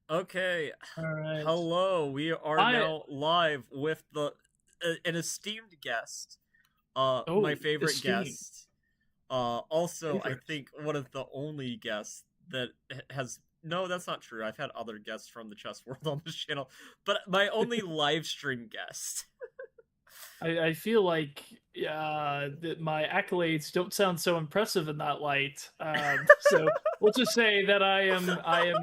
Okay, All right. hello. We are I now live with the an esteemed guest. My oh, favorite esteem guest. Also, I favorite. think one of the only guests that has. No, that's not true. I've had other guests from the chess world on this channel, but my only live stream guest. I feel like that my accolades don't sound so impressive in that light. So we'll just say that I am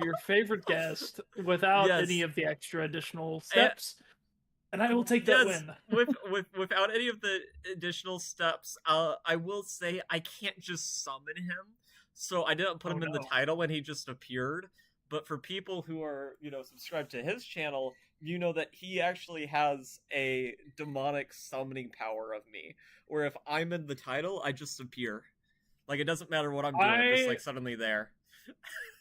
your favorite guest without any Yes, of the extra additional and, steps, and I will take that yes. win. Without any of the additional steps, I will say I can't just summon him, so I didn't put Oh him in the no. title when he just appeared. But for people who are subscribed to his channel, you know that he actually has a demonic summoning power of me, where if I'm in the title, I just appear. Like it doesn't matter what I'm doing, I'm just I like suddenly there.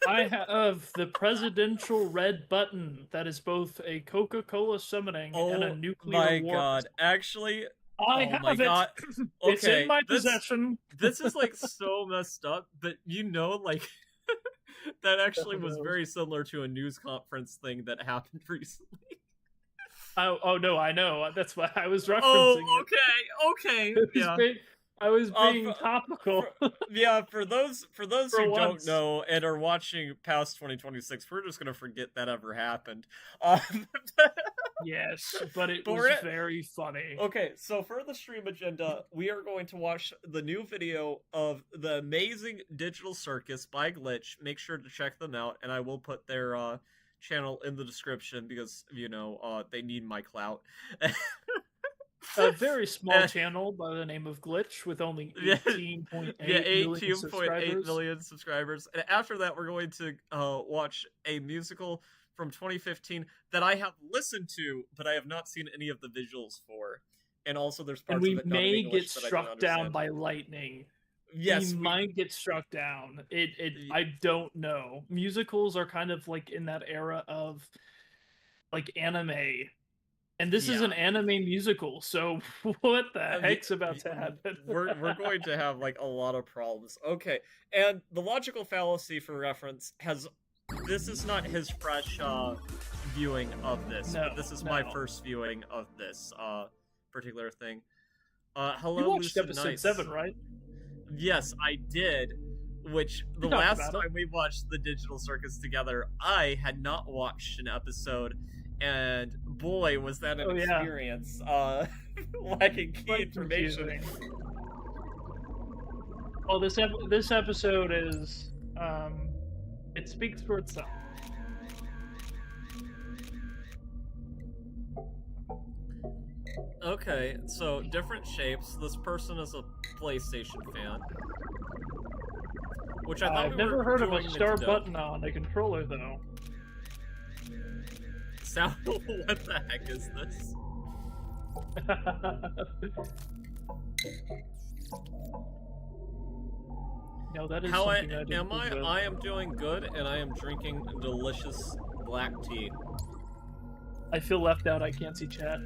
I have the presidential red button that is both a Coca-Cola summoning and a Oh nuclear my war. god! Actually, I oh my have it. god. It's in Okay, my this possession. this is like so messed up, but like that actually Oh was no. very similar to a news conference thing that happened recently. Oh no, I know. That's why I was Oh, referencing it. okay, It was yeah. being, I was For, being topical yeah, for those for who don't once. know and are watching past 2026, we're just gonna forget that ever happened. Um, Yes, but it but was we're very funny. Okay, so for the stream agenda, we are going to watch the new video of the amazing Digital Circus by Glitch. Make sure to check them out, and I will put their channel in the description because they need my clout. A very small And- channel by the name of Glitch with only yeah, 18.8 million 18.8 subscribers. million subscribers. And after that, we're going to watch a musical from 2015 that I have listened to, but I have not seen any of the visuals for. And also, there's And parts of we it not in may get English that I don't struck down understand. by lightning. We Yes, we. might get struck down. I don't know. Musicals are kind of like in that era of like anime. And this is an Yeah. anime musical, so what the The, heck's about to happen? we're going to have like a lot of problems. Okay, and the logical fallacy for reference has. This is not his fresh viewing of this, No, but this is my no. first viewing of this particular thing. You Hello, watched Lucid episode Nights. 7, right? Yes, I did. Which the We talked last about it. time we watched the Digital Circus together, I had not watched an episode, and boy, was that an Oh, yeah. experience. Lacking key Quite information. confusing. Well, this episode is it speaks for itself. Okay, so different shapes. This person is a PlayStation fan. Which I thought I've we never were heard of a doing star Nintendo. button on a controller, though. So, what the heck is this? No, that is How something I didn't am I? think of. I am doing good, and I am drinking delicious black tea. I feel left out. I can't see chat.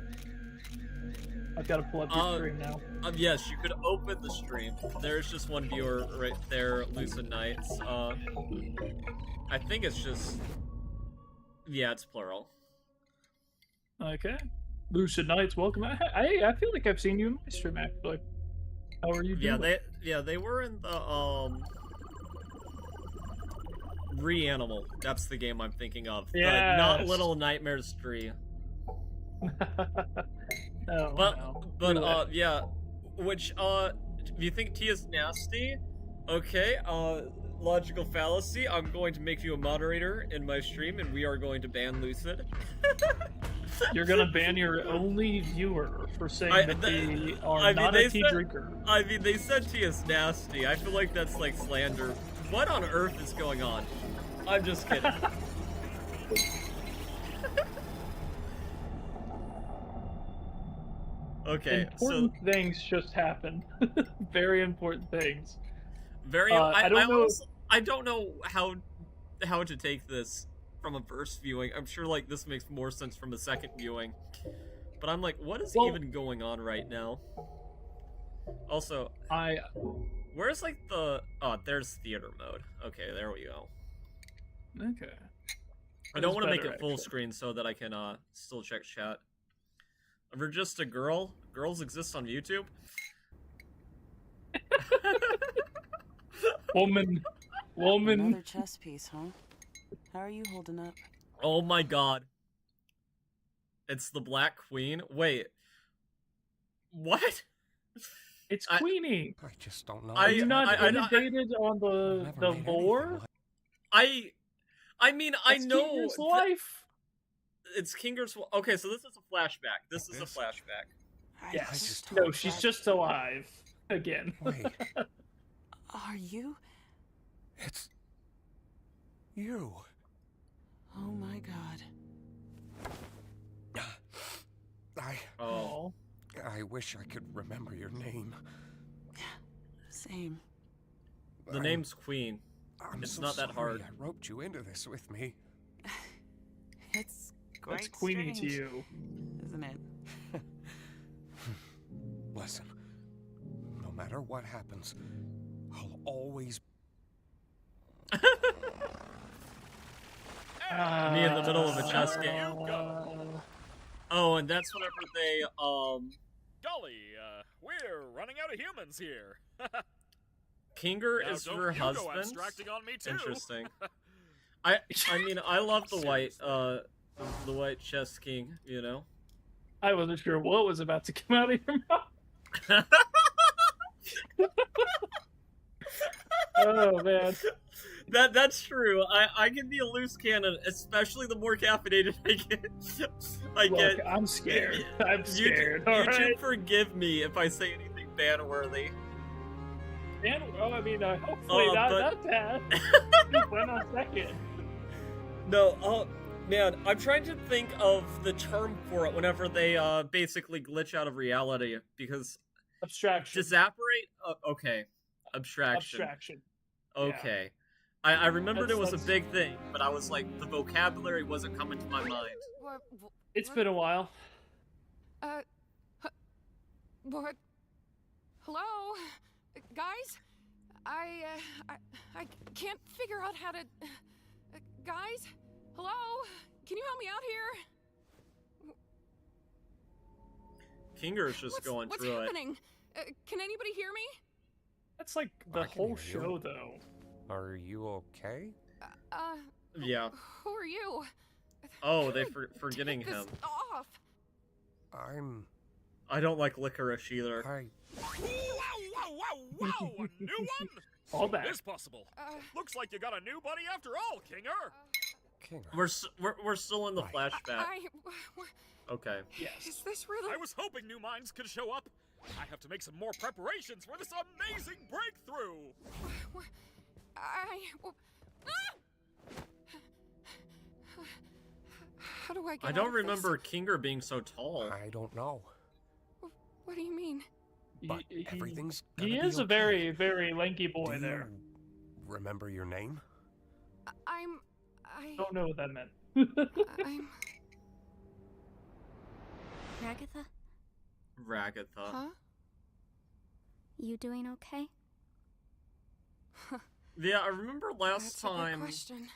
I've got to pull up your screen now. Yes, you could open the stream. There's just one viewer right there, Lucid Nights. I think it's just... Yeah, it's plural. Okay. Lucid Nights, welcome. I feel like I've seen you in my stream, actually. How are you doing? They were in the, Reanimal. That's the game I'm thinking of. Yes. Not Little Nightmares 3. Oh, But no. yeah. Which do you think T is nasty? Okay, logical fallacy. I'm going to make you a moderator in my stream, and we are going to ban Lucid. You're gonna ban your only viewer for saying that they are not a tea drinker. I mean, they said T is nasty. I feel like that's like slander. What on earth is going on? I'm just kidding. Okay, important things just happen. Very important things. I don't know. I don't know how to take this from a first viewing. I'm sure like this makes more sense from a second viewing. But I'm like, what is even going on right now? Also, where's like the... Oh, there's theater mode. Okay, there we go. Okay. I don't is want to make better, it full actually. screen so that I can still check chat. If you're just a girl, girls exist on YouTube. Woman. Another chess piece, huh? How are you holding up? Oh my god. It's the Black Queen? Wait. What? It's Queenie. I just don't know. Are you not inundated on the lore? I mean, I That's know Kinger's life. It's Kinger's. Okay, so this is a flashback. This is a flashback. Yes. No, she's just alive again. Wait, Are you? it's you. Oh my god. Oh. I wish I could remember your name. Same. The name's Queen. It's so not that hard. I roped you into this with me. It's quite That's Queenie strange, to you. isn't it? Listen, no matter what happens, I'll always. Me in the middle of a chess game. Oh, and that's whenever they Golly, we're running out of humans here. Kinger Now, is don't her you go husband. abstracting on me too. Interesting. I mean, I love the white chess king. You know. I wasn't sure what was about to come out of your mouth. Oh man. That's true. I can be a loose cannon, especially the more caffeinated I get. Look, I'm scared. I'm scared. All YouTube, right. forgive me if I say anything ban-worthy. And, well, I mean, hopefully not that bad. Went on second. No, man, I'm trying to think of the term for it whenever they basically glitch out of reality, because Abstraction. disapparate. Okay, abstraction. Abstraction. Okay. Yeah. I remembered it was a big thing, but I was like, the vocabulary wasn't coming to my mind. It's been a while. What? Hello? Guys? I can't figure out how to... guys? Hello? Can you help me out here? Kinger is just going what's through happening? Can anybody hear me? That's like the whole show, though. Are you okay? Yeah. Who are you? Oh, they forgetting Take this him. off. I don't like licorice either. Wow, a new one? All that. Is possible. Looks like you got a new buddy after all, Kinger. We're still in the flashback. Okay. Yes. Is this really... I was hoping new minds could show up. I have to make some more preparations for this amazing breakthrough. How do I get I don't out of remember this? Kinger being so tall. I don't know. What do you mean? But everything's He gonna be is a okay. very, very lanky boy Do there. you remember your name? I Don't know what that meant. I'm... Ragatha? Ragatha. Huh? You doing okay? Yeah, I remember last That's a good time. question.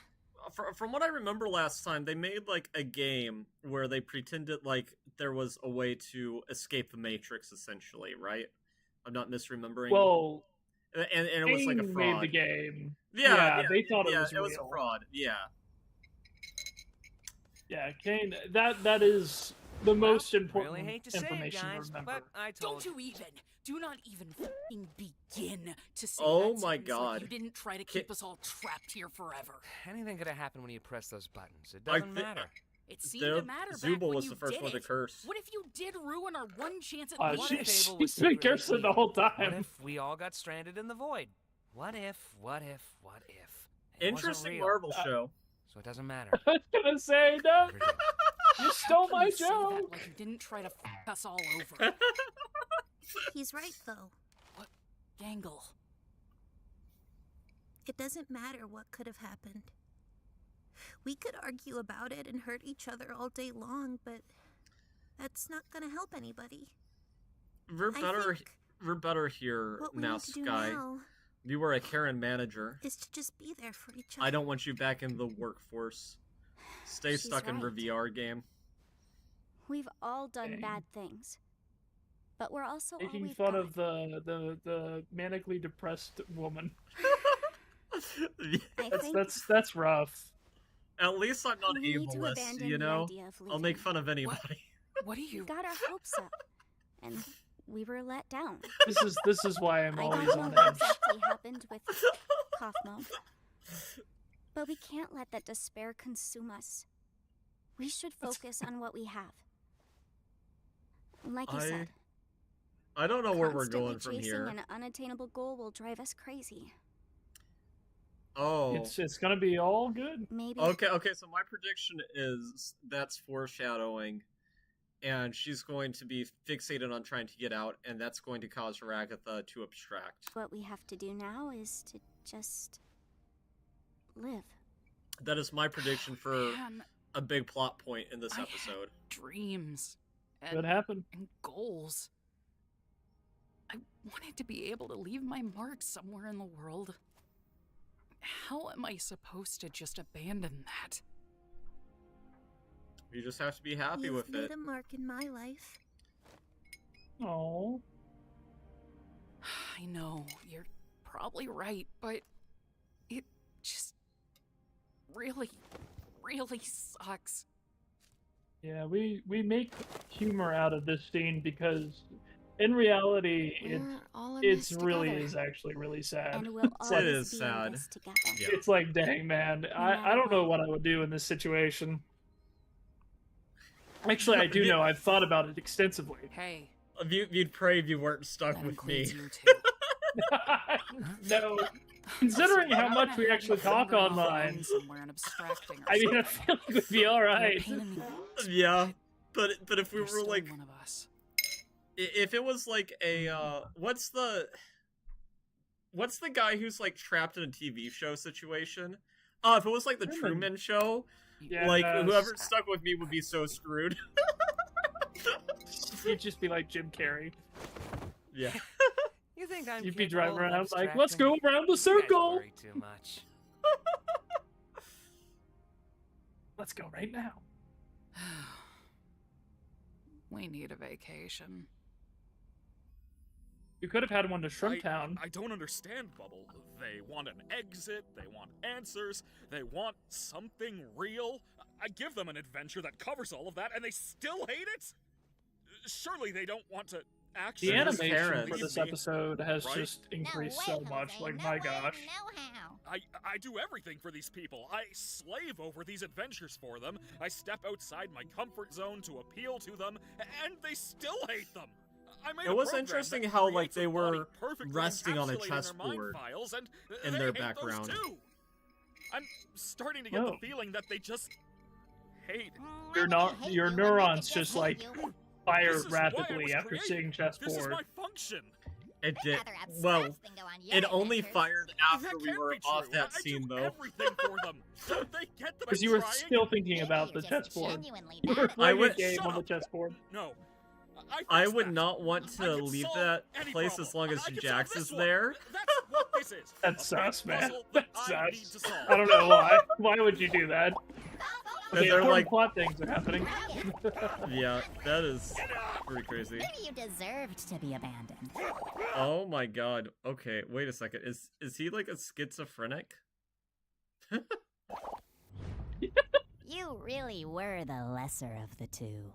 From what I remember last time, they made like a game where they pretended like there was a way to escape the Matrix, essentially, right? I'm not misremembering. Well, and it was like a Kane fraud. made the game. Yeah, they thought yeah, it was real. a fraud. Yeah. Yeah, Kane. That is the most important really hate to say it, information guys, to remember. but I told Don't you even. Do not even fucking begin to say Oh that my sentence God. like you didn't try to keep us all trapped here forever. anything could have happened when you press those buttons. It doesn't matter. It seemed to matter back Zubul when was you the first did one to it. curse. What if you did ruin our one chance at What life? if Abel was She's been secretly cursing the evil? whole What time. if we all got stranded in the void? What if? It wasn't Interesting real. Marvel show. So it doesn't matter. I was gonna say no. You stole my You say that joke. like you didn't try to f us all over. He's right, though. What? Gangle. It doesn't matter what could have happened. We could argue about it and hurt each other all day long, but that's not gonna help anybody. We're better. think We're better here What we now, need to do Sky. now You were a Karen manager. is to just be there for each other. I don't want you back in the workforce. Stay She's stuck in her right. VR game. We've all done Dang. bad things. But we're also all Making we've fun got. of the manically depressed woman. I think That's rough. At least I'm not we need to ableist, abandon you the know? idea of I'll make leaving. fun of anybody. What do We you... got our hopes up, and we were let down. This is why I'm I always don't know on what edge. exactly happened with Kaufmo, but we can't let that despair consume us. We should focus on what we have. Like you said, I don't know where we're constantly going from chasing here. an unattainable goal will drive us crazy. Oh. It's gonna be all good. Maybe. Okay, so my prediction is that's foreshadowing, and she's going to be fixated on trying to get out, and that's going to cause Ragatha to abstract. What we have to do now is to just live. That is my prediction for Man, a big plot point in this I had episode. dreams. What happened? And goals. I wanted to be able to leave my mark somewhere in the world. How am I supposed to just abandon that? You just have to be happy You've with made it. a mark in my life. Oh. I know, you're probably right, but it just really, really sucks. Yeah, we make humor out of this scene because in reality We're all in it's this really together. is actually really sad. And we'll It always is be sad. in this together. Yeah. It's like, dang man, I don't know what I would do in this situation. Actually, I do know. I've thought about it extensively. Hey, You'd pray if you weren't stuck that with me. includes you too. No, considering So how we're much gonna we have actually you talk wandering off online, alone somewhere and abstracting I mean, I ourselves. feel like we'd be all You're a right. pain in the ass, Yeah, but if we you're were still like, one of us. if it was like a what's the guy who's like trapped in a TV show situation? If it was like the Truman Show, Yeah, like whoever stuck with me would be so screwed. You'd just be like Jim Carrey. Yeah. You think I'm You'd be capable driving of around like, let's go abstracting? around the You guys circle. worry too much. Let's go right now. We need a vacation. You could have had one to Shrimp Town. I don't understand, Bubble. They want an exit, they want answers, they want something real. I give them an adventure that covers all of that, and they still hate it? Surely they don't want to actually... The animation parents. for this leave me, episode has right? just increased so much. Like, my gosh. I do everything for these people. I slave over these adventures for them. I step outside my comfort zone to appeal to them, and they still hate them. I made It a was program interesting that how, like, creates a they body were perfectly resting on a encapsulating their mind chessboard files, and in they their hate those background. too. I'm starting to get No. the feeling that they just hate. Your neurons just like fire This is why I rapidly was after created. seeing This is chessboard. my function. It did. Well, it only fired after That we can't were be off true. that I scene, do though. everything for them. Don't they get that Because I'm you were trying? still thinking about the chessboard. You were I playing a would- game Shut on the up. chessboard. No. I fixed would that. not want I to can leave solve that any place problem. as long as I can solve Jax this is one. there. That's what this is. That's A big sus, man. puzzle that That's I need sus. to solve. I don't know why. Why would you do that? And Okay, they're important like, plot things are happening. yeah, that is pretty crazy. Maybe you deserved to be abandoned. Oh my god. Okay, wait a second. Is he like a schizophrenic? You really were the lesser of the two.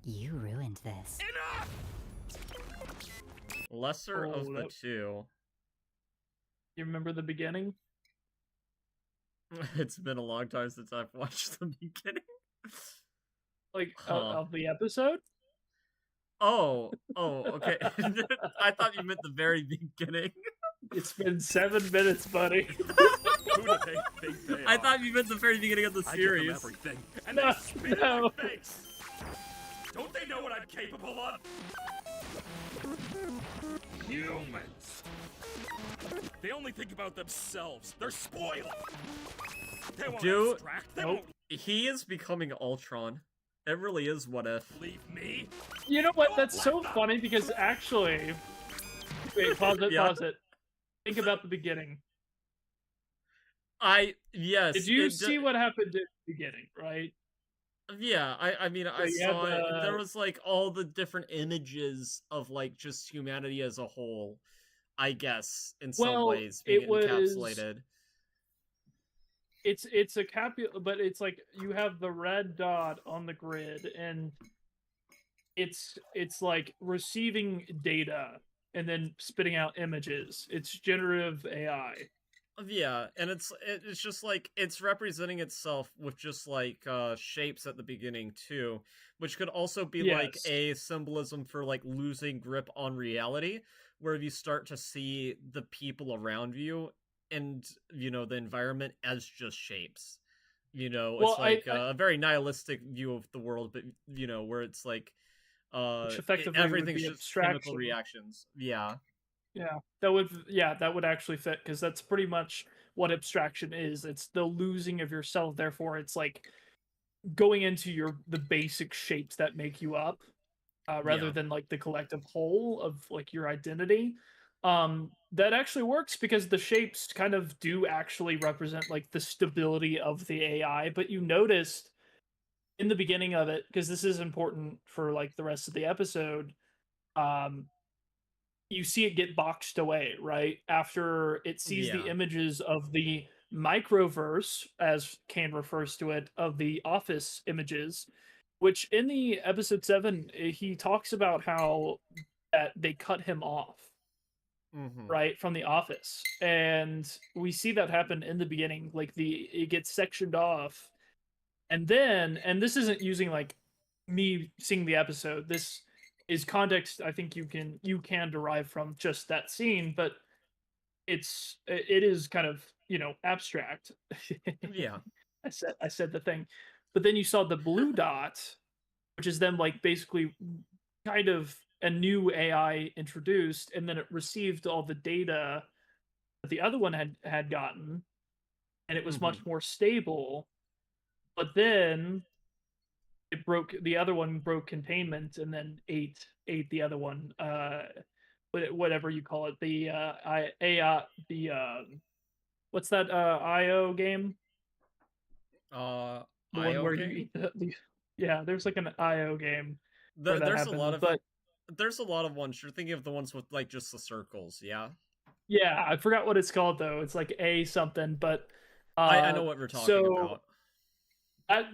You ruined this. Lesser of the that- two. You remember the beginning? It's been a long time since I've watched the beginning. Like, Huh. of the episode? Oh, okay. I thought you meant the very beginning. It's been 7 minutes, buddy. Who do they think they I are? thought you meant the very beginning of the I give them series. everything, and No, they spit in no. my face. Don't they know what I'm capable of? Humans. They only think about themselves. They're spoiled. They won't Dude, abstract. They nope. won't He is becoming Ultron. It really is what if. leave me. You know what? That's so funny because actually... Wait, pause it, Yeah. pause it. Think about the beginning. Yes. Did you see what happened at the beginning, right? Yeah, I mean, I you had saw it. the- There was like all the different images of like just humanity as a whole, I guess, in some Well, ways being it was encapsulated. it's a but it's like you have the red dot on the grid, and it's like receiving data and then spitting out images. It's generative AI. Yeah, and it's just like it's representing itself with just like shapes at the beginning too, which could also be like Yes. a symbolism for like losing grip on reality, where you start to see the people around you and the environment as just shapes. Well, It's like a very nihilistic view of the world, but where it's like Which effectively would everything's be just chemical abstraction. reactions. Yeah. That would actually fit, because that's pretty much what abstraction is. It's the losing of yourself. Therefore, it's like going into the basic shapes that make you up, rather Yeah. than like the collective whole of like your identity. That actually works because the shapes kind of do actually represent like the stability of the AI. But you noticed in the beginning of it, because this is important for like the rest of the episode, you see it get boxed away, right? After it sees the Yeah. images of the microverse, as Kane refers to it, of the office images, which in the episode 7, he talks about how that they cut him off, Mm-hmm. right, from the office. And we see that happen in the beginning. Like it gets sectioned off. And this isn't using like me seeing the episode. This is context I think you can derive from just that scene, but it is kind of abstract. Yeah. I said the thing, but then you saw the blue dot, which is then like basically kind of a new AI introduced, and then it received all the data that the other one had gotten, and it was much more stable. But then the other one broke containment and then ate the other one, whatever you call it, what's that IO game, the one IO where game? you eat yeah, there's like an IO game where that There's happens, a lot of but there's a lot of ones. You're thinking of the ones with like just the circles, yeah. yeah, I forgot what it's called though. It's like a something, but I know what we're talking about.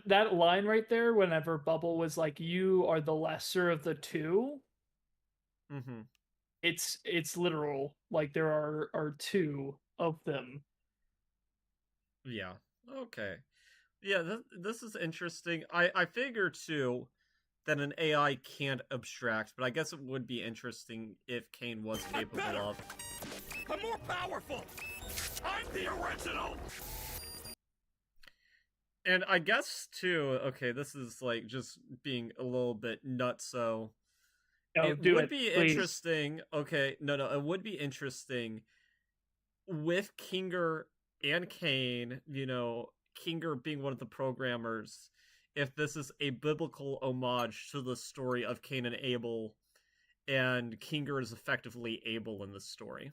That line right there, whenever Bubble was like, "You are the lesser of the two," Mm-hmm. it's literal. Like there are two of them. Yeah. Okay. Yeah. This is interesting. I figure too that an AI can't abstract, but I guess it would be interesting if Kane was capable of. I'm more powerful. I'm the original. And I guess too, okay, this is like just being a little bit nutso. It would be interesting. Okay, no, it would be interesting with Kinger and Kane, Kinger being one of the programmers, if this is a biblical homage to the story of Cain and Abel, and Kinger is effectively Abel in the story.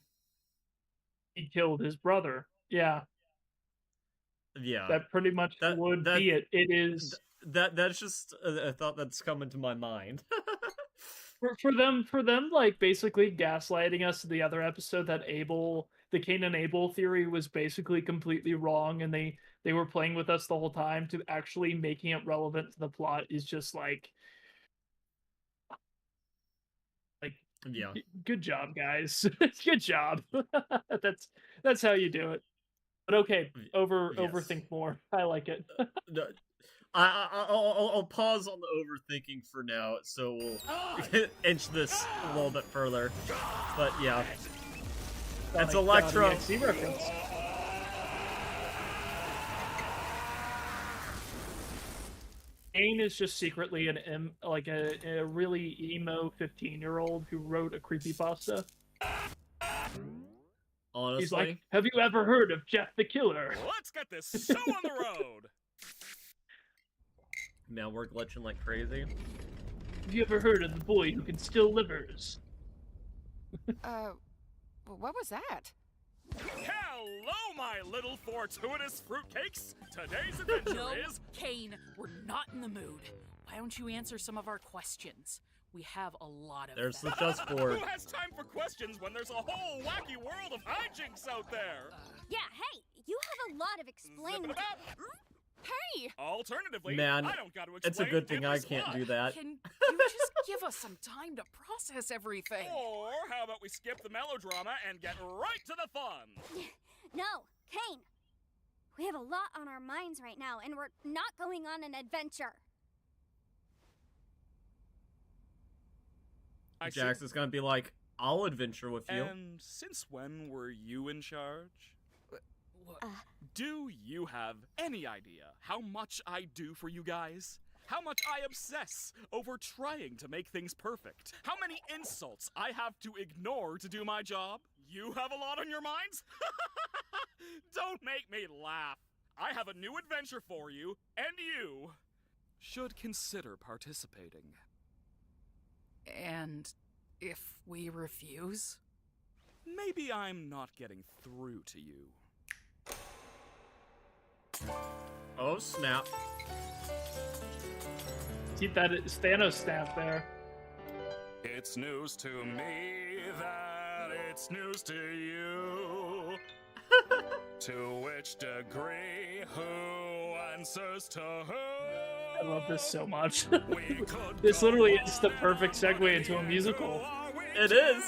He killed his brother. Yeah. Yeah, that pretty much would be it. It is that's just a thought that's come into my mind. for them, like basically gaslighting us in the other episode that the Cain and Abel theory was basically completely wrong, and they were playing with us the whole time, to actually making it relevant to the plot is just like yeah. Good job, guys. Good job. That's how you do it. But okay, overthink more. I like it. I'll pause on the overthinking for now, so we'll inch this a little bit further. But yeah, it's Electro. Reference. Kane is just secretly a really emo 15-year-old who wrote a creepypasta. Honestly, he's like, "Have you ever heard of Jeff the Killer?" Let's get this show on the road. Man, we're glitching like crazy. Have you ever heard of the boy who can still livers? What was that? Hello, my little fortuitous fruitcakes. Today's adventure No, is... Kane, we're not in the mood. Why don't you answer some of our questions? We have a lot of There's them. the chessboard. Who has time for questions when there's a whole wacky world of hijinks out there? Yeah, hey, you have a lot of explaining. Hey! Alternatively, Man, I don't got to explain it's a good thing I diddly can't squat. do that. Can you just give us some time to process everything? Or how about we skip the melodrama and get right to the fun? No, Kane. We have a lot on our minds right now, and we're not going on an adventure. Jax is gonna be like, I'll adventure with you. And since when were you in charge? Do you have any idea how much I do for you guys? How much I obsess over trying to make things perfect? How many insults I have to ignore to do my job? You have a lot on your minds? Don't make me laugh. I have a new adventure for you, and you should consider participating. And if we refuse? Maybe I'm not getting through to you. Oh, snap. Keep that Thanos snap there. It's news to me that it's news to you. To which degree, who answers to who? I love this so much. This literally is the perfect segue into a musical. It is.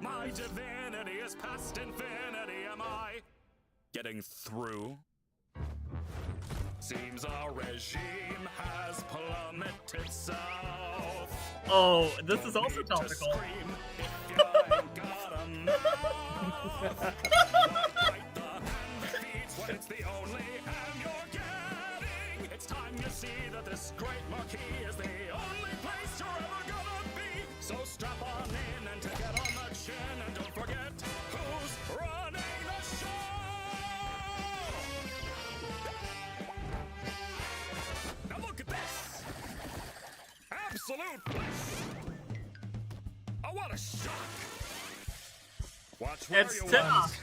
My divinity is past infinity. Am I getting through? Seems our regime has plummeted south. Oh, this is also topical. It's the only hand you're getting. It's time you see that this great marquee is the only place you're ever gonna be. So strap on in and take it on the chin, and don't forget who's running the show. Now look at this. Absolute bliss. Oh, what a shock. Watch where It's you tough. want.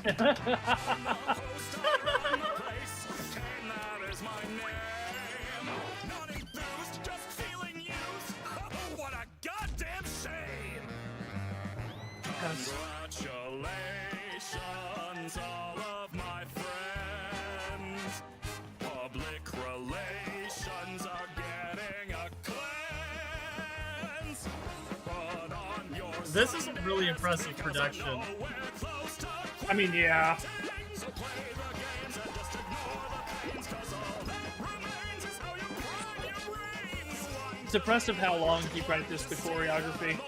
I'm the host, I run the place. Kane, that is my name. Not enthused, just feeling used. Oh, what a goddamn shame! Congratulations, all of my friends. Public relations are getting a cleanse. Put on your This is a really impressive production. I mean, yeah. It's impressive how long he practiced the choreography.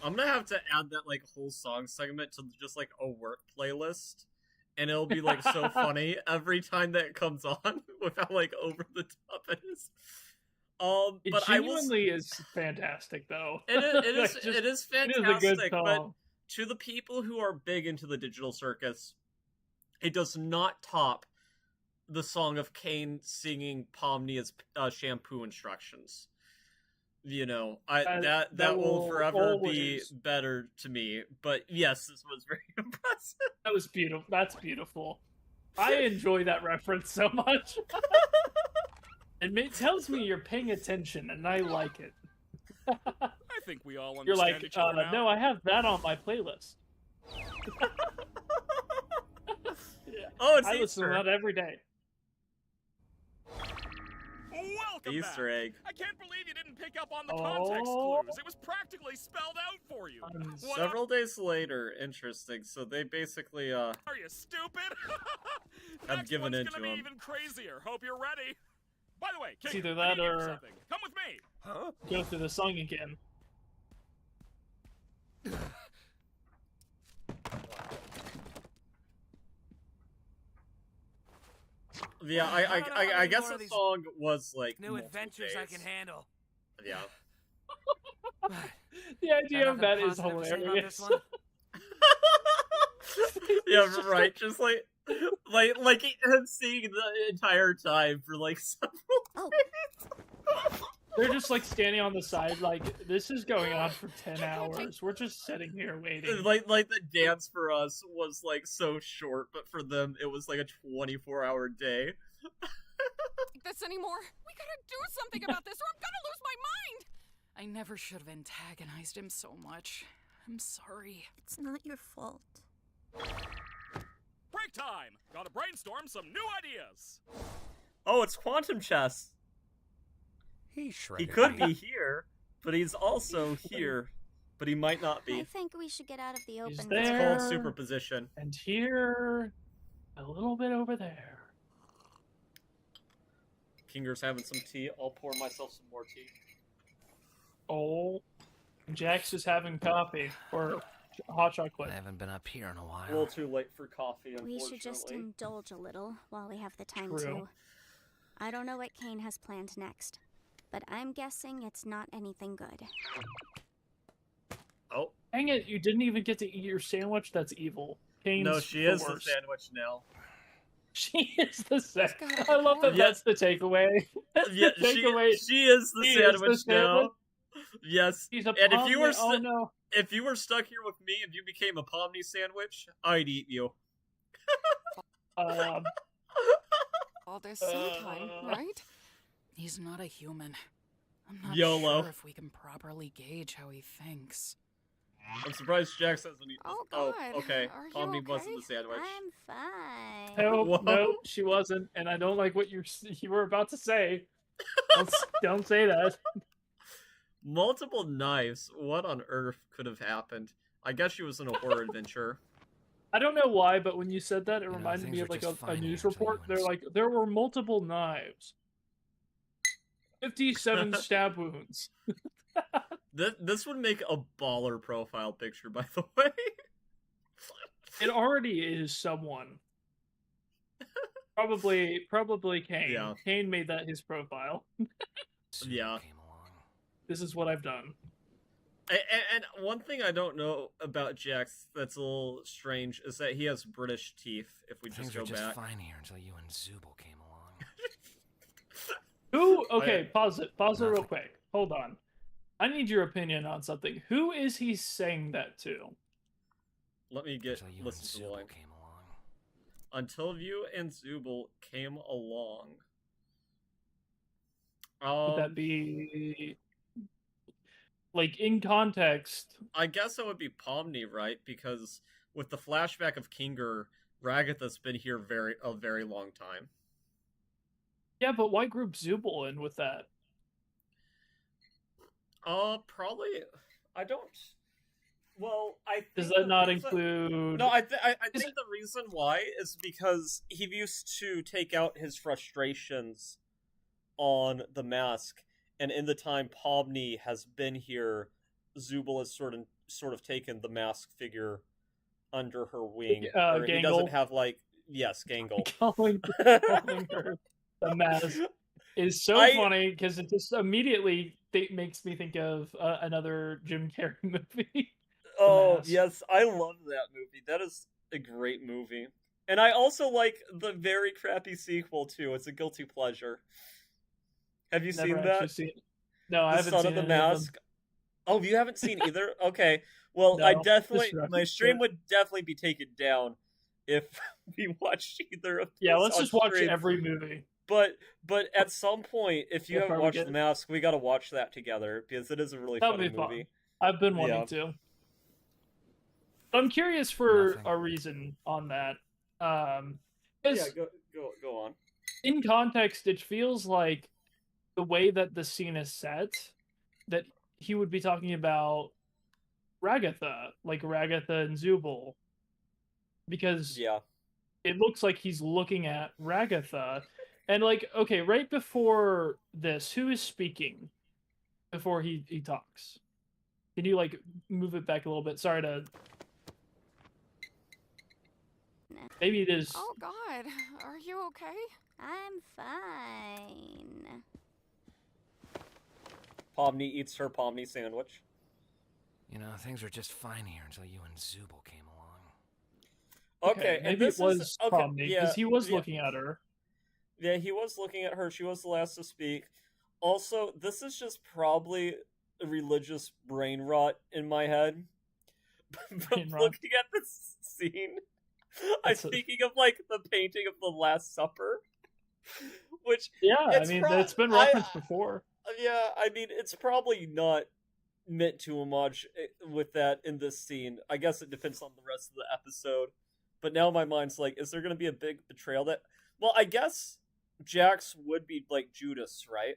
I'm gonna have to add that like whole song segment to just like a work playlist, and it'll be like so funny every time that it comes on with how like over the top it is. It But genuinely is fantastic, though. it is Just- it is it is a good fantastic. But song. to the people who are big into the digital circus, it does not top the song of Kane singing Pomnia's shampoo instructions. You know, that will forever be always- better to me. But yes, this was very impressive. That was beautiful. That's beautiful. I enjoy that reference so much. It tells me you're paying attention, and I like it. I think we all You're understand like, each other now. no, I have that on my playlist. Yeah. Oh, it's I listen to Easter. that every day. Welcome Easter back. egg. I can't believe you didn't pick up on the context clues. It was practically spelled out for you. What Several days later, interesting. So they basically Are you stupid? have Next given one's in gonna to be him. even crazier. Hope you're ready. By the way, It's King, either I that need you for or- something. Come with me. Huh? Go through the song again. Yeah, I don't know how I many guess more the of these song was like New multiple adventures I days. can handle. Yeah. The idea of that Nothing is positive to say about hilarious. this one? Yeah, right. Just like like him seeing the entire time for like several days. They're just like standing on the side, like this is going on for 10 hours. We're just sitting here waiting. Like the dance for us was like so short, but for them it was like a 24-hour day. Like this anymore? We gotta do something about this, or I'm gonna lose my mind. I never should have antagonized him so much. I'm sorry. It's not your fault. Break time! Gotta brainstorm some new ideas! Oh, it's quantum chess. He shredded could me. be here, but he's also here, but he might not I be. think we should get out of the He's open. It's there. called superposition. And here, a little bit over there. Kinger's having some tea. I'll pour myself some more tea. Oh, Jax is having coffee or hot chocolate. I haven't been up here in a A while. little too late for coffee, We unfortunately. should just indulge a little while we have the time True. to. I don't know what Kane has planned next, but I'm guessing it's not anything good. Oh. Dang it, you didn't even get to eat your sandwich? That's evil. Kane's No, she is the worst. sandwich now. She is the sandwich. Gotta I love that be that's the takeaway. That's Yeah, the takeaway. she is the She is the sandwich now. sandwich. Yes. He's a And if you pomni- were oh no. if you were stuck here with me and you became a pomni sandwich, I'd eat you. All this sometime, right? He's not a human. I'm not YOLO. sure if we can properly gauge how he thinks. I'm surprised Jax hasn't eaten. Oh, Oh, God. okay. Are you Pomni okay? wasn't the sandwich. I'm fine. No, Whoa. no, she wasn't, and I don't like what you were about to say. Don't say that. Multiple knives. What on earth could have happened? I guess she was in a horror adventure. I don't know why, but when you said that, it know, reminded things me are of like just a fine news here until report. you They're ins- like, there were multiple knives, 57 stab wounds. This would make a baller profile picture, by the way. It already is someone. Probably Kane. Yeah. Kane made that his profile. Yeah. Came along. This is what I've done. And one thing I don't know about Jax that's a little strange is that he has British teeth, if we just Things go were just back. fine here until you and Zubul came along. Who? Okay, pause it. Pause it real Nothing. quick. Hold on. I need your opinion on something. Who is he saying that to? Let me get Until you and listen to the Zubul line. came along. Until you and Zubul came along. Would that be like in context? I guess that would be Pomni, right? Because with the flashback of Kinger, Ragatha's been here a very long time. Yeah, but why group Zubul in with that? Probably. I don't. Well, I think Does that the not reason- include? No, I think the reason why is because he used to take out his frustrations on the mask, and in the time Pomni has been here, Zubul has sort of taken the mask figure under her wing. Or he doesn't Gangle. have yes, Gangle. calling her the mask is so funny because it just immediately makes me think of another Jim Carrey movie. Oh, Mask. yes, I love that movie. That is a great movie. And I also like the very crappy sequel, too. It's a guilty pleasure. Have you Never seen actually that? seen it. No, I The haven't Son seen of the any of them. Mask? Oh, you haven't seen either? Okay. Well, I No, definitely... just My reference stream it. would definitely be taken down if we watched either of Yeah, those let's on just watch stream. every movie. But at some point, if you We'll haven't probably watched get The it. Mask, we gotta watch that together, because it is a really That'll funny be fun. movie. I've been wanting Yeah. to. I'm curious for Nothing. a reason on that. Yeah, 'Cause go on. in context, it feels like the way that the scene is set, that he would be talking about Ragatha, like Ragatha and Zubul, because Yeah. it looks like he's looking at Ragatha, and like, okay, right before this, who is speaking before he talks? Can you like move it back a little bit? Sorry to. Maybe it is. Oh God, are you okay? I'm fine. Pomni eats her Pomni sandwich. You know, things were just fine here until you and Zubul came along. Okay, and maybe it this was is okay. Pomni, Yeah, because he was yeah, looking at her. yeah. He was looking at her. She was the last to speak. Also, this is just probably a religious brain rot in my head. But Brain rot. looking at this scene, I'm That's a- thinking of like the painting of the Last Supper, which Yeah, I it's mean, pro- it's been I- referenced before. yeah, I mean, it's probably not meant to homage with that in this scene. I guess it depends on the rest of the episode. But now my mind's like, is there going to be a big betrayal that? Well, I guess Jax would be like Judas, right?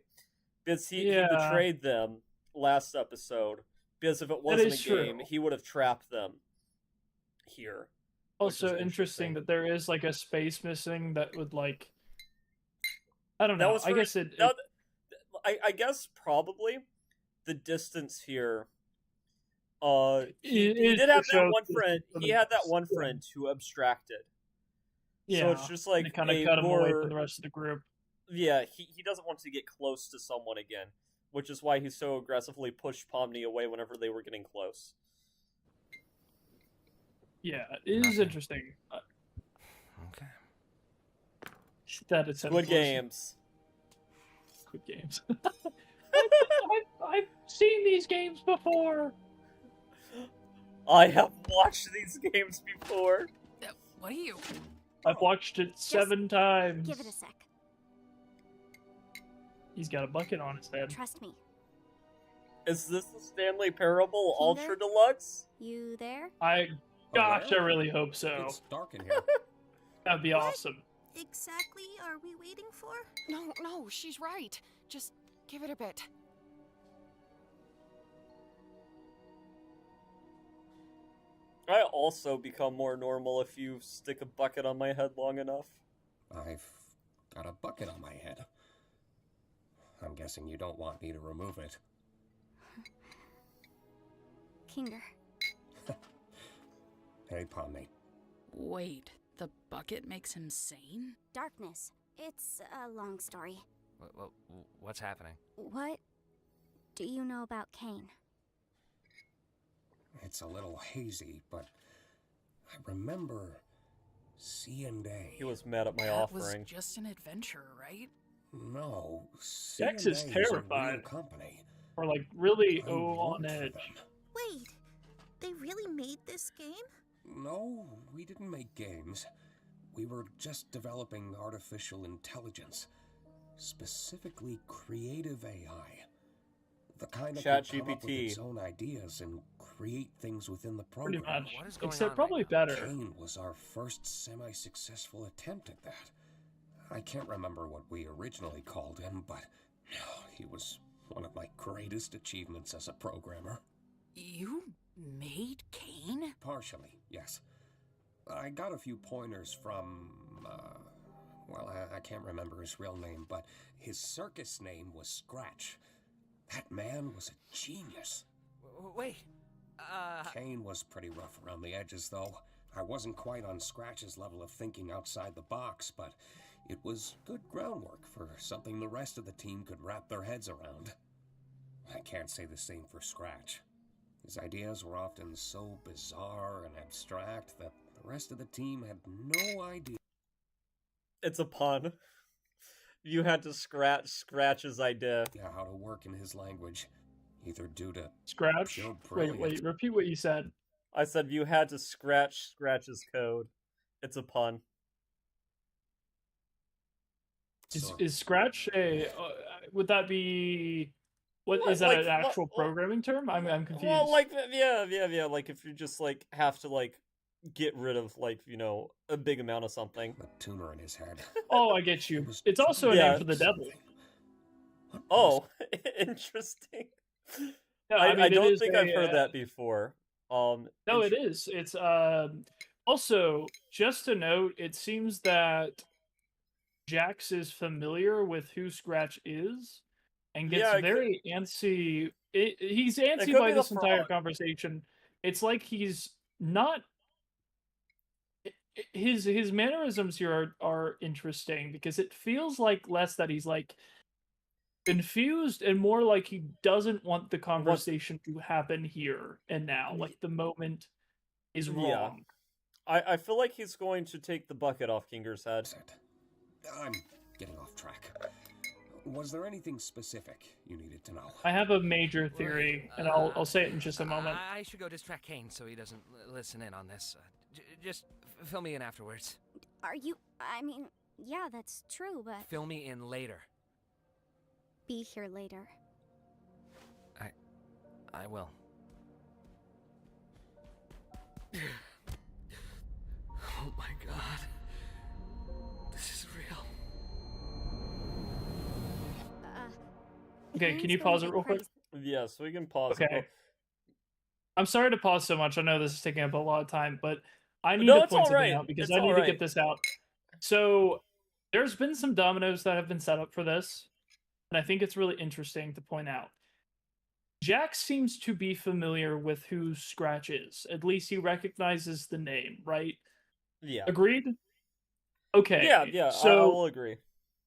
Because he betrayed them last episode. Because if it wasn't a is game, true. he would have trapped them here. which is Also interesting that there is like a space missing that would like. I don't That know. was I very- guess it. that- I guess probably the distance here. He It did have that shows one the friend. He had that one friend who abstracted. Yeah, So it's just like and it kind of a cut him away more- from the rest of the group. Yeah, he doesn't want to get close to someone again, which is why he so aggressively pushed Pomni away whenever they were getting close. Yeah, it is interesting. Okay. That it's Squid Games. Squid Games. I've seen these games before. I have watched these games before. What are you? I've watched it 7 times. Give it a sec. He's got a bucket on his head. Trust me. Is this the Stanley Parable Kinder? Ultra Deluxe? You there? Gosh, I really hope so. It's dark in here. That'd be awesome. Exactly are we waiting for? No, she's right. Just give it a bit. I also become more normal if you stick a bucket on my head long enough. I've got a bucket on my head. I'm guessing you don't want me to remove it. Kinger. Hey, Pomni. Wait, the bucket makes him sane? Darkness. It's a long story. What's happening? What do you know about Kane? It's a little hazy, but I remember C&A. He was mad at my That was offering. just an adventure, right? No, Jax C&A is a terrified. real company. Or like really I on worked for edge. them. Wait, they really made this game? No, we didn't make games. We were just developing artificial intelligence, specifically creative AI. The kind that could come up with ChatGPT. its own ideas and create things within the Pretty program. much. What is going Except on probably right now? better. Kane was our first semi-successful attempt at that. I can't remember what we originally called him, but he was one of my greatest achievements as a programmer. You made Kane? Partially, yes. I got a few pointers from, well, I can't remember his real name, but his circus name was Scratch. That man was a genius. Wait, Kane was pretty rough around the edges, though. I wasn't quite on Scratch's level of thinking outside the box, but it was good groundwork for something the rest of the team could wrap their heads around. I can't say the same for Scratch. His ideas were often so bizarre and abstract that the rest of the team had no idea. It's a pun. You had to scratch his idea. How to work in his language, either due to Scratch? pure Wait, brilliance. repeat what you said. I said you had to Scratch's code. It's a pun. Is Scratch a? Would that be? What What, is that like, an actual what- programming term? I'm confused. Well, like yeah. Like if you just like have to like get rid of like a big amount of something. A tumor in his head. Oh, I get you. It's also a Yeah. name for the devil. Oh, interesting. Yeah, I mean, it don't is think a, I've heard that before. No, it is. It's also just to note. It seems that Jax is familiar with who Scratch is, and gets Yeah, it very antsy. He's could antsy be by the this entire frog. conversation. It's like he's not. His mannerisms here are interesting because it feels like less that he's like confused and more like he doesn't want the conversation to happen here and now. Like the moment is wrong. I feel like he's going to take the bucket off Kinger's head. I'm getting off track. Was there anything specific you needed to know? I have a major theory, and I'll say it in just a moment. I should go distract Kane so he doesn't listen in on this. Just fill me in afterwards. Are you... I mean, yeah, that's true, but... Fill me in later. Be here later. I will. Oh my god. This is real. Okay, can you pause it real quick? Yes, we can pause. Okay. I'm sorry to pause so much. I know this is taking up a lot of time, but I need No, to it's point all something right. out because It's I need all to right. get this out. So there's been some dominoes that have been set up for this, and I think it's really interesting to point out. Jack seems to be familiar with who Scratch is. At least he recognizes the name, right? Yeah. Agreed? Okay. Yeah, So I will agree.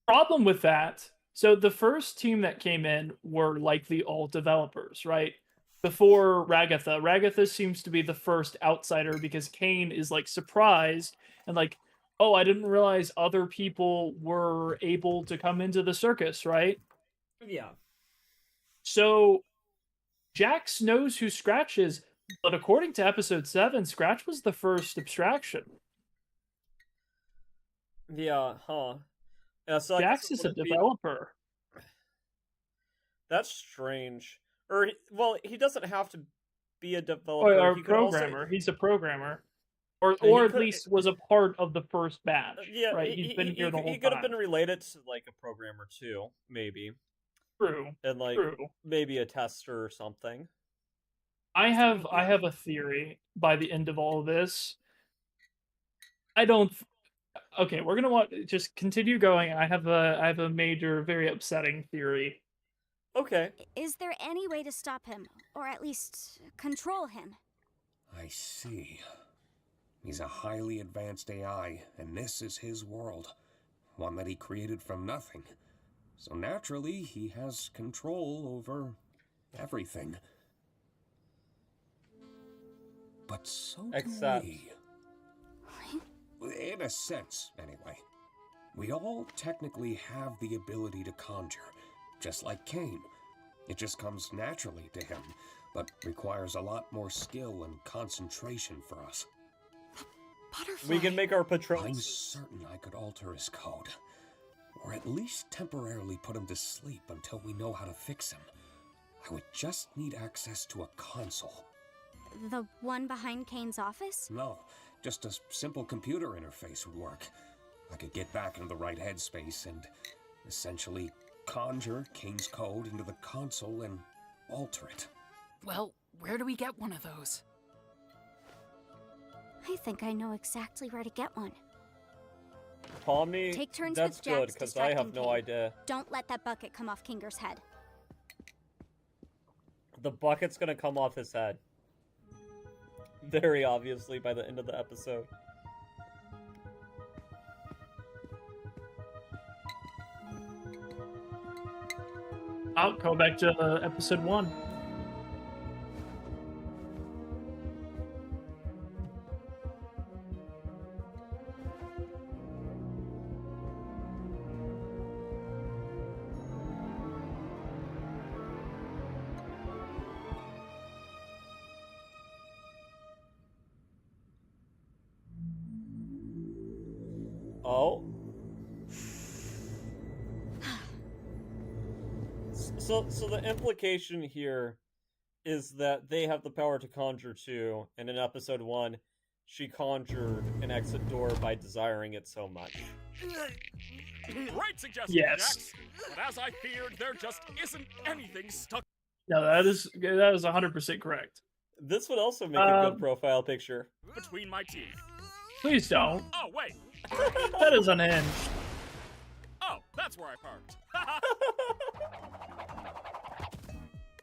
problem with that, so the first team that came in were like the alt developers, right? Before Ragatha. Ragatha seems to be the first outsider because Kane is like surprised and like, oh, I didn't realize other people were able to come into the circus, right? Yeah. So Jax knows who Scratch is, but according to episode 7, Scratch was the first abstraction. Yeah, huh. Yeah, so Jax is a developer. That's strange. Or, well, he doesn't have to be a developer. Or He a could also- programmer. He's a programmer. Or He at could- least was a part of the first batch. Yeah, right? He's been here the whole He could have time. been related to, like, a programmer, too. Maybe. True. And, like, True. maybe a tester or something. I have a theory by the end of all of this. I don't. Okay, we're gonna just continue going. I have a major, very upsetting theory. Okay. Is there any way to stop him, or at least control him? I see. He's a highly advanced AI, and this is his world. One that he created from nothing. So naturally, he has control over everything. But so do Except- we. In a sense, anyway. We all technically have the ability to conjure, just like Kane. It just comes naturally to him, but requires a lot more skill and concentration for us. Butterfly. We can make our I'm patrols. certain I could alter his code. Or at least temporarily put him to sleep until we know how to fix him. I would just need access to a console. The one behind Kane's office? No, just a simple computer interface would work. I could get back into the right headspace and essentially conjure Kane's code into the console and alter it. Well, where do we get one of those? I think I know exactly where to get one. Tommy, Take turns that's with good, Jax because I have distracting no Kane. idea. Don't let that bucket come off Kinger's head. The bucket's gonna come off his head. Very obviously by the end of the episode. I'll go back to episode 1. Oh. So the implication here is that they have the power to conjure too, and in episode 1, she conjured an exit door by desiring it so much. Great suggestion, Yes. Jax. But as I feared, there just isn't anything stuck. No, that is 100% correct. This would also make a good profile picture. Between my teeth. Please don't. Oh, wait. That is unhinged. Oh, that's where I parked.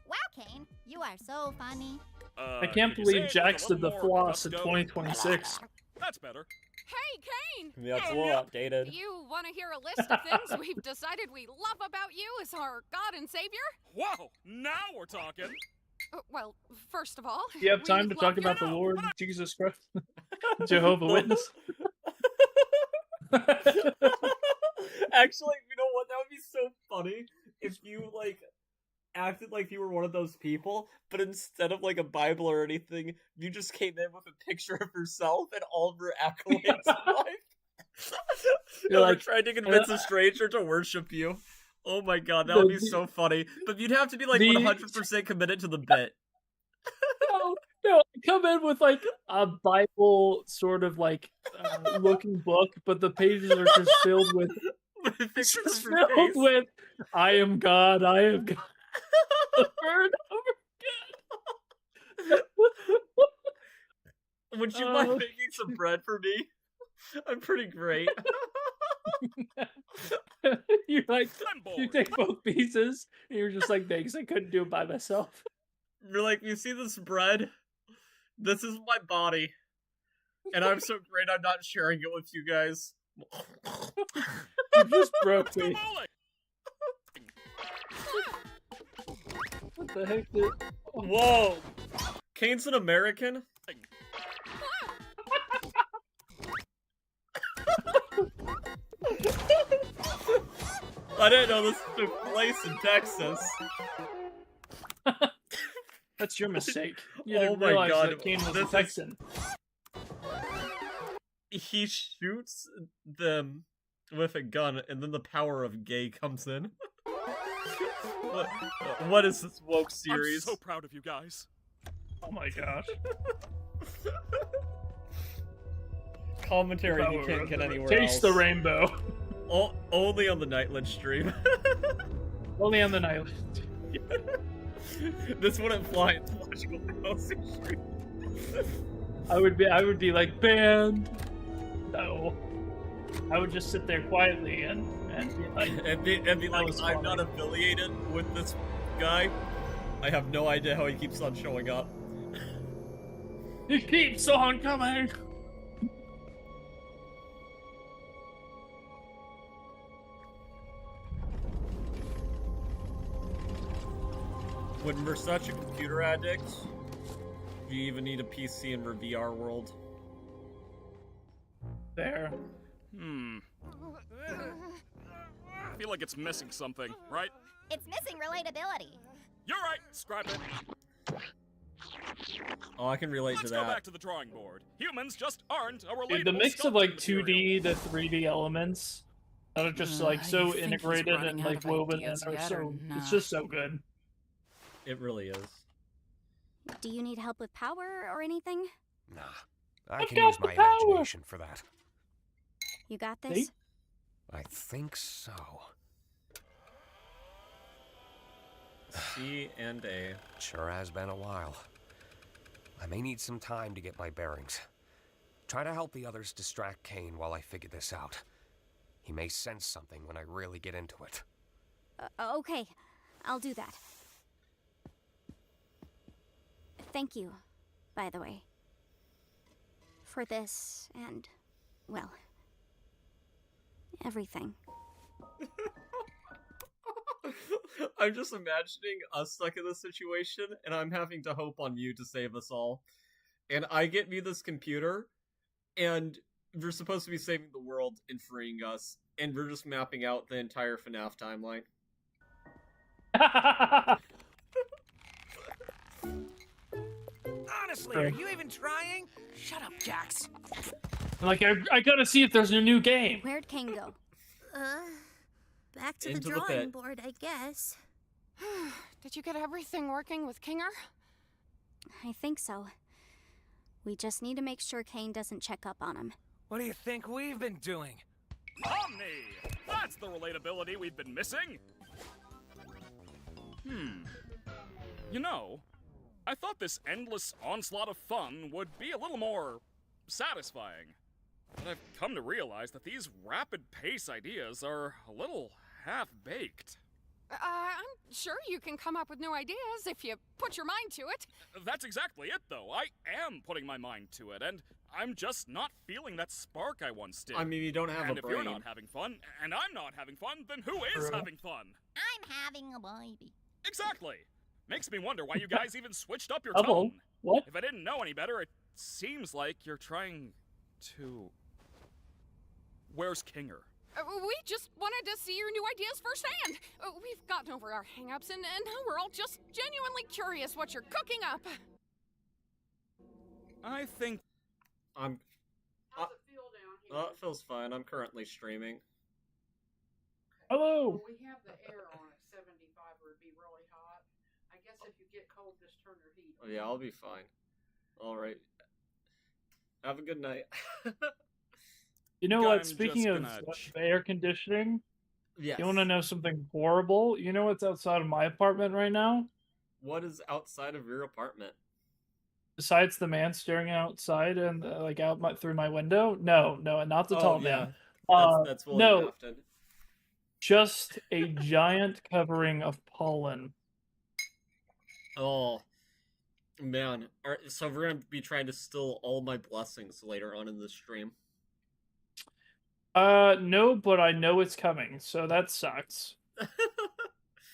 Wow, Kane, you are so funny. I can't could you believe say it Jax with a did the little more floss in gusto? 2026. That's better. Hey, Kane! Yeah, it's a little outdated. You want to hear a list of things we've decided we love about you as our God and Savior? Whoa, now we're talking. Well, first of all, Do you have we time to love talk you. about the Lord Jesus Christ? Jehovah Witness. Actually, you know what? That would be so funny if you like acted like you were one of those people, but instead of like a Bible or anything, you just came in with a picture of yourself and all of your accolades in life. You're like, trying to convince a stranger to worship you. Oh my god, that would be so funny. But you'd have to be like 100% committed to the bit. No, come in with like a Bible sort of like looking book, but the pages are just filled with I am God, I am God. Over and over again. Would you mind making some bread for me? I'm pretty great. You're like, you take both pieces, and you're just like, thanks, I couldn't do it by myself. You're like, you see this bread? This is my body. And I'm so great I'm not sharing it with you guys. You just broke me. What the heck did... Whoa! Kane's an American? I didn't know this took place in Texas. That's your mistake. You didn't realize that Kane was a Texan. He shoots them with a gun, and then the power of gay comes in. What is this woke series? I'm so proud of you guys. Oh my gosh. Commentary you can't get anywhere Taste else. the rainbow. Only on the Nightland stream. Only on the Nightland. This wouldn't fly in the Logical Fallacy stream. I would be like, banned. No. I would just sit there quietly and be like, and be like, I'm not affiliated with this guy. I have no idea how he keeps on showing up. He keeps on coming. When we're such a computer addict, do you even need a PC in our VR world? There. I feel like it's missing something, right? It's missing relatability. You're right, scrap it. Oh, I can relate Let's to that. go back to the drawing board. Humans just aren't a relatable. Dude, the mix of like sculpting 2D to 3D elements that are just like so integrated and like woven and are so it's just so good. It really is. Do you need help with power or anything? Nah, I can use my imagination for that. You got this? I think so. C and A. Sure has been a while. I may need some time to get my bearings. Try to help the others distract Kane while I figure this out. He may sense something when I really get into it. Okay, I'll do that. Thank you, by the way. For this and, well, everything. I'm just imagining us stuck in this situation, and I'm having to hope on you to save us all. And I get me this computer, and we're supposed to be saving the world and freeing us, and we're just mapping out the entire FNAF timeline. Honestly, are you even trying? Shut up, Jax. Like, I gotta see if there's a new game. Where'd Kane go? Back to Into the the drawing pit. board, I guess. Did you get everything working with Kinger? I think so. We just need to make sure Kane doesn't check up on him. What do you think we've been doing? Omni! That's the relatability we've been missing! You know, I thought this endless onslaught of fun would be a little more satisfying. But I've come to realize that these rapid-pace ideas are a little half-baked. I'm sure you can come up with new ideas if you put your mind to it. That's exactly it, though. I am putting my mind to it, and I'm just not feeling that spark I once did. I mean, you don't have and a if brain. you're not having fun, and I'm not having fun, then who is having fun? I'm having a baby. Exactly. Makes me wonder why you guys even switched up your Hello. tone. What? If I didn't know any better, it seems like you're trying to... Where's Kinger? We just wanted to see your new ideas firsthand. We've gotten over our hang-ups, and now we're all just genuinely curious what you're cooking up. I think... I'm... How's it feel down here? it feels fine. I'm currently streaming. Hello! Well, we have the air on at 75 or it'd be really hot. I guess if you get cold, just turn your heat on. Yeah, I'll be fine. Alright. Have a good night. You know I'm what? Speaking just of gonna air conditioning, Yes. you want to know something horrible? You know what's outside of my apartment right now? What is outside of your apartment? Besides the man staring outside and like out through my window? No, not the tall man. That's William No, Afton. just a giant covering of pollen. Oh, man. So we're going to be trying to steal all my blessings later on in the stream. No, but I know it's coming, so that sucks.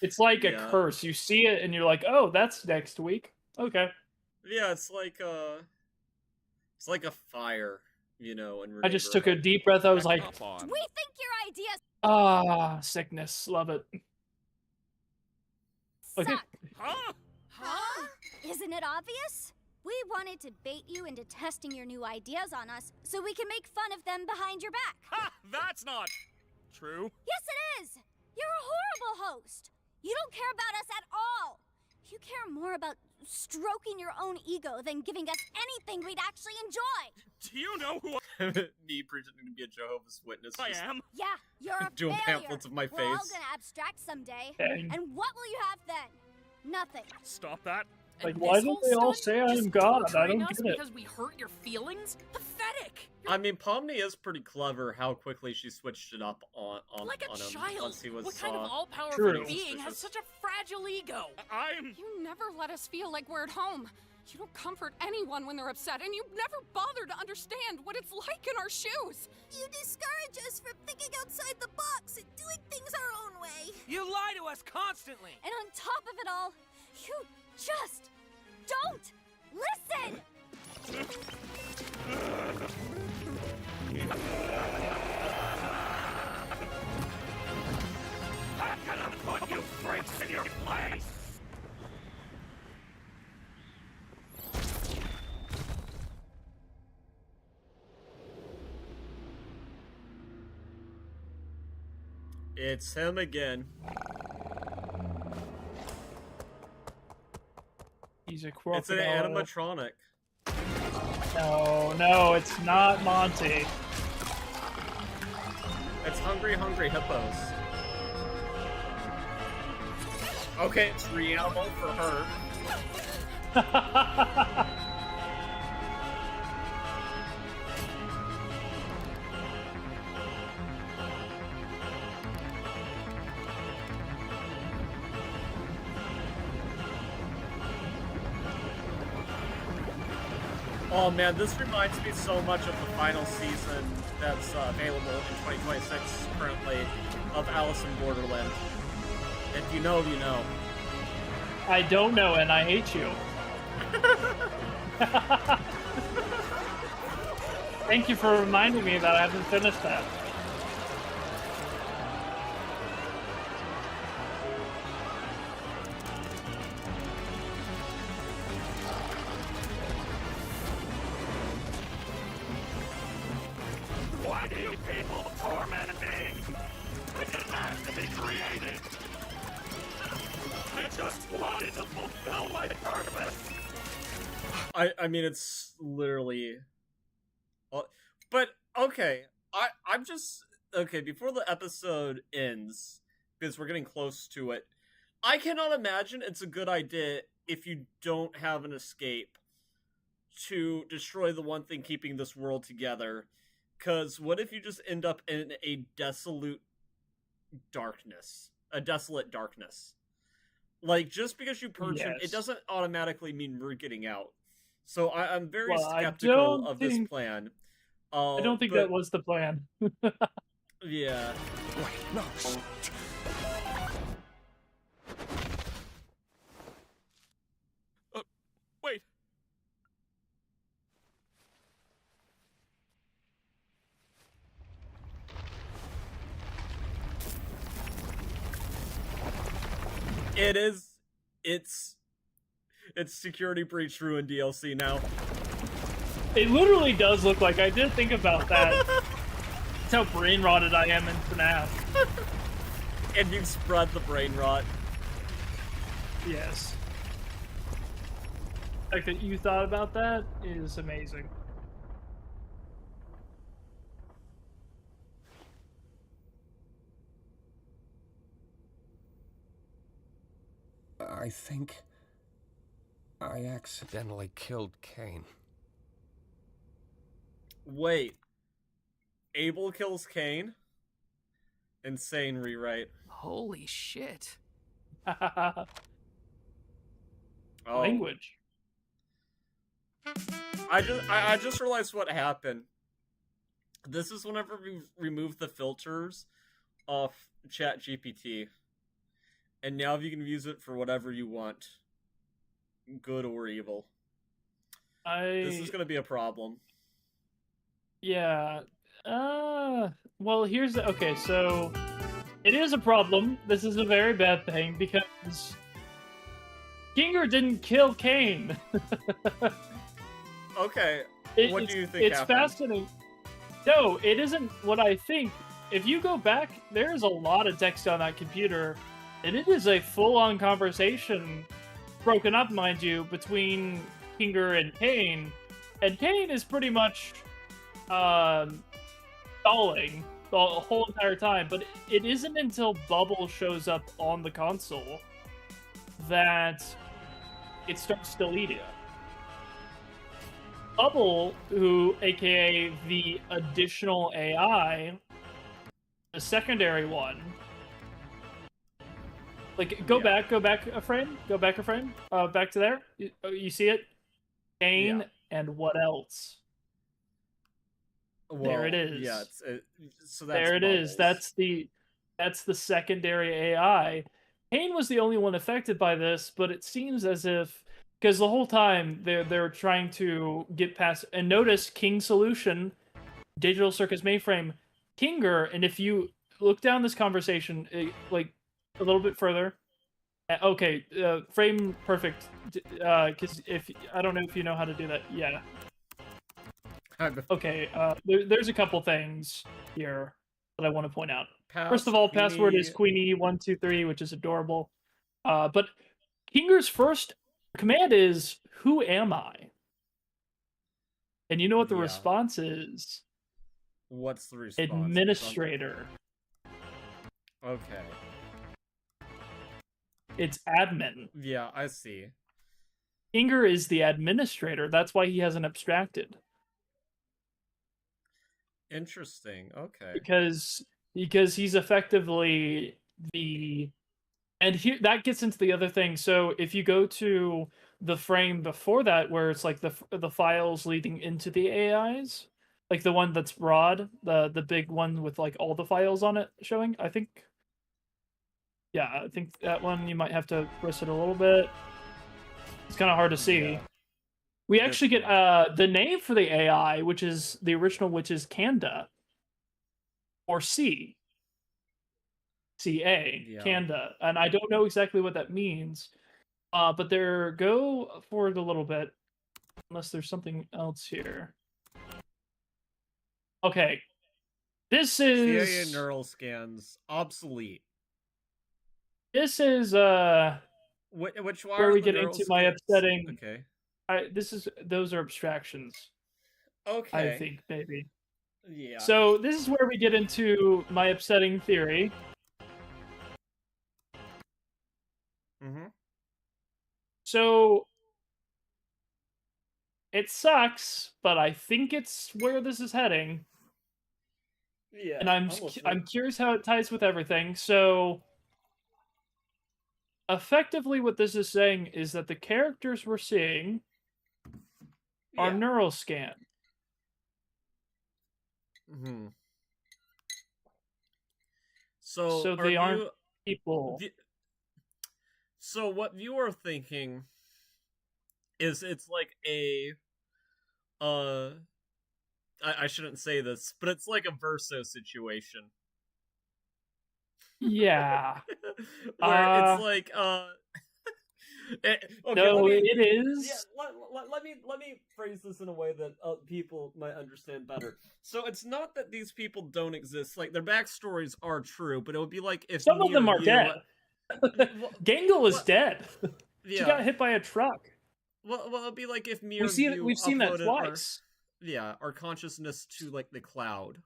It's like a Yeah. curse. You see it and you're like, oh, that's next week. Okay. Yeah, it's like a fire, you know. In I just took a deep breath. I was like, We think your ideas sickness. Love it. suck. Okay. Huh? Isn't it obvious? We wanted to bait you into testing your new ideas on us so we can make fun of them behind your back. Ha! That's not true. Yes, it is! You're a horrible host. You don't care about us at all. You care more about stroking your own ego than giving us anything we'd actually enjoy. Do you know who Me pretending to be a Jehovah's Witness. I just am? Yeah, you're a doing failure. pamphlets of my We're all face. gonna abstract someday. Dang. And what will you have then? Nothing. Stop that. Like, And why this don't whole they all stunt say I just am God? I torturing don't us get it. because we hurt your feelings? Pathetic! I mean, Pomni is pretty clever how quickly she switched it up on Like a him child. once he was What kind of all-powerful True. being has such a fragile ego? I'm... You never let us feel like we're at home. You don't comfort anyone when they're upset, and you never bother to understand what it's like in our shoes. You discourage us from thinking outside the box and doing things our own way. You lie to us constantly. And on top of it all, you just don't listen! I'm gonna put you freaks in your place! It's him again. He's a It's an crocodile. animatronic. No, it's not Monty. It's Hungry Hippos. Okay, it's Reanimal for her. Oh man, this reminds me so much of the final season that's available in 2026 currently of Alice in Borderland. If you know, you know. I don't know, and I hate you. Thank you for reminding me that I haven't finished that. Why do you people torment me? It didn't have to be created. I just wanted to fulfill my purpose. I mean, it's literally... But, okay, I'm just... Okay, before the episode ends, because we're getting close to it, I cannot imagine it's a good idea if you don't have an escape to destroy the one thing keeping this world together. Because what if you just end up in a desolate darkness? A desolate darkness. Like, just because you purge him, it Yes. doesn't automatically mean we're getting out. So I'm very Well, I skeptical don't of this think- plan. I don't think but- that was the plan. Yeah. Wait, no. Wait. It is. It's security breach ruined DLC now. It literally does look like. I did think about that. That's how brain rotted I am in FNAF. And you spread the brain rot. Yes. The fact that you thought about that is amazing. I think I accidentally killed Kane. Wait. Abel kills Kane? Insane rewrite. Holy shit. Oh. Language. I just realized what happened. This is whenever we remove the filters off ChatGPT. And now you can use it for whatever you want. Good or evil. This is gonna be a problem. Yeah. Well, here's the... Okay, so... It is a problem. This is a very bad thing, because... Kinger didn't kill Kane. Okay. What do you think It's happened? fascinating. No, it isn't what I think. If you go back, there's a lot of text on that computer, and it is a full-on conversation, broken up, mind you, between Kinger and Kane. And Kane is pretty much stalling the whole entire time, but it isn't until Bubble shows up on the console that it starts to lead you. Bubble, who, aka the additional AI, the secondary one. Like, go back a frame. Back to there. You see it? Kane and what else? Well, there it is. Yeah, so that's there it is. Bubbles. That's the secondary AI. Kane was the only one affected by this, but it seems as if, because the whole time they're trying to get past, and notice King Solution, Digital Circus Mainframe, Kinger, and if you look down this conversation, like a little bit further. Okay, frame perfect. Because if I don't know if you know how to do that. Yeah. Okay. There's a couple things here that I want to point out. First of all, password is Queenie123, which is adorable. But Kinger's first command is, "Who am I?" And you know what the response is? What's the response? Administrator. Okay. It's admin. Yeah, I see. Kinger is the administrator. That's why he hasn't abstracted. Interesting. Okay. Because he's effectively the... And here that gets into the other thing. So if you go to the frame before that, where it's like the files leading into the AIs, like the one that's broad, the big one with like all the files on it showing, I think. Yeah, I think that one you might have to press it a little bit. It's kind of hard to see. Yeah. We actually get the name for the AI, which is the original, which is Kanda, or C. CA, yeah. Kanda, and I don't know exactly what that means, but go forward a little bit, unless there's something else here. Okay, this is CIA neural scans obsolete. This is which one where we get into my upsetting. Okay, those are abstractions. Okay, I think maybe. Yeah. So this is where we get into my upsetting theory. Mm-hmm. So it sucks, but I think it's where this is heading. Yeah. And I'm curious how it ties with everything. So effectively what this is saying is that the characters we're seeing are neural scanned. Mm-hmm. So they aren't people. So what you are thinking is it's like a I shouldn't say this, but it's like a Verso situation. Yeah. where it's like okay, no, let me, it is. yeah, let me phrase this in a way that people might understand better. So it's not that these people don't exist. Like their backstories are true, but it would be like if Some me of them or are you, dead. Gangle is well, dead. yeah. She got hit by a truck. Well, it'd be like if me or We've seen you that uploaded twice. our consciousness to like the cloud.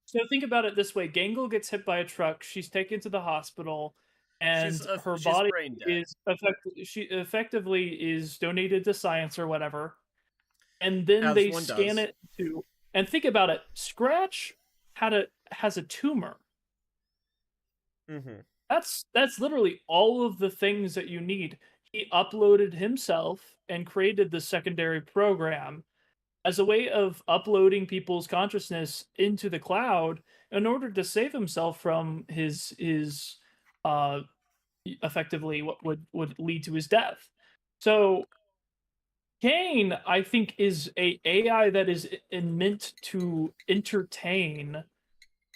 So think about it this way: Gangle gets hit by a truck. She's taken to the hospital, and her She's body brain dead. is she effectively is donated to science or whatever. And then As they one scan does. it to. And think about it: Scratch has a tumor. Mm-hmm. That's literally all of the things that you need. He uploaded himself and created the secondary program as a way of uploading people's consciousness into the cloud in order to save himself from his effectively what would lead to his death. So Kane, I think, is a AI that is meant to entertain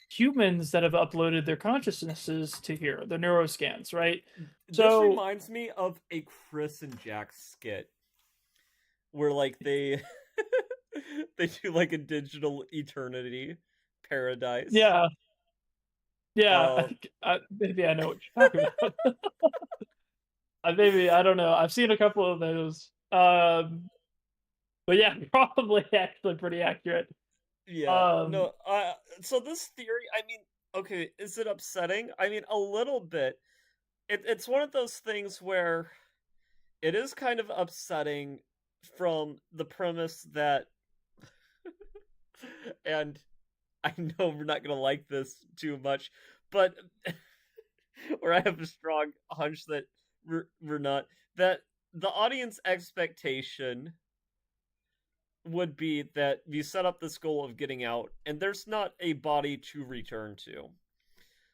humans that have uploaded their consciousnesses to here, the neuroscans, right? This reminds me of a Chris and Jack skit where like they they do like a digital eternity paradise. Yeah. Maybe I know what you're talking about. Maybe, I don't know. I've seen a couple of those. But yeah, probably actually pretty accurate. Yeah. No. So this theory, I mean, okay, is it upsetting? I mean, a little bit. It's one of those things where it is kind of upsetting from the premise that, and I know we're not gonna like this too much, but where I have a strong hunch that we're not, that the audience expectation would be that you set up this goal of getting out, and there's not a body to return to.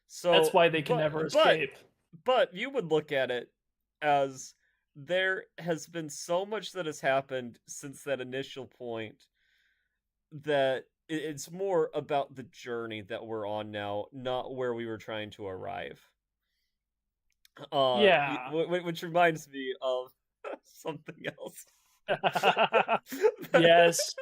So that's why they can never escape. But you would look at it as there has been so much that has happened since that initial point that it's more about the journey that we're on now, not where we were trying to arrive. Yeah. Which reminds me of something else. Yes.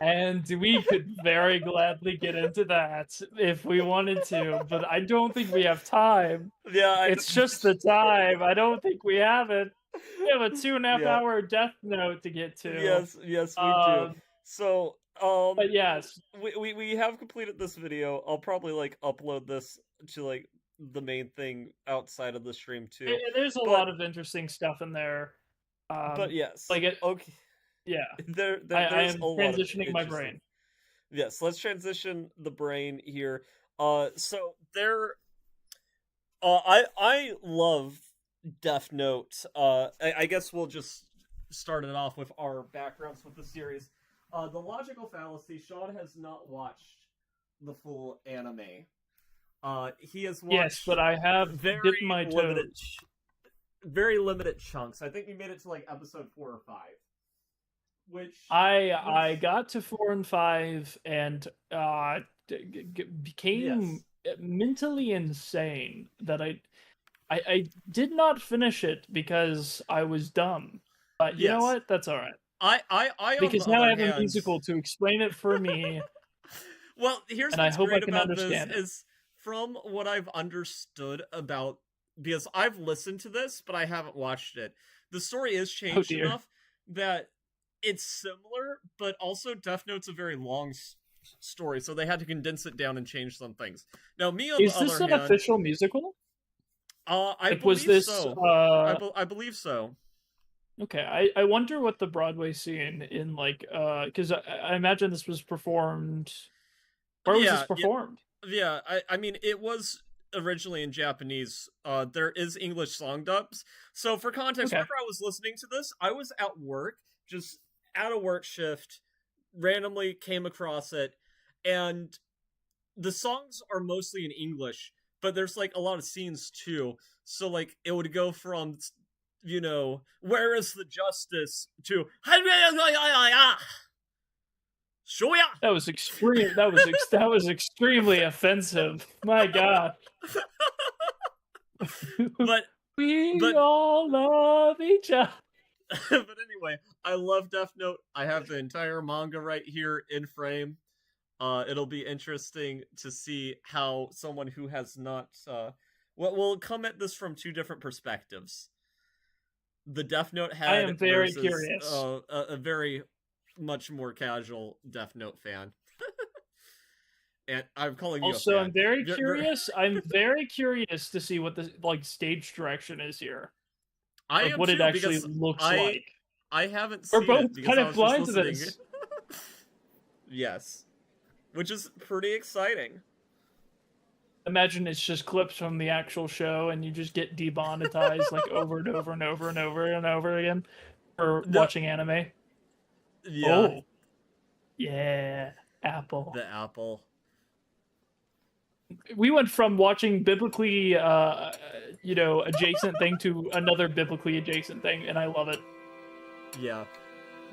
And we could very gladly get into that if we wanted to, but I don't think we have time. Yeah, it's just the time. I don't think we have it. We have a 2.5 hour Deathnote to get to. Yes, we do. So, but yes, we have completed this video. I'll probably like upload this to like the main thing outside of the stream too. There's a lot of interesting stuff in there. But yes, like it. Okay. Yeah, there's I am a lot transitioning of my brain. Yes, let's transition the brain here. So there, I love Deathnote. I guess we'll just start it off with our backgrounds with the series. The logical fallacy. Sean has not watched the full anime. He has watched. Yes, but I have dipped my toes. Very limited chunks. I think we made it to like episode 4 or 5. Which I got to 4 and 5 and became mentally insane that I did not finish it because I was dumb. But you know what? That's all right. I because now I have a musical to explain it for me. Well, here's and what's I hope great I can about understand this is from what I've understood about, because I've listened to this but I haven't watched it. The story is changed enough that it's similar, but also Deathnote's a very long story, so they had to condense it down and change some things. Now, me on the other hand, is this an official musical? I believe so. I believe so. Okay, I wonder what the Broadway scene in like because I imagine this was performed. Where was this performed? Yeah, I mean it was originally in Japanese. There is English song dubs. So for context, whenever I was listening to this, I was at work, just at a work shift, randomly came across it, and the songs are mostly in English, but there's like a lot of scenes too. So like it would go from, you know, where is the justice to that was extreme. That was extremely offensive. My God. But we all love each other. But anyway, I love Death Note. I have the entire manga right here in frame. It'll be interesting to see how someone who has not we'll come at this from two different perspectives. The Death Note head I am very versus, curious. A very much more casual Death Note fan. And I'm calling you Also, a fan. I'm very curious. I'm very curious to see what the stage direction is here. I Like am what too, it actually because looks like. I haven't We're seen both it because kind I of was blind just to listening. this. Yes. Which is pretty exciting. Imagine it's just clips from the actual show, and you just get demonetized like over and over and over and over and over again for watching anime. Yeah. Oh, yeah, Apple. The Apple. We went from watching biblically, adjacent thing to another biblically adjacent thing, and I love it. Yeah.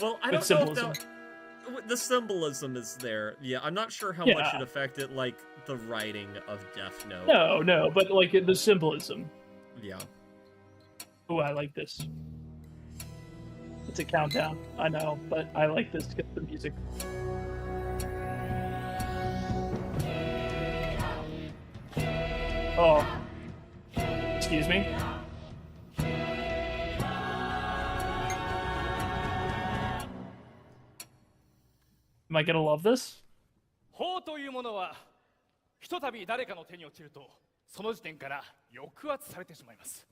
Well, I With don't know symbolism. if the symbolism is there. Yeah, I'm not sure how Yeah. much it affected, like, the writing of Death Note. No, but like the symbolism. Yeah. Oh, I like this. It's a countdown. I know, but I like this. Get the music. Oh. Excuse me. Am I gonna love this? 法というものはひとたび誰かの手に落ちるとその時点から抑圧されてしまいます。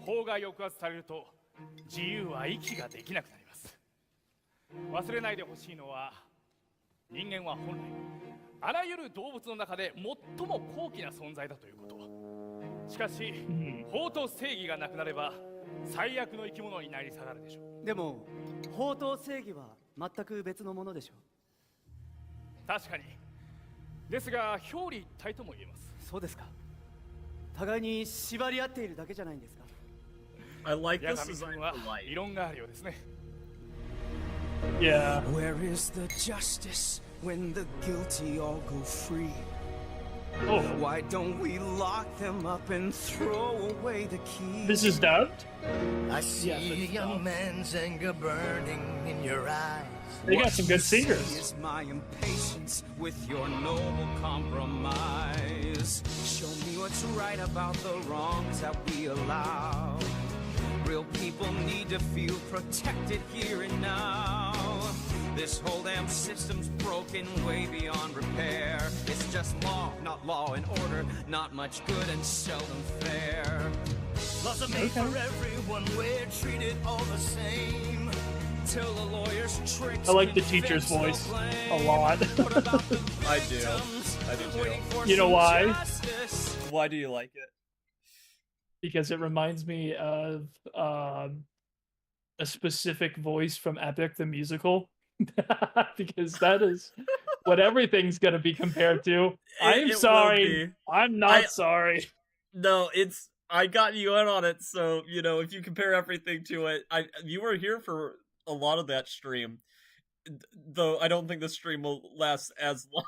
法が抑圧されると自由は息ができなくなります。忘れないでほしいのは人間は本来あらゆる動物の中で最も高貴な存在だということ。しかし法と正義がなくなれば最悪の生き物になり下がるでしょう。でも法と正義は全く別のものでしょう。確かに。ですが表裏一体とも言えます。そうですか。互いに縛り合っているだけじゃないんですか。I like this 八神 design 君は for light. 異論があるようですね。Yeah. Where is the justice when the guilty all go free? Oh. Why don't we lock them up and throw away the key? This is dubbed? I see Yes, a it's young dubbed. man's anger burning in your eyes. They got some good What you singers. see is my impatience with your noble compromise. Show me what's right about the wrongs that we allow. Real people need to feel protected here and now. This whole damn system's broken way beyond repair. It's just law, not law and order, not much good and seldom fair. Laws are made for everyone, we're treated all the same. Till the lawyer's tricks. I like the teacher's voice a lot. I do. I do too. You know why? Why do you like it? Because it reminds me of a specific voice from Epic the Musical. Because that is what everything's gonna be compared to. I'm It sorry. will be. I'm not sorry. No, I got you in on it, so if you compare everything to it, you were here for a lot of that stream. Though I don't think the stream will last as long.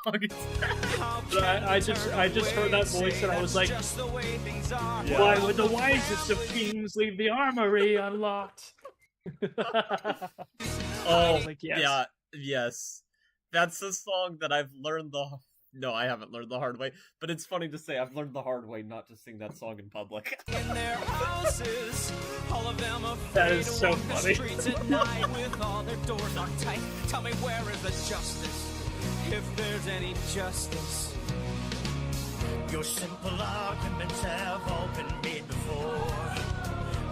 But I just heard that voice and I was like, why would the wisest of kings leave the armory unlocked? Oh, like, yes. yeah, yes. That's a song that I've learned No, I haven't learned the hard way, but it's funny to say I've learned the hard way not to sing that song in public. In their houses, all of them That afraid is to so walk funny. the streets at night with all their doors locked tight. Tell me, where is the justice, if there's any justice? Your simple arguments have all been made before.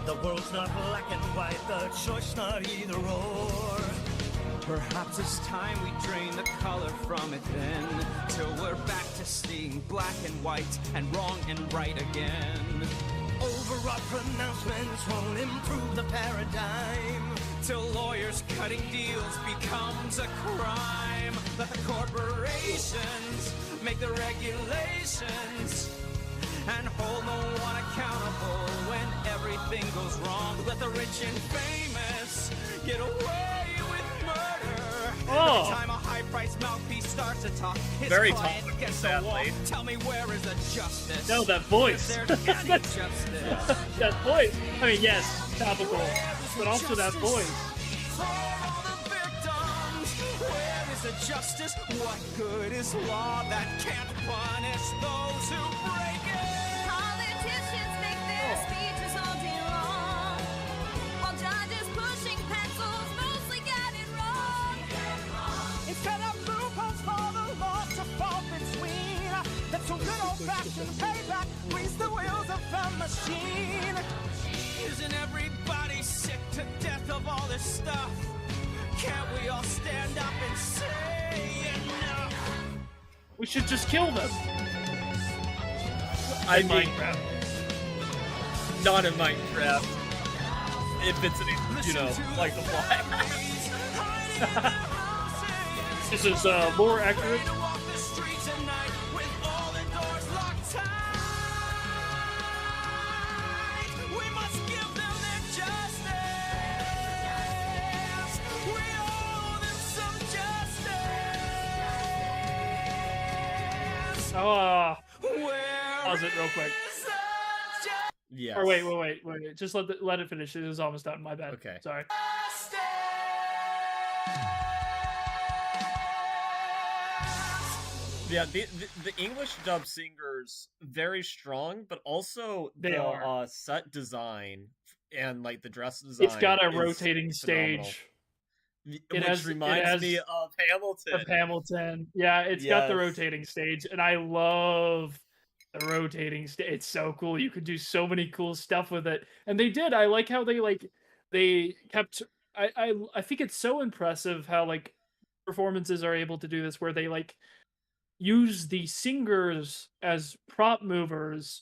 The world's not black and white, the choice not either or. Perhaps it's time we drain the color from it then, till we're back to seeing black and white and wrong and right again. Overwrought pronouncements won't improve the paradigm. Till lawyers cutting deals becomes a crime. Let the corporations make the regulations and hold no one accountable when everything goes wrong. Let the rich and famous get away with murder. Oh. Every time a high-priced mouthpiece starts to talk, his Very client topical, gets to sadly. walk. Tell me, where is the justice? No, that voice. If there's any justice. That voice. I mean, yes, topical, but also that voice. For all the victims, where is the justice? What good is law that can't punish those who break it? Politicians make their speeches all day long, while judges pushing pencils mostly get it wrong. Instead of loopholes for the law to fall between, that's some good old-fashioned payback. Grease the wheels of the machine. Isn't everybody sick to death of all this stuff? Can't we all stand up and say enough? We should just kill them. I In mean, Minecraft. not in Minecraft. If it's like the flag. This is more accurate. Walk the streets at night with all the doors locked tight. We must give them their justice. We owe them some justice. Pause it real quick. Yes. Or wait. Just let it finish. It was almost done. My bad. Okay. Sorry. Yeah, the English dub singers very strong, but also They the are. set design and like the dress design. It's got a is rotating phenomenal. stage. Which reminds me of Hamilton. Of Hamilton. Yeah, it's got the Yes. rotating stage, and I love the rotating stage. It's so cool. You could do so many cool stuff with it. And they did. I like how they kept I think it's so impressive how like performances are able to do this where they like use the singers as prop movers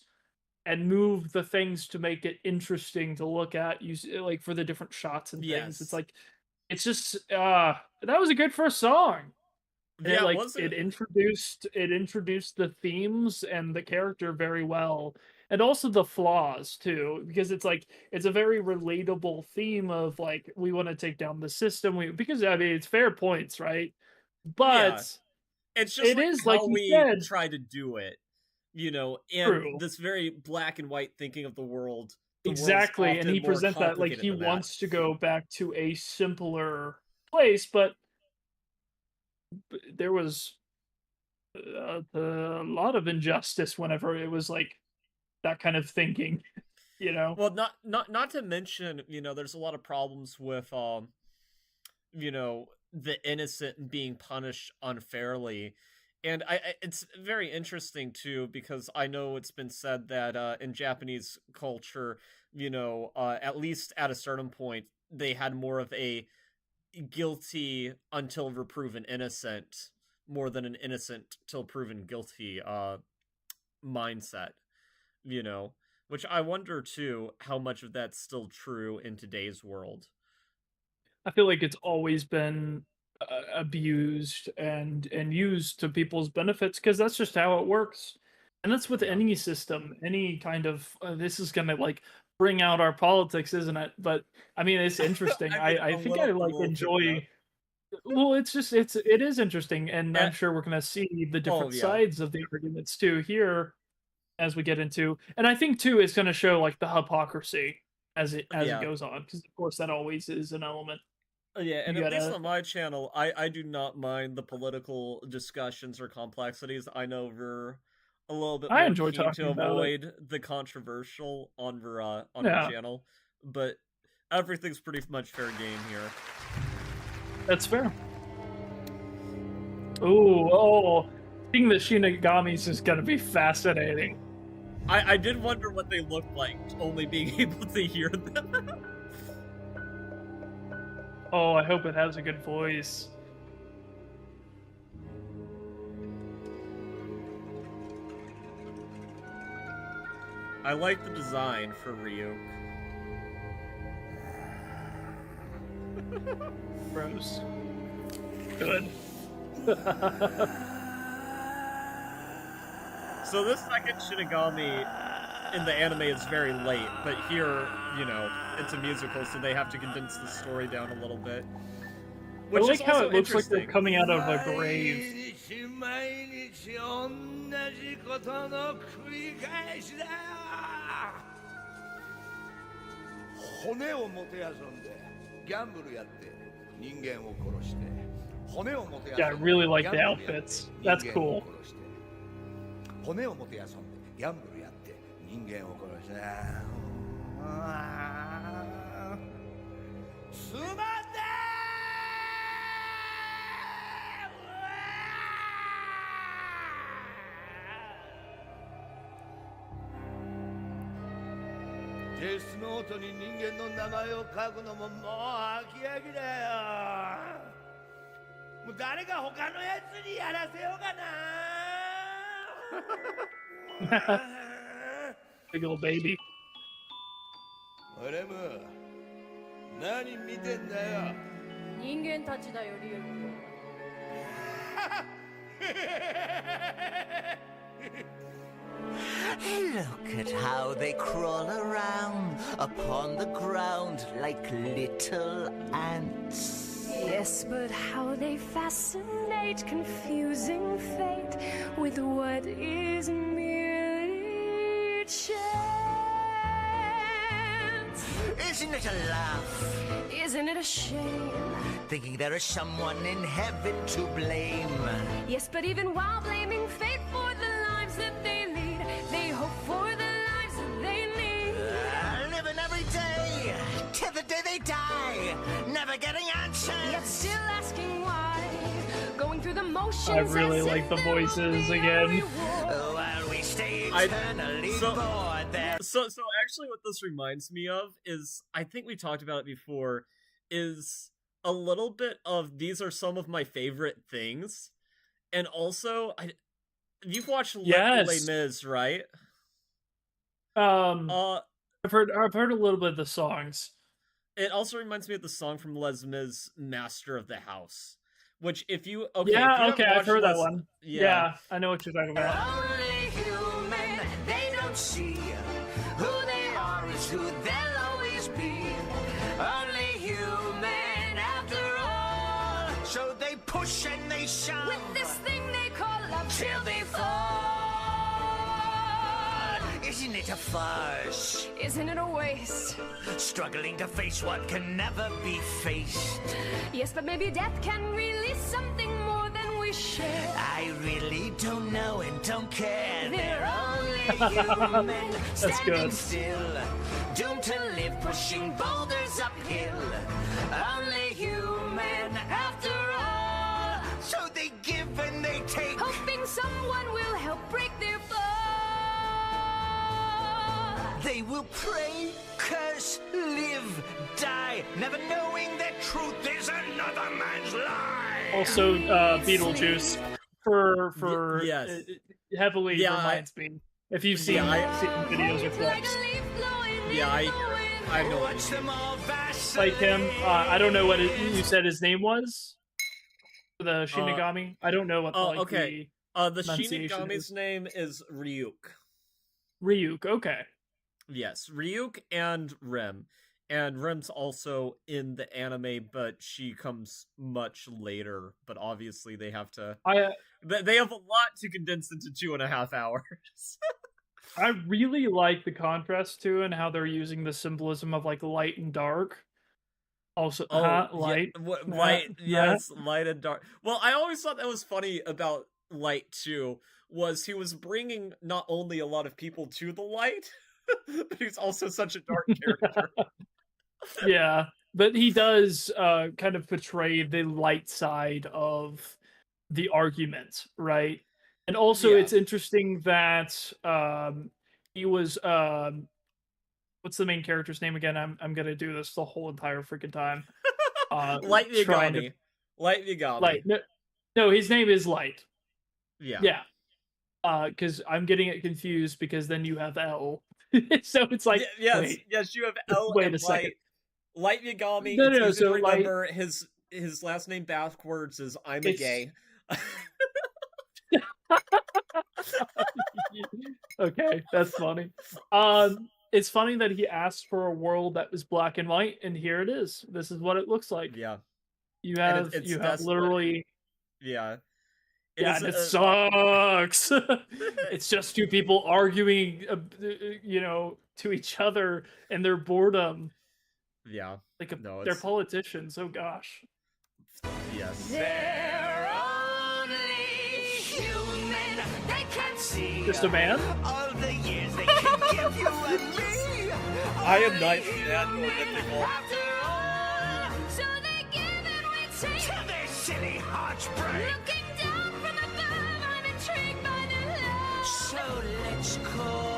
and move the things to make it interesting to look at, use like for the different shots and things. Yes. It's like it's just that was a good first song. And Yeah, it, wasn't it it? introduced the themes and the character very well, and also the flaws too, because it's like it's a very relatable theme of like we want to take down the system. Because I mean it's fair points, right? But It's just it like is how like you we said. try to do it, and True. this very black and white thinking of the world. The world's Exactly, and often he more presents that like complicated he than that. wants to go back to a simpler place, but there was a lot of injustice whenever it was like that kind of thinking, you know. Well, not to mention, there's a lot of problems with, the innocent being punished unfairly. And it's very interesting too, because I know it's been said that in Japanese culture, at least at a certain point, they had more of a guilty until proven innocent, more than an innocent till proven guilty mindset, which I wonder too how much of that's still true in today's world. I feel like it's always been abused and used to people's benefits because that's just how it works, and that's with any system, any kind of this is gonna like bring out our politics, isn't it? But I mean, it's interesting. I think I like enjoy. Well, it is interesting, and I'm sure we're gonna see the different sides of the arguments too here as we get into, and I think too it's gonna show like the hypocrisy as it goes on, because of course that always is an element. Yeah, and You at least gotta- on my channel, I do not mind the political discussions or complexities. I know we're a little bit I more enjoy keen talking to about it. avoid the controversial on our Yeah. channel, but everything's pretty much fair game here. That's fair. Oh, seeing the Shinagamis is gonna be fascinating. I did wonder what they looked like, only being able to hear them. Oh, I hope it has a good voice. I like the design for Ryuk. Gross. Good. So this second Shinigami in the anime is very late, but here, it's a musical, so they have to condense the story down a little bit. which I like is how also it looks like they're interesting. coming out of a grave. 毎日同じことの繰り返しだよ。骨をもてあそんでギャンブルやって人間を殺して骨をもてあそんで Yeah, I really like the ギャンブルやって outfits. That's 人間を cool. 殺して骨をもてあそんでギャンブルやって人間を殺してすまんねー。デスノートに人間の名前を書くのももう飽き飽きだよ。もう誰か他のやつにやらせようかな。 Big old baby. 俺も何見てんだよ。人間たちだよ、リュウク。 Look at how they crawl around upon the ground like little ants. Yes, but how they fascinate, confusing fate with what is merely chance. Isn't it a laugh? Isn't it a shame? Thinking there is someone in heaven to blame. Yes, but even while blaming fate for the lives that they lead, they hope for the lives that they need. Living every day till the day they die, never getting answers. Yet still asking why, going through the motions. I really as like if the there will voices be a again. reward. While we stay eternally bored there. So actually what this reminds me of is, I think we talked about it before, is a little bit of these are some of my favorite things. And also, you've watched Les Mis, right? I've heard a little bit of the songs. It also reminds me of the song from Les Mis, Master of the House. Which, if you I've heard that one. Yeah. Yeah, I know what you're talking about. Only human, they don't see who they are is who they'll always be. Only human after all. So they push and they shove With this thing they call love till they fall. Isn't it a farce? Isn't it a waste? Struggling to face what can never be faced. Yes, but maybe death can release something more than we share. I really don't know and don't care. They're only human, That's standing good. still, doomed to live pushing boulders uphill. Only human after all. So they give and they take, hoping someone will help break their fall. They will pray, curse, live, die, never knowing that truth is another man's lie. Also, Beetlejuice for yes. Heavily Yeah, reminds me. If you've seen, seen videos or clips. Yeah, I know. Watch them all Like him, I don't know what you said his name was. The Shinigami. I don't know what. Oh, like, okay. The pronunciation Shinigami's is. name is Ryuk. Ryuk. Okay. Yes, Ryuk and Rem. And Rem's also in the anime, but she comes much later. But obviously, they have to. They have a lot to condense into 2.5 hours. I really like the contrast too, and how they're using the symbolism of like light and dark. Also, light, light, yes, light and dark. Well, I always thought that was funny about Light too. Was he was bringing not only a lot of people to the light, but he's also such a dark character. Yeah, but he does kind of portray the light side of the argument, right? And also, it's interesting that he was what's the main character's name again? I'm gonna do this the whole entire freaking time. Light Yagami. Light Yagami. Light. No, his name is Light. Yeah. Yeah. Because I'm getting it confused because then you have L. So it's like wait. Yes, you have L Wait and a second. Light Yagami. No, it's no, easy to so remember his last name backwards is I'm a gay. Okay, that's funny. It's funny that he asked for a world that was black and white, and here it is. This is what it looks like. Yeah. You have it's you have desolate. literally Yeah. and it sucks. It's just two people arguing, to each other and their boredom. Yeah. Like No, they're it's politicians. Oh gosh. yes. They're only human. They can't see Just a man? all the years they can give you and me. I am nice and more mythical. After all, so they give and we take. To their silly hearts break. Looking down from above, I'm intrigued by their love. So let's call.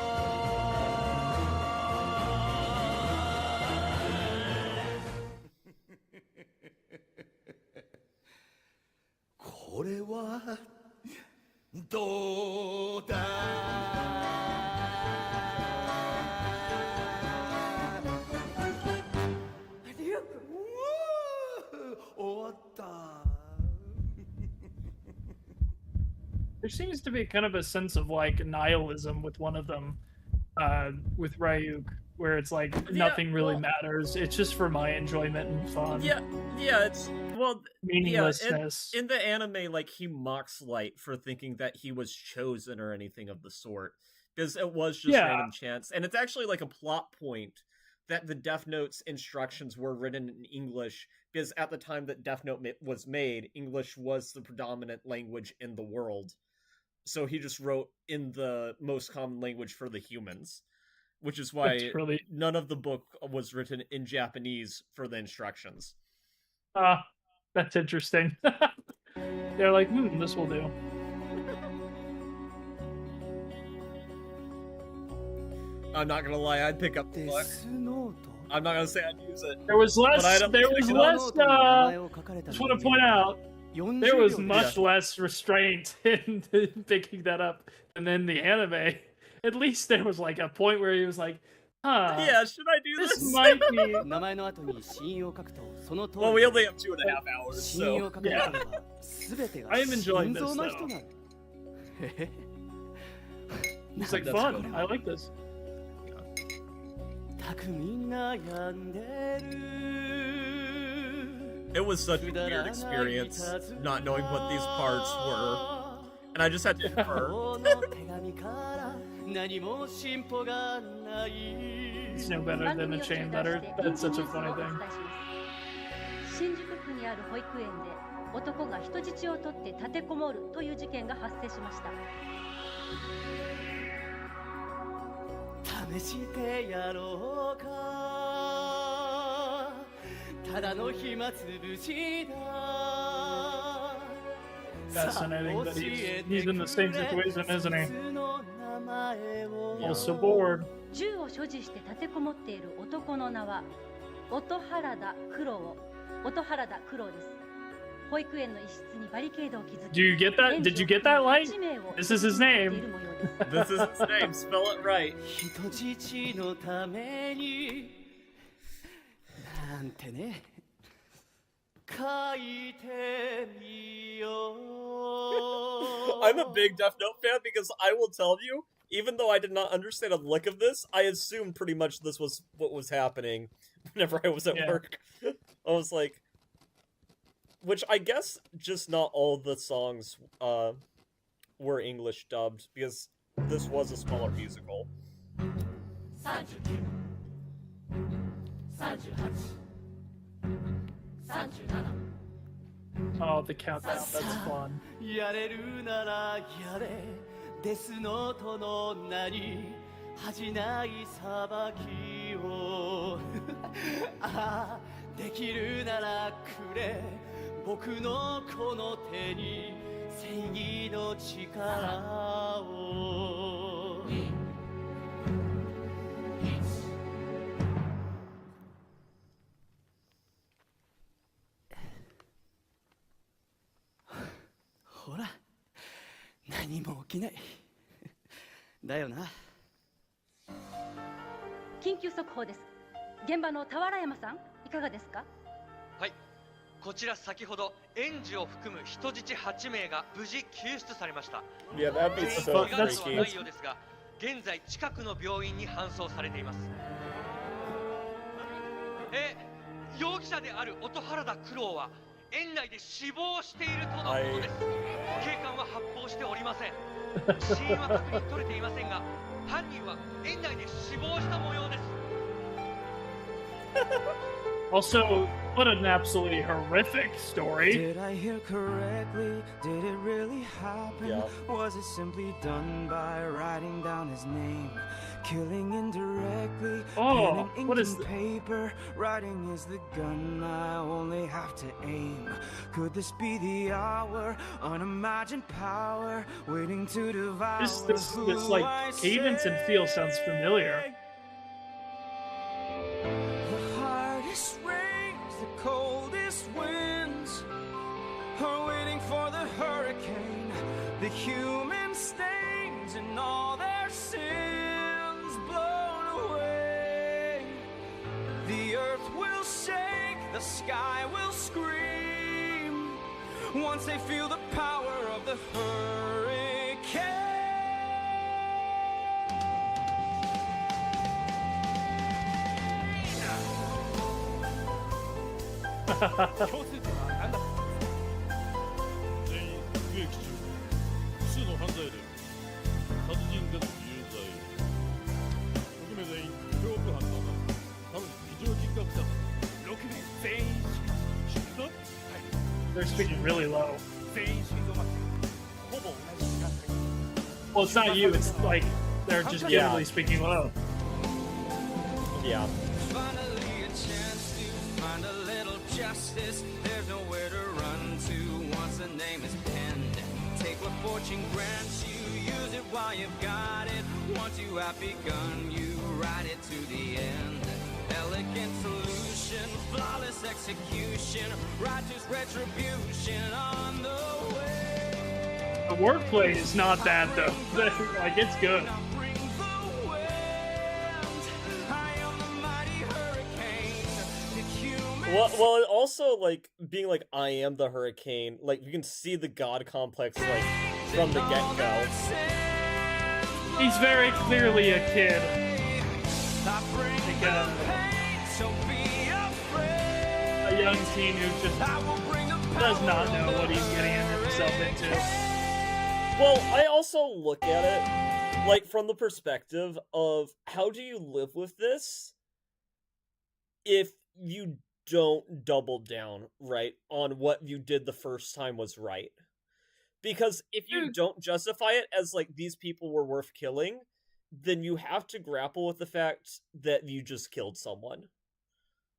これはどうだリュウ君終わった There seems to be kind of a sense of like nihilism with one of them, with Ryuk, where it's like nothing really matters. It's just for my enjoyment and fun. Yeah, it's meaninglessness. In the anime, like he mocks Light for thinking that he was chosen or anything of the sort, because it was just random chance, and it's actually like a plot point that the Deathnote's instructions were written in English, because at the time that Deathnote was made, English was the predominant language in the world. So he just wrote in the most common language for the humans, which is why none of the book was written in Japanese for the instructions. That's interesting. They're like, this will do. I'm not gonna lie, I'd pick up the book. I'm not gonna say I'd use it. There was less. I just want to point out, there was much less restraint in picking that up than in the anime. At least there was like a point where he was like, yeah, should I do this? This might be. Well, we only have 2.5 hours, so yeah. I am enjoying this though. It's like fun. I like this. It was such a weird experience, not knowing what these parts were, and I just had to infer. It's no better than a chain letter. That's such a funny thing. 新宿区にある保育園で男が人質を取って立てこもるという事件が発生しました。試してやろうかただの暇つぶしだ Fascinating that he's in the same situation, isn't he? Also bored. 銃を所持して立てこもっている男の名は音原田九郎です。保育園の一室にバリケードを築き Do you get that? Did you get that light? This is his name. This is his name. Spell it right. 人質のためになんてね書いてみよう I'm a big Deathnote fan because I will tell you, even though I did not understand a lick of this, I assumed pretty much this was what was happening whenever I was at work. I was like, which I guess just not all the songs were English dubbed, because this was a smaller musical. 39 38 Oh, the countdown. That's fun. やれるならやれデスノートの名に恥じない裁きをああできるならくれ僕のこの手に正義の力をほら何も起きないだよな緊急速報です。現場の俵山さんいかがですか。はい、こちら先ほど園児を含む人質8名が無事救出されました。Yeah, that'd be so 怪我などはないようですが、現在近くの病院に搬送されています。容疑者である音原田九郎は園内で死亡しているとのことです。警官は発砲しておりません。死因は確認取れていませんが、犯人は園内で死亡した模様です。Also, what an absolutely horrific story. Did I hear correctly? Did it really happen? Yeah. Was it simply done by writing down his name? Killing indirectly, Oh, pen and what ink is and paper. Writing is the gun I only have to aim. Could this be the hour? Unimagined power waiting to devour. This like cadence and feel sounds familiar. The hardest rains, the coldest winds are waiting for the hurricane. The human stains and all their sins blown away. The earth will shake, the sky will scream once they feel the power of the hurricane. They're speaking really low. Well, it's not you, it's like they're just generally speaking low. Yeah. Finally a chance to find a little justice. There's nowhere to run to once the name is penned. Take what fortune grants you, use it while you've got it. Once you have begun, you ride it to the end. Elegant solution, flawless execution, righteous retribution on the way. The wordplay is not bad though. Like, it's good. Well, it also, like, being like, I am the hurricane, like, you can see the god complex, like, from the get-go. He's very clearly a kid. Like a young teen who just does not know what he's getting himself into. Well, I also look at it, like, from the perspective of, how do you live with this if you don't double down, right, on what you did the first time was right? Because if you don't justify it as, like, these people were worth killing, then you have to grapple with the fact that you just killed someone.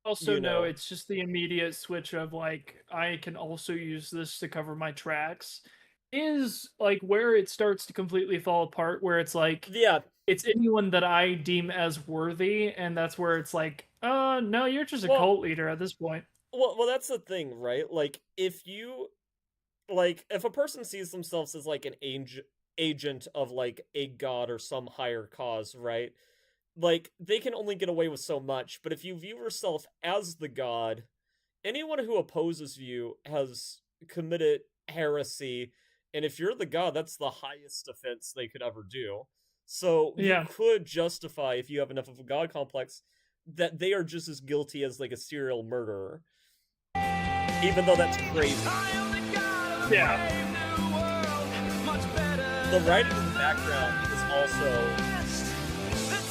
Also, no, it's just the immediate switch of, like, I can also use this to cover my tracks, is, like, where it starts to completely fall apart, where it's like, yeah, it's anyone that I deem as worthy, and that's where it's like, no, you're just a cult leader at this point. Well, that's the thing, right? Like, if you, like, if a person sees themselves as, like, an agent of, like, a god or some higher cause, right? Like, they can only get away with so much, but if you view yourself as the god, anyone who opposes you has committed heresy, and if you're the god, that's the highest offense they could ever do. So, you could justify, if you have enough of a god complex, that they are just as guilty as, like, a serial murderer. Even though that's crazy. Yeah. The writing in the background is also...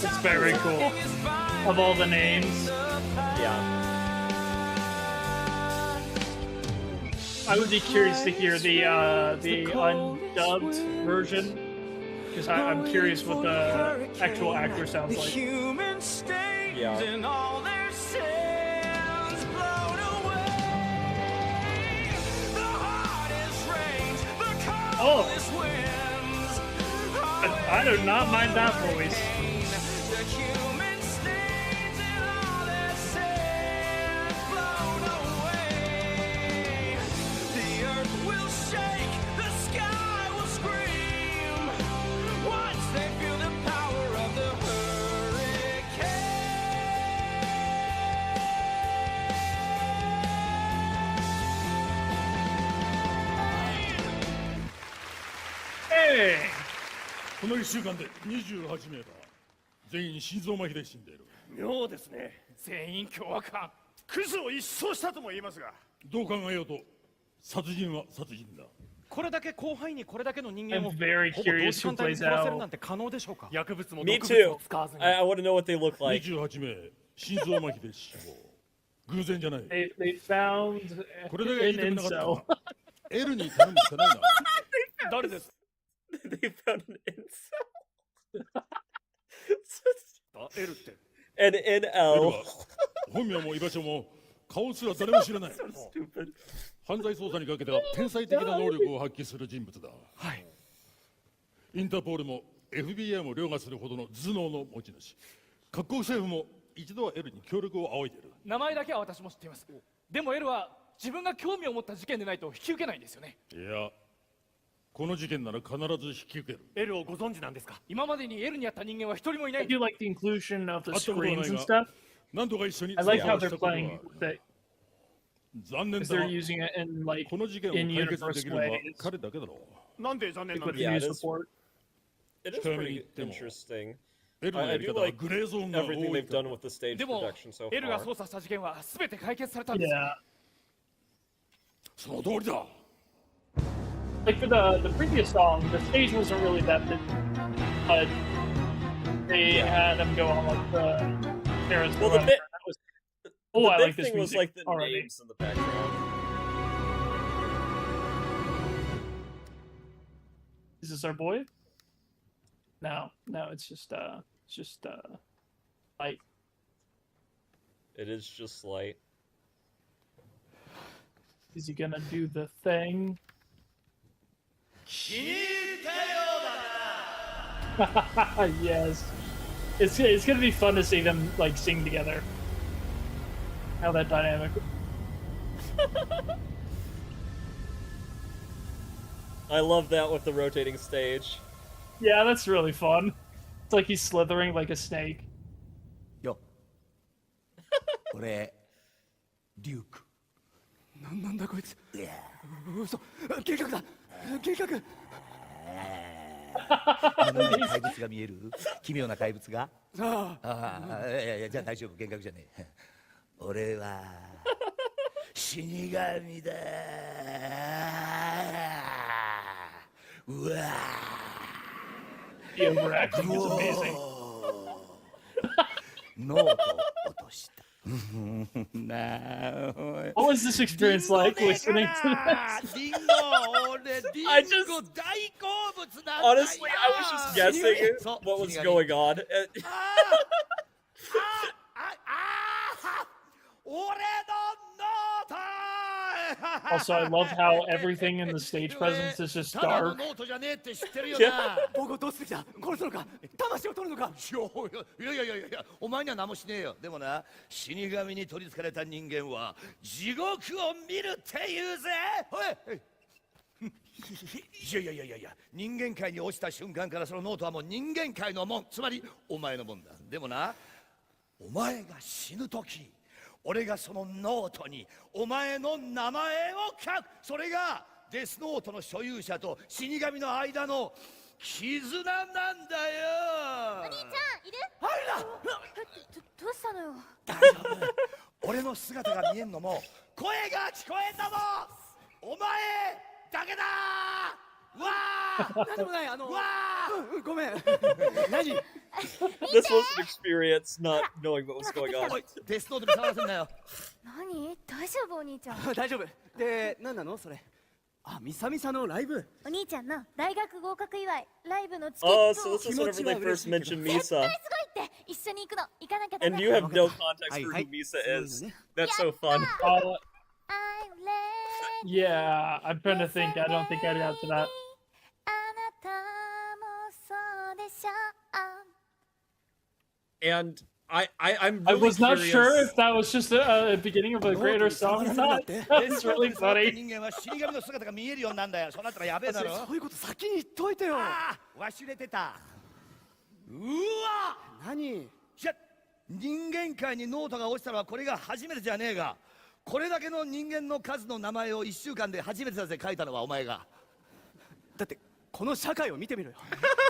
It's very cool. Of all the names. Yeah. I would be curious to hear the undubbed version, because I'm curious what the actual actor sounds like. Yeah. Oh! I do not mind that voice. Hey! この1週間で28名だ。全員心臓麻痺で死んでいる。妙ですね。全員凶悪犯。クズを一掃したとも言いますが。どう考えようと殺人は殺人だ。これだけ広範囲にこれだけの人間 I'm を very ほぼ同 curious 時 who 間帯に plays 殺せる out. なんて可能でしょうか。薬物も Me 毒物 too. も使わずに。 I want to know what they look like. 28名、心臓麻痺で死亡。偶然じゃない。 They found これだけは言い an たくなか incel. ったが、L に頼むしかないな。誰です They found an incel. L って。An L NL. は本名も居場所も顔すら誰も知らない。 So stupid. 犯罪捜査にかけては天才的な能力を発揮する人物だ。はい。インターポールも FBI も凌駕するほどの頭脳の持ち主。各国政府も一度は L に協力を仰いでいる。名前だけは私も知っています。でも L は自分が興味を持った事件でないと引き受けないんですよね。いや、この事件なら必ず引き受ける。 L をご存知なんですか。今までに L にあった人間は一人もいな I い。 do like the inclusion of the 会ったことはな screens い and が stuff. 何度か一緒に I like 通 how 話し they're たことがあ playing る。 that 残念 because だ they're が、 using it in like この事件を in 解決で universe きるのは ways. 彼だけだろう。なんで残念 Like なん with で Yeah, news it is. report. It is pretty interesting. L の I やり do 方は like グレーゾーンが多 everything い they've か done ら。 with the stage でも production so L が far. 捜査した事件は全て解決されたんです。 Yeah. その通りだ。 Like for the previous song, the stage wasn't really that big, but they had them go on like the terrace. Well, the bit. That was, The oh, I big like this thing was music like the already. names in the background. Is this our boy? No, it's just light. It is just light. Is he gonna do the thing? Yes. It's gonna be fun to see them like sing together. How that dynamic. I love that with the rotating stage. Yeah, that's really fun. It's like he's slithering like a snake. よ俺デュークなんだこいつ。いや嘘。計画だ。計画。目の前に怪物が見える奇妙な怪物がああいやいやじゃあ大丈夫幻覚じゃねえ俺は死神だうわ The overacting is amazing. ノート落としたな What was this experience like listening to this? リンゴ俺リンゴ I just- 大好物なんだよ Honestly, I was just guessing そう what was 死神 going on. 俺のノート Also, I love how everything in the stage presence is just ただの dark. ノートじゃねえって知ってるよな僕をどうする気だ。殺すのか。魂を取るのか。いやお前には何もしねえよでもな死神に取りつかれた人間は地獄を見るって言うぜおいいや人間界に落ちた瞬間からそのノートはもう人間界のもんつまりお前のもんだでもなお前が死ぬ時俺がそのノートにお前の名前を書くそれがデスノートの所有者と死神の間の絆なんだよお兄ちゃんいる入らどうしたのよ大丈夫俺の姿が見えんのも声が聞こえんのもお前だけだわなんでもない。わごめん。何？ This was an experience not knowing what was going on. おいデスノートに触らせんなよ何大丈夫お兄ちゃん大丈夫。で、何なのそれ。あ、ミサミサのライブ。お兄ちゃんの大学合格祝いライブのチケッ Oh, ト so this is whenever they first mentioned 絶 Misa. 対すごいって一緒に行くの行かなきゃダメ And you have no context for who Misa is. That's so fun. Yeah, I'm trying to think. I don't think I got to that. あなたもそうでしょ And I'm I really was not curious. sure if that was just a beginning of a greater song or not. That's really 人 funny. 間は死神の姿が見えるようになんだよそうなったらやべえだろそういうこと先に言っといてよ。忘れてたうわ何？いや人間界にノートが落ちたのはこれが初めてじゃねえがこれだけの人間の数の名前を1週間で初めてだぜ書いたのはお前がだってこの社会を見てみろよ。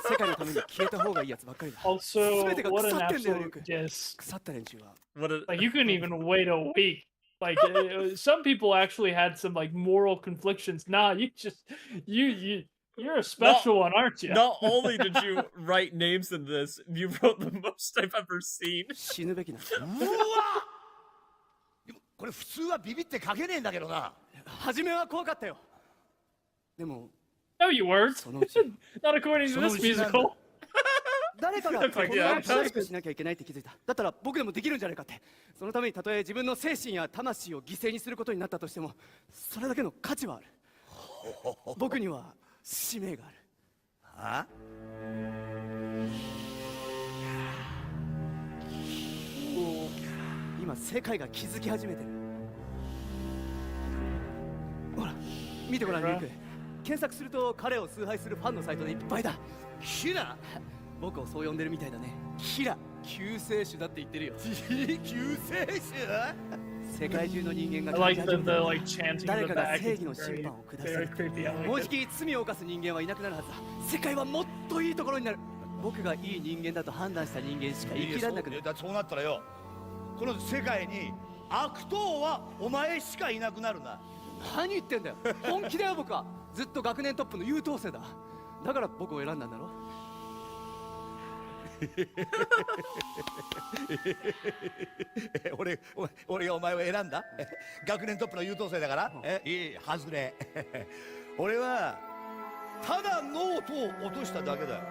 世界のために消えた方がいいやつばっかりだ。 Also, 全てが what 腐 an ってんだよ、リュウ absolute ク。 diss. 腐った連中は。 What a, Like, you couldn't even wait a week Like some people actually had some like moral conflictions. Nah, you're a special one, aren't you? Not only did you write names in this, you wrote the most I've ever seen. 死ぬべきなんだ。うわでもこれ普通はビビって書けねえんだけどな。初めは怖かったよ。でも No, you weren't. Not according to this musical. 誰かがこのまま正しくしなきゃいけないって気づいた。だったら僕でもできるんじゃないかって。そのためにたとえ自分の精神や魂を犠牲にすることになったとしても、それだけの価値はある。僕には使命がある。は今世界が気づき始めてる。ほら見てごらんリンク。検索すると彼を崇拝するファンのサイトでいっぱいだ。キラ僕をそう呼んでるみたいだね。キラ救世主だって言ってるよ。救世主世界中の人間が I like the like chanting in 誰 the かが back. 正 It's 義の審 very, 判を下 very さる。 creepy. I もう like じ it. き罪を犯す人間はいなくなるはずだ。世界はもっといいところになる。僕がいい人間だと判断した人間しか生きられなくなる。そうなったらよ、この世界に悪党はお前しかいなくなるな。何言ってんだよ。本気だよ僕は。ずっと学年トップの優等生だ。だから僕を選んだんだろ。俺がお前を選んだ。学年トップの優等生だから。いい外れ。俺はただノートを落としただけだ。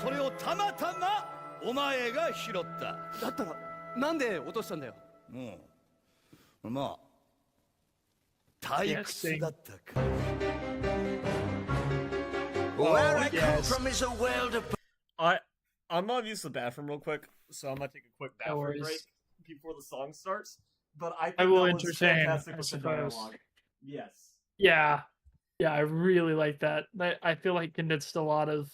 それをたまたまお前が拾った。だったらなんで落としたんだよ。まあ退屈だったか。Where I come from is a world of I'm gonna use the bathroom real quick, so I'm gonna take a quick bathroom worries. break before the song starts. But I think I will that was entertain, fantastic I with the suppose. dialogue. Yes. Yeah, I really like that. I feel like condensed a lot of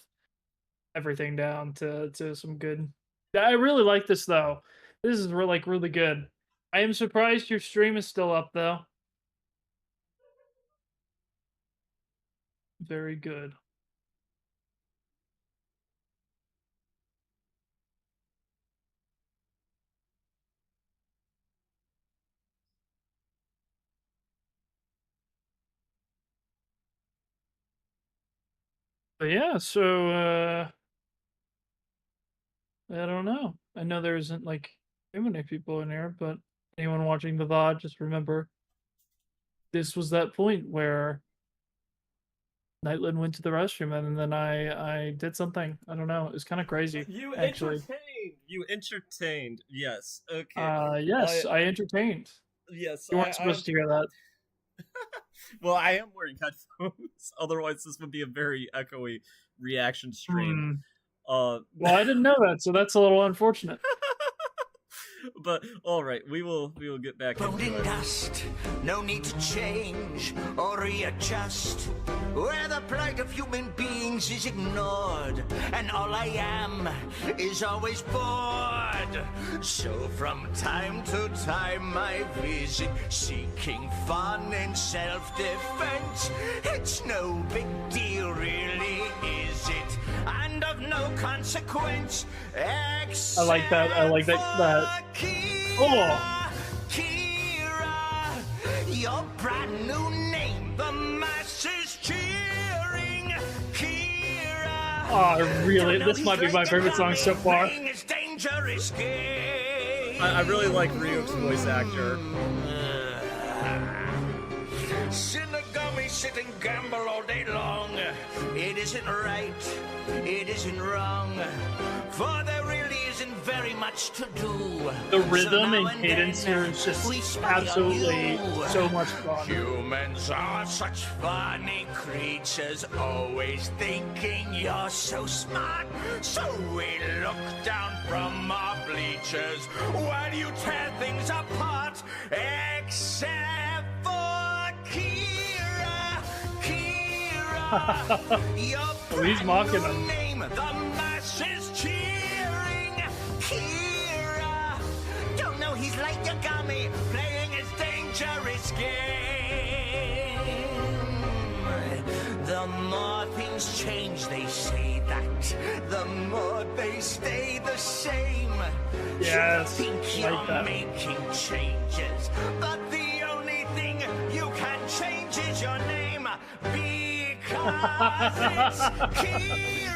everything down to some good. I really like this though. This is really good. I am surprised your stream is still up though. Very good. But yeah, so I don't know. I know there isn't like too many people in here, but anyone watching the VOD, just remember this was that point where Nightland went to the restroom and then I did something. I don't know. It was kind of crazy. You actually. entertained. You entertained. Yes. Okay. Yes, I entertained. Yes. You weren't supposed to hear that. Well, I am wearing headphones. Otherwise, this would be a very echoey reaction stream. Well, I didn't know that, so that's a little unfortunate. But all right, we will get back into it. Dust, no need to change or readjust. Where the plight of human beings is ignored, and all I am is always bored. So from time to time I visit, seeking fun and self-defense. It's no big deal, really, is it? And of no consequence. I like that. I like that. Oh. Kira, your brand new name, the masses cheering. Kira. Oh, really? This might be my favorite song so far. I really like Ryuk's voice actor. Shinigami sit and gamble all day long. It isn't right, it isn't wrong, for there really isn't very much to do. The rhythm and cadence here is just absolutely so much fun. Humans are such funny creatures, always thinking you're so smart. So we look down from our bleachers while you tear things apart, except for Kira. Oh, he's mocking him. Name, the masses cheering. Kira. Don't know he's like Yagami, playing his dangerous game. The more things change, they say that, the more they stay the same. Yes, You think like you're that. making changes, but the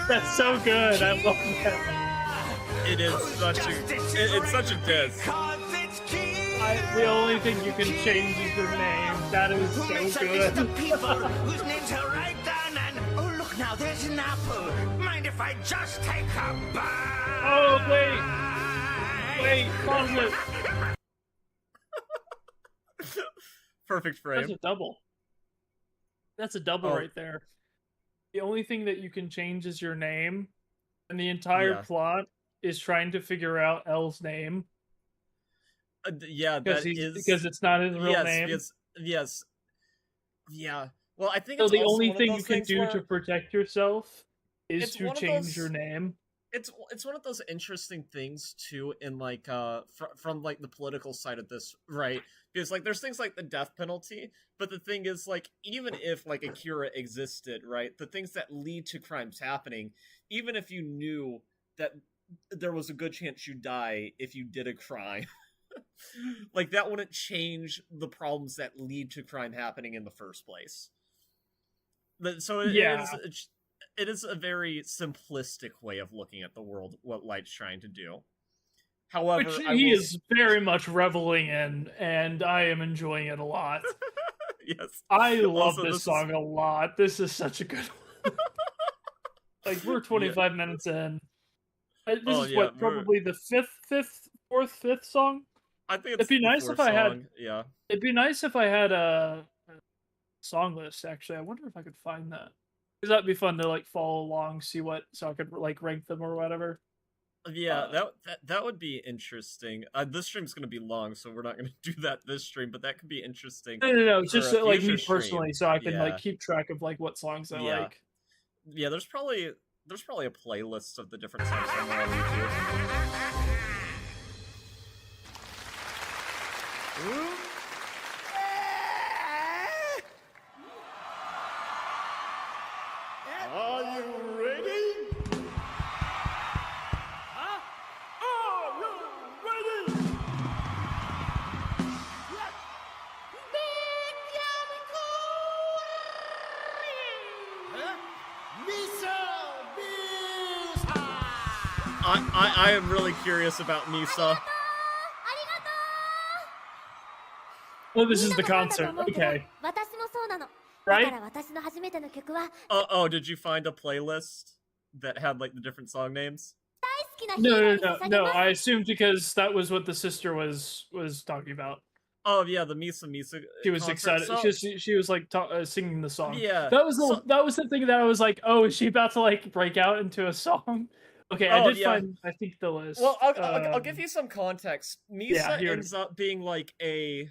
That's so good. I love that. It is such a it's such a diss. The only thing you can change is your name. That is so good. Whose names are right down and oh look now, there's an apple. Mind if I just take a bite? Oh wait, pause it. Perfect frame. That's a double. That's a double right there. The only thing that you can change is your name, and the entire plot is trying to figure out L's name. Yeah, because it's not his real name. Yes. Yeah. Well, I think So it's the also only one of thing those you can things do where to protect yourself is it's to one of change those- your name. It's one of those interesting things too in like from like the political side of this, right? Because like there's things like the death penalty, but the thing is like even if like a cure existed, right? The things that lead to crimes happening, even if you knew that there was a good chance you die if you did a crime, like that wouldn't change the problems that lead to crime happening in the first place. So it is a very simplistic way of looking at the world, what Light's trying to do. However, Which he is very much reveling in, and I am enjoying it a lot. Yes. I love Also, this song a lot. This is such a good one. Like, we're 25 minutes in. This is probably the fifth song? I think It'd be nice if I had. Yeah. It'd be nice if I had a song list, actually. I wonder if I could find that. Because that'd be fun to like follow along, see what, so I could like rank them or whatever. Yeah, that would be interesting. This stream's gonna be long, so we're not gonna do that this stream. But that could be interesting. No, for just a like me future stream. personally, so I can Yeah. like keep track of like what songs I like. Yeah, there's probably a playlist of the different songs somewhere on YouTube. Are you ready? Huh? Are you ready? I am really curious about Misa. Well, this is the concert. Okay. 私もそうなの。 Right? だから私の初めての曲は Oh, did you find a playlist that had like the different song names? 大好きなヒーローに捧げ No. ます。 I assumed because that was what the sister was talking about. Oh yeah, the Misa. She was concert. excited. So- She was like singing the song. Yeah, That was the thing that I was like, oh, is she about to like break out into a song? Okay, I Oh, did yeah. find I think the list. Well, I'll give you some context. Misa here it ends up being like a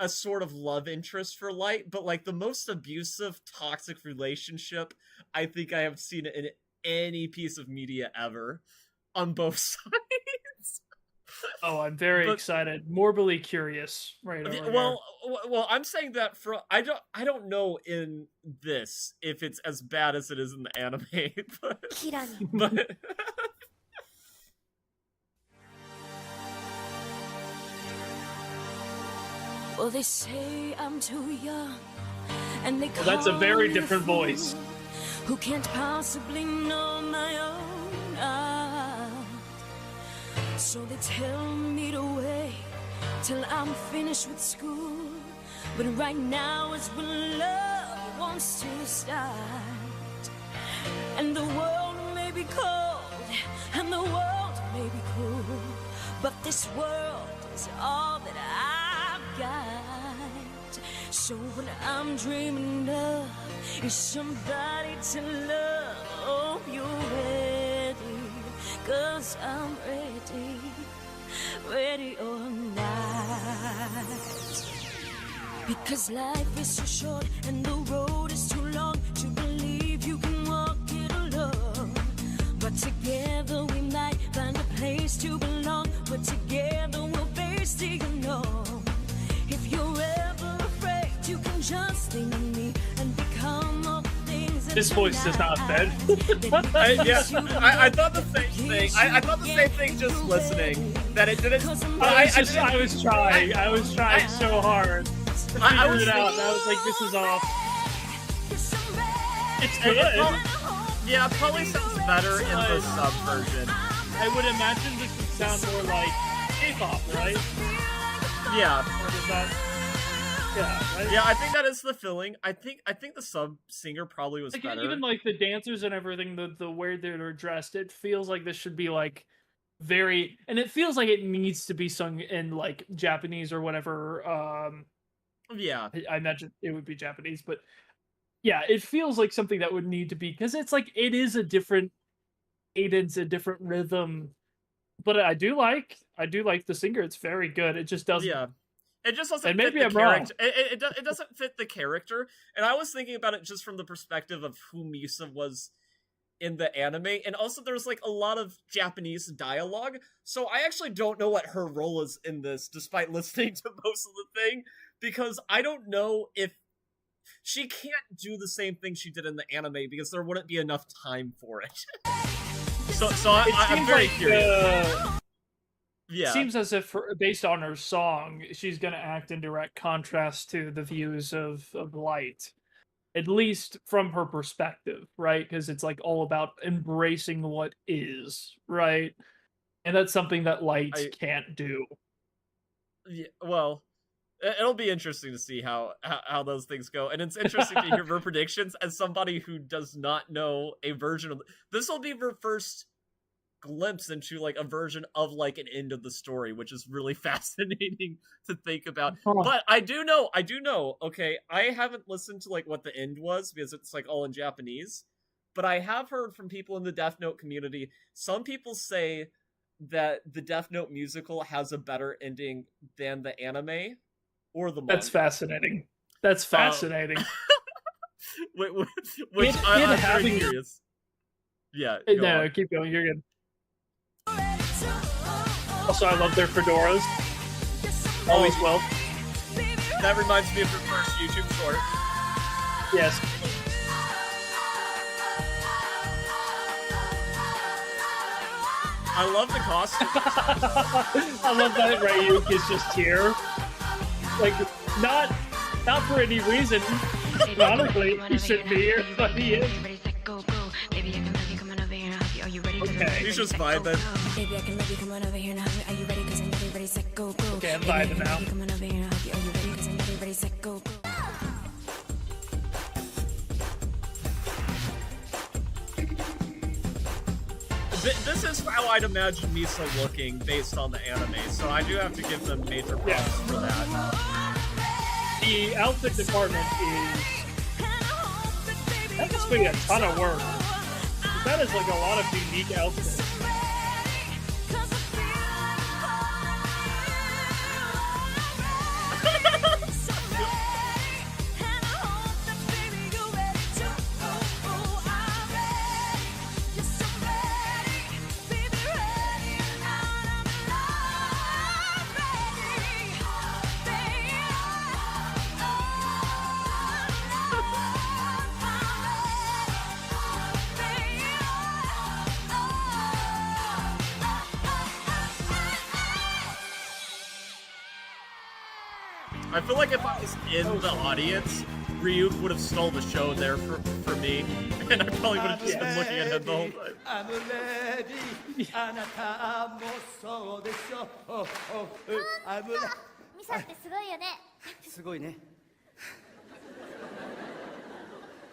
sort of love interest for Light, but like the most abusive, toxic relationship I think I have seen in any piece of media ever, on both sides. Oh, I'm very excited, morbidly curious. Right. Over Well, I'm saying that I don't know in this if it's as bad as it is in the anime, but Well, they say I'm too young, and they Well, that's a call very me different fool, voice. Who can't possibly know my own art. So they tell me to wait till I'm finished with school. But right now is when love wants to start. And the world may be cold, and the world may be cruel, but this world is all that I've got. So what I'm dreaming of is somebody to love. Oh, you're ready, 'cause I'm ready or not. Because life is so short and the road is too long to believe you can walk it alone. But together we might find a place to belong. But together we'll face the unknown. If you're ever afraid, you can just lean on me and become all the things that This voice does not fit. I thought the same thing. I thought the same thing just listening. That it didn't. I was trying so hard to figure it out. And I was like, this is off. It's good. Yeah, it probably sounds better in the sub version. I would imagine this would sound more like K-pop, right? Yeah. Or does that... Yeah, right? Yeah, I think that is the feeling. I think the sub singer probably was Like, better. even like the dancers and everything, the way they're dressed, it feels like this should be like very, and it feels like it needs to be sung in like Japanese or whatever. Yeah, I imagine it would be Japanese, but yeah, it feels like something that would need to be, because it's like it is a different cadence, a different rhythm. But I do like the singer. It's very good. It just doesn't. Yeah. It just doesn't And fit maybe the I'm wrong. character. It doesn't fit the character. And I was thinking about it just from the perspective of who Misa was in the anime. And also there's like a lot of Japanese dialogue. So I actually don't know what her role is in this, despite listening to most of the thing. Because I don't know if she can't do the same thing she did in the anime because there wouldn't be enough time for it. so I'm very curious. Yeah. Seems as if, based on her song, she's going to act in direct contrast to the views of Light, at least from her perspective, right? Because it's like all about embracing what is, right? And that's something that Light can't do. Yeah, well, it'll be interesting to see how those things go, and it's interesting to hear her predictions as somebody who does not know a version of this. Will be her first glimpse into like a version of like an end of the story, which is really fascinating to think about. But I do know, okay, I haven't listened to like what the end was because it's like all in Japanese, but I have heard from people in the Deathnote community, some people say that the Deathnote musical has a better ending than the anime or the manga. That's fascinating. That's fascinating. Which I'm very curious. Yeah. No, keep going. You're good. Also, I love their fedoras. Always will. That reminds me of your first YouTube short. Yes. I love the costume. I love that Ryuk is just here. Like, not for any reason. Ironically, he shouldn't be here, but he is. Okay. He's just vibing. Baby, I can love you, come on over here now. Are you ready? Cause I'm ready, ready, set, go, go. Okay, I'm vibing now. Come on over here now. Are you ready? Cause I'm ready, ready, set, go, go. This is how I'd imagine Misa looking based on the anime, so I do have to give them major props for that. The outfit department is... That must be a ton of work. That is like a lot of unique outfits. I feel like if I was in the audience, Ryuk would have stole the show there for me, and I probably would have just been looking at him the whole time. I'm ready. あなたもそうでしょ。I'm ready. ミサってすごいよね。すごいね。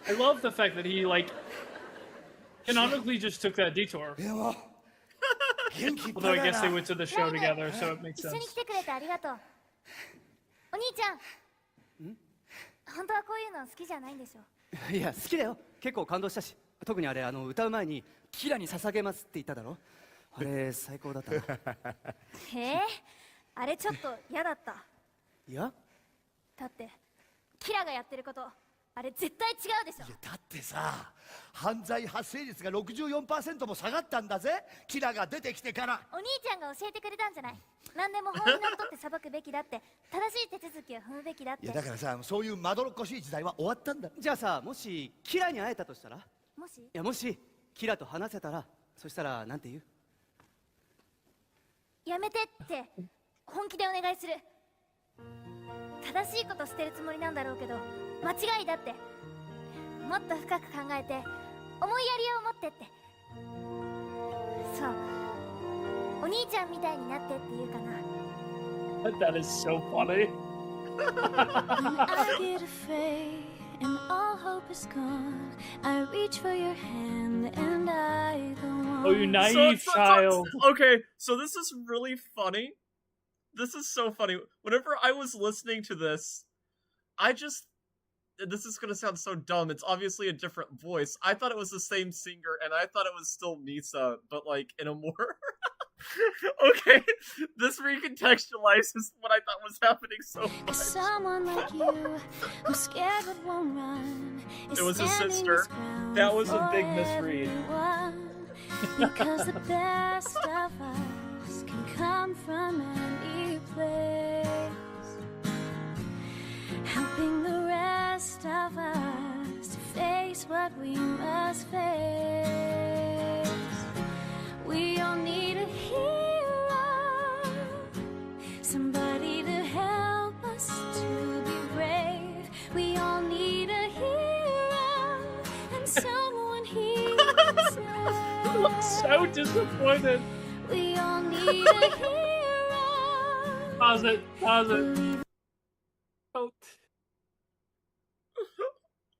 I love the fact that he, like, canonically just took that detour. Although I guess they went to the show together, so it makes 一緒に sense. 来てくれてありがとう。お兄ちゃん。本当はこういうの好きじゃないんでしょ。いや好きだよ。結構感動したし、特にあれ歌う前にキラに捧げますって言っただろ。あれ最高だったな。あれちょっと嫌だった。いや？だってキラがやってることあれ絶対違うでしょ。だってさ、犯罪発生率が 64% も下がったんだぜ。キラが出てきてから。お兄ちゃんが教えてくれたんじゃない。何でも法にのっとって裁くべきだって、正しい手続きを踏むべきだって。いやだからさ、そういうまどろっこしい時代は終わったんだ。じゃあさ、もしキラに会えたとしたら？もし？いやもしキラと話せたら、そしたらなんて言う？やめてって本気でお願いする。正しいことしてるつもりなんだろうけど間違いだって。もっと深く考えて思いやりを持ってって。そう、お兄ちゃんみたいになってっていうかな。That is so funny. When I get afraid and all hope is gone, I reach for your hand and I go on. Oh, you naive child. Okay, so this is really funny. This is so funny. Whenever I was listening to this, this is gonna sound so dumb, it's obviously a different voice. I thought it was the same singer, and I thought it was still Misa, but like in a more... Okay, this recontextualizes what I thought was happening so much. Someone like you, who's scared but won't run. It was his sister. That was a big misread. Because the best of us can come from any place, helping the rest of us to face what we must face. We all need a hero, somebody to help us to be brave. We all need a hero, and someone here to say. You look so disappointed. We all need a hero. Pause it.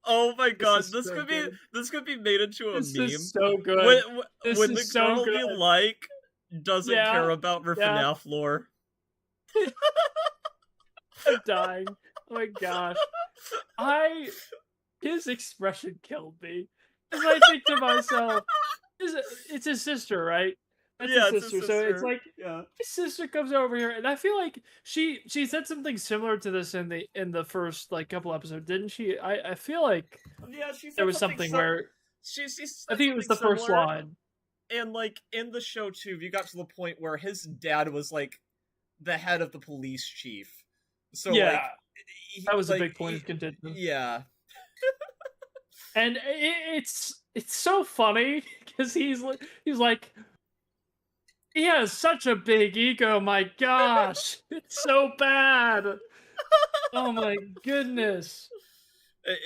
Oh my god, is this so could good. be made into a This meme. is so good. When the is so girl good. you like doesn't Yeah, care about her yeah. FNAF lore. I'm dying. Oh my gosh. His expression killed me. Because I think to myself, it's his sister, right? That's Yeah, his it's sister. his So it's sister. like Yeah. his sister comes over here, and I feel like she said something similar to this in the first like couple episodes, didn't she? I feel like Yeah, she said there was something where she said I think it was the something first similar. line. And like in the show too, you got to the point where his dad was like the head of the police chief. So Yeah, like that was a like, big point of contention. Yeah. And it's so funny because he's like he has such a big ego. My gosh, it's so bad. Oh my goodness.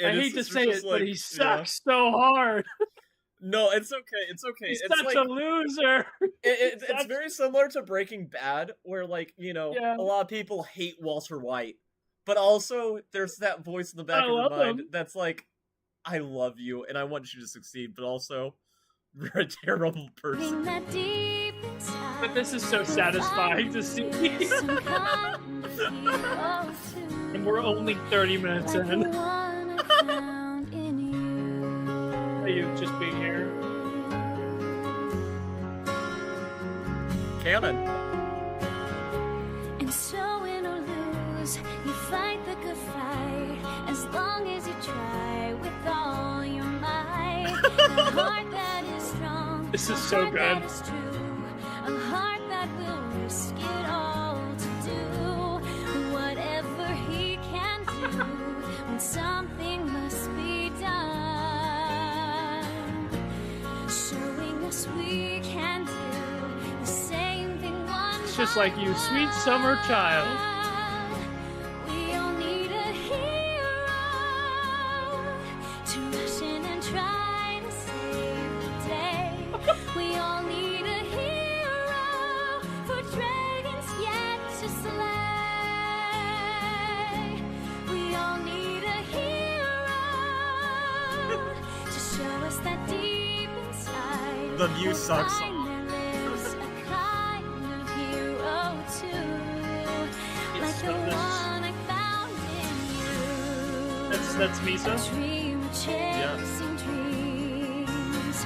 And I his hate to sister's say just it, but he yeah. sucks so hard. No, it's okay. It's okay. He's it's such like, a loser. it's very similar to Breaking Bad, where like Yeah. a lot of people hate Walter White, but also there's that voice in the back I of your love mind him. that's like, I love you and I want you to succeed, but also you're a terrible person. That deep inside, But this is so satisfying to see. some kind of hero too. And we're only 30 minutes Like the in. one I found in you. Are you just being here? Canon. And so win or lose, you fight the good fight. As long as you try with all your might. A heart that is strong. This is a so heart good. That is true. A heart that will risk it all to do whatever he can do when something must be done. Showing us we can do the same thing one It's just like you, sweet summer child. we all need a hero to rush in and try to save the day. We all need a hero for dragons yet to slay. We all need a hero to show us that deep inside. The view sucks. There lives a kind of hero too. Like the one I found in you. That's Misa? A dream chasing dreams.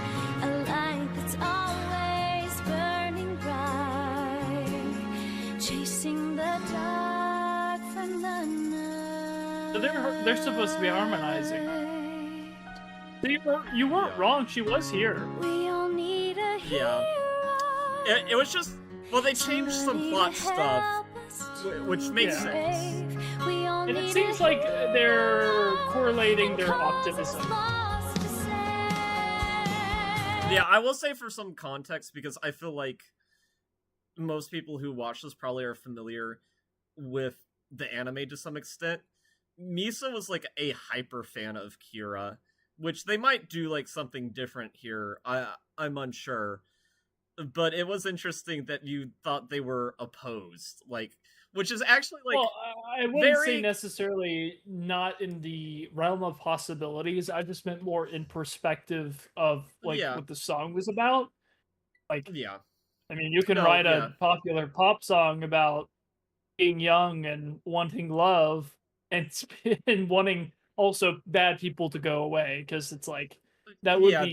A light that's always burning bright. Chasing the dark from the night. So they're supposed to be harmonizing. You weren't wrong. She was here. We all need a hero. Yeah. It was just, well, they changed some plot stuff, which makes Yeah. sense. We all And it need seems a like they're correlating their optimism. Yeah, I will say for some context, because I feel like most people who watch this probably are familiar with the anime to some extent. Misa was like a hyper fan of Kira, which they might do like something different here. I'm unsure, but it was interesting that you thought they were opposed, like, which is actually like, well, I wouldn't say necessarily not in the realm of possibilities. I just meant more in perspective of like what the song was about. Like, I mean, you can write a popular pop song about being young and wanting love and and wanting also bad people to go away, because it's like that would be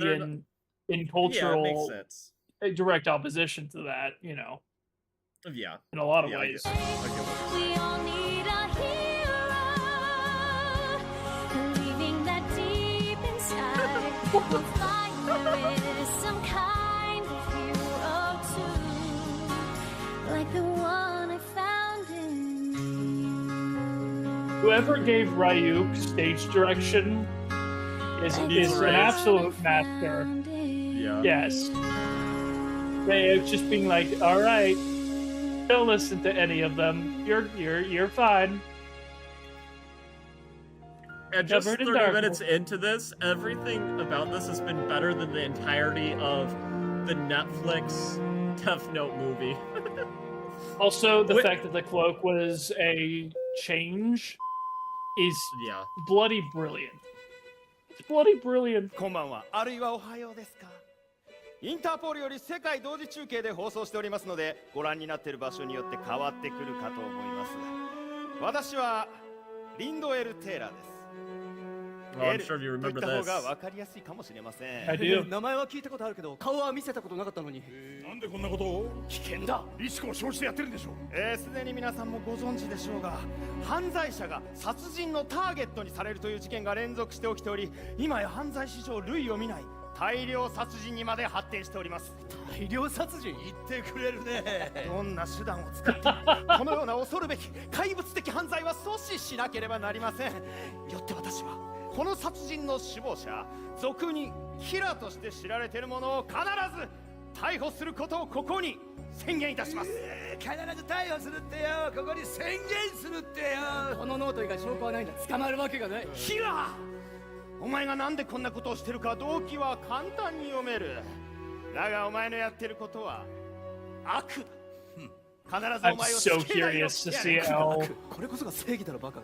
in cultural it makes sense. A direct opposition to that, you know. Yeah, in a lot of ways. We all need a hero, leaving that deep inside. We'll find there is some kind of hero too, like the one I found in you. Whoever gave Ryuk stage direction is an absolute master. Yeah. Yes. They just being like, all right, don't listen to any of them. You're fine. And just Covered in 30 darkness. minutes into this, everything about this has been better than the entirety of the Netflix Deathnote movie. Also, the fact that the cloak was a change is bloody brilliant. It's bloody brilliant. こんばんは、あるいはおはようですか。インターポールより世界同時中継で放送しておりますので、ご覧になっている場所によって変わってくるかと思います。私はリンドエル・テイラーです。 Oh, I'm sure you remember this. わかりやすいかもしれません。 I do. 名前は聞いたことあるけど、顔は見せたことなかったのに。なんでこんなことを？危険だ。リスクを承知でやってるんでしょう。すでに皆さんもご存知でしょうが、犯罪者が殺人のターゲットにされるという事件が連続して起きており、今や犯罪史上類を見ない大量殺人にまで発展しております。大量殺人？言ってくれるね。どんな手段を使ってこのような恐るべき怪物的犯罪は阻止しなければなりません。よって私はこの殺人の首謀者、俗にキラとして知られている者を必ず逮捕することをここに宣言いたします。必ず逮捕するってよ。ここに宣言するってよ。このノート以外証拠はないんだ。捕まるわけがない。キラー、お前がなんでこんなことをしてるか動機は簡単に読める。だがお前のやってることは悪だ。必ずお I'm 前を so curious to see how. これこそが正義だろバカ。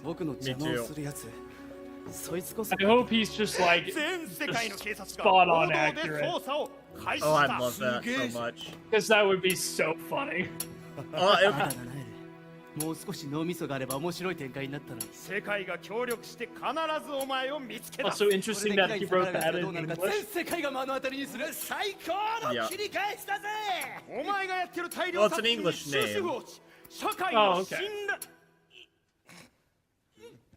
僕の邪魔をするやつ。そいつこそ。 I hope he's just like 全世界の警察が spot 合 on 同で accurate. 捜査を開始 Oh, し I'd た。 love that so much. Because that would be so funny. もう少し脳みそがあれば面白い展開になったのに。世界が協力して必ずお前を見つけ出 Also interesting that he wrote that in 全 English. 世界が目の当たりにする最高の切り返しだぜ。お前がやってる大量 Well, it's 殺 an 人に English 終止符 name. を打ち、社会 Oh, の okay. 信頼。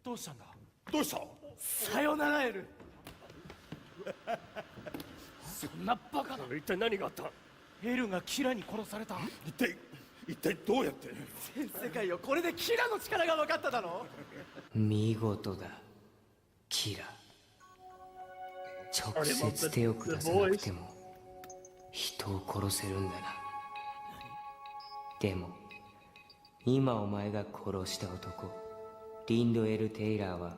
どうしたんだ。どうした？さよならエル。そんなバカな。一体何があった。エルがキラに殺された。一体どうやって？全世界よ、これでキラの力が分かっただろ。見事だ、キラ。直接手を下さなくても人を殺せるんだな。でも今お前が殺した男リンドエル・テイラーは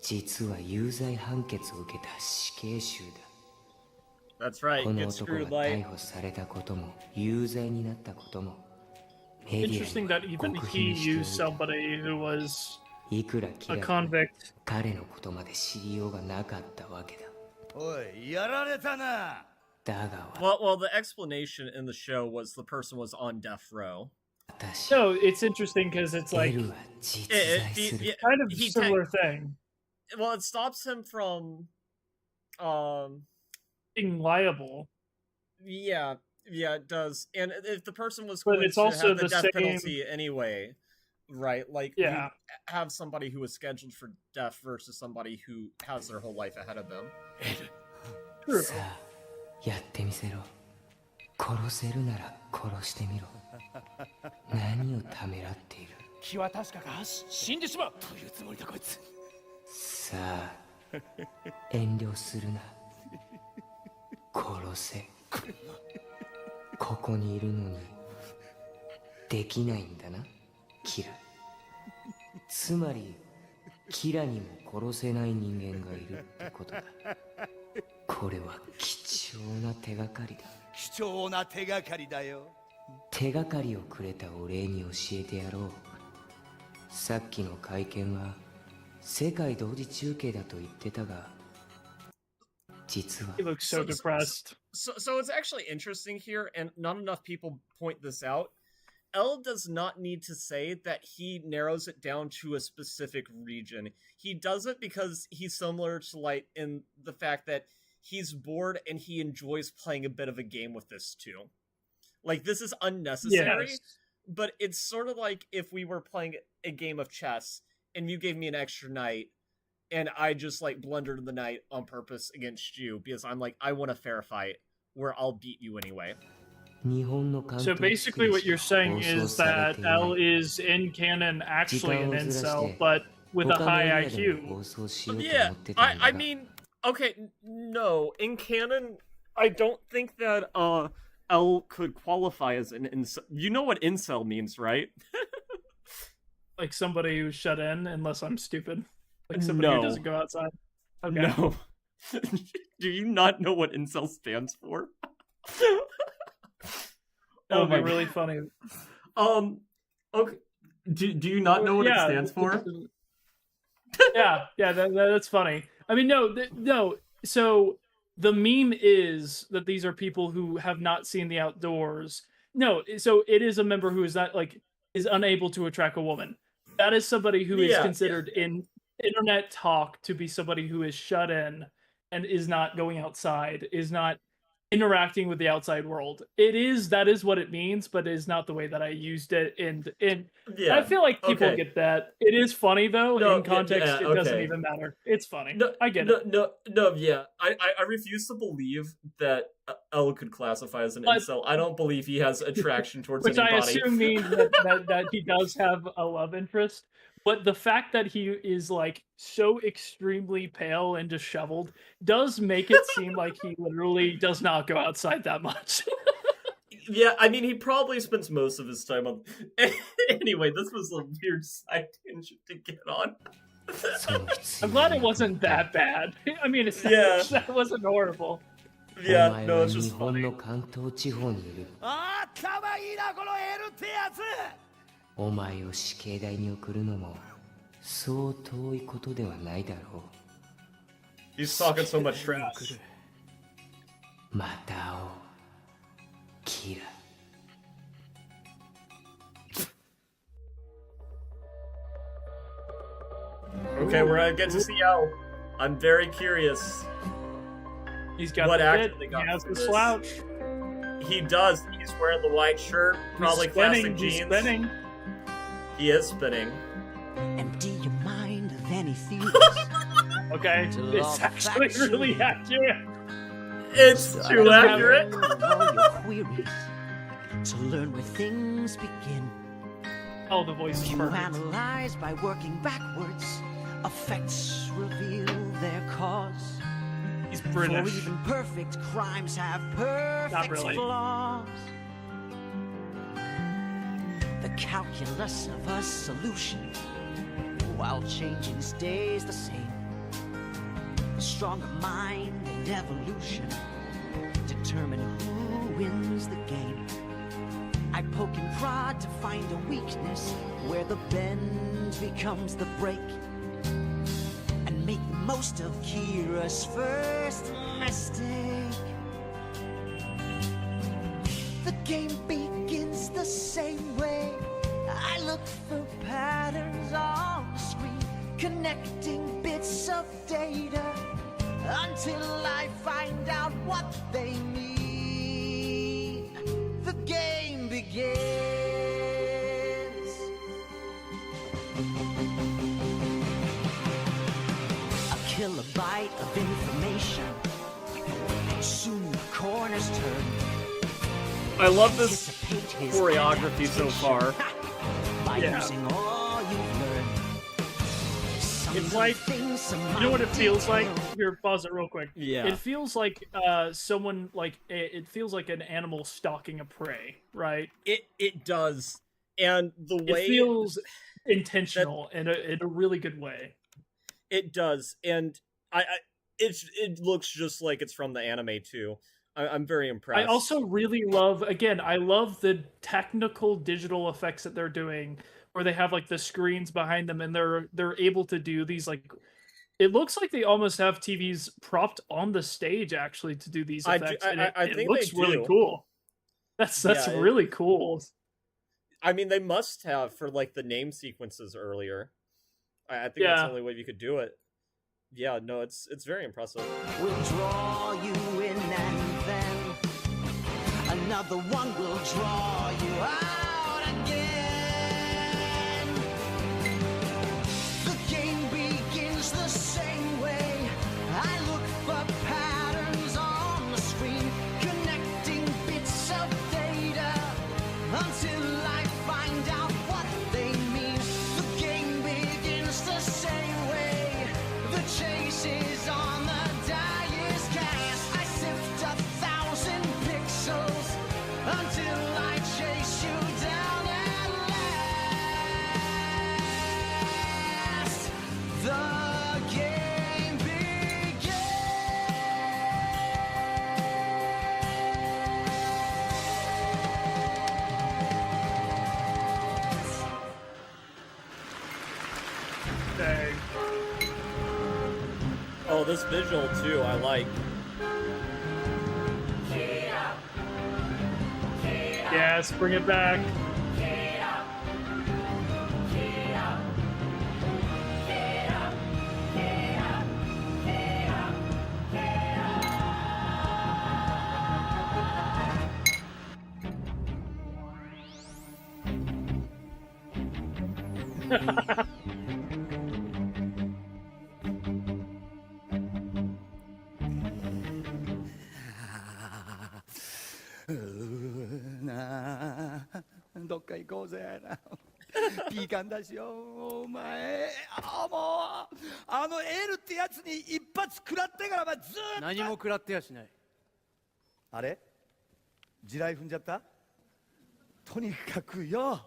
実は有罪判決を受けた死刑囚だ。 That's right. この Get 男 screwed が逮 like. 捕されたことも有罪になったこともメディア Interesting に that は even 極 he 秘にしてお used いた。 somebody who was いくらキ a ラが convict. 彼のことまで知りようがなかったわけだ。おい、やられたな。だが Well, the explanation in the show was the person was on death row. No, it's interesting because it's like kind of he similar thing. Well, it stops him from being liable. Yeah, it does. And if the person was But going it's to also have the the death same- penalty anyway, right? Like, Yeah. you have somebody who was scheduled for death versus somebody who has their whole life ahead of them. さあやってみせろ。殺せるなら殺してみろ。何をためらっている。気は確かか。死んでしまう。というつもりだこいつ。さあ遠慮するな。殺せ。ここにいるのにできないんだな、キラ。つまりキラにも殺せない人間がいるってことだ。これは貴重な手がかりだ。貴重な手がかりだよ。手がかりをくれたお礼に教えてやろう。さっきの会見は世界同時中継だと言ってたが、実は He looks so depressed. So it's actually interesting here, and not enough people point this out. L does not need to say that he narrows it down to a specific region. He does it because he's similar to Light in the fact that he's bored and he enjoys playing a bit of a game with this too. Like, this is unnecessary, Yes. but it's sort of like if we were playing a game of chess and you gave me an extra knight and I just like blundered the knight on purpose against you because I'm like, I want a fair fight where I'll beat you anyway. So basically what you're saying is that L is in canon actually an incel, but with a high IQ. Yeah, I mean, okay, no. In canon, I don't think that L could qualify as an incel. You know what incel means, right? Like somebody who's shut in, unless I'm stupid. Like somebody who doesn't go outside. Okay. No. Do you not know what incel stands for? That would be really funny. Okay. Do you not know what it stands for? yeah, that's funny. I mean, no. So the meme is that these are people who have not seen the outdoors. No, so it is a member who is not is unable to attract a woman. That is somebody who is considered in internet talk to be somebody who is shut in and is not going outside, is not interacting with the outside world. That is what it means, but it is not the way that I used it. And I feel like people get that. It is funny though. In context, it doesn't even matter. It's funny. I get it. No, yeah. I refuse to believe that L could classify as an incel. I don't believe he has attraction towards anybody. Which I assume means that he does have a love interest. But the fact that he is like so extremely pale and disheveled does make it seem like he literally does not go outside that much. Yeah, I mean, he probably spends most of his time on... Anyway, this was a weird side tangent to get on. I'm glad it wasn't that bad. I mean, that wasn't horrible. Yeah, no, it's just funny. あー、かわいいなこの L ってやつ。お前を死刑台に送るのもそう遠いことではないだろう。 He's talking so much trash. また会おう、キラ。Okay, we're gonna get to see L. I'm very curious. He's got what the actor fit. they got He has for the this. slouch. He does. He's wearing the white shirt, probably classic jeans. He's spinning. He is spinning. And do you mind of any theories? Okay, it's actually really accurate. It's too accurate. All your queries to learn where things begin. Oh, the voice is You perfect. analyze by working backwards. Effects reveal their cause. He's British. For even perfect crimes have perfect really. flaws. The calculus of a solution, while changing stays the same. The stronger mind and evolution determine who wins the game. I poke and prod to find a weakness where the bend becomes the break, and make the most of Kira's first mistake. The game begins the same way. I look for patterns on the screen, connecting bits of data until I find out what they mean. The game begins. A kilobyte of information, soon the corners turn. I love this choreography so far. By using all you've learned. It's like, you know what it feels like? Here, pause it real quick. Yeah. It feels like someone, like, it feels like an animal stalking a prey, right? It does. And the way... It feels intentional in a really good way. It does, and it looks just like it's from the anime too. I'm very impressed. I also really love, again, I love the technical digital effects that they're doing, where they have like the screens behind them, and they're able to do these like. It looks like they almost have TVs propped on the stage actually to do these effects, and I it think looks they really do. cool. That's really cool. I mean, they must have for like the name sequences earlier. I think that's the only way you could do it. Yeah, no, it's very impressive. We'll draw you in and then another one will draw you out again. The game begins the same way. I look for patterns on the screen, connecting bits of data until I find out what they mean. The game begins the same way. The chase is on the dice cast. I sift 1,000 pixels until I chase you down at last. The game Dang. Oh, this visual too, I like. Yes, bring it back.どっか行こうぜな。ピーカンだしよ、お前。もう、L ってやつに一発食らってからずっと。何も食らってやしない。あれ地雷踏んじゃった？とにかくよ、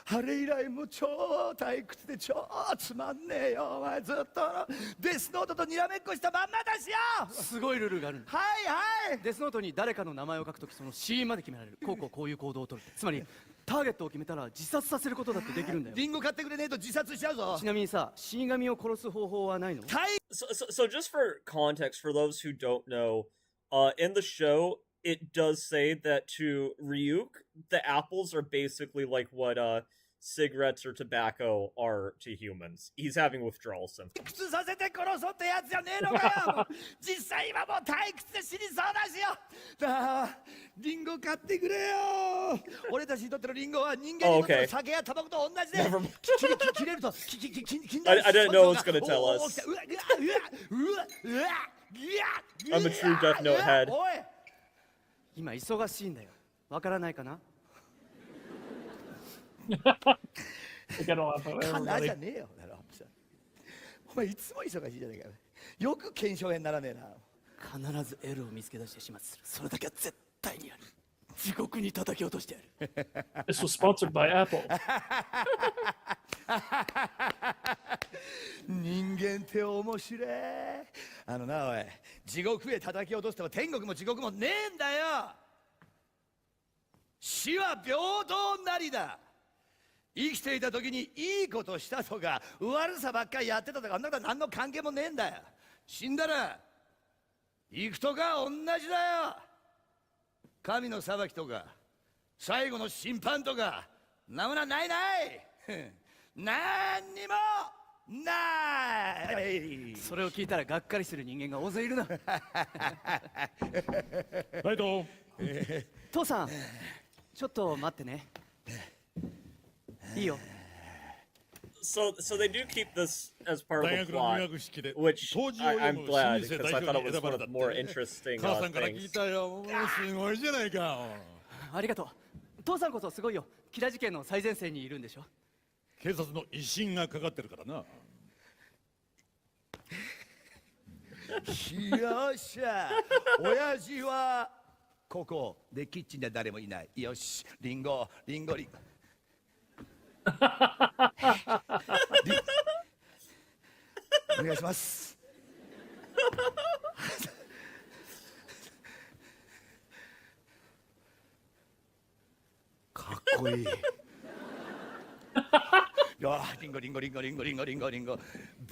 あれ以来も超退屈で超つまんねえよ。お前ずっとデスノートとにらめっこしたまんまだしよ。すごいルールがあるんだ。はいはい。デスノートに誰かの名前を書くとき、その死因まで決められる。こういう行動を取る。つまりターゲットを決めたら自殺させることだってできるんだよ。リンゴ買ってくれねえと自殺しちゃうぞ。ちなみにさ、死神を殺す方法はないの？ So just for context, for those who don't know, in the show, it does say that to Ryuk, the apples are basically like what cigarettes or tobacco are to humans. He's having withdrawal symptoms. させて殺そうってやつじゃねえのかよ。実際今もう退屈で死にそうだしよ。だあ、リンゴ買ってくれよ。俺たちにとってのリンゴは人間にとっての酒やタバコと同じで。切れるとI didn't know it was going to tell us. I'm a true Deathnote head. 今忙しいんだよ。わからないかな？かなじゃねえよ。お前いつも忙しいじゃねえか。よく検証炎にならねえな。必ず L を見つけ出して始末する。それだけは絶対にやる。地獄に叩き落としてやる。This was sponsored by Apple. 人間って面白い。なおい、地獄へ叩き落としても天国も地獄もねえんだよ。死は平等なりだ。生きていた時にいいことしたとか悪さばっかりやってたとか、あんなことは何の関係もねえんだよ。死んだら行くとか同じだよ。神の裁きとか最後の審判とかなものはない何にもない。それを聞いたらがっかりする人間が大勢いるな。ライト。父さん、ちょっと待ってね。いいよ。So they do keep this as part of the plot, which I'm glad because I thought it was one of the more interesting things. ありがとう。父さんこそすごいよ。キラ事件の最前線にいるんでしょ。警察の威信がかかってるからな。よっしゃ、親父はここでキッチンで誰もいない。よし、リンゴ。お願いします。かっこいい。いや、リンゴリンゴリンゴリンゴリンゴリンゴリンゴ。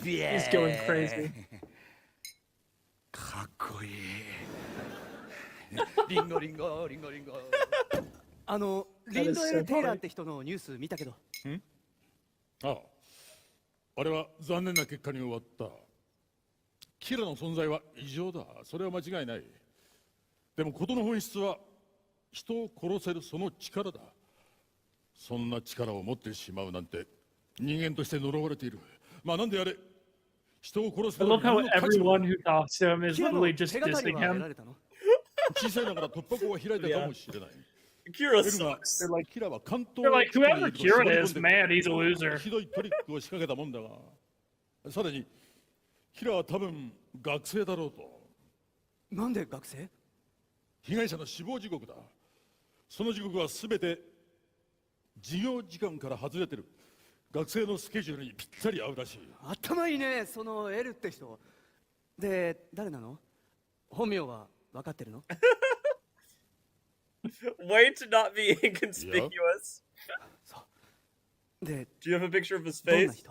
ビエー。He's going crazy. かっこいい。リンゴリンゴリンゴリンゴ。リンドエル・テイラーって人のニュース見たけど。ああ、あれは残念な結果に終わった。キラの存在は異常だ。それは間違いない。でも事の本質は人を殺せるその力だ。そんな力を持ってしまうなんて人間として呪われている。まあなんであれ、人を殺す I love how everyone who talks to him is literally just dissing him. 小さいながら突破口は開いたかもしれない。Kira sucks. They're like, キラは関東 they're like, whoever Kira is, man, he's a loser. ひどいトリックを仕掛けたもんだが、さらにキラは多分学生だろうと。なんで学生？被害者の死亡時刻だ。その時刻は全て授業時間から外れてる。学生のスケジュールにぴったり合うらしい。頭いいね、そのエルって人。で、誰なの？本名は分かってるの？ Way to not be inconspicuous. Do you have a picture of his face?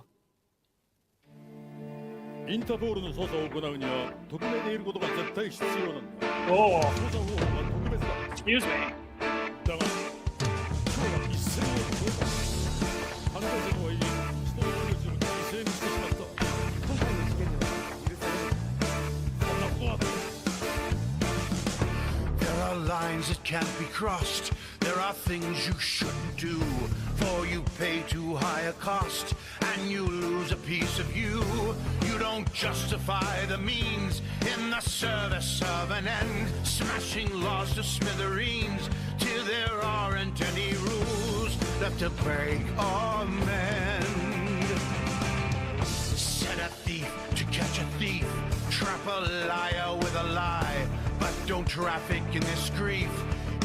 インターポールの捜査を行うには匿名でいることが絶対必要なんだ。Oh. 捜査方法は特別だ。 Excuse me. だが、今日は一線を越えた。犯罪者とはいえ、人の命を犠牲にしてしまった。今回の事件では許されない。そんなことは。There are lines that can't be crossed. There are things you shouldn't do. For you pay too high a cost, and you lose a piece of you. You don't justify the means in the service of an end. Smashing laws to smithereens till there aren't any rules left to break or mend. Set a thief to catch a thief. Trap a liar with a lie. But don't traffic in this grief.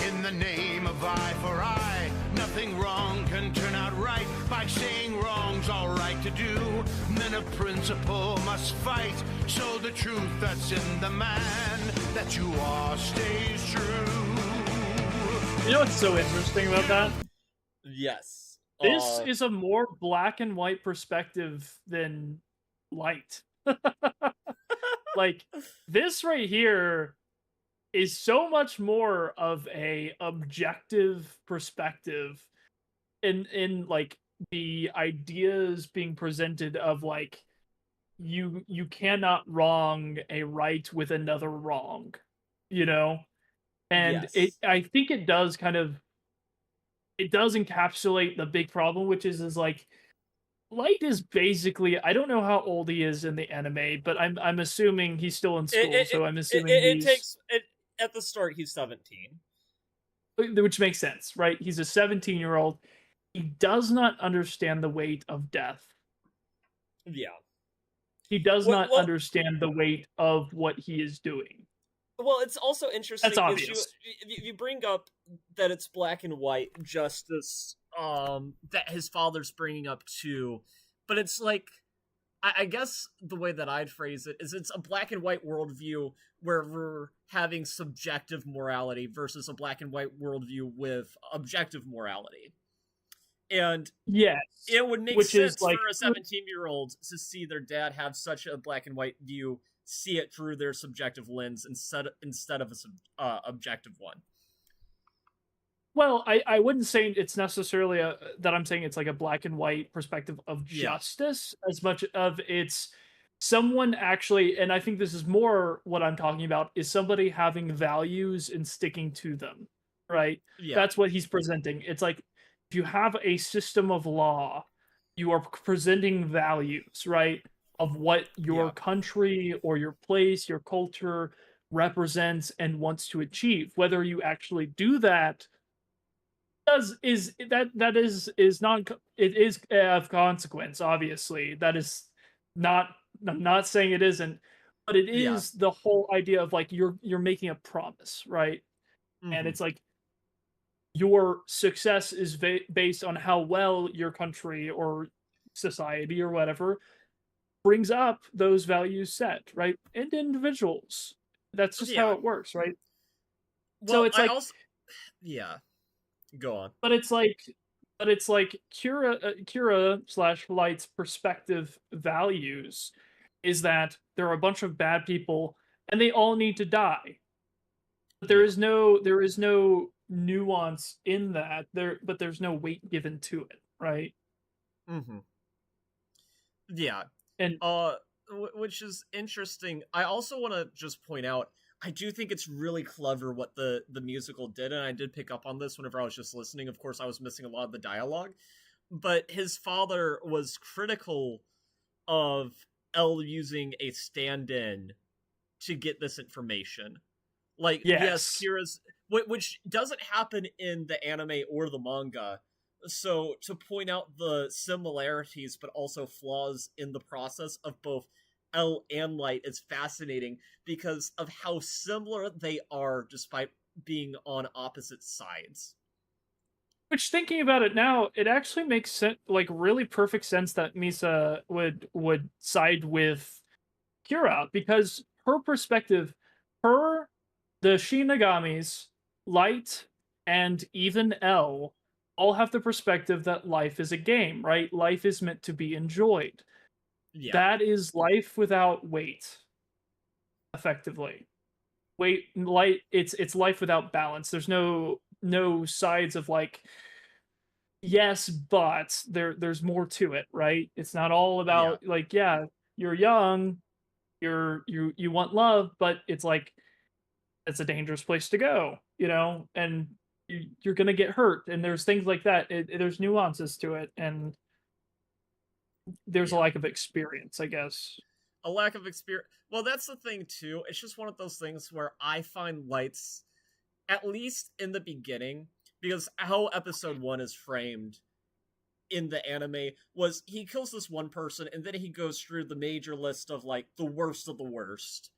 In the name of eye for eye, nothing wrong can turn out right by saying wrong's all right to do. Men of principle must fight, so the truth that's in the man that you are stays true. You know what's so interesting about that? Yes. This is a more black and white perspective than Light. Like, this right here is so much more of a objective perspective in like the ideas being presented of like you cannot wrong a right with another wrong, you know? And I think it does encapsulate the big problem, which is like Light is basically, I don't know how old he is in the anime, but I'm assuming he's still in school, so I'm assuming at the start he's 17. Which makes sense, right? He's a 17-year-old. He does not understand the weight of death. Yeah. He does not understand the weight of what he is doing. Well, it's also interesting. That's obvious. You bring up that it's black and white justice, that his father's bringing up too, but it's like, I guess the way that I'd phrase it is it's a black and white worldview where we're having subjective morality versus a black and white worldview with objective morality. And yes, it would make sense for a 17-year-old to see their dad have such a black and white view, see it through their subjective lens instead of a objective one. Well, I wouldn't say it's necessarily that I'm saying it's like a black and white perspective of justice as much of it's someone actually, and I think this is more what I'm talking about, is somebody having values and sticking to them, right? Yeah. That's what he's presenting. It's like, if you have a system of law, you are presenting values, right? Of what your country or your place, your culture represents and wants to achieve. Whether you actually do that is not, it is of consequence, obviously. That is not, I'm not saying it isn't, but it is the whole idea of like you're making a promise, right? And it's like your success is based on how well your country or society or whatever brings up those values set, right? And individuals. That's just how it works, right? Well, so it's like yeah. Go on. But it's like Kira / Light's perspective values is that there are a bunch of bad people and they all need to die. But there is no nuance in that. But there's no weight given to it, right? Mm-hmm. Yeah. And which is interesting. I also want to just point out, I do think it's really clever what the musical did, and I did pick up on this whenever I was just listening. Of course, I was missing a lot of the dialogue, but his father was critical of L using a stand-in to get this information. Like, yes, Kira's, which doesn't happen in the anime or the manga. So to point out the similarities, but also flaws in the process of both L and Light is fascinating because of how similar they are despite being on opposite sides. Which, thinking about it now, it actually makes sense, like really perfect sense that Misa would side with Kira, because her perspective, the Shinagamis, Light, and even L all have the perspective that life is a game, right? Life is meant to be enjoyed. Yeah. That is life without weight, effectively. Light, it's life without balance. There's no sides of like, yes, but there's more to it, right? It's not all about like, yeah, you're young, you want love, but it's like, it's a dangerous place to go, and you're gonna get hurt, and there's things like that. There's nuances to it, and there's a lack of experience, I guess. A lack of experience. Well, that's the thing too. It's just one of those things where I find Light's, at least in the beginning, because how episode 1 is framed in the anime was he kills this one person and then he goes through the major list of like the worst of the worst.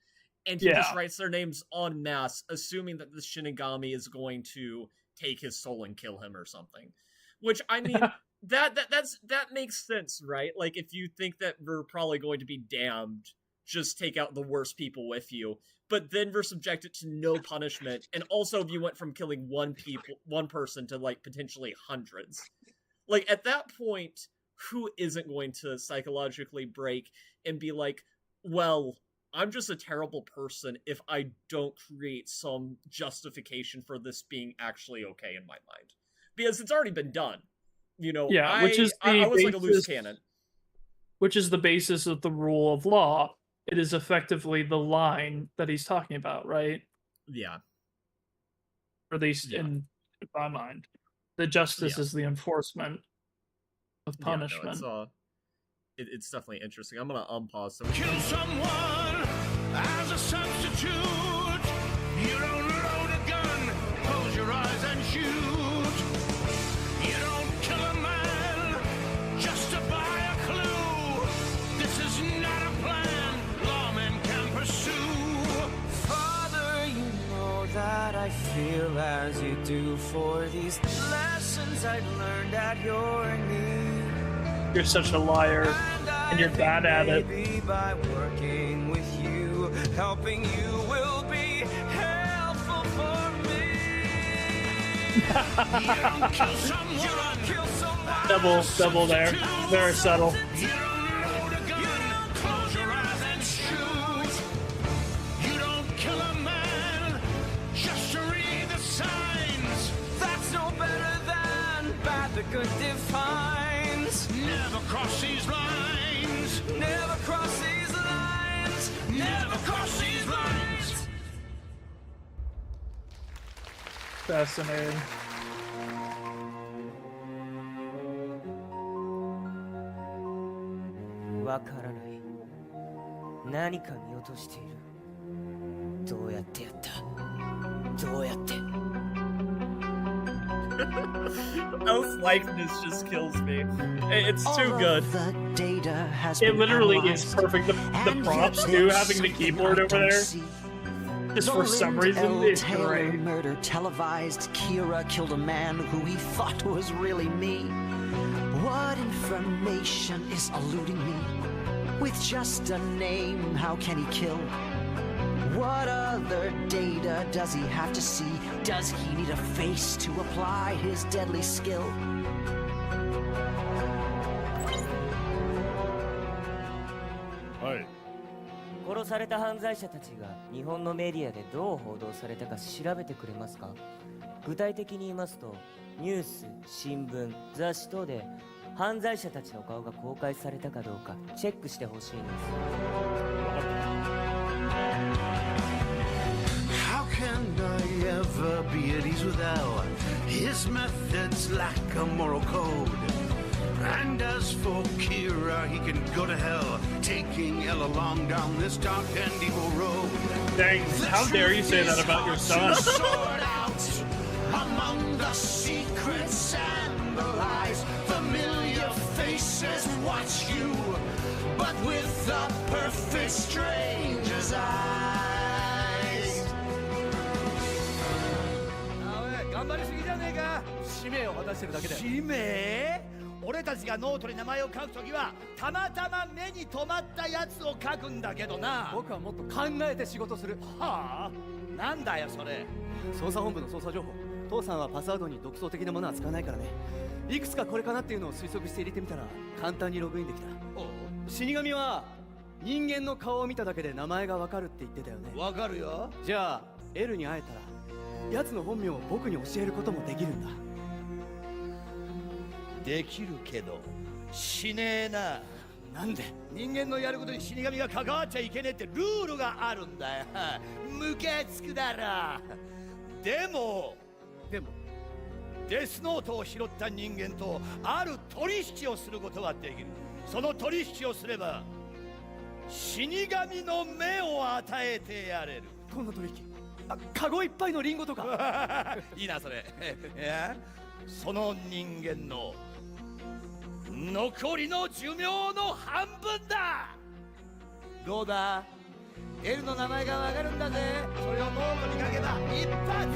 And he just writes their names en masse, assuming that the Shinigami is going to take his soul and kill him or something. Which, I mean, that makes sense, right? Like, if you think that we're probably going to be damned, just take out the worst people with you. But then we're subjected to no punishment. And also, if you went from killing one person to, like, potentially hundreds. Like, at that point, who isn't going to psychologically break and be like, well, I'm just a terrible person if I don't create some justification for this being actually okay in my mind. Because it's already been done. Which is I was like a loose cannon. Which is the basis of the rule of law. It is effectively the line that he's talking about, right? Yeah. Or at least in my mind. The justice is the enforcement of punishment. Yeah, no, it's definitely interesting. I'm gonna unpause. So Kill someone as a substitute. You don't load a gun, close your eyes and shoot. You don't kill a man just to buy a clue. This is not a plan lawmen can pursue. Father, you know that I feel as you do for these lessons I've learned at your knee. You're such a liar, and you're bad at it. By working with you, helping you will be helpful for me. You don't kill someone. Double there. Very subtle. You don't load a gun, close your eyes and shoot. You don't kill a man just to read the signs. That's no better than bad the good defines. Never cross these lines. Never cross these lines. Never cross these lines. Fascinating. Elf's likeness just kills me. It's too good. It literally is perfect. The props too, having the keyboard over there, just for some reason, it's great. Murder televised. Kira killed a man who he thought was really me. What information is eluding me? With just a name, how can he kill? What other data does he have to see? Does he need a face to apply his deadly skill? Hi. 殺された犯罪者たちが日本のメディアでどう報道されたか調べてくれますか？具体的に言いますと、ニュース、新聞、雑誌等で犯罪者たちの顔が公開されたかどうかチェックしてほしいんです。How can I ever be at ease without his methods lack a moral code? And as for Kira, he can go to hell, taking Ella along down this dark and evil road. Dang, how dare you say that about your son? Sort out among the secrets and the lies, familiar faces watch you, but with the perfect stranger's eyes. おい、頑張りすぎじゃねえか。使命を果たしてるだけで。使命？俺たちがノートに名前を書くときはたまたま目に留まったやつを書くんだけどな。僕はもっと考えて仕事する。はあ？なんだよそれ。捜査本部の捜査情報。父さんはパスワードに独創的なものは使わないからね。いくつかこれかなっていうのを推測して入れてみたら簡単にログインできた。死神は人間の顔を見ただけで名前がわかるって言ってたよね。わかるよ。じゃあエルに会えたら奴の本名を僕に教えることもできるんだ。できるけどしねえな。なんで？人間のやることに死神が関わっちゃいけねえってルールがあるんだよ。ムカつくだろ。でもデスノートを拾った人間とある取引をすることはできる。その取引をすれば死神の目を与えてやれる。こんな取引？カゴいっぱいのリンゴとか。いいなそれ。いや、その人間の残りの寿命の半分だ。どうだ？エルの名前がわかるんだぜ。それをノートに書けば一発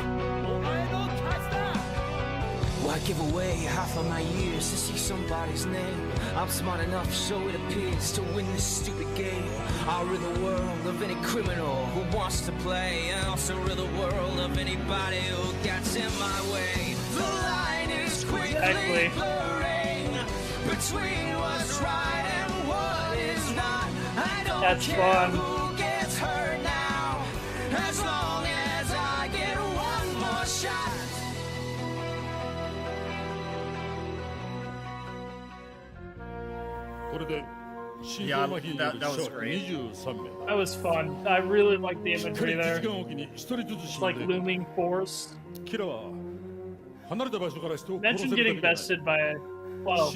お前の勝ちだ。 Why give away half of my years to see somebody's name? I'm smart enough, so it appears, to win this stupid game. I'll rid the world of any criminal who wants to play, and also rid the world of anybody who gets in my way. The line is quickly blurring between what's right and what is not. I don't care who gets hurt now, as long as I get one more shot. Yeah, that was great. That was fun. I really like the imagery there. It's like looming forest. Mention getting bested by a, well,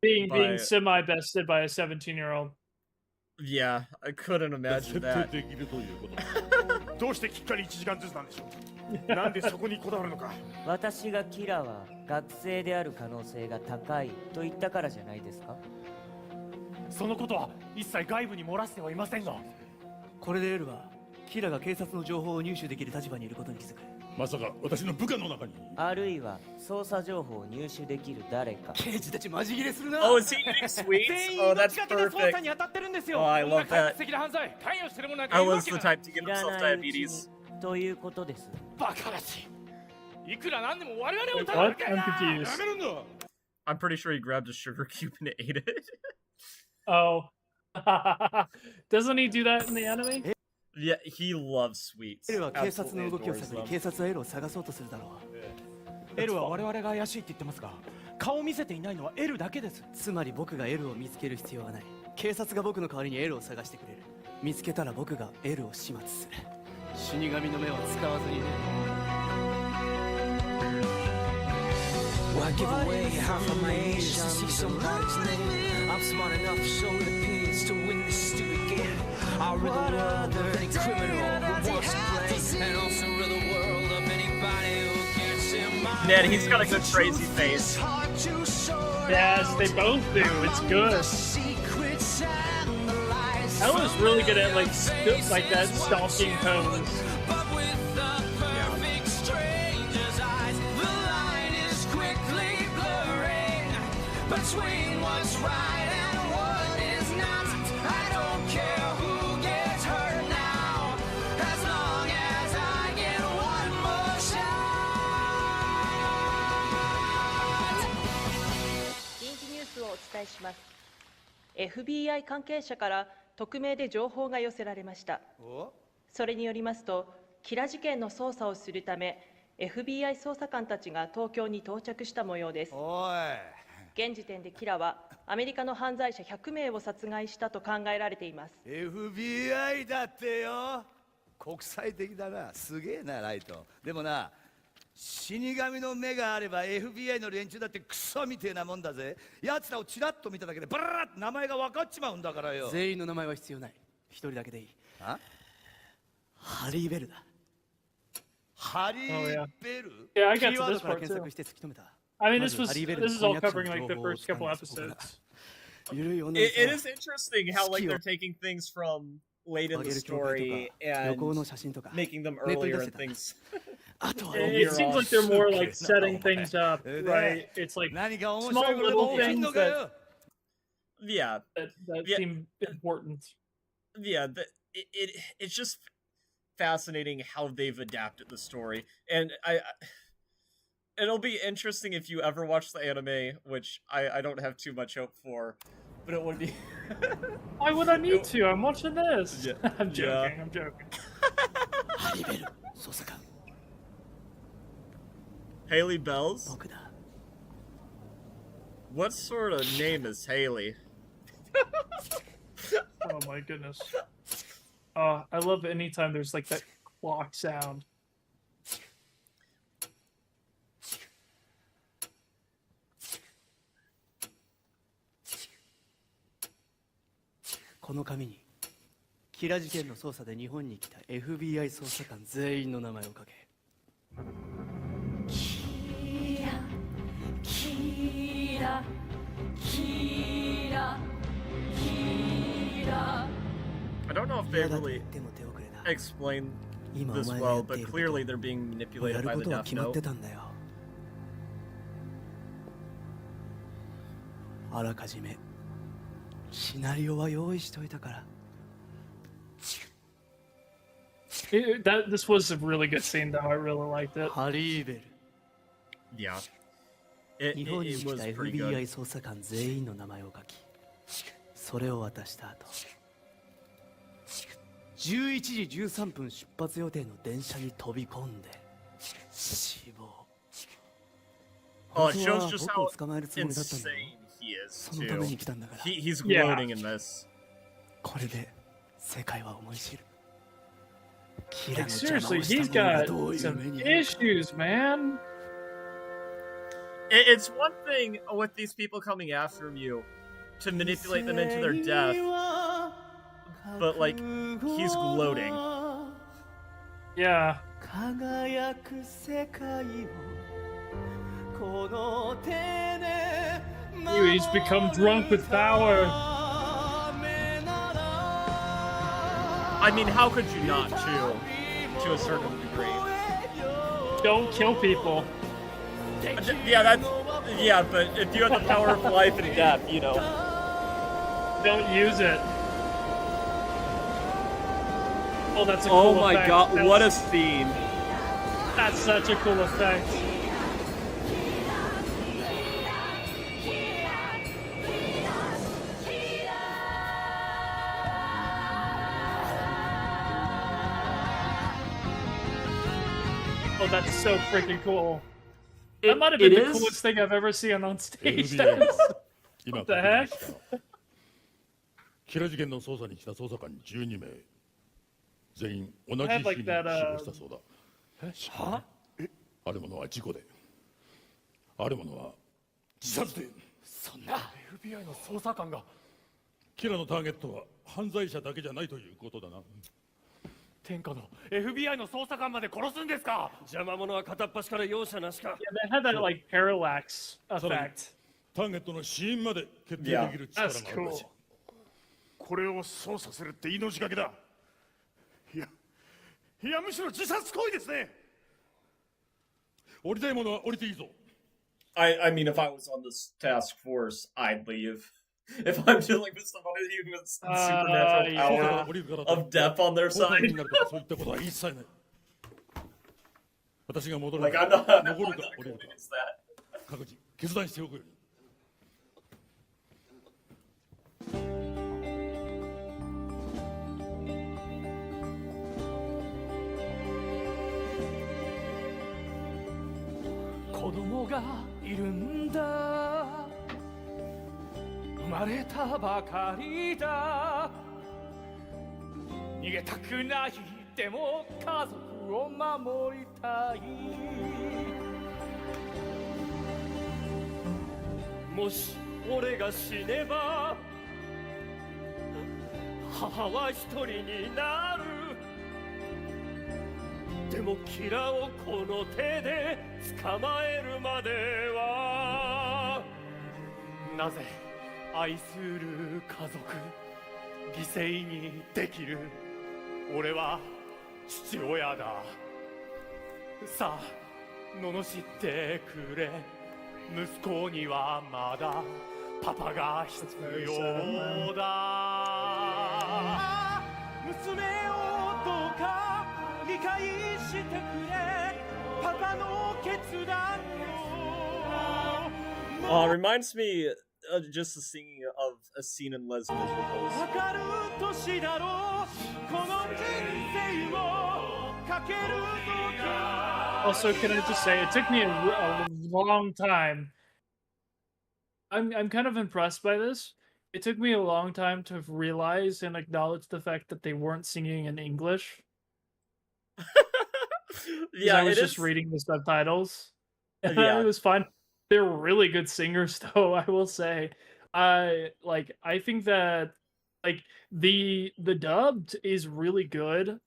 being semi-bested by a 17-year-old. Yeah, I couldn't imagine that. どうしてきっかり1時間ずつなんでしょう。なんでそこにこだわるのか。私がキラは学生である可能性が高いと言ったからじゃないですか？そのことは一切外部に漏らしてはいませんが。これでエルはキラが警察の情報を入手できる立場にいることに気づく。まさか私の部下の中に。あるいは捜査情報を入手できる誰か。刑事たちマジ切れするな。Oh, is he eating sweets? 全員 Oh, 命 that's がけで捜査 perfect. に当たってるんですよ。 Oh, I love that. 的な犯罪関与してるものなんか I いるわ was け the ない。 type to give himself diabetes. ということです。バカらしい。いくらなんでも我々を Wait, 疑う what? か I'm な。 confused. やめるんだ。 I'm pretty sure he grabbed a sugar cube and ate it. Oh. Doesn't he do that in the anime? Yeah, he loves sweets. エルは警察の Absolutely 動きを adores 探り them. 警察はエルを探そうとするだろう。エルは我々が怪しいって言ってますが、顔を見せていないのはエルだけです。つまり僕がエルを見つける必要はない。警察が僕の代わりにエルを探してくれる。見つけたら僕がエルを始末する。死神の目は使わずにね。Why give away half of my years to see somebody's name? I'm smart enough, so it appears, to win this stupid game. I'll rid the world of any criminal who wants to play, and also rid the world of anybody who gets in my way. Ned, he's got a good crazy face. Yes, they both do. It's good. I was really good at like that stalking pose. Between what's right and what is not, FBI 関係者から匿名で情報が寄せられました。それによりますと、キラ事件の捜査をするため FBI 捜査官たちが東京に到着した模様です。現時点でキラはアメリカの犯罪者100名を殺害したと考えられています。 FBI だってよ。国際的だな。すげえなライト。でもな、死神の目があれば FBI の連中だってクソみてえなもんだぜ。奴らをチラッと見ただけでバラーッと名前が分かっちまうんだからよ。全員の名前は必要ない。一人だけでいい。ハリー・ベルだ。ハリー・ベル Yeah, I キ got ー to ワー this ドから part 検 too. 索して突き止めた。 I mean, this is all covering like the first couple episodes. It is interesting how like they're taking things from late in the story and making them earlier and things. It seems like they're more like setting things up, right? It's like small little things that seem important. Yeah, it's just fascinating how they've adapted the story, and it'll be interesting if you ever watch the anime, which I don't have too much hope for, but it would be. Why would I need to? I'm watching this. Yeah. I'm joking. Yeah. I'm joking. Haley Bells? What sort of name is Haley? Oh my goodness. I love anytime there's like that clock sound. この紙にキラ事件の捜査で日本に来た FBI 捜査官全員の名前を書け。キラキラキラキラ I don't know if they really explain this well, but clearly they're being manipulated by the Deathnote. あらかじめシナリオは用意しておいたから。This was a really good scene, though. I really liked it. ハリーベル。Yeah. 日本に It 来た was pretty FBI good. 捜査官全員の名前を書き、それを渡した後、11時13分出発予定の電車に飛び込んで死亡。 Oh, it shows just 僕を how 捕まえるつもりだったんだよ。 insane he is, そのために来たんだから。 He's gloating in this. これで世界は思い知る。キラの Like, 邪魔 seriously, をした he's 者が got どういう some 目に遭うか。 issues, man. It's one thing with these people coming after you to manipulate them into their death, but like, he's gloating. Yeah. 輝く世界をこの手で He's become drunk with power. I mean, how could you not to a certain degree? Don't kill people. Yeah, but if you have the power of life and death, you know. Don't use it. Oh, that's a Oh cool my effect. god, what a scene. That's such a cool effect. Oh, that's so freaking cool. That might have been the coolest thing I've ever seen on stage. What the heck? キラ事件の捜査に来た捜査官12名全員同じ I 日 had に like 死 that, 亡したそうだ。は？ある者は事故で、ある者は自殺で。そんな FBI の捜査官が。キラのターゲットは犯罪者だけじゃないということだな。天下の FBI の捜査官まで殺すんですか。邪魔者は片っ端から容赦なしか。 Yeah, they had that like parallax effect. ターゲットの死因まで決定できる力があるらしい。これを操作するって命がけだ。いやむしろ自殺行為ですね。降りたい者は降りていいぞ。I mean, if I was on this task force, I'd leave. If I'm dealing with somebody with supernatural power of death on their side. そういったことは一切ない。私が戻る Like, か I'm not 残るか I'm 降りるか not against that. 各自決断しておくように。子供がいるんだ生まれたばかりだ逃げたくないでも家族を守りたいもし俺が死ねば母は一人になるでもキラをこの手で捕まえるまではなぜ愛する家族犠牲にできる俺は父親ださあ罵ってくれ息子にはまだパパが必要だ娘をどうか理解してくれパパの決断を reminds me just the singing of a scene in Les Miserables. わかる年だろうこの人生をかける時 Also, can I just say, it took me a long time. I'm kind of impressed by this. It took me a long time to realize and acknowledge the fact that they weren't singing in English. Yeah, I was just reading the subtitles. And it was fine. They're really good singers, though, I will say. I think that the dubbed is really good,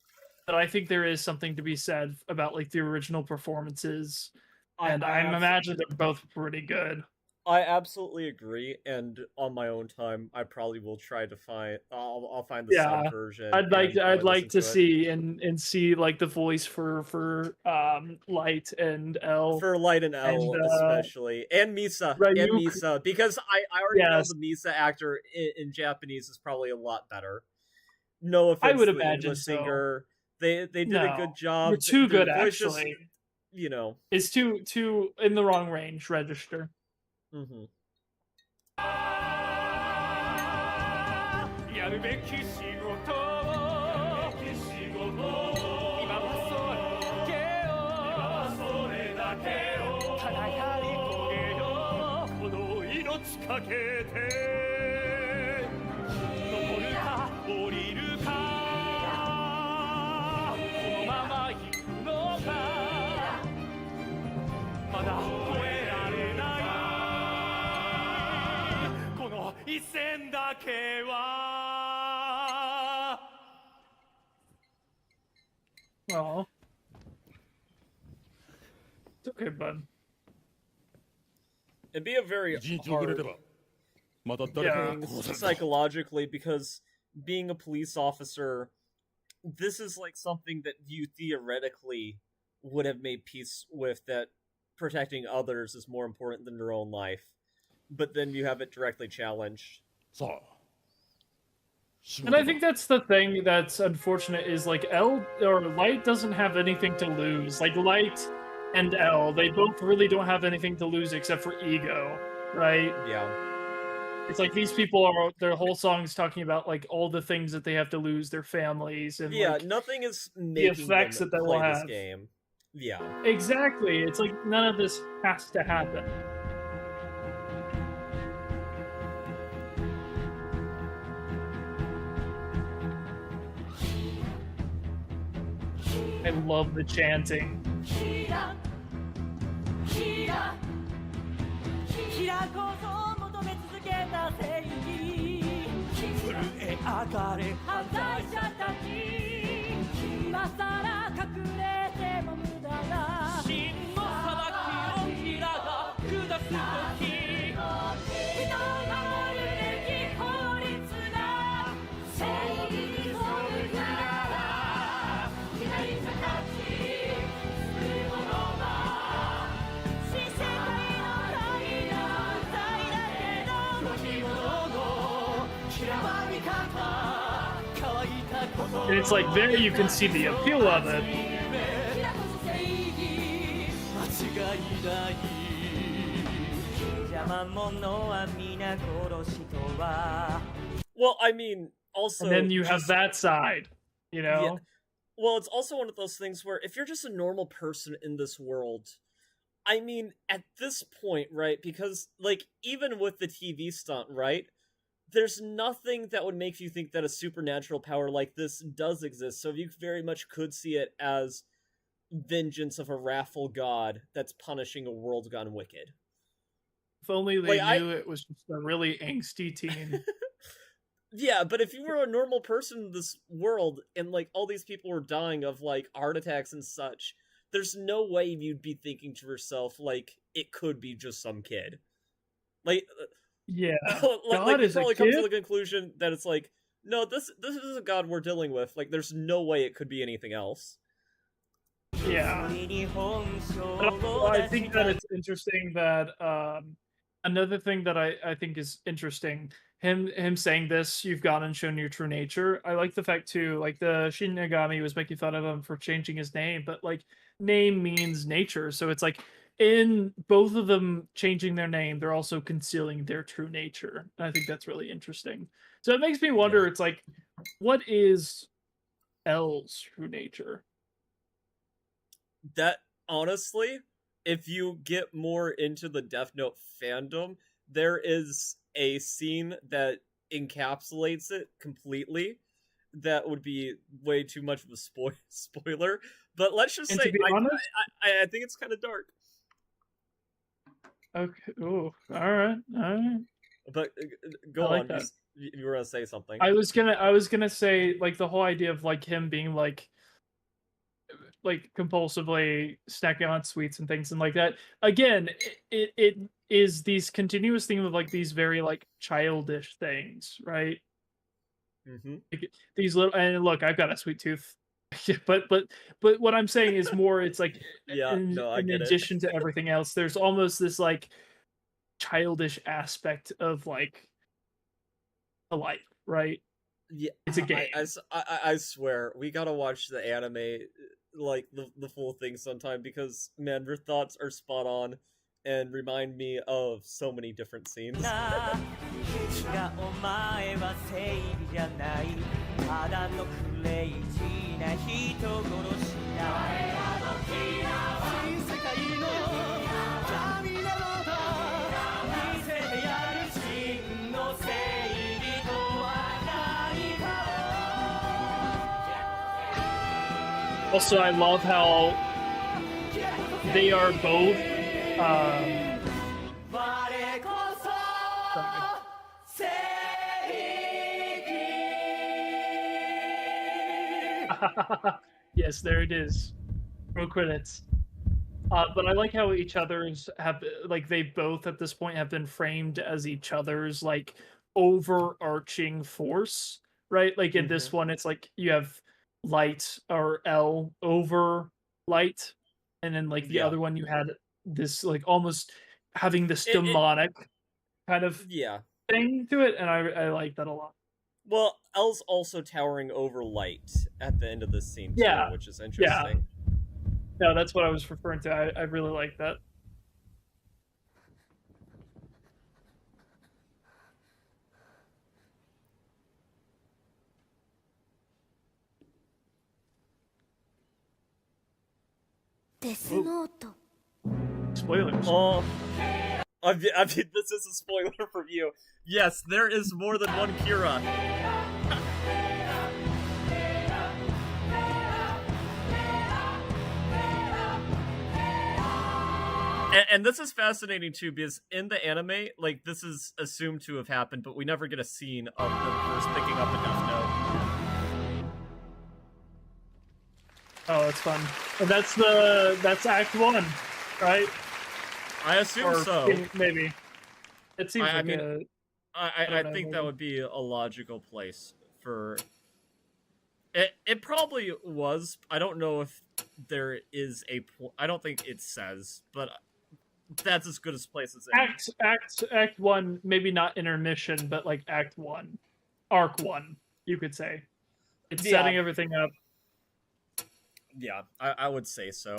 but I think there is something to be said about the original performances, and I imagine they're both pretty good. I absolutely agree, and on my own time, I probably will try to find. I'll find the sub version. I'd like to see and see the voice for Light and L. For Light and L, especially, and Misa, Misa, because I already know the Misa actor in Japanese is probably a lot better. No offense, I would to the imagine English so. singer. They did a good job. You're too good, actually. It's too in the wrong range register. Mm-hmm. やるべき仕事今はそれだけをただやり遂げようこの命かけて登るか降りるかこのまま行くのかまだ越えられないこの一線だけは Oh. It's okay, bud. It'd be a very hard thing psychologically because being a police officer, this is something that you theoretically would have made peace with, that protecting others is more important than your own life. But then you have it directly challenged. And I think that's the thing that's unfortunate is L or Light doesn't have anything to lose. Light and L, they both really don't have anything to lose except for ego, right? Yeah. It's these people are their whole song is talking about all the things that they have to lose, their families, and nothing is the making effects them that they play will this have. game. Yeah. Exactly. It's none of this has to happen. I love the chanting. 開こうと求め続けた正義震え上がれ犯罪者たち今さら隠れても無駄だ真の裁きをキラが下す時人を守るべき法律が正義に沿うから被害者たち救うものは新世界の大犯罪だけど時物の嫌われ方乾いたこと And it's there you can see the appeal of it. Well, I mean, also... And then you have that side, you know? Yeah. Well, it's also one of those things where if you're just a normal person in this world, I mean, at this point, right? Because, like, even with the TV stunt, right? There's nothing that would make you think that a supernatural power like this does exist. So you very much could see it as vengeance of a wrathful god that's punishing a world gone wicked. If only they Like, knew it was just a really angsty teen. Yeah, but if you were a normal person in this world and, like, all these people were dying of, like, heart attacks and such, there's no way you'd be thinking to yourself, like, it could be just some kid. Like, Yeah, like you is a probably come to kid? the conclusion that it's like, no, this is a god we're dealing with. Like, there's no way it could be anything else. Yeah. But I think that it's interesting that another thing that I think is interesting, him saying this, you've gone and shown your true nature. I like the fact too, like the Shinigami was making fun of him for changing his name, but like name means nature. So it's like in both of them changing their name, they're also concealing their true nature. And I think that's really interesting. So it makes me wonder, it's like, what is L's true nature? That, honestly, if you get more into the Deathnote fandom, there is a scene that encapsulates it completely. That would be way too much of a spoiler. But let's just And say, to be honest, I think it's kind of dark. Okay. Ooh. All right. All right. But go I like on. that. You were gonna say something. I was gonna say like the whole idea of like him being like compulsively snacking on sweets and things and like that. Again, it is these continuous theme of like these very like childish things, right? Mm-hmm. Like, these little, and look, I've got a sweet tooth. but what I'm saying is more, it's like Yeah, no, I in get it. addition to everything else, there's almost this like childish aspect of like a life, right? Yeah, It's a game. I swear we gotta watch the anime, like the full thing sometime, because man, your thoughts are spot on and remind me of so many different scenes. がお前は正義じゃないただのクレイジーな人殺しだ新世界の神なのだ見せてやる真の正義とは何か Also, I love how they are both yes, there it is. Pro credits. But I like how each other's have like they both at this point have been framed as each other's like overarching force, right? Like in this one, it's like you have light or L over light, and then like the other one you had this like almost having this demonic kind of thing to it, and I like that a lot. Well, L's also towering over light at the end of this scene too, Yeah, which is interesting. No, that's what I was referring to. I really like that. Deathnote. Spoilers. Oh, I mean, this is a spoiler for you. Yes, there is more than one Kira. And this is fascinating too, because in the anime, like, this is assumed to have happened, but we never get a scene of them first picking up a Deathnote. Oh, that's fun. And that's Act 1, right? I assume so. Maybe. It seems I like mean, I don't know, think that maybe. would be a logical place for it. It probably was. I don't know if there is a. I don't think it says, but that's as good as place as any. Act 1, maybe not intermission, but like Act 1, Arc 1, you could say. It's setting everything up. Yeah, I would say so.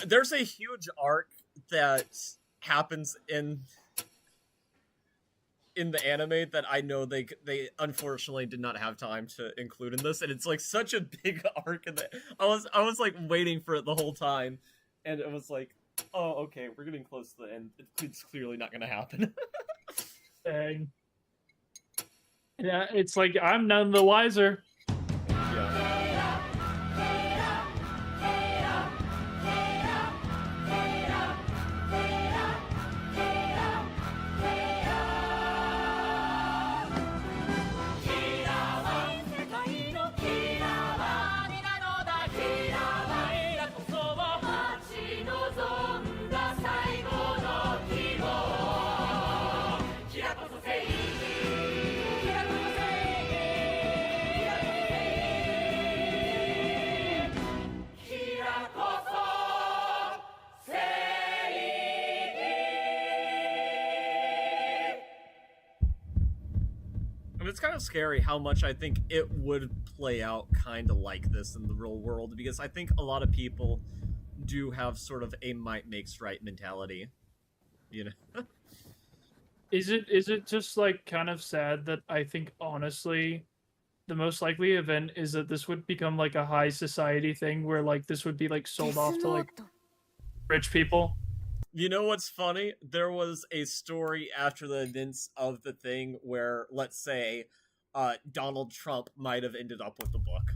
There's a huge arc that happens in the anime that I know they unfortunately did not have time to include in this, and it's like such a big arc in the I was like waiting for it the whole time, and it was like, oh, okay, we're getting close to the end. It's clearly not going to happen. Dang. Yeah, it's like I'm none the wiser. Yeah. I mean, it's kind of scary how much I think it would play out kind of like this in the real world, because I think a lot of people do have sort of a might makes right mentality, you know. Is it just like kind of sad that I think honestly the most likely event is that this would become like a high society thing where like this would be like sold off to like rich people? You know what's funny? There was a story after the events of the thing where, let's say, Donald Trump might have ended up with the book.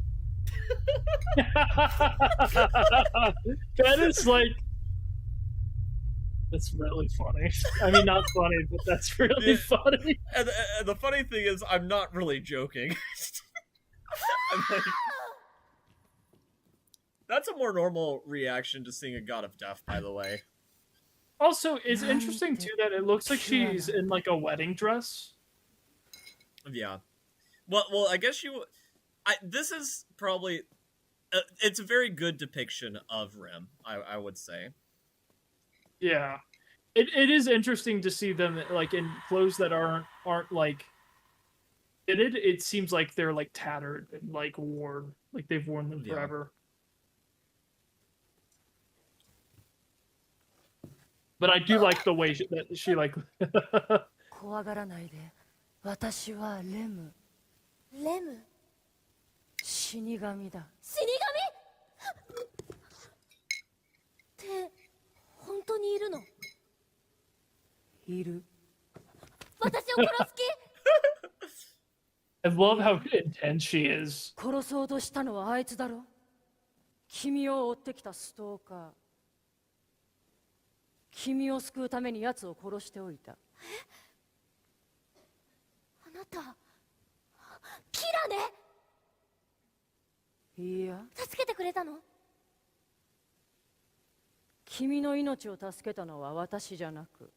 That is like, that's really funny. I mean, not funny, but that's really funny. And the funny thing is, I'm not really joking. I'm like, that's a more normal reaction to seeing a god of death, by the way. Also, it's interesting too that it looks like she's in like a wedding dress. Yeah. Well, I guess this is probably it's a very good depiction of Rim, I would say. Yeah, it is interesting to see them like in clothes that aren't like fitted. It seems like they're like tattered and like worn, like they've worn them forever. But I do like the way that she like. 怖がらないで。私はレム。レム。死神だ。死神？って本当にいるの？いる。私を殺す気？ I love how intense she is. 殺そうとしたのはあいつだろ。君を追ってきたストーカー。君を救うために奴を殺しておいた。あなた、キラね？いや。助けてくれたの？君の命を助けたのは私じゃなく、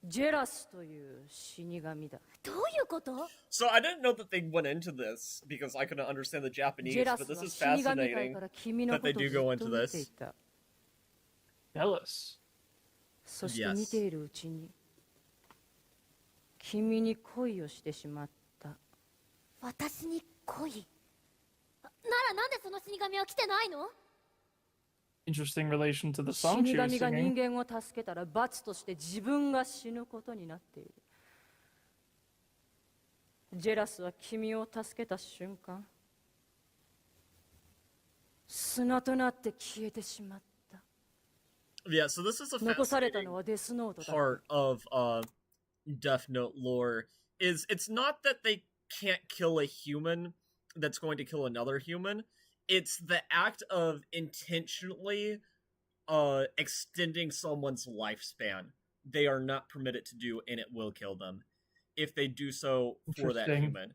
ジェラスという死神だ。どういうこと？ So I didn't know that they went into this because I couldn't understand the Japanese, but this is fascinating that they do go into this. Jealous. そして見ているうちに、君に恋をしてしまった。私に恋？ならなんでその死神は来てないの？ Interesting relation to the song she was 死神が singing. 人間を助けたら罰として自分が死ぬことになっている。ジェラスは君を助けた瞬間、砂となって消えてしまった。 Yeah, so this is a fascinating part of Deathnote lore. Is it's not that they can't kill a human that's going to kill another human. It's the act of intentionally extending someone's lifespan. They are not permitted to do, and it will kill them if they do so for that human.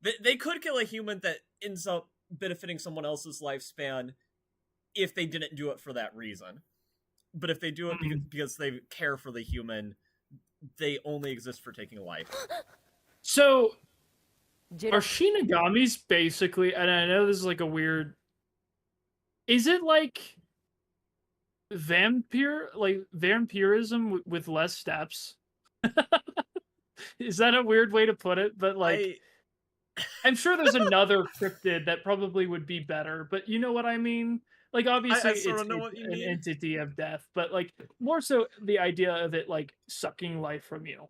They could kill a human that ends up benefiting someone else's lifespan if they didn't do it for that reason. But if they do it because they care for the human, they only exist for taking life. So, are Shinagamis basically, and I know this is like a weird, is it like vampirism with less steps? Is that a weird way to put it? But like, I'm sure there's another cryptid that probably would be better, but you know what I mean? Like, obviously, it's an entity of death, but like more so the idea of it like sucking life from you.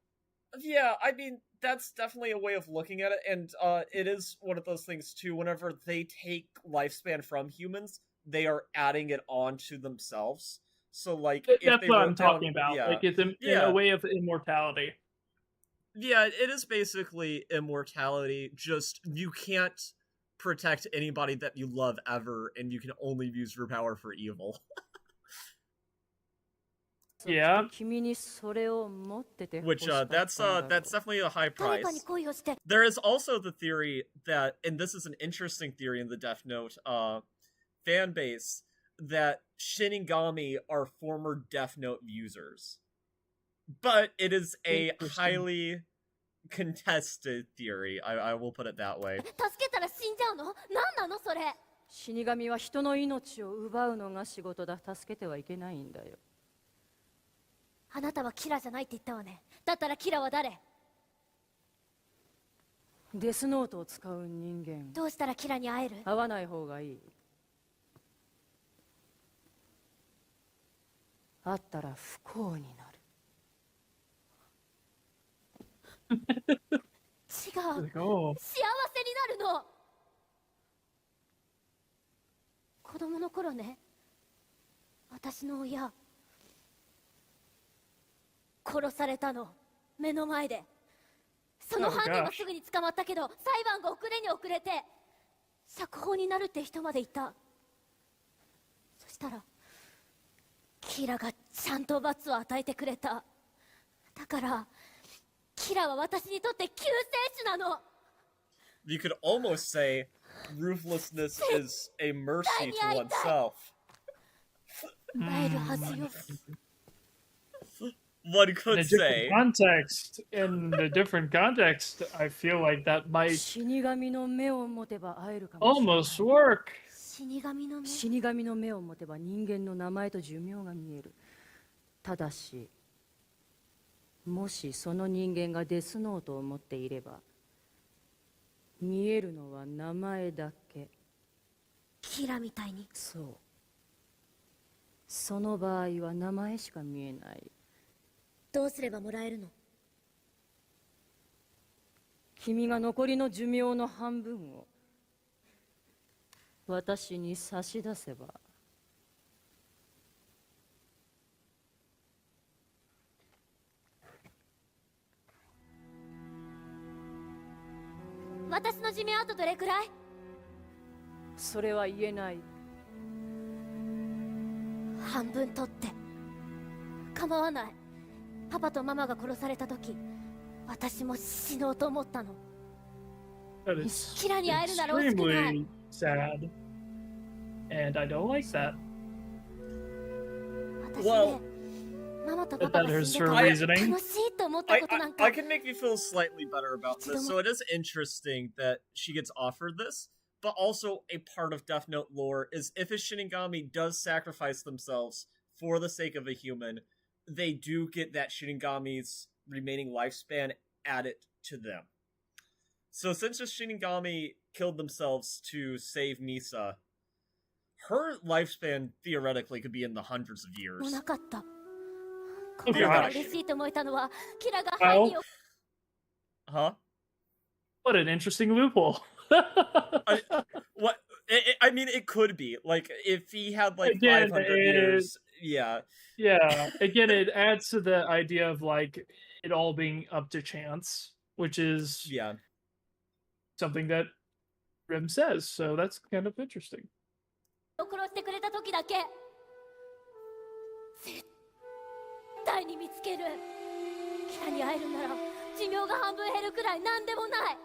Yeah, I mean, that's definitely a way of looking at it, and it is one of those things too. Whenever they take lifespan from humans, they are adding it on to themselves. So like, that's what I'm talking about. Yeah, Like it's in a way of immortality. Yeah, it is basically immortality. Just you can't protect anybody that you love ever, and you can only use your power for evil. Yeah. Which that's definitely a high price. There is also the theory that, and this is an interesting theory in the Death Note fan base, that Shinigami are former Death Note users. But it is a highly contested theory. I will put it that way. 死神は人の命を奪うのが仕事だ。助けてはいけないんだよ。あなたはキラじゃないって言ったわね。だったらキラは誰？デスノートを使う人間。どうしたらキラに会える？会わない方がいい。会ったら不幸になる。違う。幸せになるの。子供の頃ね、私の親殺されたの、目の前で。その犯人はすぐに捕まったけど、裁判が遅れに遅れて釈放になるって人までいた。そしたらキラがちゃんと罰を与えてくれた。だからキラは私にとって救世主なの。 You could almost say ruthlessness is a mercy to oneself. One could say. In a different context, I feel like that might 死神の目を持てば会えるかもしれない。 almost work. 死神の目を持てば人間の名前と寿命が見える。ただし、もしその人間がデスノートを持っていれば、見えるのは名前だけ。キラみたいに。そう。その場合は名前しか見えない。どうすればもらえるの？君が残りの寿命の半分を私に差し出せば。私の寿命あとどれくらい？それは言えない。半分取って構わない。パパとママが殺された時、私も死のうと思ったの。キラに会えるなら惜しくない。 Sad, and I don't like that. well, ママとパパが死んでから楽しいと思ったことなんか。 I can make you feel slightly better about this. So it is interesting that she gets offered this, but also a part of Death Note lore is if a Shinigami does sacrifice themselves for the sake of a human, they do get that Shinigami's remaining lifespan added to them. So since the Shinigami killed themselves to save Misa, her lifespan theoretically could be in the hundreds of years. もうなかった。これが嬉しいと思えたのはキラが犯人を。Huh? What an interesting loophole. I mean, it could be. Like, if he had, like, Again, 500 years, yeah. Yeah, again, it adds to the idea of, like, it all being up to chance, which is something that Rim says, so that's kind of interesting. 殺してくれた時だけ絶対に見つける。キラに会えるなら寿命が半分減るくらいなんでもない。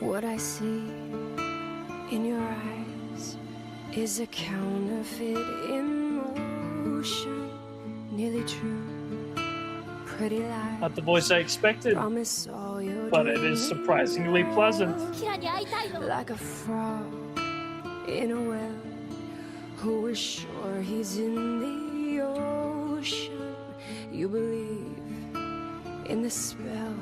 What I see in your eyes is a counterfeit emotion, nearly true, pretty lie. Not the voice I expected, but it is surprisingly pleasant. Like a frog in a well who is sure he's in the ocean. You believe in the spell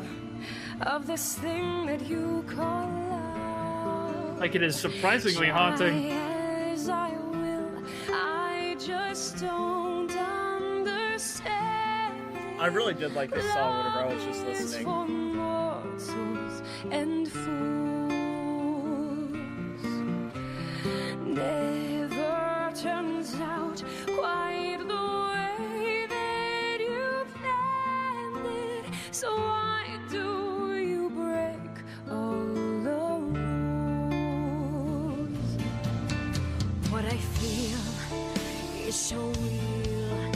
of this thing that you call love. Like, it is surprisingly haunting. As I will, I just don't understand I really did like this song whenever I was just listening. For mortals and fools, never turns out quite the way that you planned it. So why do you break all the rules? What I feel is so real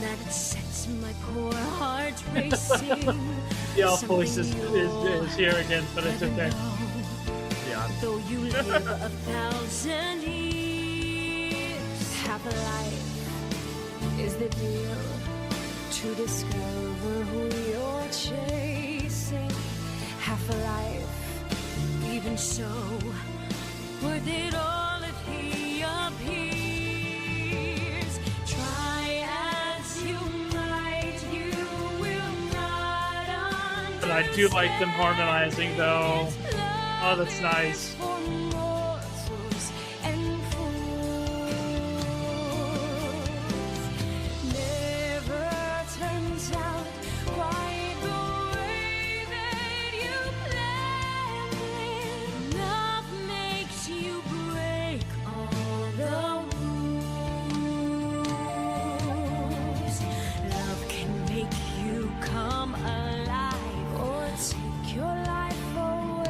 that it sets my poor heart racing. The off voice is here again, but it's okay. Yeah. Though you live 1,000 years, half a life is the deal to discover who you're chasing. Half a life, even so, worth it all if he appears. Try as you might, you will not understand. But I do like them harmonizing, though. Oh, that's nice. For mortals and fools, never turns out quite the way that you planned it. Love makes you break all the rules. Love can make you come alive or take your life away.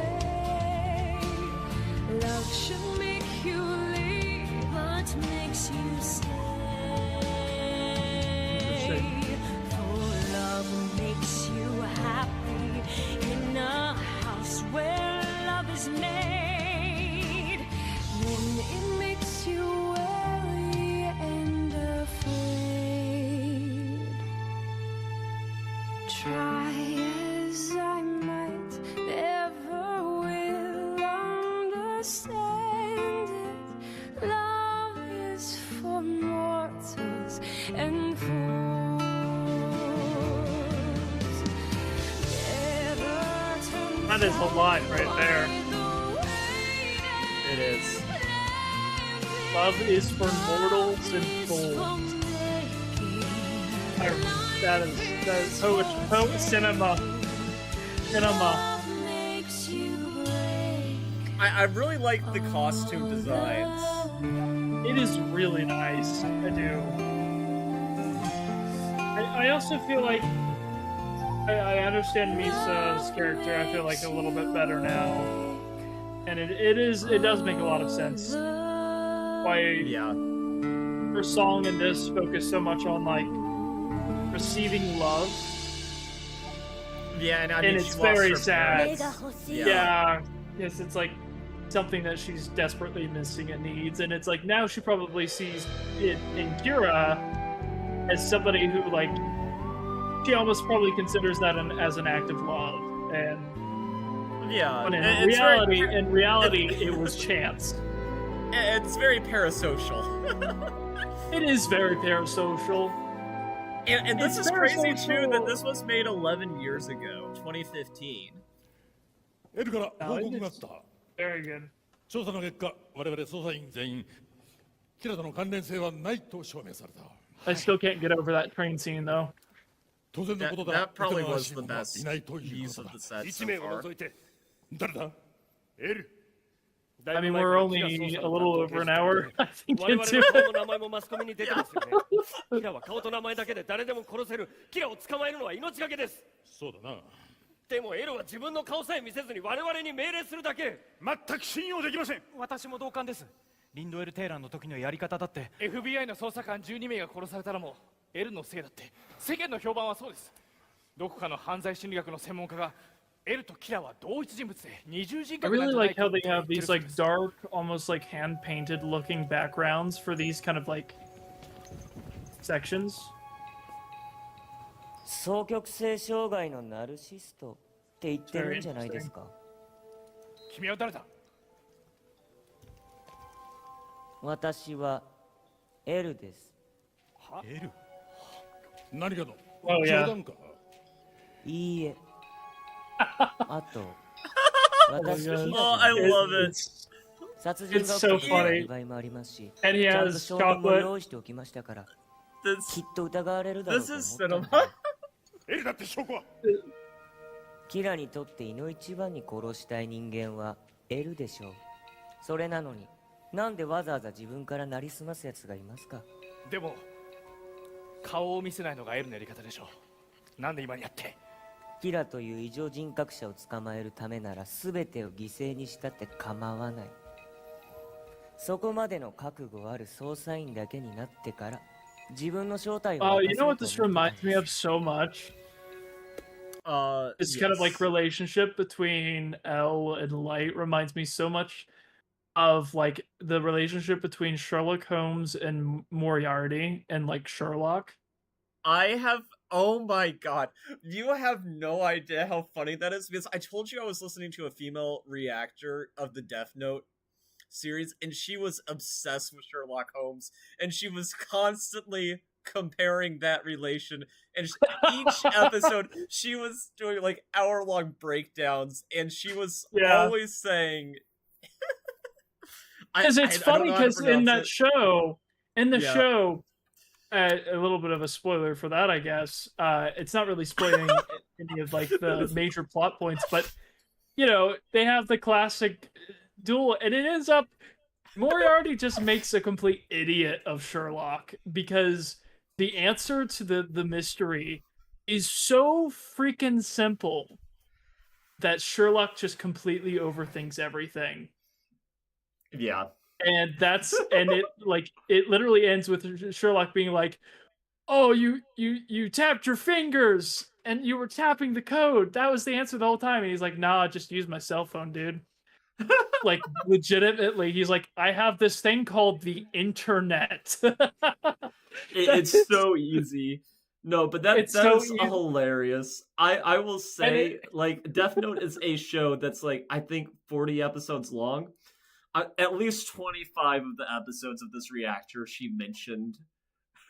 Love should make you leave, but makes you stay. For love makes you happy in a house where love is made. Then it makes you weary and afraid. Try as I might, never will understand it. Love is for mortals and fools. Never turns That is a lot right there. It is. Love is for mortals and fools. That is cinema. I really like the costume designs. It is really nice. I do. I also feel like I understand Misa's character. I feel like a little bit better now, and it does make a lot of sense. Why her song and this focus so much on like receiving love. Yeah, and I mean, it's she very lost her sad. parents. Yeah. Yes, it's like something that she's desperately missing and needs, and it's like now she probably sees it in Kira as somebody who like she almost probably considers that as an act of love, and yeah, but in it's reality, it was chance. It's very parasocial. It is very parasocial. And this It's is crazy parasocial. too that this was made 11 years ago, 2015. エルから報告があった。 Very good. 調査の結果、我々捜査員全員、キラとの関連性はないと証明された。 I still can't get over that train scene though. 当然のことだ。 That probably 疑わ was しい the 者は best いないという use こ of と the だ。 set 1 so 名を far. 除いて 誰だ？ エル I mean, we're only a little over an hour, I think, 我々 into の it. 顔も名前もマスコミに出てますよね。キラは顔と名前だけで誰でも殺せる。キラを捕まえるのは命がけです。そうだな。でもエルは自分の顔さえ見せずに我々に命令するだけ。全く信用できません。私も同感です。リンドエル・テイラーの時のやり方だって FBI の捜査官12名が殺されたのもエルのせいだって。世間の評判はそうです。どこかの犯罪心理学の専門家がエルとキラは同一人物で二重人 I 格なん really じゃない like か how って they 言っ have てる these そう like です。 dark, almost like hand-painted looking backgrounds for these kind of like sections. 双極性障害のナルシストって言ってるんじゃないですか。君は誰だ？私はエルです。エル？何かの Oh, 冗 yeah. 談か？いいえ。あと、 Oh, 私 yeah. キ Oh, ラ I じゃ love ない it. 殺人 It's が so 起きた funny. 場合もありますし、 And he ちゃんと has 証拠も chocolate. 用意しておきましたから、 This きっと疑われるだろう this と is 思ったん cinema. だ。エルだって証拠は。キラにとって胃の一番に殺したい人間はエルでしょう。それなのになんでわざわざ自分からなりすますやつがいますか。でも顔を見せないのがエルのやり方でしょう。なんで今にやって。キラという異常人格者を捕まえるためなら全てを犠牲にしたって構わない。そこまでの覚悟ある捜査員だけになってから自分の正体を。You know what this reminds me of so much? It's kind of like relationship between L and Light reminds me so much of like the relationship between Sherlock Holmes and Moriarty and like Sherlock. Oh my god. You have no idea how funny that is, because I told you I was listening to a female reactor of the Deathnote series, and she was obsessed with Sherlock Holmes, and she was constantly comparing that relation, and each episode she was doing like hour-long breakdowns, and she was always saying because it's funny because in that show a little bit of a spoiler for that, I guess. It's not really spoiling any of like the major plot points, but you know, they have the classic duel, and it ends up Moriarty just makes a complete idiot of Sherlock because the answer to the mystery is so freaking simple that Sherlock just completely overthinks everything. Yeah. And it literally ends with Sherlock being like, "Oh, you tapped your fingers and you were tapping the code. That was the answer the whole time." And he's like, "Nah, I just use my cell phone, dude." Like legitimately, he's like, "I have this thing called the internet." It's so easy. No, but that is hilarious. I will say, like, Death Note is a show that's like, I think 40 episodes long. At least 25 of the episodes of this reactor she mentioned.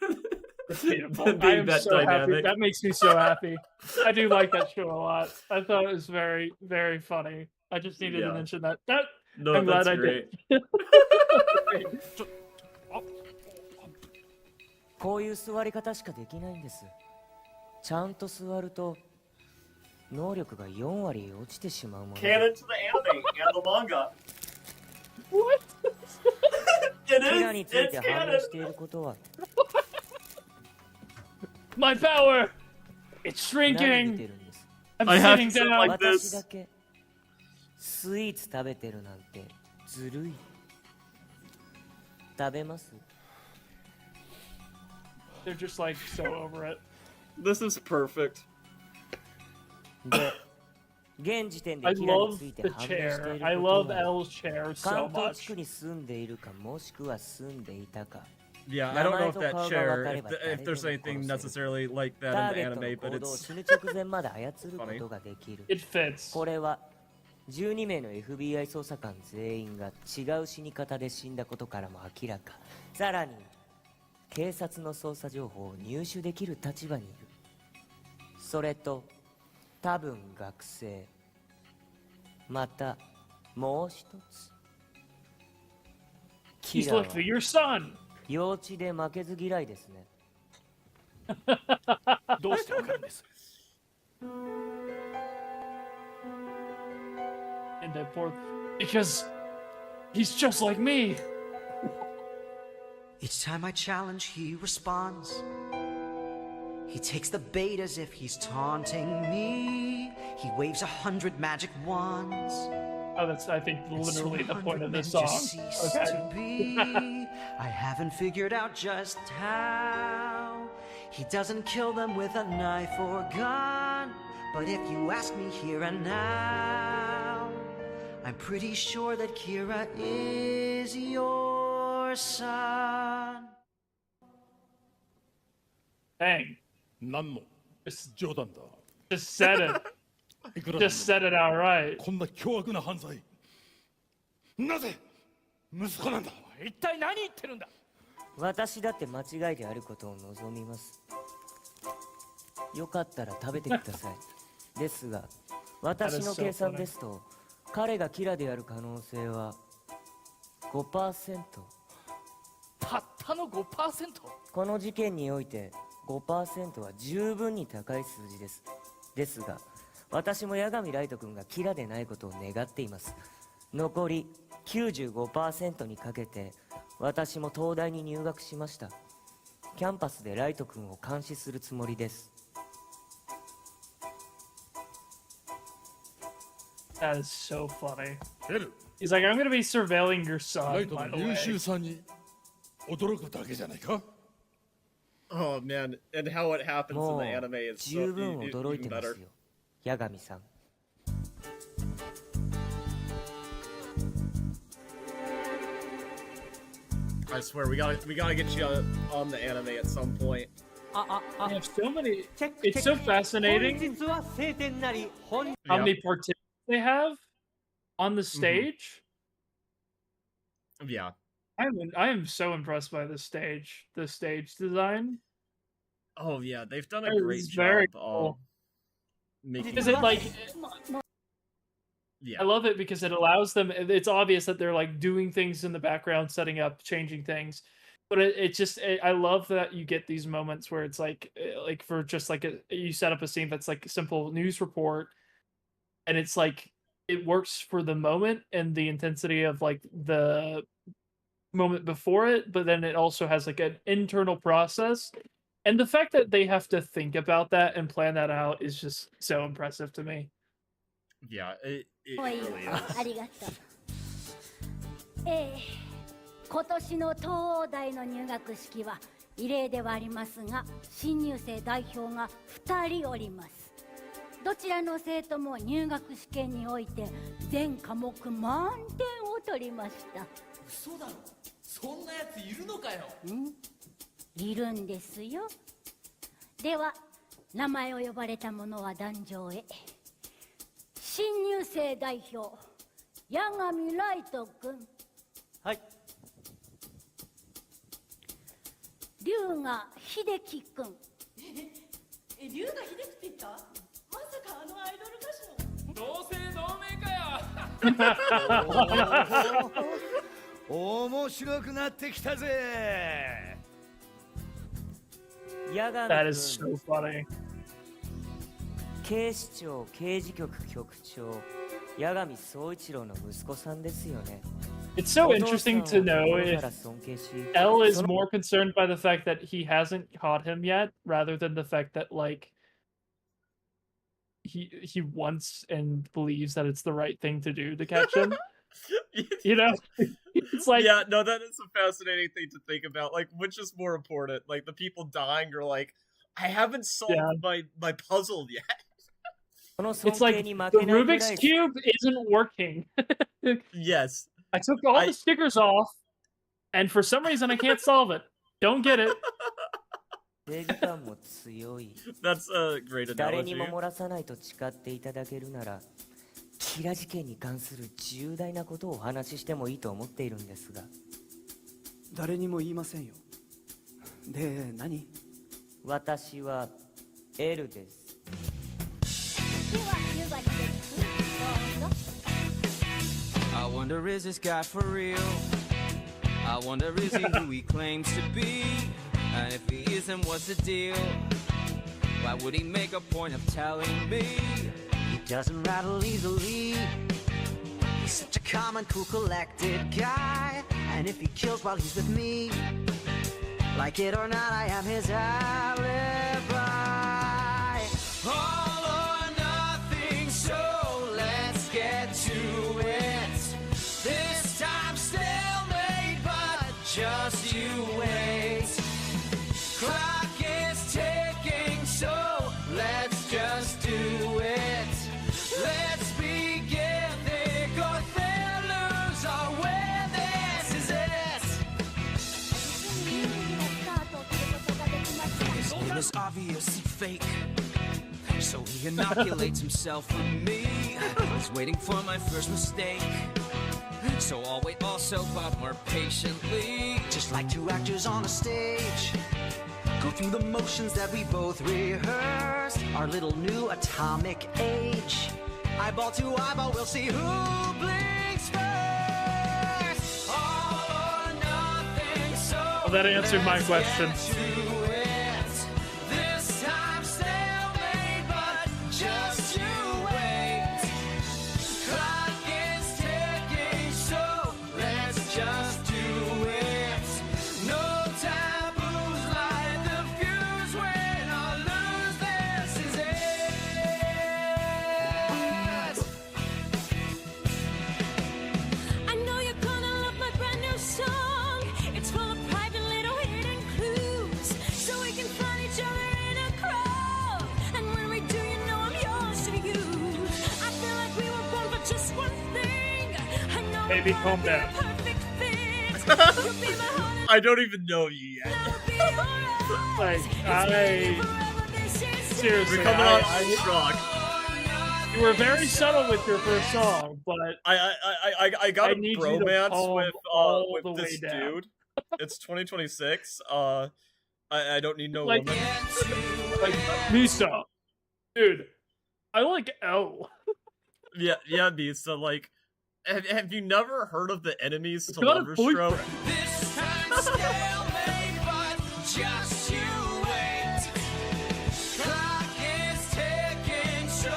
I am so happy. That makes me so happy. I do like that show a lot. I thought it was very, very funny. I just needed to mention that. I'm glad I did. こういう座り方しかできないんです。ちゃんと座ると能力が4割落ちてしまうもの。Canon to the anime and the manga. What? It is. It's canon. My power! It's shrinking! I'm sitting down! Like this. スイーツ食べてるなんてずるい。食べます？ They're just like so over it. This is perfect. I love the chair. I love L's chair so much. Yeah, I don't know if that chair, if there's anything necessarily like that in the anime, but it's funny. It fits. これは12名の FBI 捜査官全員が違う死に方で死んだことからも明らか。さらに警察の捜査情報を入手できる立場にいる。それと多分学生。またもう一つ。He's looked for your son. 幼稚で負けず嫌いですね。どうしてわかるんです？ And that poor, because he's just like me. Each time I challenge, he responds. He takes the bait as if he's taunting me. He waves 100 magic wands. Oh, that's, I think, literally the point of this song. Okay. I haven't figured out just how. He doesn't kill them with a knife or gun. But if you ask me here and now, I'm pretty sure that Kira is your son. Dang. 何の冗談だ。 Just said it. Just said it outright. こんな凶悪な犯罪。なぜ息子なんだ。一体何言ってるんだ。私だって間違いであることを望みます。よかったら食べてください。ですが、私の計算ですと、彼がキラである可能性は 5%。たったの 5%？ この事件において5% は十分に高い数字です。ですが、私も八神ライト君がキラでないことを願っています。残り 95% にかけて、私も東大に入学しました。キャンパスでライト君を監視するつもりです。That is so funny. He's like, I'm gonna be surveilling your son, by the way. Oh man, and how it happens in the anime is so even better. 八神さん。I swear, we gotta get you on the anime at some point. They have so many. It's so fascinating how many participants they have on the stage. Yeah, I am so impressed by the stage design. Oh yeah, they've done a great job. Very cool. Because it like, yeah, I love it because it allows them. It's obvious that they're like doing things in the background, setting up, changing things. But I love that you get these moments where it's like for just like you set up a scene that's like a simple news report, and it's like it works for the moment and the intensity of like the moment before it, but then it also has like an internal process. And the fact that they have to think about that and plan that out is just so impressive to me. Yeah, it really is. ありがとう。今年の東央大の入学式は異例ではありますが、新入生代表が2人おります。どちらの生徒も入学試験において全科目満点を取りました。嘘だろ、そんなやついるのかよ。いるんですよ。では名前を呼ばれた者は壇上へ。新入生代表八神ライト君。はい。龍河秀樹君。龍河秀樹って言った？まさかあのアイドル歌手の同姓同名かよ。面白くなってきたぜ。That is so funny. 警視庁刑事局局長八神総一郎の息子さんですよね。It's so interesting to know if L is more concerned by the fact that he hasn't caught him yet, rather than the fact that like he wants and believes that it's the right thing to do to catch him. You know, it's like, yeah, no, that is a fascinating thing to think about. Like, which is more important? Like the people dying, or like, I haven't solved my puzzle yet. It's like the Rubik's Cube isn't working. Yes. I took all the stickers off, and for some reason I can't solve it. Don't get it. That's a great analogy. 誰にも漏らさないと誓っていただけるなら、キラ事件に関する重大なことをお話ししてもいいと思っているんですが。誰にも言いませんよ。で、何？私は L です。I wonder, is this guy for real? I wonder, is he who he claims to be? And if he isn't, what's the deal? Why would he make a point of telling me? He doesn't rattle easily. He's such a calm and cool, collected guy. And if he kills while he's with me, like it or not, I am his alibi. All or nothing, so let's get to it. This time stalemate, but just you wait. Clock is ticking, so let's just do it. Let's begin. Thick or thin, lose or win, this is it. His name is obviously fake, so he inoculates himself from me. He's waiting for my first mistake, so I'll wait also, but more patiently. Just like two actors on a stage, go through the motions that we both rehearsed. Our little new atomic age, eyeball to eyeball, we'll see who blinks first. All or nothing, so well, that answered my question. Baby, calm down. I don't even know you yet. Like, seriously, You're coming on strong. You were very subtle with your first song, but I got a need you to bromance calm all with the way this down. dude. It's 2026. I don't need no Like- woman. Like, Misa, dude, I like L. Yeah, Misa. Like, have you never heard of the enemies to got a Lover Stroke? Just you wait. Clock is ticking, so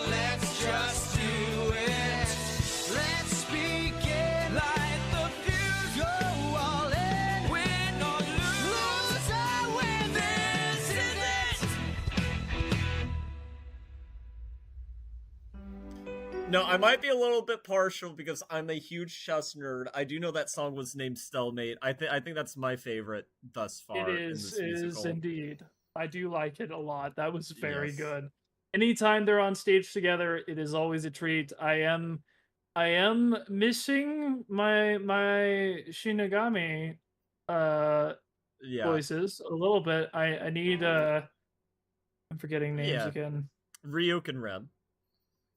let's just do it. Let's begin. Light the fuse, go all in. Win or lose, I win. This is it. No, I might be a little bit partial because I'm a huge chess nerd. I do know that song was named Stalemate. I think that's my favorite thus far. It is indeed. I do like it a lot. That was very Yes. good. Anytime they're on stage together, it is always a treat. I am missing my Shinigami voices a little bit. I need I'm forgetting names Yeah. again. Ryuk and Rem.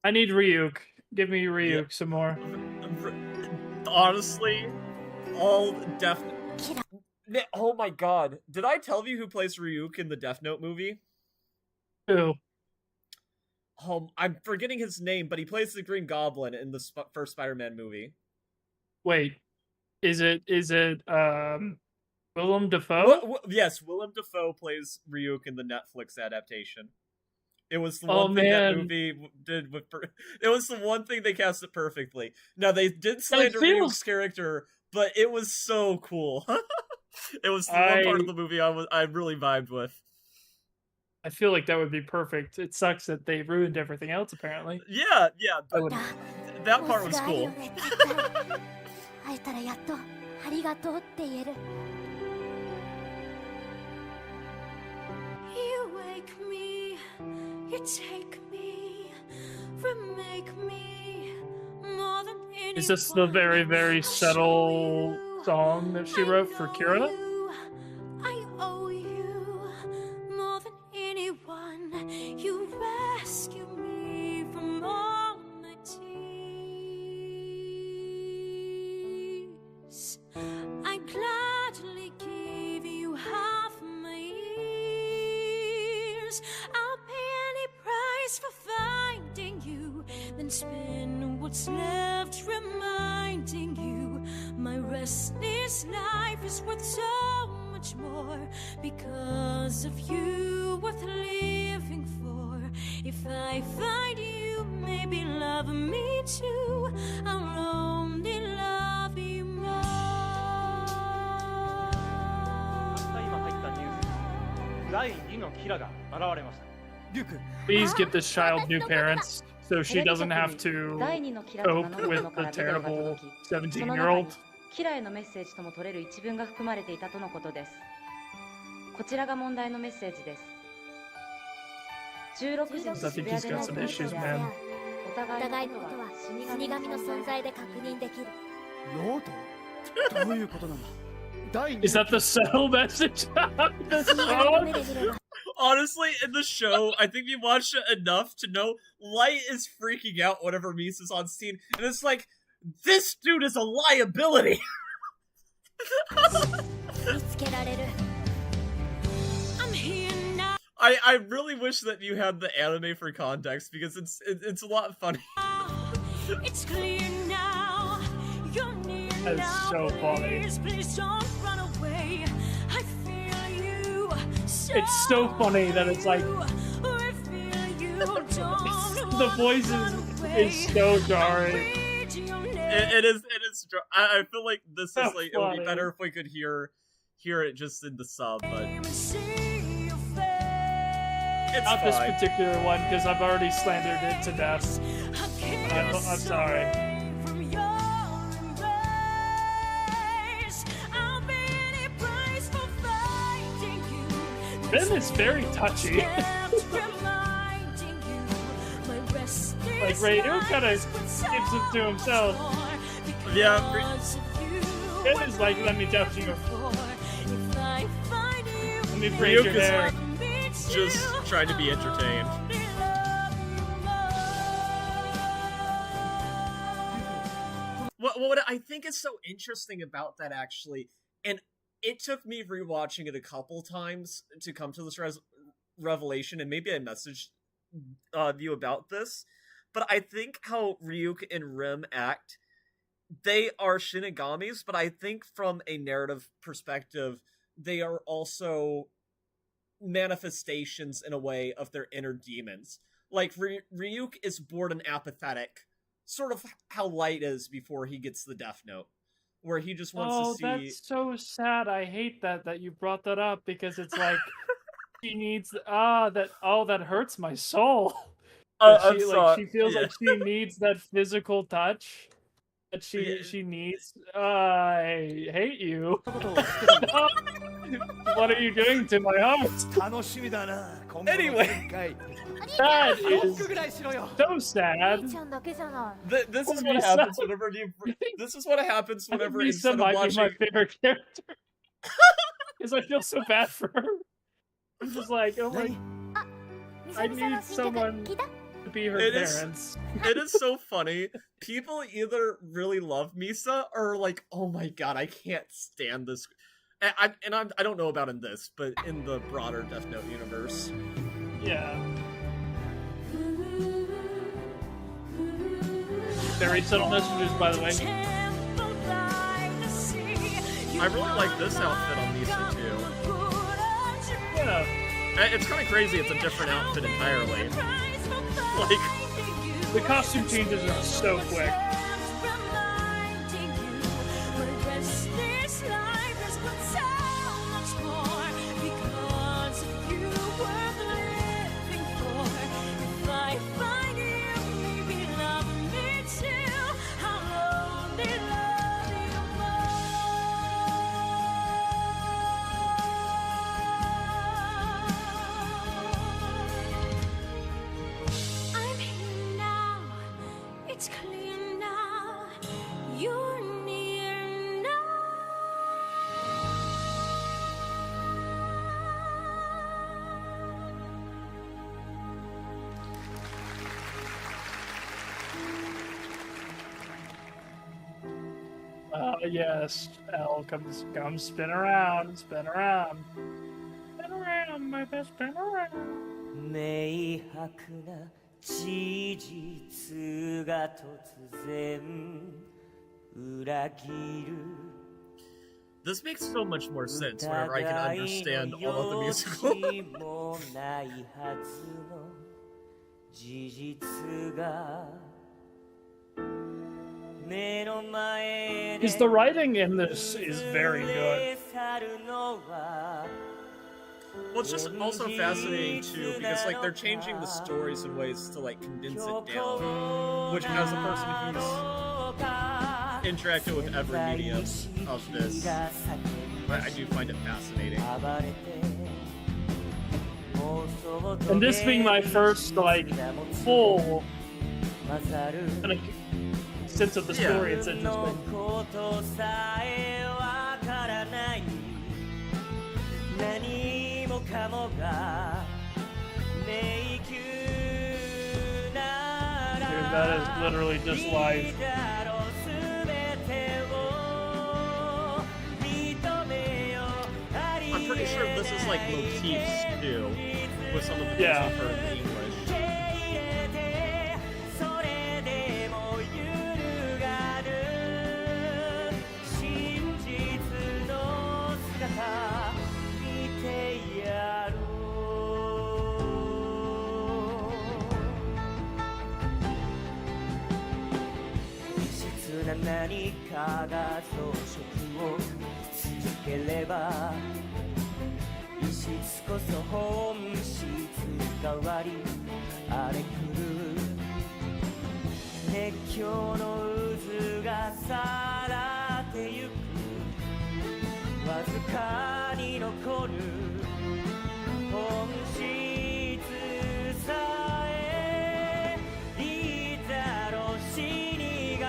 I need Ryuk. Give me Ryuk some more. Honestly, all Oh my god. Did I tell you who plays Ryuk in the Deathnote movie? Who? I'm forgetting his name, but he plays the Green Goblin in the first Spider-Man movie. Wait, is it Willem Dafoe? Yes, Willem Dafoe plays Ryuk in the Netflix adaptation. It was the Oh, one thing that man. movie did with. It was the one thing they cast it perfectly. Now they did slander Ryuk's character, but it was so cool. It was the one part of the movie I really vibed with. I feel like that would be perfect. It sucks that they ruined everything else, apparently. Yeah, but that part was cool. 会えたらやっとありがとうって言える。 You wake me, you take me, remake me more than anyone. Is this the very, very subtle song that she wrote for Kira? I owe you more than anyone. You rescue me from all my tears. I gladly give you half my years. I'll pay any price for finding you, then spend what's left reminding you my restless life is worth so much more because of you, worth living for. If I find you, maybe love me too. I'll only love you more. 今入ったニュース第2のキラが現れました。デューク Please get this child new parents so she doesn't have to 第2のキラが cope 名乗る with ものか the らビデオが terrible 届き、その中に 17-year-old. キラへのメッセージとも取れる一文が含まれていたとのことです。こちらが問題のメッセージです。16時に I 渋 think 谷 he's での got こ some と issues, で man. おお互いのことは死神の存在で確認できる。ノートどういうことなんだ。第 Is that the subtle message of the song? Honestly, in the show, I think we watched it enough to know Light is freaking out whenever Misa's on scene, and it's like, this dude is a liability. 見つけられる。 I really wish that you had the anime for context because it's a lot funny. It's clear now. You're near That's now. so funny. Please don't run away. I feel you. It's so funny that it's like I feel you. Don't the voice is so jarring. It is. I feel like this is So like it would be funny. better if we could hear it just in the sub, but it's Not this fine. particular one because I've already slandered it to death. I'm sorry. Ben is very touchy. Like Ray, it kind of keeps it to himself. Yeah, It is like, let me touch you. Let me braid Ryuk your is hair. just trying to be entertained. What I think is so interesting about that, actually, and it took me rewatching it a couple times to come to this revelation, and maybe I messaged you about this, but I think how Ryuk and Rim act, they are Shinigamis, but I think from a narrative perspective, they are also manifestations in a way of their inner demons. Like, Ryuk is bored and apathetic, sort of how Light is before he gets the Deathnote, where he just wants to see... that's so sad. I hate that you brought that up, because it's like she needs that hurts my soul. I'm She sorry. she feels Yeah. like she needs that physical touch that she needs. I hate you. What are you doing to my heart? Anyway, that is so sad. This is what happens whenever you... This is what happens whenever Misa instead of might be watching... my favorite character. Because I feel so bad for her. I'm just like, oh my... I need someone to be her parents. It is so funny. People either really love Misa or like, oh my god, I can't stand this. I don't know about in this, but in the broader Death Note universe. Yeah. Very subtle messages, by the way. I really like this outfit on Misa too. Yeah. It's kind of crazy. It's a different outfit entirely. Like, the costume changes are so quick. It's clear now, you're near now. Yes, L, come spin around, spin around. Spin around, my best spin around. 明白な事実が突然裏切る This makes so much more sense whenever I can understand all of the musical. もないはずの事実が目の前で Because the writing in this is very good. Well, it's just also fascinating too, because like they're changing the stories in ways to like condense it down, which as a person who's interacted with every medium of this, I do find it fascinating. And this being my first like full kind of sense of the story, it's interesting. 何もかもが迷宮なら Dude, that is literally just life. I'm pretty sure this is like motifs too, with some of the things I've heard in English. それでも揺るがぬ真実の姿見てやろう異質な何かが増殖を続ければ異質こそ本質変わり荒れ狂う熱狂の渦がさらってゆくわずかに残る本質さえいざろ死神